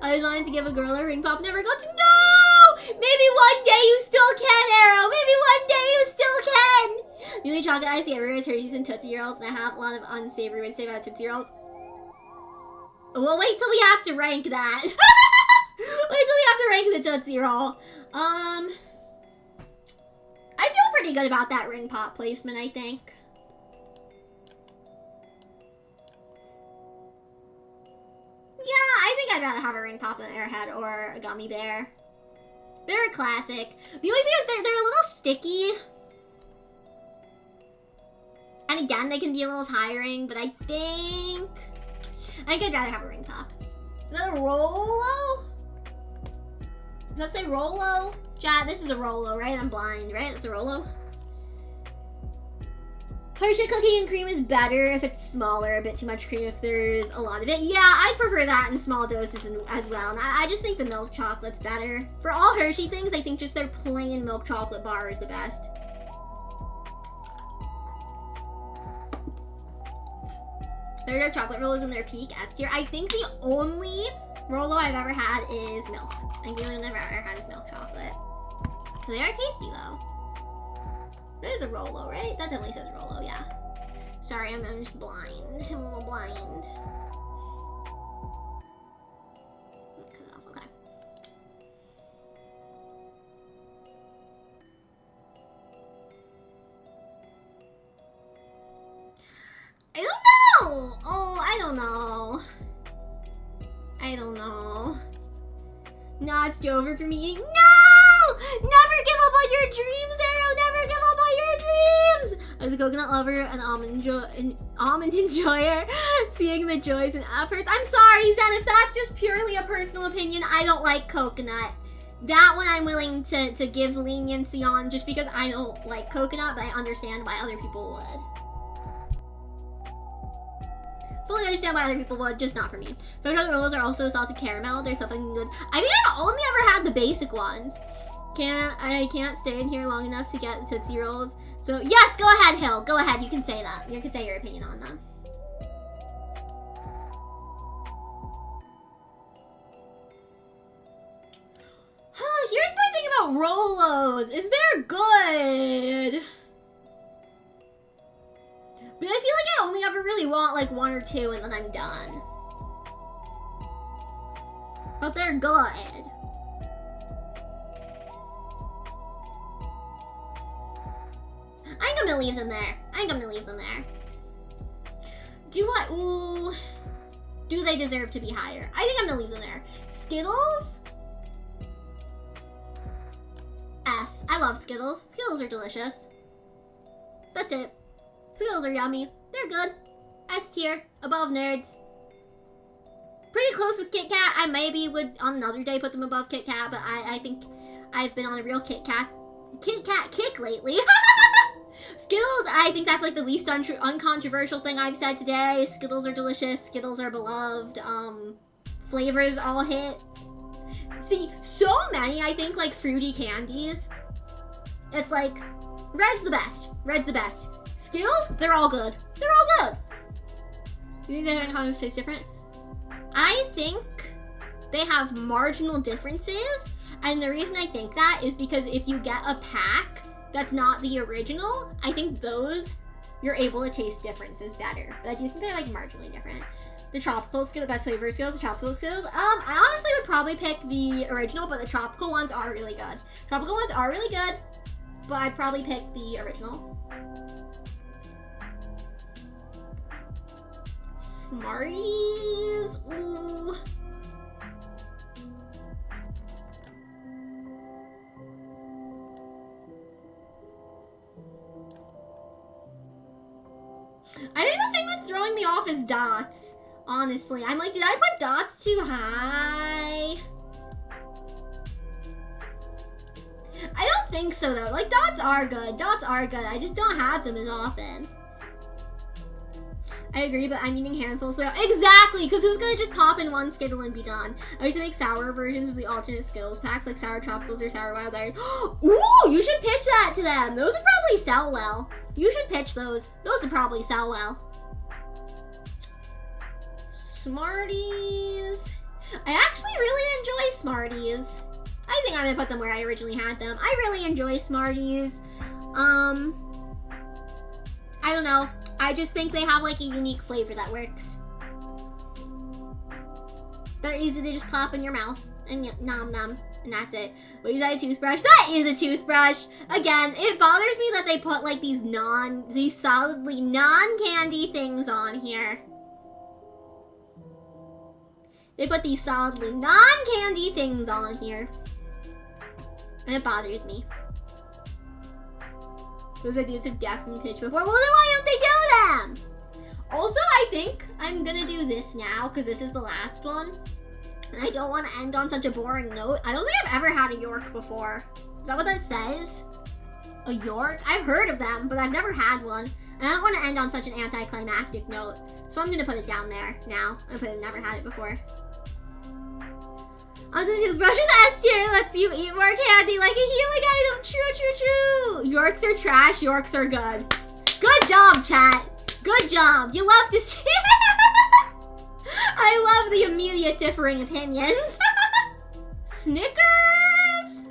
I was wanting to give a girl a ring pop, never got to. No! Maybe one day you still can, Arrow. Maybe one day you still can. The only chocolate I see everywhere is Hershey's and Tootsie Rolls, and I have a lot of unsavory words to say about Tootsie Rolls. Well, wait till we have to rank that. Wait till we have to rank the Tootsie Roll. I feel pretty good about that ring pop placement, I think. Yeah, I think I'd rather have a ring pop than Airhead or a gummy bear. They're a classic. The only thing is they're a little sticky. And again, they can be a little tiring, but I think I'd rather have a ring pop. Is that a Rolo? Does that say Rolo? Chat, this is a Rolo, right? I'm blind, right? That's a Rolo. Hershey cookie and cream is better if it's smaller, a bit too much cream if there's a lot of it. Yeah, I prefer that in small doses as well. And I just think the milk chocolate's better. For all Hershey things, I think just their plain milk chocolate bar is the best. Their dark chocolate roll is in their peak S tier. I think the only Rolo I've ever had is milk. I think the only one I've ever had is milk chocolate. They are tasty though. That is a Rolo, right? That definitely says Rolo, yeah. Sorry, I'm just blind. I'm a little blind. Cut it off, okay. I don't know! Oh, I don't know. I don't know. Not over for me. No! Never give up on your dreams, Arrow! Never give up on your dreams! As a coconut lover and almond enjoyer, seeing the joys and efforts. I'm sorry, Zen, if that's just purely a personal opinion, I don't like coconut. That one I'm willing to give leniency on just because I don't like coconut, but I understand why other people would. Fully understand why other people would, just not for me. The chocolate rolls are also salted caramel. They're so fucking good. I think I've only ever had the basic ones. I can't stay in here long enough to get Tootsie Rolls. So yes, go ahead, Hill. Go ahead. You can say that. You can say your opinion on them. Here's my thing about Rolos. Is they're good. But I feel like I only ever really want like one or two and then I'm done. But they're good. I think I'm gonna leave them there. I think I'm gonna leave them there. Ooh. Do they deserve to be higher? I think I'm gonna leave them there. Skittles? S. I love Skittles. Skittles are delicious. That's it. Skittles are yummy. They're good. S tier. Above Nerds. Pretty close with Kit Kat. I maybe would on another day put them above Kit Kat, but I think I've been on a real Kit Kat kick lately. Skittles, I think that's like the least uncontroversial thing I've said today. Skittles are delicious. Skittles are beloved. Flavors all hit. See, so many, I think, like fruity candies. It's like, Red's the best. Red's the best. Skittles, they're all good. They're all good. You think their colors taste different? I think they have marginal differences. And the reason I think that is because if you get a pack that's not the original, I think those, you're able to taste differences better. But I do think they're like marginally different. The tropical Skittles, the best flavor Skittles, the tropical Skittles. I honestly would probably pick the original, but the tropical ones are really good. Tropical ones are really good, but I'd probably pick the original. Smarties, ooh. I think the thing that's throwing me off is dots. Honestly, I'm like, did I put dots too high? I don't think so though. Like, dots are good. Dots are good. I just don't have them as often. I agree, but I'm eating handfuls. So exactly, because who's gonna just pop in one Skittle and be done? I used to make sour versions of the alternate Skittles packs, like sour tropicals or sour wild berry. Ooh, you should pitch that to them. Those would probably sell well. You should pitch those. Those would probably sell well. Smarties. I actually really enjoy Smarties. I think I'm gonna put them where I originally had them. I really enjoy Smarties. I don't know. I just think they have like a unique flavor that works. They're easy to just plop in your mouth and nom nom, and that's it. But is that a toothbrush? That is a toothbrush. Again, it bothers me that they put like these solidly non-candy things on here. They put these solidly non-candy things on here. And it bothers me. Those ideas have definitely pitched before. Well, then why don't they do them? Also, I think I'm gonna do this now, because this is the last one. And I don't want to end on such a boring note. I don't think I've ever had a York before. Is that what that says? A York? I've heard of them, but I've never had one. And I don't want to end on such an anticlimactic note. So I'm gonna put it down there now. I put it, never had it before. Also, toothbrushes S tier lets you eat more candy like a healing item. True, true, true. Yorks are trash. Yorks are good. Good job, chat. Good job. You love to see. I love the immediate differing opinions. Snickers.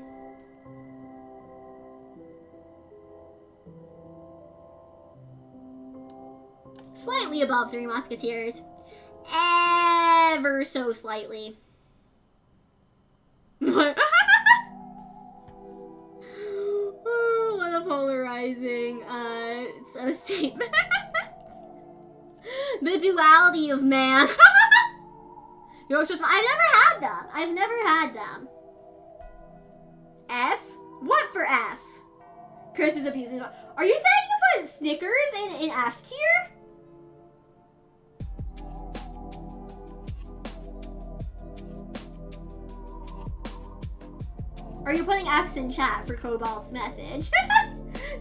Slightly above Three Musketeers. Ever so slightly. Oh, what a polarizing statement. The duality of man. I've never had them. I've never had them. F? What for F? Chris is abusing. Are you saying to put Snickers in F tier? Are you putting F's in chat for Cobalt's message?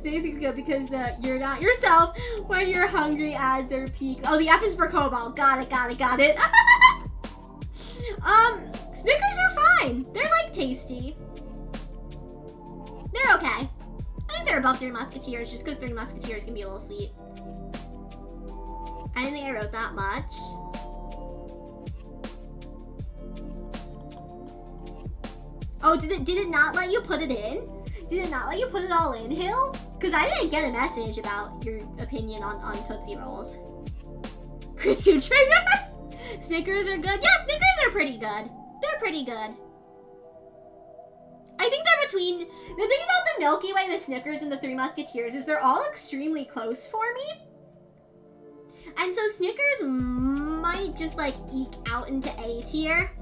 Seriously good because you're not yourself when you're hungry ads are peak. Oh, the F is for Cobalt. Got it, got it, got it. Snickers are fine. They're like tasty. They're okay. I think they're above Three Musketeers just because Three Musketeers can be a little sweet. I didn't think I wrote that much. Oh, did it not let you put it in? Did it not let you put it all in, Hill? Because I didn't get a message about your opinion on Tootsie Rolls. Chris, you trigger? Snickers are good? Yeah, Snickers are pretty good. They're pretty good. I think they're between... The thing about the Milky Way, the Snickers, and the Three Musketeers is they're all extremely close for me. And so Snickers might just like eke out into A tier.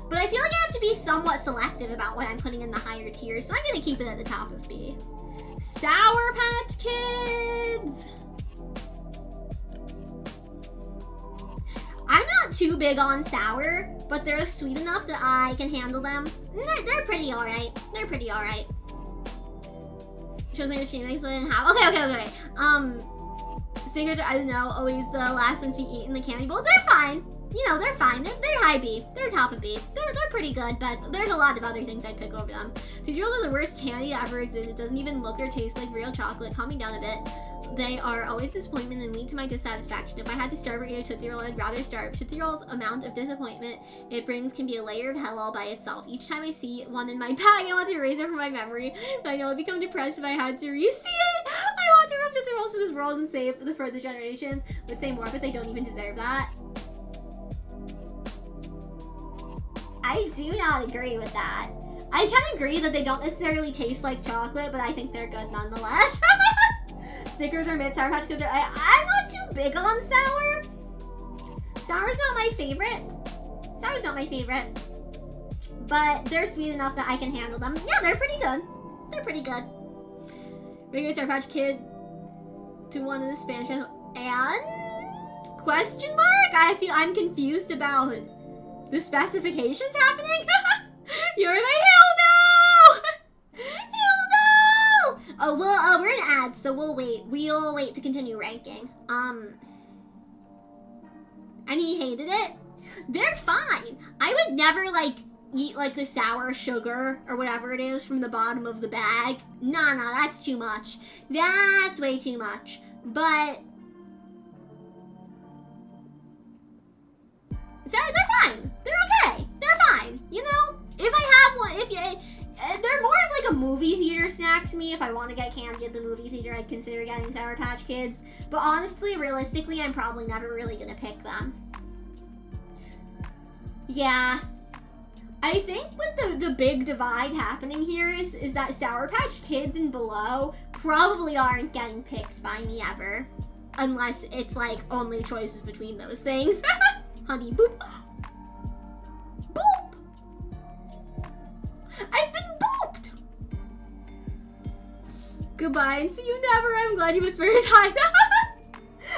But I feel like I have to be somewhat selective about what I'm putting in the higher tiers, so I'm gonna keep it at the top of B. Sour Patch Kids! I'm not too big on sour, but they're sweet enough that I can handle them. They're pretty alright. They're pretty alright. Shows on your screen makes it half. Okay. Snickers are, I don't know, always the last ones to be eaten in the candy bowl. They're fine. You know, they're fine. They're high B. They're top of B. They're pretty good, but there's a lot of other things I'd pick over them. Tootsie Rolls are the worst candy that ever exists. It doesn't even look or taste like real chocolate. Calm me down a bit. They are always disappointment and lead to my dissatisfaction. If I had to starve or eat a Tootsie Roll, I'd rather starve. Tootsie Roll's amount of disappointment it brings can be a layer of hell all by itself. Each time I see one in my bag, I want to erase it from my memory. But I know I'd become depressed if I had to re-see it. I want to remove Tootsie Rolls from this world and save the further generations. Would say more, but they don't even deserve that. I do not agree with that. I can agree that they don't necessarily taste like chocolate, but I think they're good nonetheless. Snickers are mid, Sour Patch Kids are... I'm not too big on sour. Sour's not my favorite. Sour's not my favorite. But they're sweet enough that I can handle them. Yeah, they're pretty good. They're pretty good. Regular Sour Patch Kid to one of the Spanish... And? Question mark? I feel I'm confused about the specifications happening. You're the hell no! Hell no! Oh, well, we're in ads, so we'll wait. We'll wait to continue ranking. And he hated it. They're fine. I would never, like, eat, like, the sour sugar or whatever it is from the bottom of the bag. Nah, that's too much. That's way too much. But they're fine. They're okay. They're fine. You know, if I have one, they're more of like a movie theater snack to me. If I want to get candy at the movie theater, I'd consider getting Sour Patch Kids. But honestly, realistically, I'm probably never really gonna pick them. Yeah. I think what the big divide happening here is that Sour Patch Kids and below probably aren't getting picked by me ever. Unless it's like only choices between those things. Honey, boop. Boop! I've been booped! Goodbye and see you never. I'm glad you whispered hi.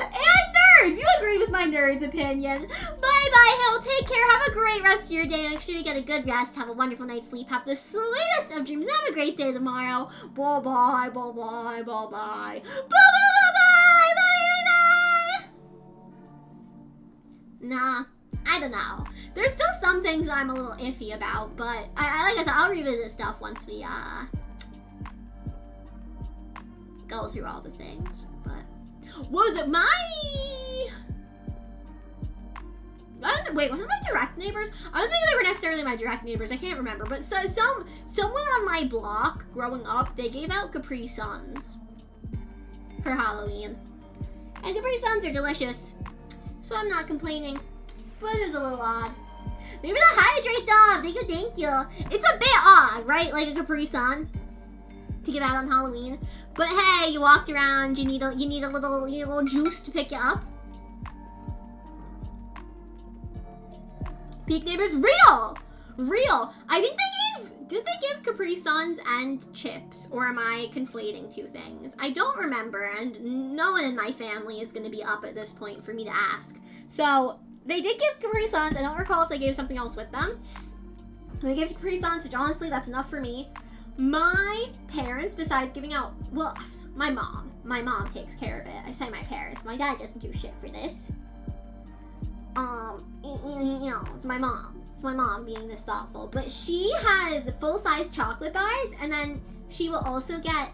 And nerds! You agree with my nerd's opinion. Bye-bye, Hill. Take care. Have a great rest of your day. Make sure you get a good rest. Have a wonderful night's sleep. Have the sweetest of dreams. Have a great day tomorrow. Bye-bye, bye-bye, bye-bye. Bye-bye, bye-bye, bye-bye. Nah, I don't know. There's still some things I'm a little iffy about, but like I said, I'll revisit stuff once we go through all the things. But was it wait, was it my direct neighbors? I don't think they were necessarily my direct neighbors. I can't remember. But someone on my block growing up, they gave out Capri Suns for Halloween. And Capri Suns are delicious. So I'm not complaining. But it is a little odd. Maybe the hydrate dog. Thank you. It's a bit odd, right? Like a Capri Sun to give out on Halloween. But hey, you walked around, you need a little juice to pick you up. Peak Neighbors, real. I think did they give Capri Suns and chips, or am I conflating two things? I don't remember, and no one in my family is gonna be up at this point for me to ask. So they did give Capri Suns. I don't recall if they gave something else with them. They gave Capri Suns, which honestly, that's enough for me. My parents, besides giving out, well, my mom takes care of it. I say my parents. My dad doesn't do shit for this. You know, it's my mom. It's my mom being this thoughtful. But she has full-size chocolate bars, and then she will also get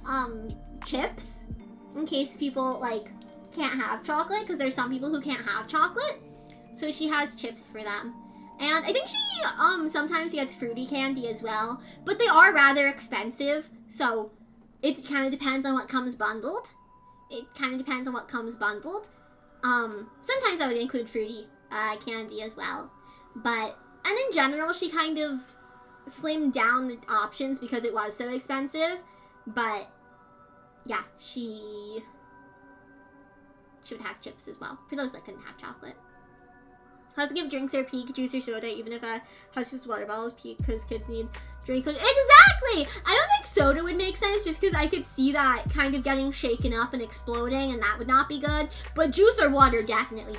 chips in case people like can't have chocolate, because there's some people who can't have chocolate. So she has chips for them. And I think she sometimes gets fruity candy as well, but they are rather expensive, so it kind of depends on what comes bundled. Sometimes I would include fruity candy as well, and in general, she kind of slimmed down the options because it was so expensive. But yeah, she would have chips as well for those that couldn't have chocolate. Has to give drinks or peak, juice or soda, even if a Hush's water bottle is peak, because kids need drinks. Exactly! I don't think soda would make sense, just because I could see that kind of getting shaken up and exploding, and that would not be good. But juice or water, definitely.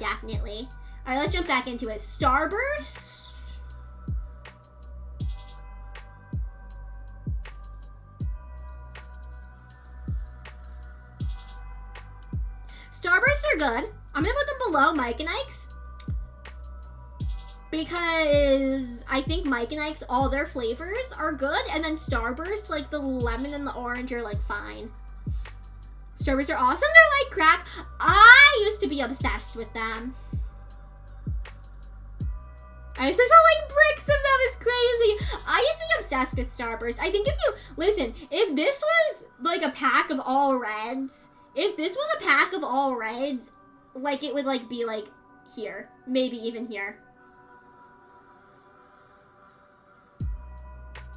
Alright, let's jump back into it. Starburst. Starbursts are good. I'm gonna put them below Mike and Ike's, because I think Mike and Ike's, all their flavors are good, and then Starburst, like the lemon and the orange, are like fine. Starbursts are awesome. They're like crack. I used to be obsessed with them. I used to sell like bricks of them. It's crazy. I used to be obsessed with Starburst. I think if this was like a pack of all reds, like it would like be like here, maybe even here.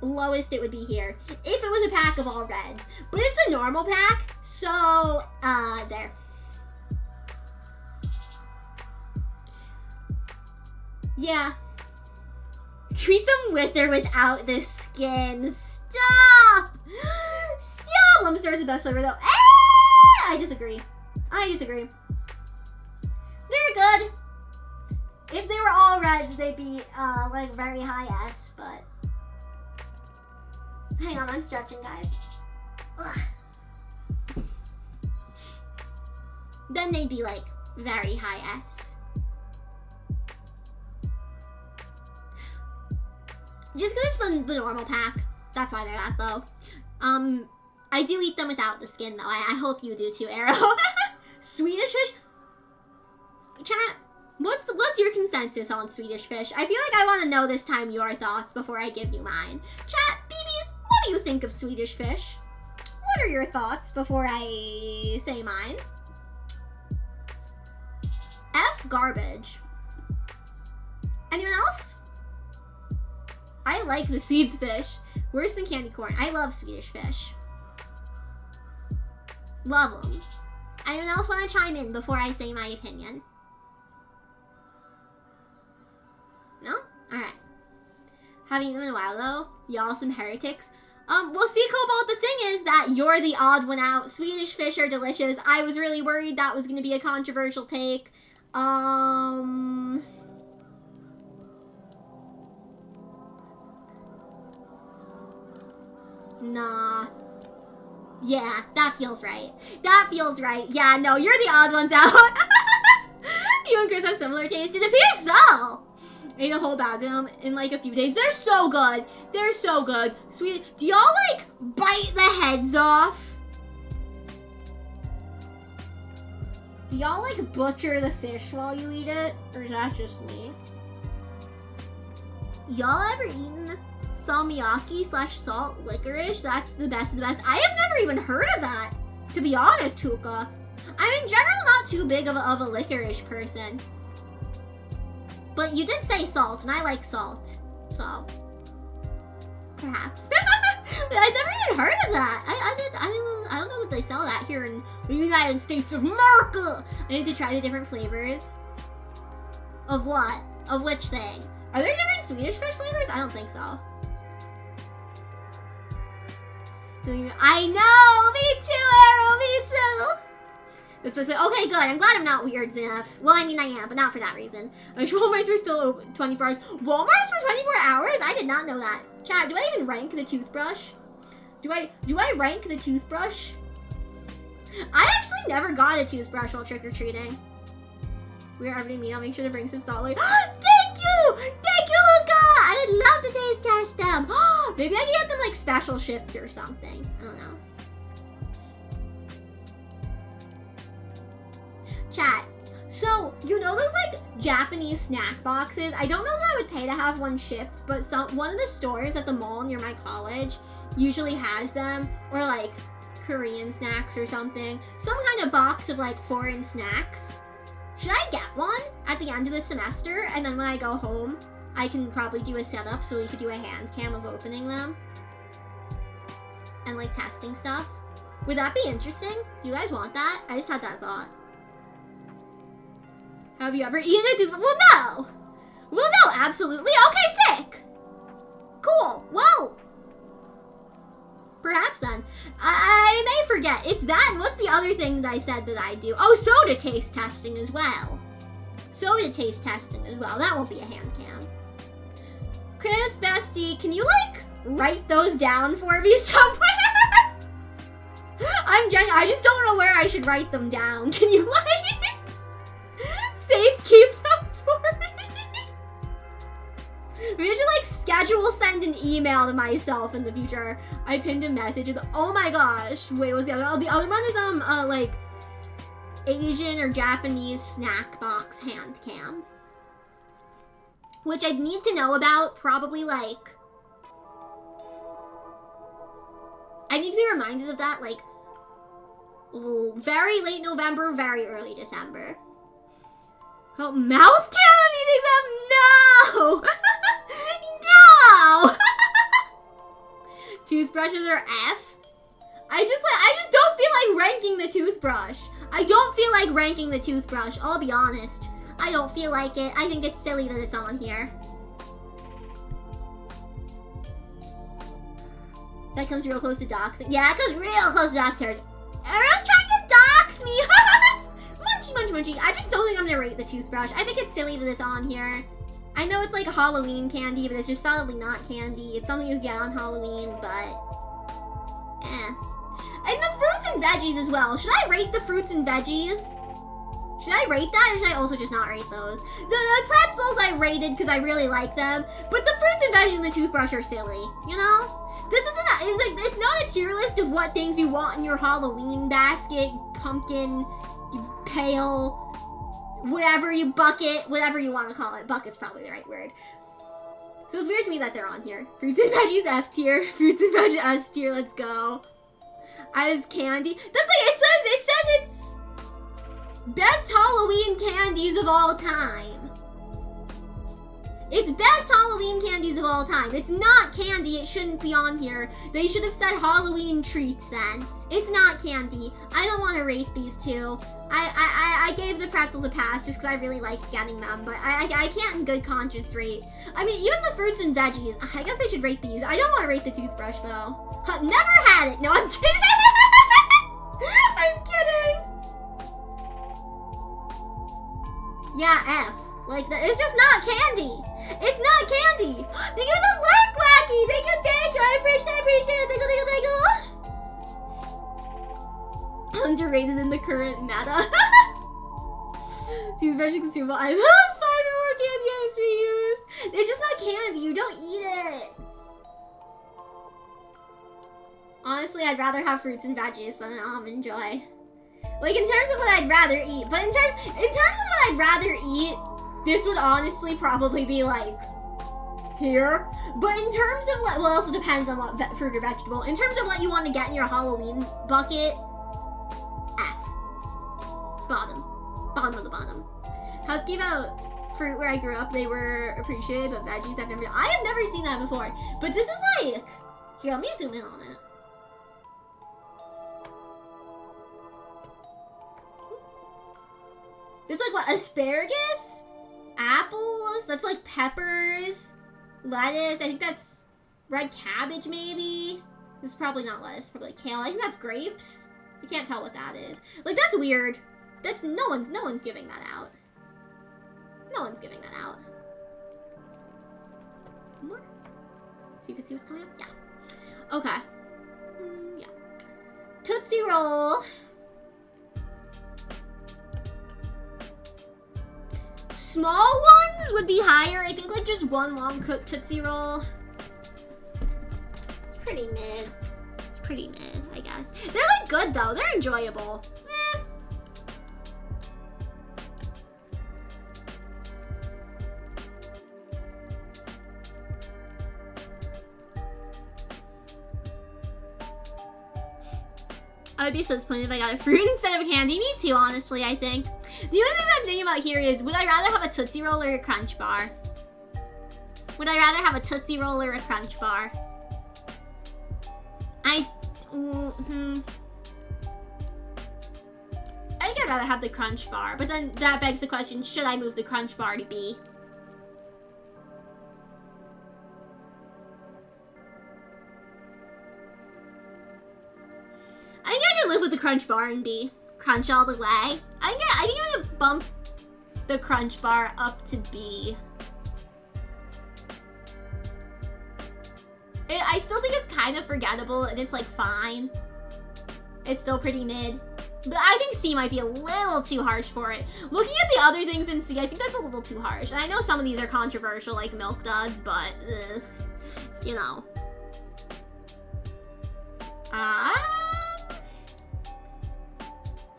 Lowest it would be here if it was a pack of all reds, but it's a normal pack, so there. Yeah, treat them with or without the skin. Stop. Lumpstar is the best flavor though. I disagree. They're good. If they were all reds, they'd be like very high S, but hang on, I'm stretching, guys. Ugh. then they'd be like very high S. Just because it's the normal pack. That's why they're that though. I do eat them without the skin though. I hope you do too, Arrow. Swedish fish? Chat, what's your consensus on Swedish fish? I feel like I want to know this time your thoughts before I give you mine. Chat, BBs, what do you think of Swedish fish? What are your thoughts before I say mine? F garbage. Anyone else? I like the Swedes fish. Worse than candy corn. I love Swedish fish. Love them. Anyone else want to chime in before I say my opinion? No? Alright. Haven't eaten them in a while though. Y'all some heretics. Well, see, Cobalt, the thing is that you're the odd one out. Swedish fish are delicious. I was really worried that was going to be a controversial take. Nah. Yeah, that feels right. That feels right. Yeah, no, you're the odd ones out. You and Chris have similar taste. It appears so. Ate a whole bag of them in like a few days. They're so good. They're so good. Sweet. Do y'all like bite the heads off? Do y'all like butcher the fish while you eat it? Or is that just me? Y'all ever eaten salmiakki/salt licorice? That's the best of the best. I have never even heard of that, to be honest, Huka. I'm in general not too big of a licorice person. But you did say salt, and I like salt. So, perhaps. I've never even heard of that. I don't know that they sell that here in the United States of America. I need to try the different flavors. Of what? Of which thing? Are there different Swedish fish flavors? I don't think so. I know! Me too, Arrow! Me too! That's supposed to be, okay, good. I'm glad I'm not weird, Ziff. Well, I mean, I am, but not for that reason. I wish Walmarts were still open 24 hours. Walmarts for 24 hours? I did not know that. Chat, do I even rank the toothbrush? Do I rank the toothbrush? I actually never got a toothbrush while trick-or-treating. We're already meet. I'll make sure to bring some salt. Thank you! Thank you, Huka! I would love to taste test them. Maybe I can get them like special shipped or something. I don't know. Chat. So, you know those like Japanese snack boxes? I don't know that I would pay to have one shipped, but one of the stores at the mall near my college usually has them, or like Korean snacks or something. Some kind of box of like foreign snacks. Should I get one at the end of the semester, and then when I go home, I can probably do a setup so we could do a hand cam of opening them? And like testing stuff? Would that be interesting? You guys want that? I just had that thought. Have you ever eaten it? Well, no! Well, no, absolutely. Okay, sick! Cool. Well, perhaps then. I may forget. It's that, and what's the other thing that I said that I do? Oh, soda taste testing as well. Soda taste testing as well. That won't be a hand cam. Chris, bestie, can you, like, write those down for me somewhere? I just don't know where I should write them down. Can you, like, safe keep those for me? We should like schedule send an email to myself in the future. I pinned a message with, oh my gosh. Wait, what was the other one? Oh, the other one is like Asian or Japanese snack box hand cam. Which I'd need to know about probably like, I need to be reminded of that like very late November, very early December. Oh, mouth cam eating them? No! No! Toothbrushes are F? I just don't feel like ranking the toothbrush. I don't feel like ranking the toothbrush, I'll be honest. I don't feel like it. I think it's silly that it's on here. That comes real close to doxing. Yeah, that comes real close to dox terrors. Arrow's trying to dox me! Munchy, munchy, munchy. I just don't think I'm gonna rate the toothbrush. I think it's silly that it's on here. I know it's like a Halloween candy, but it's just solidly not candy. It's something you get on Halloween, but eh. And the fruits and veggies as well. Should I rate the fruits and veggies? Should I rate that, or should I also just not rate those? The pretzels I rated because I really like them, but the fruits and veggies and the toothbrush are silly, you know? This isn't it's not a tier list of what things you want in your Halloween basket, pumpkin, pail, whatever you bucket, whatever you want to call it. Bucket's probably the right word. So it's weird to me that they're on here. Fruits and veggies F tier, fruits and veggies S tier, let's go. As candy. That's like, it says it's best Halloween candies of all time. It's best Halloween candies of all time. It's not candy, it shouldn't be on here. They should have said Halloween treats then. It's not candy. I don't want to rate these two. I gave the pretzels a pass just because I really liked getting them, but I can't in good conscience rate. I mean, even the fruits and veggies, I guess I should rate these. I don't want to rate the toothbrush though. Never had it. No, I'm kidding. I'm kidding. Yeah, F. Like, it's just not candy. It's not candy. Thank you for the lurk, Wacky. Thank you. I appreciate it. Thank you. Underrated in the current meta. Toothbrush and consumable. I love Spider more candy has to be used. It's just not candy. You don't eat it. Honestly, I'd rather have fruits and veggies than almond joy. Like, in terms of what I'd rather eat. But in terms of what I'd rather eat, this would honestly probably be like here. But in terms of like, well, it also depends on what fruit or vegetable. In terms of what you want to get in your Halloween bucket, F. Bottom of the bottom. How's give out fruit where I grew up? They were appreciated, but veggies I have never seen that before. But this is like, here, let me zoom in on it. It's like what, asparagus? Apples? That's like peppers, lettuce. I think that's red cabbage maybe. This is probably not lettuce, probably kale. I think that's grapes. I can't tell what that is. Like, that's weird. That's no one's giving that out. No one's giving that out. More? So you can see what's coming up? Yeah. Okay. Yeah. Tootsie Roll. Small ones would be higher. I think like just one long cooked Tootsie Roll. It's pretty mid. It's pretty mid, I guess. They're like good though. They're enjoyable. Eh. I would be so disappointed if I got a fruit instead of a candy. Me too, honestly, I think. The only thing I'm thinking about here is, would I rather have a Tootsie Roll or a Crunch Bar? Would I rather have a Tootsie Roll or a Crunch Bar? I think I'd rather have the Crunch Bar, but then that begs the question, should I move the Crunch Bar to B? I think I can live with the Crunch Bar and B. Crunch all the way. I think I'm gonna bump the Crunch Bar up to B. I still think it's kind of forgettable and it's like fine. It's still pretty mid. But I think C might be a little too harsh for it. Looking at the other things in C, I think that's a little too harsh. And I know some of these are controversial, like Milk Duds, but, you know.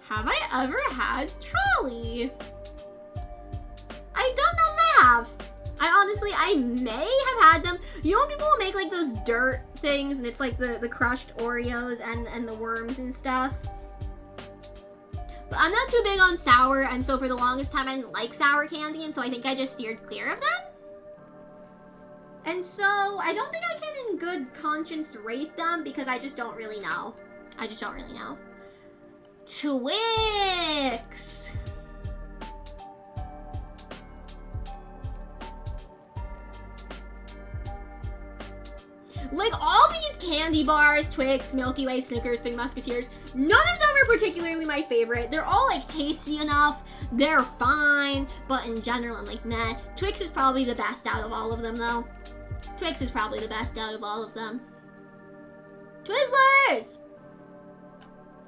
Have I ever had Trolley? I don't know if I have. I may have had them. You know when people will make like those dirt things and it's like the crushed Oreos and the worms and stuff? But I'm not too big on sour, and so for the longest time I didn't like sour candy, and so I think I just steered clear of them. And so I don't think I can in good conscience rate them because I just don't really know. I just don't really know. Twix! Like, all these candy bars, Twix, Milky Way, Snickers, Three Musketeers, none of them are particularly my favorite. They're all, like, tasty enough. They're fine. But in general, I'm like, meh. Twix is probably the best out of all of them, though. Twix is probably the best out of all of them. Twizzlers!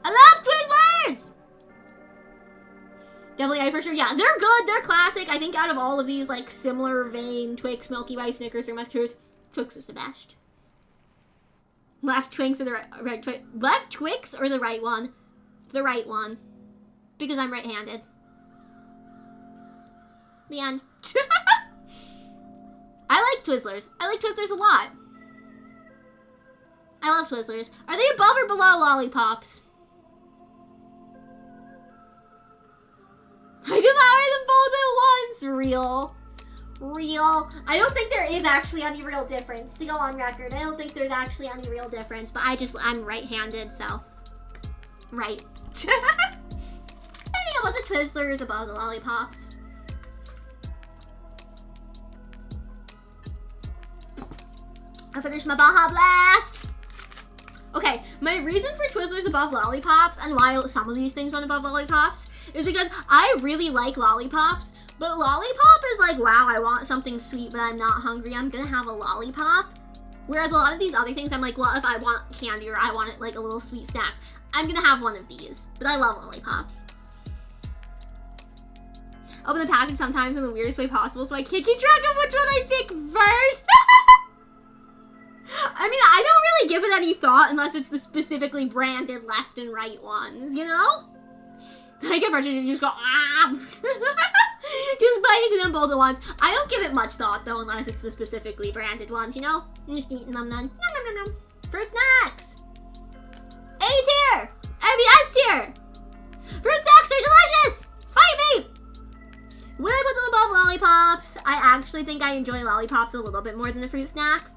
I love Twizzlers! Definitely, for sure. Yeah, they're good. They're classic. I think out of all of these, like, similar vein, Twix, Milky Way, Snickers, or Musketeers, Twix is the best. Left Twix or the right Twix? Left Twix or the right one? The right one. Because I'm right-handed. The end. I like Twizzlers. I like Twizzlers a lot. I love Twizzlers. Are they above or below lollipops? I devour them both at once. Real. I don't think there is actually any real difference. To go on record, I don't think there's actually any real difference. But I'm right-handed, so right. I think about the Twizzlers above the lollipops. I finished my Baja Blast. Okay, my reason for Twizzlers above lollipops and why some of these things run above lollipops is because I really like lollipops, but lollipop is like, wow, I want something sweet, but I'm not hungry. I'm gonna have a lollipop. Whereas a lot of these other things, I'm like, well, if I want candy or I want it like a little sweet snack, I'm gonna have one of these. But I love lollipops. Open the package sometimes in the weirdest way possible, so I can't keep track of which one I pick first. I mean, I don't really give it any thought unless it's the specifically branded left and right ones, you know? I get frustrated and just go, ah! Just biting them both at once. I don't give it much thought, though, unless it's the specifically branded ones, you know? I'm just eating them then. Nom, nom, nom, nom. Fruit snacks! A tier! S tier! Fruit snacks are delicious! Fight me! Would I put them above lollipops? I actually think I enjoy lollipops a little bit more than a fruit snack.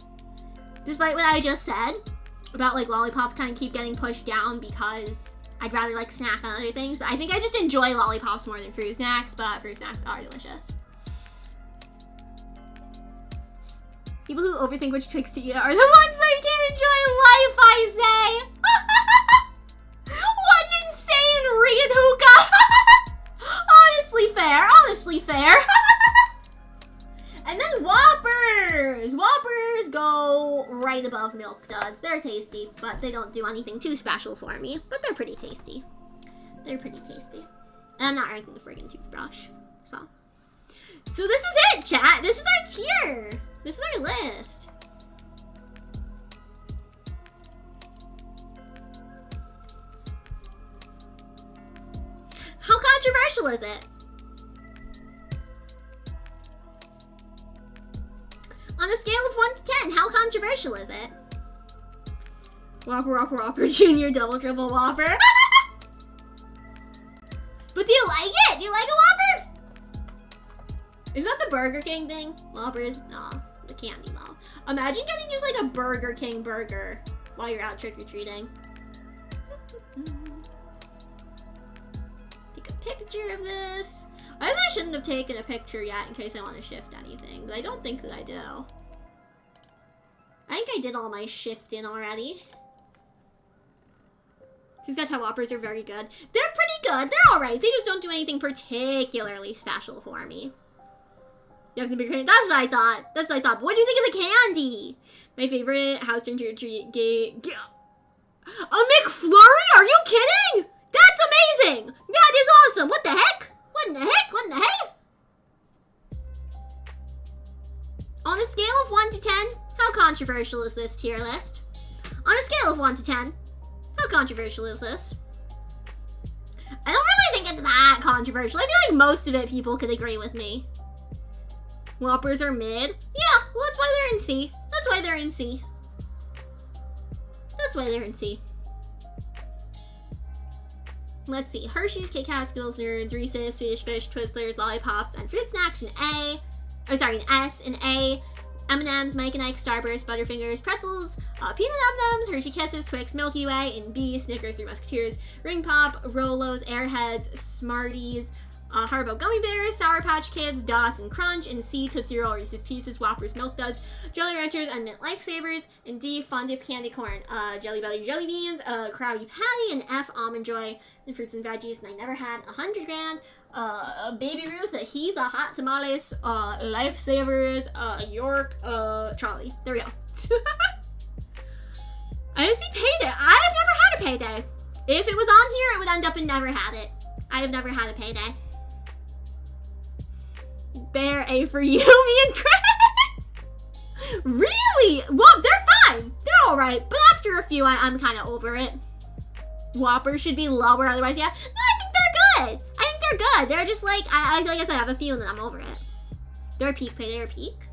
Despite what I just said about like lollipops kind of keep getting pushed down because I'd rather like snack on other things. But I think I just enjoy lollipops more than fruit snacks, but fruit snacks are delicious. People who overthink which tricks to eat are the ones that can't enjoy life, I say. What an insane Reed hookah. Honestly fair. And then Whoppers! Whoppers go right above Milk Duds. They're tasty, but they don't do anything too special for me. But they're pretty tasty. And I'm not ranking the friggin' toothbrush. So this is it, chat. This is our tier. This is our list. How controversial is it? On a scale of 1 to 10, how controversial is it? Whopper, Junior, Double, Triple, Whopper. But do you like it? Do you like a Whopper? Is that the Burger King thing? Whoppers? Nah, the candy though. Imagine getting just like a Burger King burger while you're out trick-or-treating. Take a picture of this. I guess I shouldn't have taken a picture yet in case I want to shift anything, but I don't think that I do. I think I did all my shifting already. These Ghetto Whoppers are very good. They're pretty good. They're alright. They just don't do anything particularly special for me. Definitely big. That's what I thought. But what do you think of the candy? My favorite house turn to treat. A McFlurry? Are you kidding? That's amazing. That is awesome. What the heck? What in the heck? On a scale of 1 to 10, how controversial is this tier list? On a scale of 1 to 10, how controversial is this? I don't really think it's that controversial. I feel like most of it people could agree with me. Whoppers are mid. Yeah, well, that's why they're in C. Let's see. Hershey's, Kit Kat, Skittles, Nerds, Reese's, Swedish Fish, Twizzlers, Lollipops, and Fruit Snacks in A. Oh, sorry, an S in A. M&M's, Mike and Ike, Starburst, Butterfingers, Pretzels, Peanut M&M's, Hershey Kisses, Twix, Milky Way, in B. Snickers, Three Musketeers, Ring Pop, Rolos, Airheads, Smarties, Haribo Gummy Bears, Sour Patch Kids, Dots and Crunch, in C. Tootsie Roll, Reese's Pieces, Whoppers, Milk Duds, Jolly Ranchers, and Mint Lifesavers, in D. Fondip Candy Corn, Jelly Belly Jelly Beans, Krabby Patty, and F. Almond Joy, and Fruits and Veggies, and I never had 100 grand. Baby Ruth, a Heath, a Hot Tamales, Lifesavers, York, Trolley. There we go. I see Payday. I've never had a Payday. If it was on here, it would end up in never had it. I have never had a Payday. They're A for you, me and Craig. Really? Well, they're fine. They're alright. But after a few, I'm kind of over it. Whoppers should be lower, otherwise, yeah. No, I think they're good. I think they're good. They're just like I said, I have a feeling that I'm over it. They're a peak. They're a peak.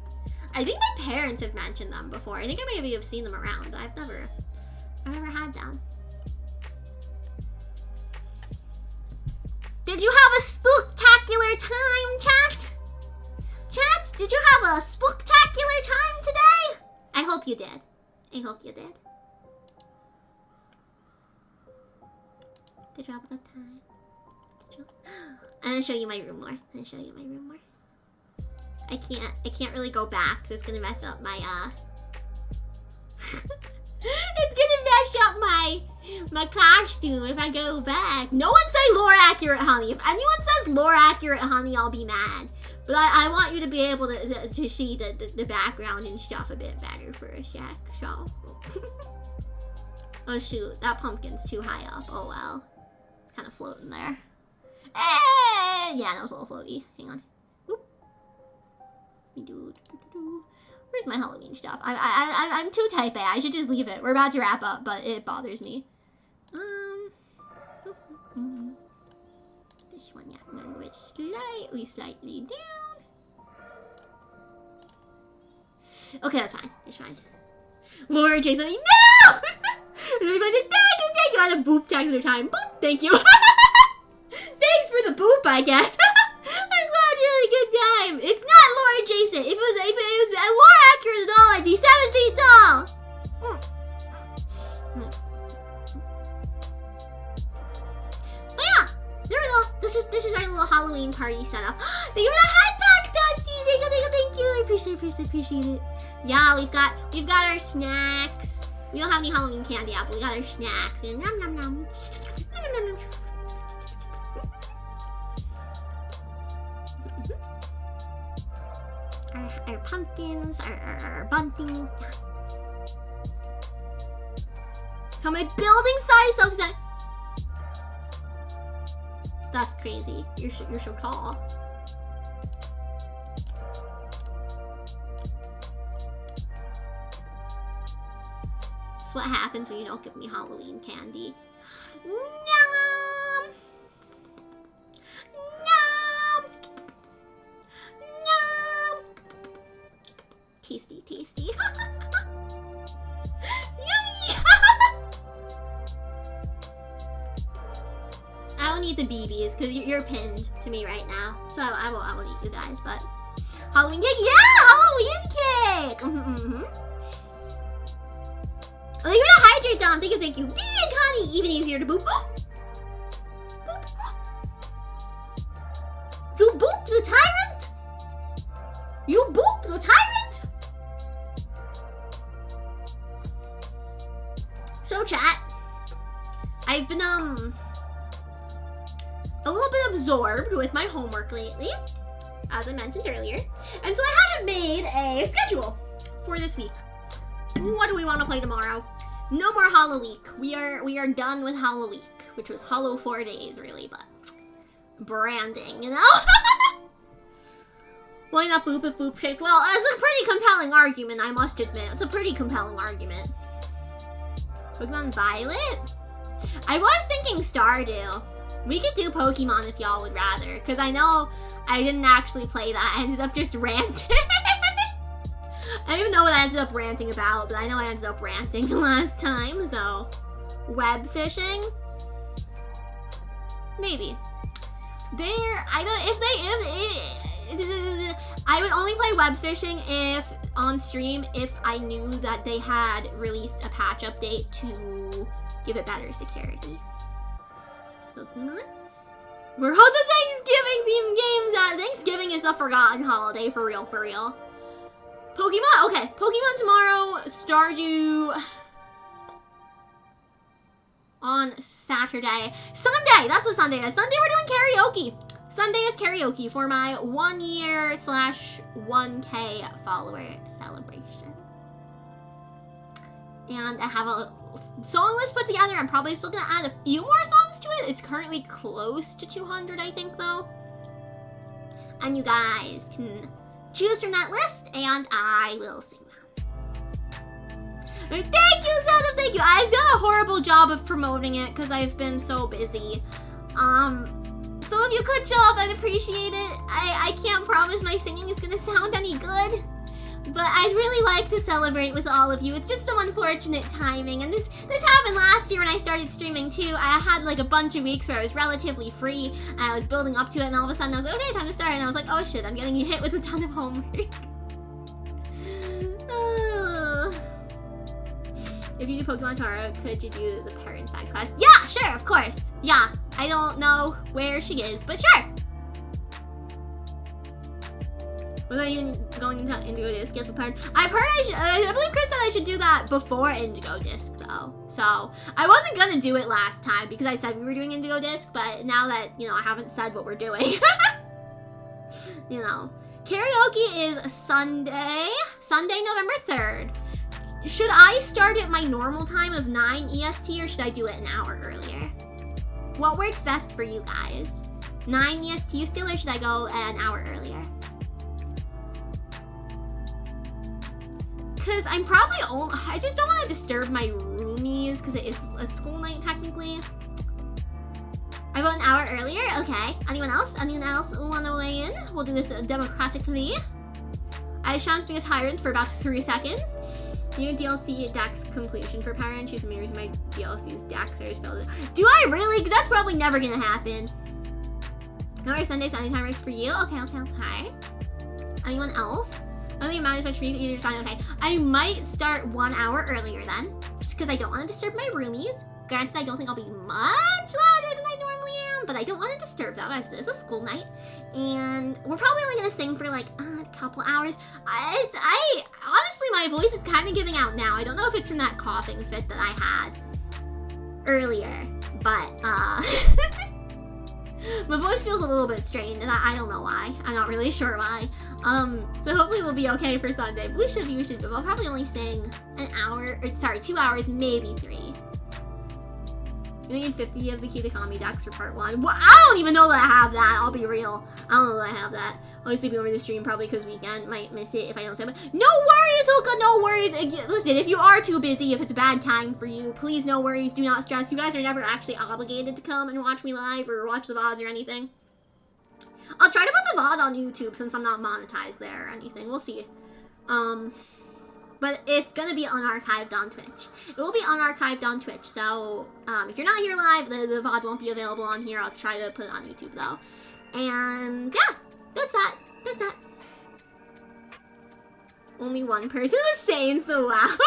I think my parents have mentioned them before. I think I maybe have seen them around, but I've never had them. Did you have a spooktacular time, chat? Chat, did you have a spooktacular time today? I hope you did. I hope you did. Did you have a good time? I'm gonna show you my room more. I can't really go back because it's gonna mess up my it's gonna mess up my costume if I go back. No one say lore accurate, honey. If anyone says lore accurate, honey, I'll be mad. But I want you to be able to see the background and stuff a bit better for a sec, so. Oh shoot, that pumpkin's too high up. Oh well. It's kind of floating there. Yeah, that was a little floaty. Hang on. Oop. Where's my Halloween stuff? I'm too type A. I should just leave it. We're about to wrap up, but it bothers me. This one, yeah. I'm gonna move it slightly down. Okay, that's fine. It's fine. Laura Jason, no! Thank you on a boop-tacular time. Boop, thank you. Thanks for the boop, I guess. I'm glad you had a good time. It's not Laura Jason. If it was Laura accurate at all, I'd be 7 feet tall. But yeah, there we go. This is our little Halloween party setup. Thank you for the hat pack, Dusty. Thank you. I appreciate it. Yeah, we've got our snacks. We don't have any Halloween candy yet, but we got our snacks. And nom nom nom. Our pumpkins, our bunting. How my building size self-design. That's crazy. You're so tall. That's what happens when you don't give me Halloween candy. Nom! Nom! Nom! Tasty. Yummy! I don't eat the BeeBees because you're pinned to me right now. So I won't eat you guys, but Halloween cake, yeah! Halloween cake! Oh, you're gonna hydrate down. Thank you. Big honey, even easier to boop. Boop. You boop the tyrant? You boop the tyrant? So chat, I've been a little bit absorbed with my homework lately, as I mentioned earlier, and so I haven't made a schedule for this week. What do we want to play tomorrow? No more HalloWeek. We are done with HalloWeek, which was Hollow 4 days really, but branding, you know? Why not boop if boop shaped? Well, it's a pretty compelling argument, I must admit. It's a pretty compelling argument. Pokemon Violet? I was thinking Stardew. We could do Pokemon if y'all would rather, because I know I didn't actually play that. I ended up just ranting. I don't even know what I ended up ranting about, but I know I ended up ranting last time, so... Web fishing? Maybe. I would only play web fishing on stream if I knew that they had released a patch update to give it better security. Pokemon? We're holding Thanksgiving themed games out. Thanksgiving is the forgotten holiday, for real. Pokemon? Okay, Pokemon tomorrow, Stardew on Saturday. Sunday! That's what Sunday is. Sunday we're doing karaoke. Sunday is karaoke for my 1 year / 1K follower celebration. And I have a song list put together. I'm probably still gonna add a few more songs to it. It's currently close to 200, I think, though. and you guys can choose from that list, and I will sing them. Thank you, Santa, thank you. I've done a horrible job of promoting it because I've been so busy. So if you could show up, I'd appreciate it. I can't promise my singing is gonna sound any good, but I'd really like to celebrate with all of you. It's just some unfortunate timing, and this happened last year when I started streaming too. I had like a bunch of weeks where I was relatively free, and I was building up to it, and all of a sudden I was like, okay, time to start, and I was like, oh shit, I'm getting hit with a ton of homework. If you do Pokemon Tara, could you do the parent side quest? Yeah, sure, of course. Yeah, I don't know where she is, but sure. Was I even going into Indigo Disc? Yes, prepared. I've heard I believe Chris said I should do that before Indigo Disc though. So I wasn't gonna do it last time because I said we were doing Indigo Disc, but now that, you know, I haven't said what we're doing. You know. Karaoke is Sunday, November 3rd. Should I start at my normal time of 9 EST or should I do it an hour earlier? What works best for you guys? 9 EST still, or should I go an hour earlier? Because I'm probably I just don't want to disturb my roomies because it is a school night technically. I vote an hour earlier? Okay. Anyone else? Anyone else want to weigh in? We'll do this democratically. I shan't be a tyrant for about 3 seconds. New DLC Dex completion for Power and choose me using my DLC's Dex or just filled it. Do I really? Because that's probably never gonna happen. No, Sundays anytime race for you. Okay. Anyone else? I don't think it matters much for you either side. Okay. I might start 1 hour earlier then, just because I don't want to disturb my roomies. Granted, I don't think I'll be much louder than I normally am, but I don't want to disturb them as it is a school night. And we're probably only gonna sing for like a couple hours. I honestly, my voice is kind of giving out now. I don't know if it's from that coughing fit that I had earlier, but my voice feels a little bit strained, and I don't know why. I'm not really sure why. So hopefully we'll be okay for Sunday. But we should be. But I'll probably only sing an hour, or sorry, 2 hours, maybe 3. You need 50 of the Kitakami decks for part 1. Well, I don't even know that I have that. I'll be real. I don't know that I have that. I'll be sleeping over the stream probably because weekend might miss it if I don't say it. No worries, Uka, no worries. Listen, if you are too busy, if it's a bad time for you, please no worries. Do not stress. You guys are never actually obligated to come and watch me live or watch the VODs or anything. I'll try to put the VOD on YouTube since I'm not monetized there or anything. We'll see. But it's gonna be unarchived on Twitch. It will be unarchived on Twitch, so if you're not here live, the VOD won't be available on here. I'll try to put it on YouTube though. And yeah, that's that. Only one person was saying so loud.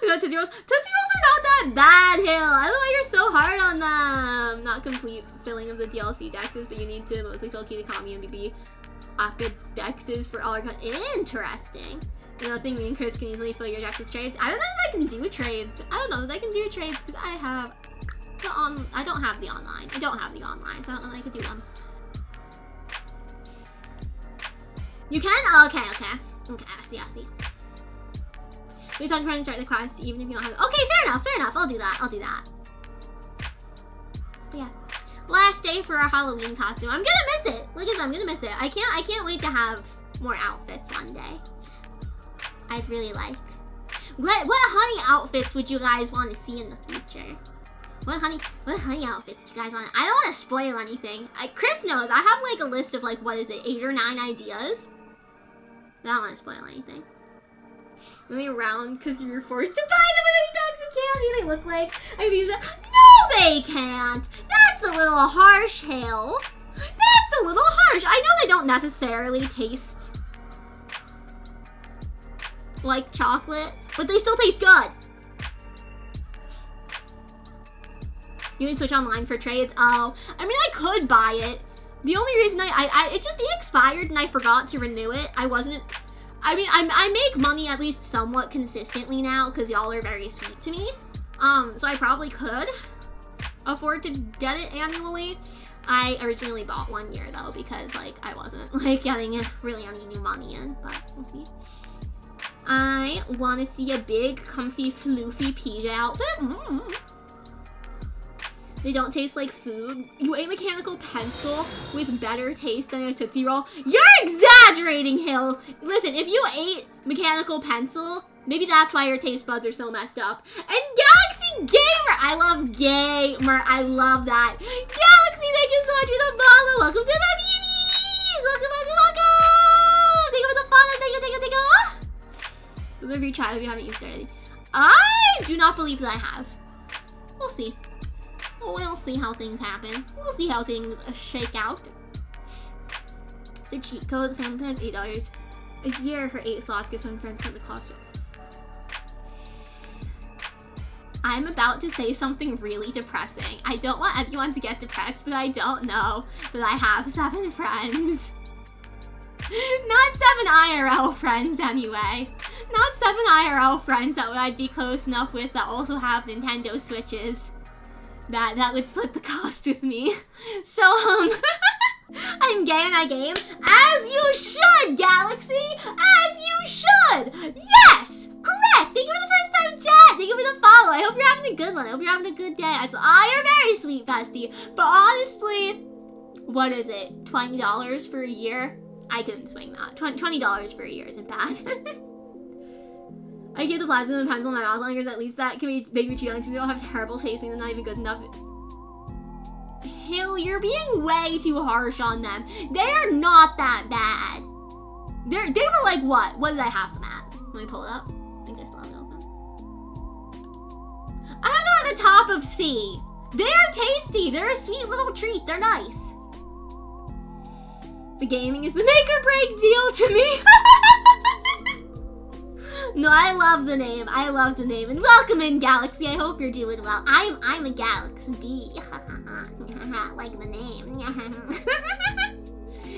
We got Tootsie Rolls. Tootsie Rolls are not that bad, Hill. I don't know why you're so hard on them. Not complete filling of the DLC dexes, but you need to mostly fill Kitakami and BeeBee ASUKA dexes for all our interesting. You know, I think me and Chris can easily fill your deck with trades. I don't know that I can do trades. I don't know that I can do trades because I have I don't have the online. I don't have the online, so I don't know that I could do them. You can? Okay. I see. We talk about and start the quest even if you don't have it. Okay, fair enough. I'll do that. But yeah. Last day for our Halloween costume. I'm gonna miss it. Like I said, I'm gonna miss it. I can't wait to have more outfits one day. I'd really like. What honey outfits would you guys want to see in the future? What honey outfits do you guys want? I don't want to spoil anything. Chris knows. I have like a list of like, what is it, 8 or 9 ideas. I don't want to spoil anything. Really around because you're forced to buy them with bags of candy they look like. I mean, no, they can't. That's a little harsh, Hale. That's a little harsh. I know they don't necessarily taste like chocolate, but they still taste good. You can switch online for trades. Oh, I mean, I could buy it. The only reason it just expired and I forgot to renew it. I make money at least somewhat consistently now because y'all are very sweet to me. So I probably could afford to get it annually. I originally bought 1 year though because like I wasn't like getting really any new money in, but we'll see. I want to see a big, comfy, floofy PJ outfit. They don't taste like food. You ate mechanical pencil with better taste than a Tootsie Roll. You're exaggerating, Hill. Listen, if you ate mechanical pencil, maybe that's why your taste buds are so messed up. And Galaxy Gamer, I love gamer. I love that. Galaxy, thank you so much for the follow. Welcome to the BeeBees. Welcome, welcome, welcome. Thank you for the follow. Thank you, thank you, thank you. Those are free trial if you haven't used it already. I do not believe that I have. We'll see. We'll see how things happen. We'll see how things shake out. The cheat code, the family plan is $8 a year for 8 slots. Gets 1 friends at the cost. I'm about to say something really depressing. I don't want anyone to get depressed, but I don't know that I have 7 friends. Not 7 IRL friends anyway. Not 7 IRL friends that I'd be close enough with that also have Nintendo Switches. That would split the cost with me. So, I'm gay and I game. As you should, Galaxy! As you should! Yes! Correct! Thank you for the first time chat! Thank you for the follow. I hope you're having a good one. I hope you're having a good day. You're very sweet, bestie. But honestly, what is it? $20 for a year? I couldn't swing that. $20 for a year isn't bad. I give the plasma and pencil in my mouth lingers. At least that can make me cheat on. They all have terrible taste, meaning they're not even good enough. Hill, you're being way too harsh on them. They are not that bad. They were like what? What did I have them at? Let me pull it up. I think I still have it open. I have them at the top of C. They're tasty. They're a sweet little treat. They're nice. The gaming is the make or break deal to me. No, I love the name. I love the name. And welcome in, Galaxy. I hope you're doing well. I'm a Galaxy. Like the name.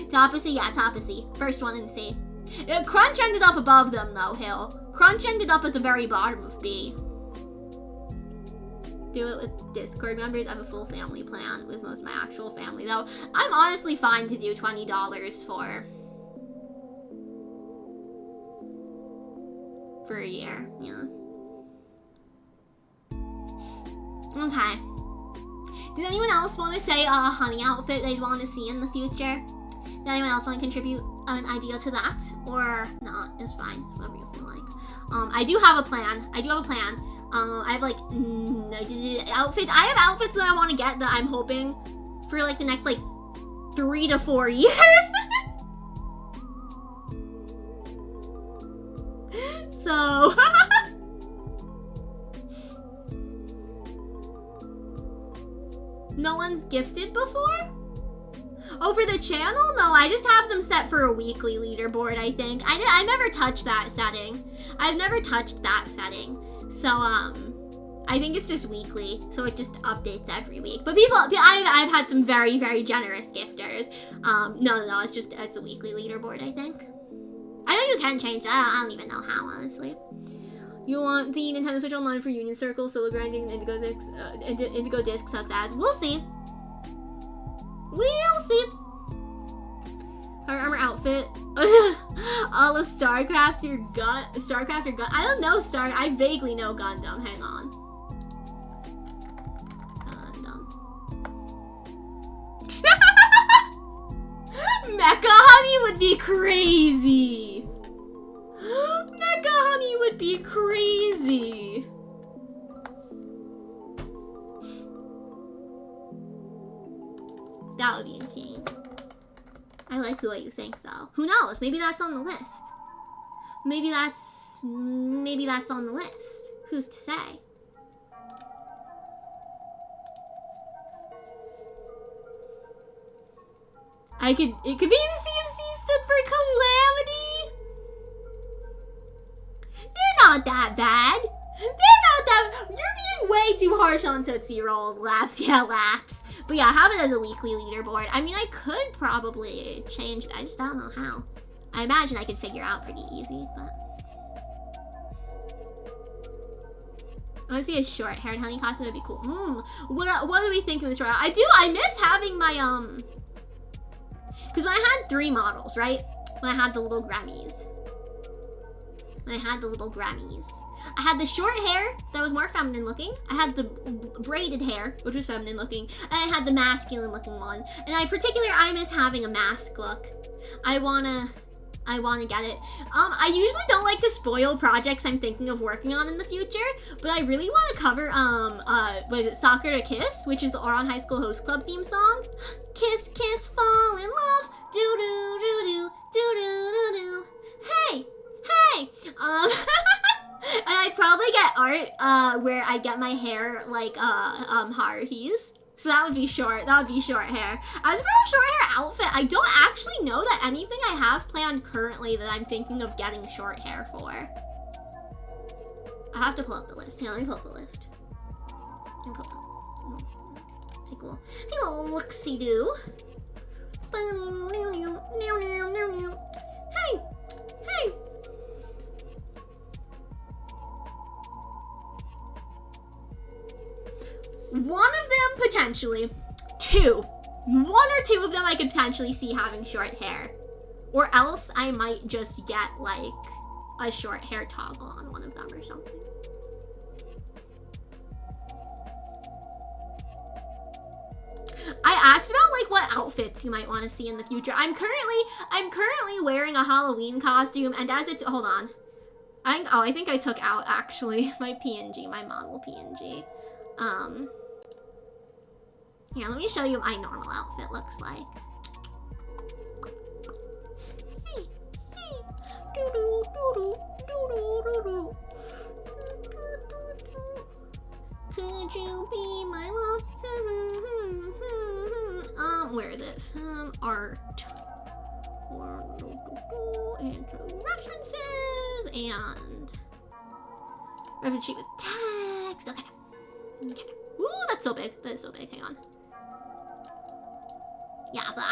Top of C, yeah, top of C. First one in C. Crunch ended up above them, though, Hill. Crunch ended up at the very bottom of B. Do it with Discord members. I have a full family plan with most of my actual family, though. I'm honestly fine to do $20 for a year, yeah. Okay. Did anyone else want to say a honey outfit they'd want to see in the future? Did anyone else want to contribute an idea to that? Or not? It's fine. Whatever you feel like. I do have a plan. I have like outfits. I have outfits that I want to get that I'm hoping for like the next like 3 to 4 years. So no one's gifted before? Oh, for the channel? No, I just have them set for a weekly leaderboard, I think. I never touched that setting. I've never touched that setting. So, I think it's just weekly, so it just updates every week. But I've had some very, very generous gifters. No, it's a weekly leaderboard, I think. I know you can change that. I don't even know how, honestly. You want the Nintendo Switch Online for Union Circle, Solo Grinding, and Indigo Disc sucks ass. We'll see. We'll see. Her armor outfit. All a StarCraft your gun. I don't know I vaguely know Gundam. Hang on. Gundam. Mecha Honey would be crazy. Mecha Honey would be crazy. That would be insane. I like the way you think, though. Who knows? Maybe that's on the list. Maybe that's on the list. Who's to say? It could be in CMC stood for Calamity. They're not that bad. You're being way too harsh on Tootsie Rolls. Laps, yeah, laps. But yeah, have it as a weekly leaderboard. I mean, I could probably change it. I just don't know how. I imagine I could figure out pretty easy, but. I want to see a short haired honey costume. That'd be cool. What do we think of this right? I miss having my, because when I had 3 models, right? When I had the little Grammys. I had the short hair that was more feminine looking. I had the braided hair, which was feminine looking. And I had the masculine looking one. And I miss having a mask look. I wanna get it. I usually don't like to spoil projects I'm thinking of working on in the future, but I really want to cover, what is it, Soccer to Kiss, which is the Oron High School Host Club theme song. Kiss, kiss, fall in love, do-do-do-do, do-do-do-do. Hey, hey! And I'd probably get art, where I get my hair, like, Haruhi's. So that would be short hair. As for a short hair outfit, I don't actually know that anything I have planned currently that I'm thinking of getting short hair for. I have to pull up the list. Here, let me pull up the list. Take a little look-see-do. Hey! Hey! One of them, potentially. Two. One or two of them I could potentially see having short hair. Or else I might just get, like, a short hair toggle on one of them or something. I asked about, like, what outfits you might want to see in the future. I'm currently wearing a Halloween costume, and as it's, hold on. I think I took out, actually, my PNG, my model PNG. Here, let me show you what my normal outfit looks like. Hey, hey, doo-doo, doo-doo, doo-doo, doo-doo. Could you be my love? Where is it? Art. Intro references and reference sheet with text. Okay. Okay. Ooh, that's so big. That is so big. Hang on. Yeah, but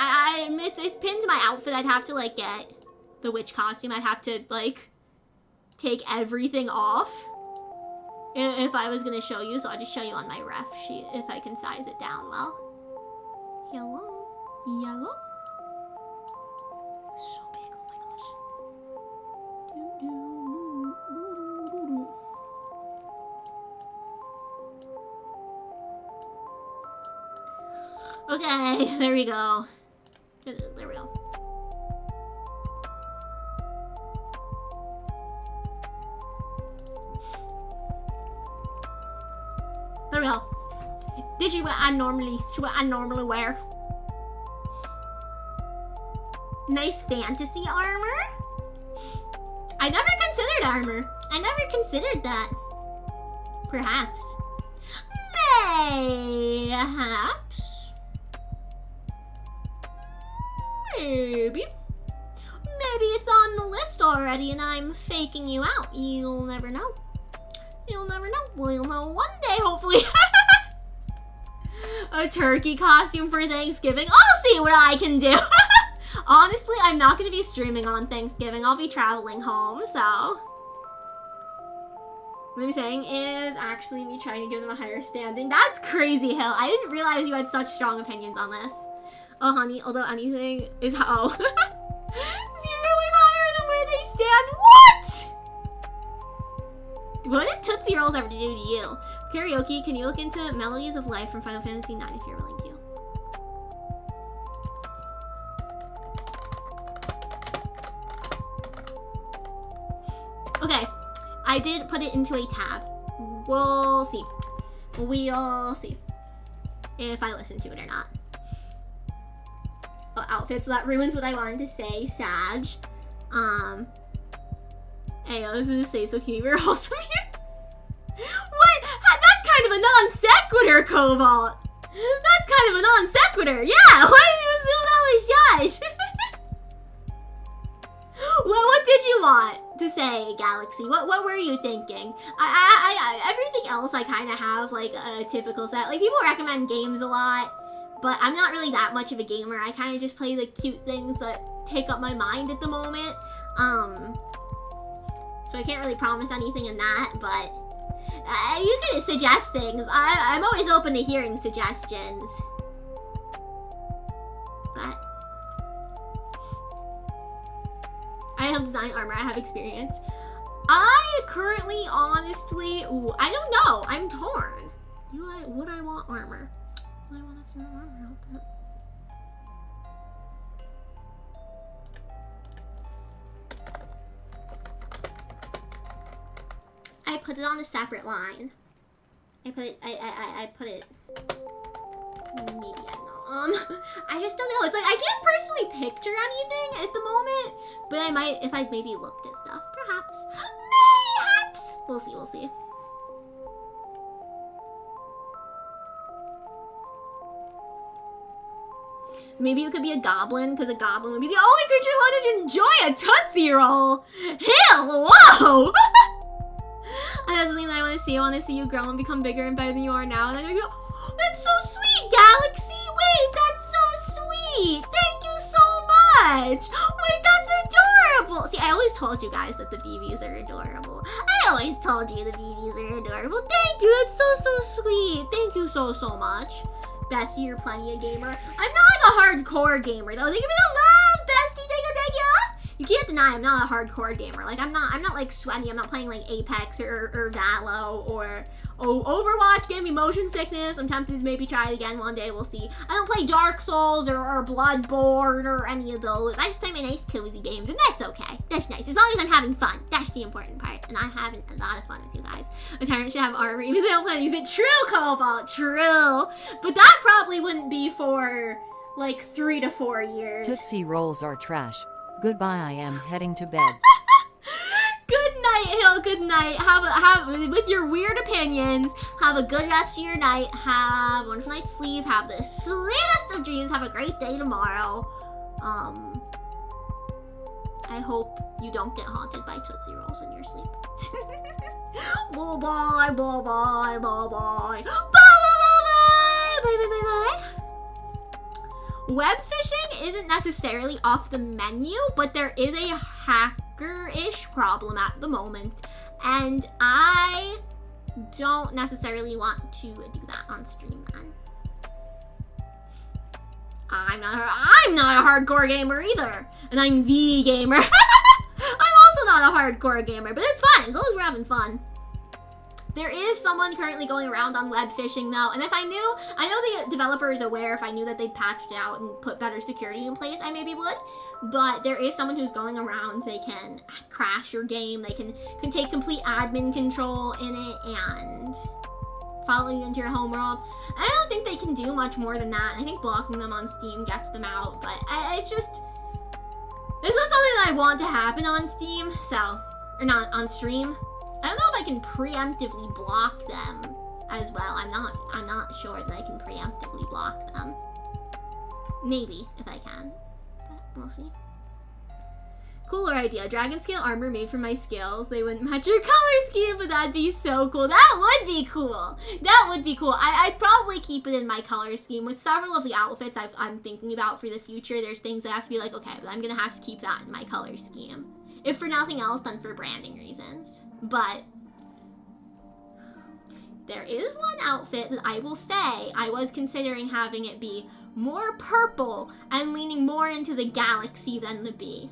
it's pinned to my outfit. I'd have to, like, get the witch costume. I'd have to, like, take everything off if I was gonna show you. So I'll just show you on my ref sheet if I can size it down well. Yellow. Yellow. So big. Oh my gosh. Okay, there we go. There we go. There we go. This is what I normally wear. Nice fantasy armor. I never considered armor. I never considered that. Perhaps. Mayhaps. Maybe. Maybe it's on the list already and I'm faking you out. You'll never know. You'll never know. Well, you'll know one day, hopefully. A turkey costume for Thanksgiving. I'll see what I can do. Honestly, I'm not going to be streaming on Thanksgiving. I'll be traveling home, so. What I'm saying is actually me trying to give them a higher standing. That's crazy, Hill. I didn't realize you had such strong opinions on this. Oh, honey, although anything is... Oh. 0 is higher than where they stand. What? What did Tootsie Rolls ever do to you? Karaoke, can you look into Melodies of Life from Final Fantasy IX if you're willing to? Okay, I did put it into a tab. We'll see. We'll see if I listen to it or not. Oh, outfits, that ruins what I wanted to say. Sag. Hey, I was gonna say, so can you wear also here? What? That's kind of a non sequitur, Cobalt. That's kind of a non sequitur. Yeah. Why did you assume that was Josh? What did you want to say, Galaxy? What were you thinking? Everything else I kind of have like a typical set. Like people recommend games a lot, but I'm not really that much of a gamer. I kind of just play the cute things that take up my mind at the moment. So I can't really promise anything in that, but you can suggest things. I'm always open to hearing suggestions. But I help design armor. I have experience. I I currently, honestly, ooh, I don't know. I'm torn. Would I want armor? Would I want a small armor outfit? I put it on a separate line. I put it, I put it, maybe, I don't know. I just don't know. It's like, I can't personally picture anything at the moment, but I might, if I maybe looked at stuff, perhaps. Mayhaps! We'll see, we'll see. Maybe it could be a goblin, because a goblin would be the only creature allowed to enjoy a Tootsie Roll! Hell, whoa! That's something that I want to see. I want to see you grow and become bigger and better than you are now. And then I go, oh, that's so sweet, Galaxy! Wait, that's so sweet! Thank you so much! Wait, that's adorable! See, I always told you guys that the BeeBees are adorable. I always told you the BeeBees are adorable. Thank you, that's so sweet. Thank you so much. Bestie, you're plenty a gamer. I'm not like a hardcore gamer though. They give me the love, bestie. Thank you. You can't deny I'm not a hardcore gamer. Like I'm not like sweaty. I'm not playing like Apex or Valo or Overwatch. Gave me motion sickness. I'm tempted to maybe try it again one day. We'll see. I don't play Dark Souls or Bloodborne or any of those. I just play my nice cozy games, and that's okay. That's nice. As long as I'm having fun. That's the important part. And I'm having a lot of fun with you guys. My parents should have armor even if they don't plan to use it. True, Cobalt. True. But that probably wouldn't be for like 3 to 4 years. Tootsie Rolls are trash. Goodbye, I am heading to bed. Good night, Hill. Good night. Have with your weird opinions. Have a good rest of your night. Have a wonderful night's sleep. Have the sweetest of dreams. Have a great day tomorrow. I hope you don't get haunted by Tootsie Rolls in your sleep. Bye bye. Bye bye. Bye bye. Bye bye. Bye bye. Bye. Web fishing isn't necessarily off the menu, but there is a hacker-ish problem at the moment, and I don't necessarily want to do that on stream then. I'm not a hardcore gamer either, and I'm the gamer. I'm also not a hardcore gamer, but it's fun as long as we're having fun. There is someone currently going around on web fishing though, and if I know the developer is aware, if I knew that they patched it out and put better security in place, I maybe would. But there is someone who's going around. They can crash your game. They can take complete admin control in it and follow you into your home world. I don't think they can do much more than that. I think blocking them on Steam gets them out, but it's not something that I want to happen on Steam, or not on stream. I don't know if I can preemptively block them as well. I'm not sure that I can preemptively block them. Maybe, if I can, but we'll see. Cooler idea. Dragon scale armor made from my scales. They wouldn't match your color scheme, but that'd be so cool. That would be cool. That would be cool. I'd probably keep it in my color scheme. With several of the outfits I'm thinking about for the future, there's things that have to be like, okay, but I'm gonna have to keep that in my color scheme. If for nothing else, then for branding reasons. But there is one outfit that I will say I was considering having it be more purple and leaning more into the galaxy than the bee.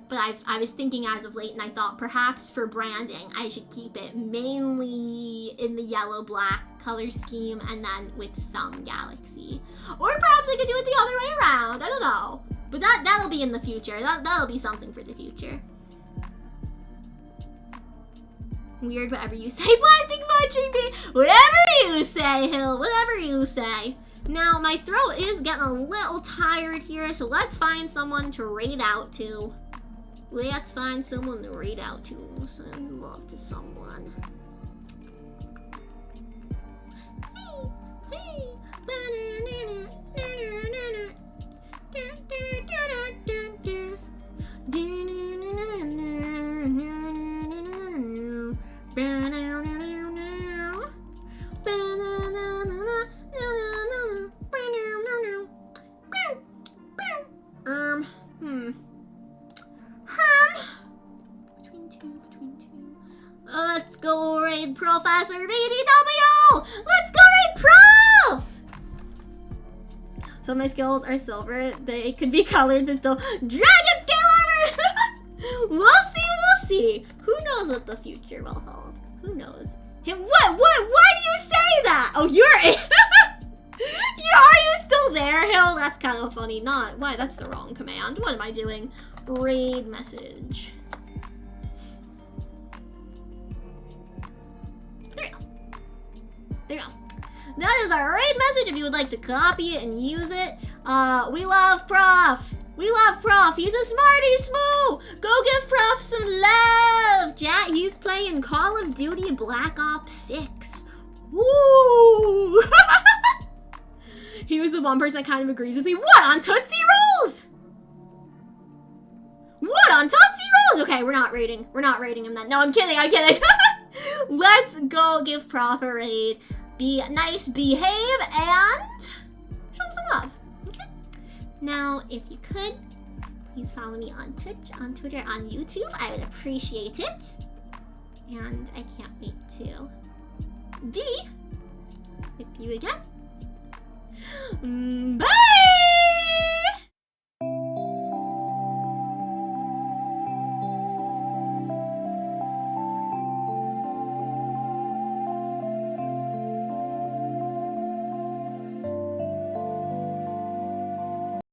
But I was thinking as of late, and I thought perhaps for branding, I should keep it mainly in the yellow-black color scheme and then with some galaxy. Or perhaps I could do it the other way around. I don't know. But that'll be in the future. That'll be something for the future. Weird, whatever you say. Plastic munching bee. Whatever you say, Hill. Whatever you say. Now, my throat is getting a little tired here, so let's find someone to raid out to. Let's find someone to raid out to. Send love to someone. Hey, Let's go raid Professor VDW! Let's go raid Prof! So my skills are silver. They could be colored, but still dragon scale armor! We'll see, we'll see. Who knows what the future will hold? Who knows? Him, what? Why do you say that? Oh, you're are you still there, Hill? That's kind of funny. Not, why, that's the wrong command. What am I doing? Raid message. There you go. There you go. That is our raid message if you would like to copy it and use it. We love Prof. We love Prof. He's a smarty smoo. Go give Prof some love. Chat, he's playing Call of Duty Black Ops 6. Woo! He was the one person that kind of agrees with me. What on Tootsie Rolls? What on Tootsie Rolls? Okay, we're not rating him then. No, I'm kidding. Let's go give Prof a raid. Be nice, behave, and show him some love. Okay. Now, if you could, please follow me on Twitch, on Twitter, on YouTube. I would appreciate it. And I can't wait to be with you again. Bye!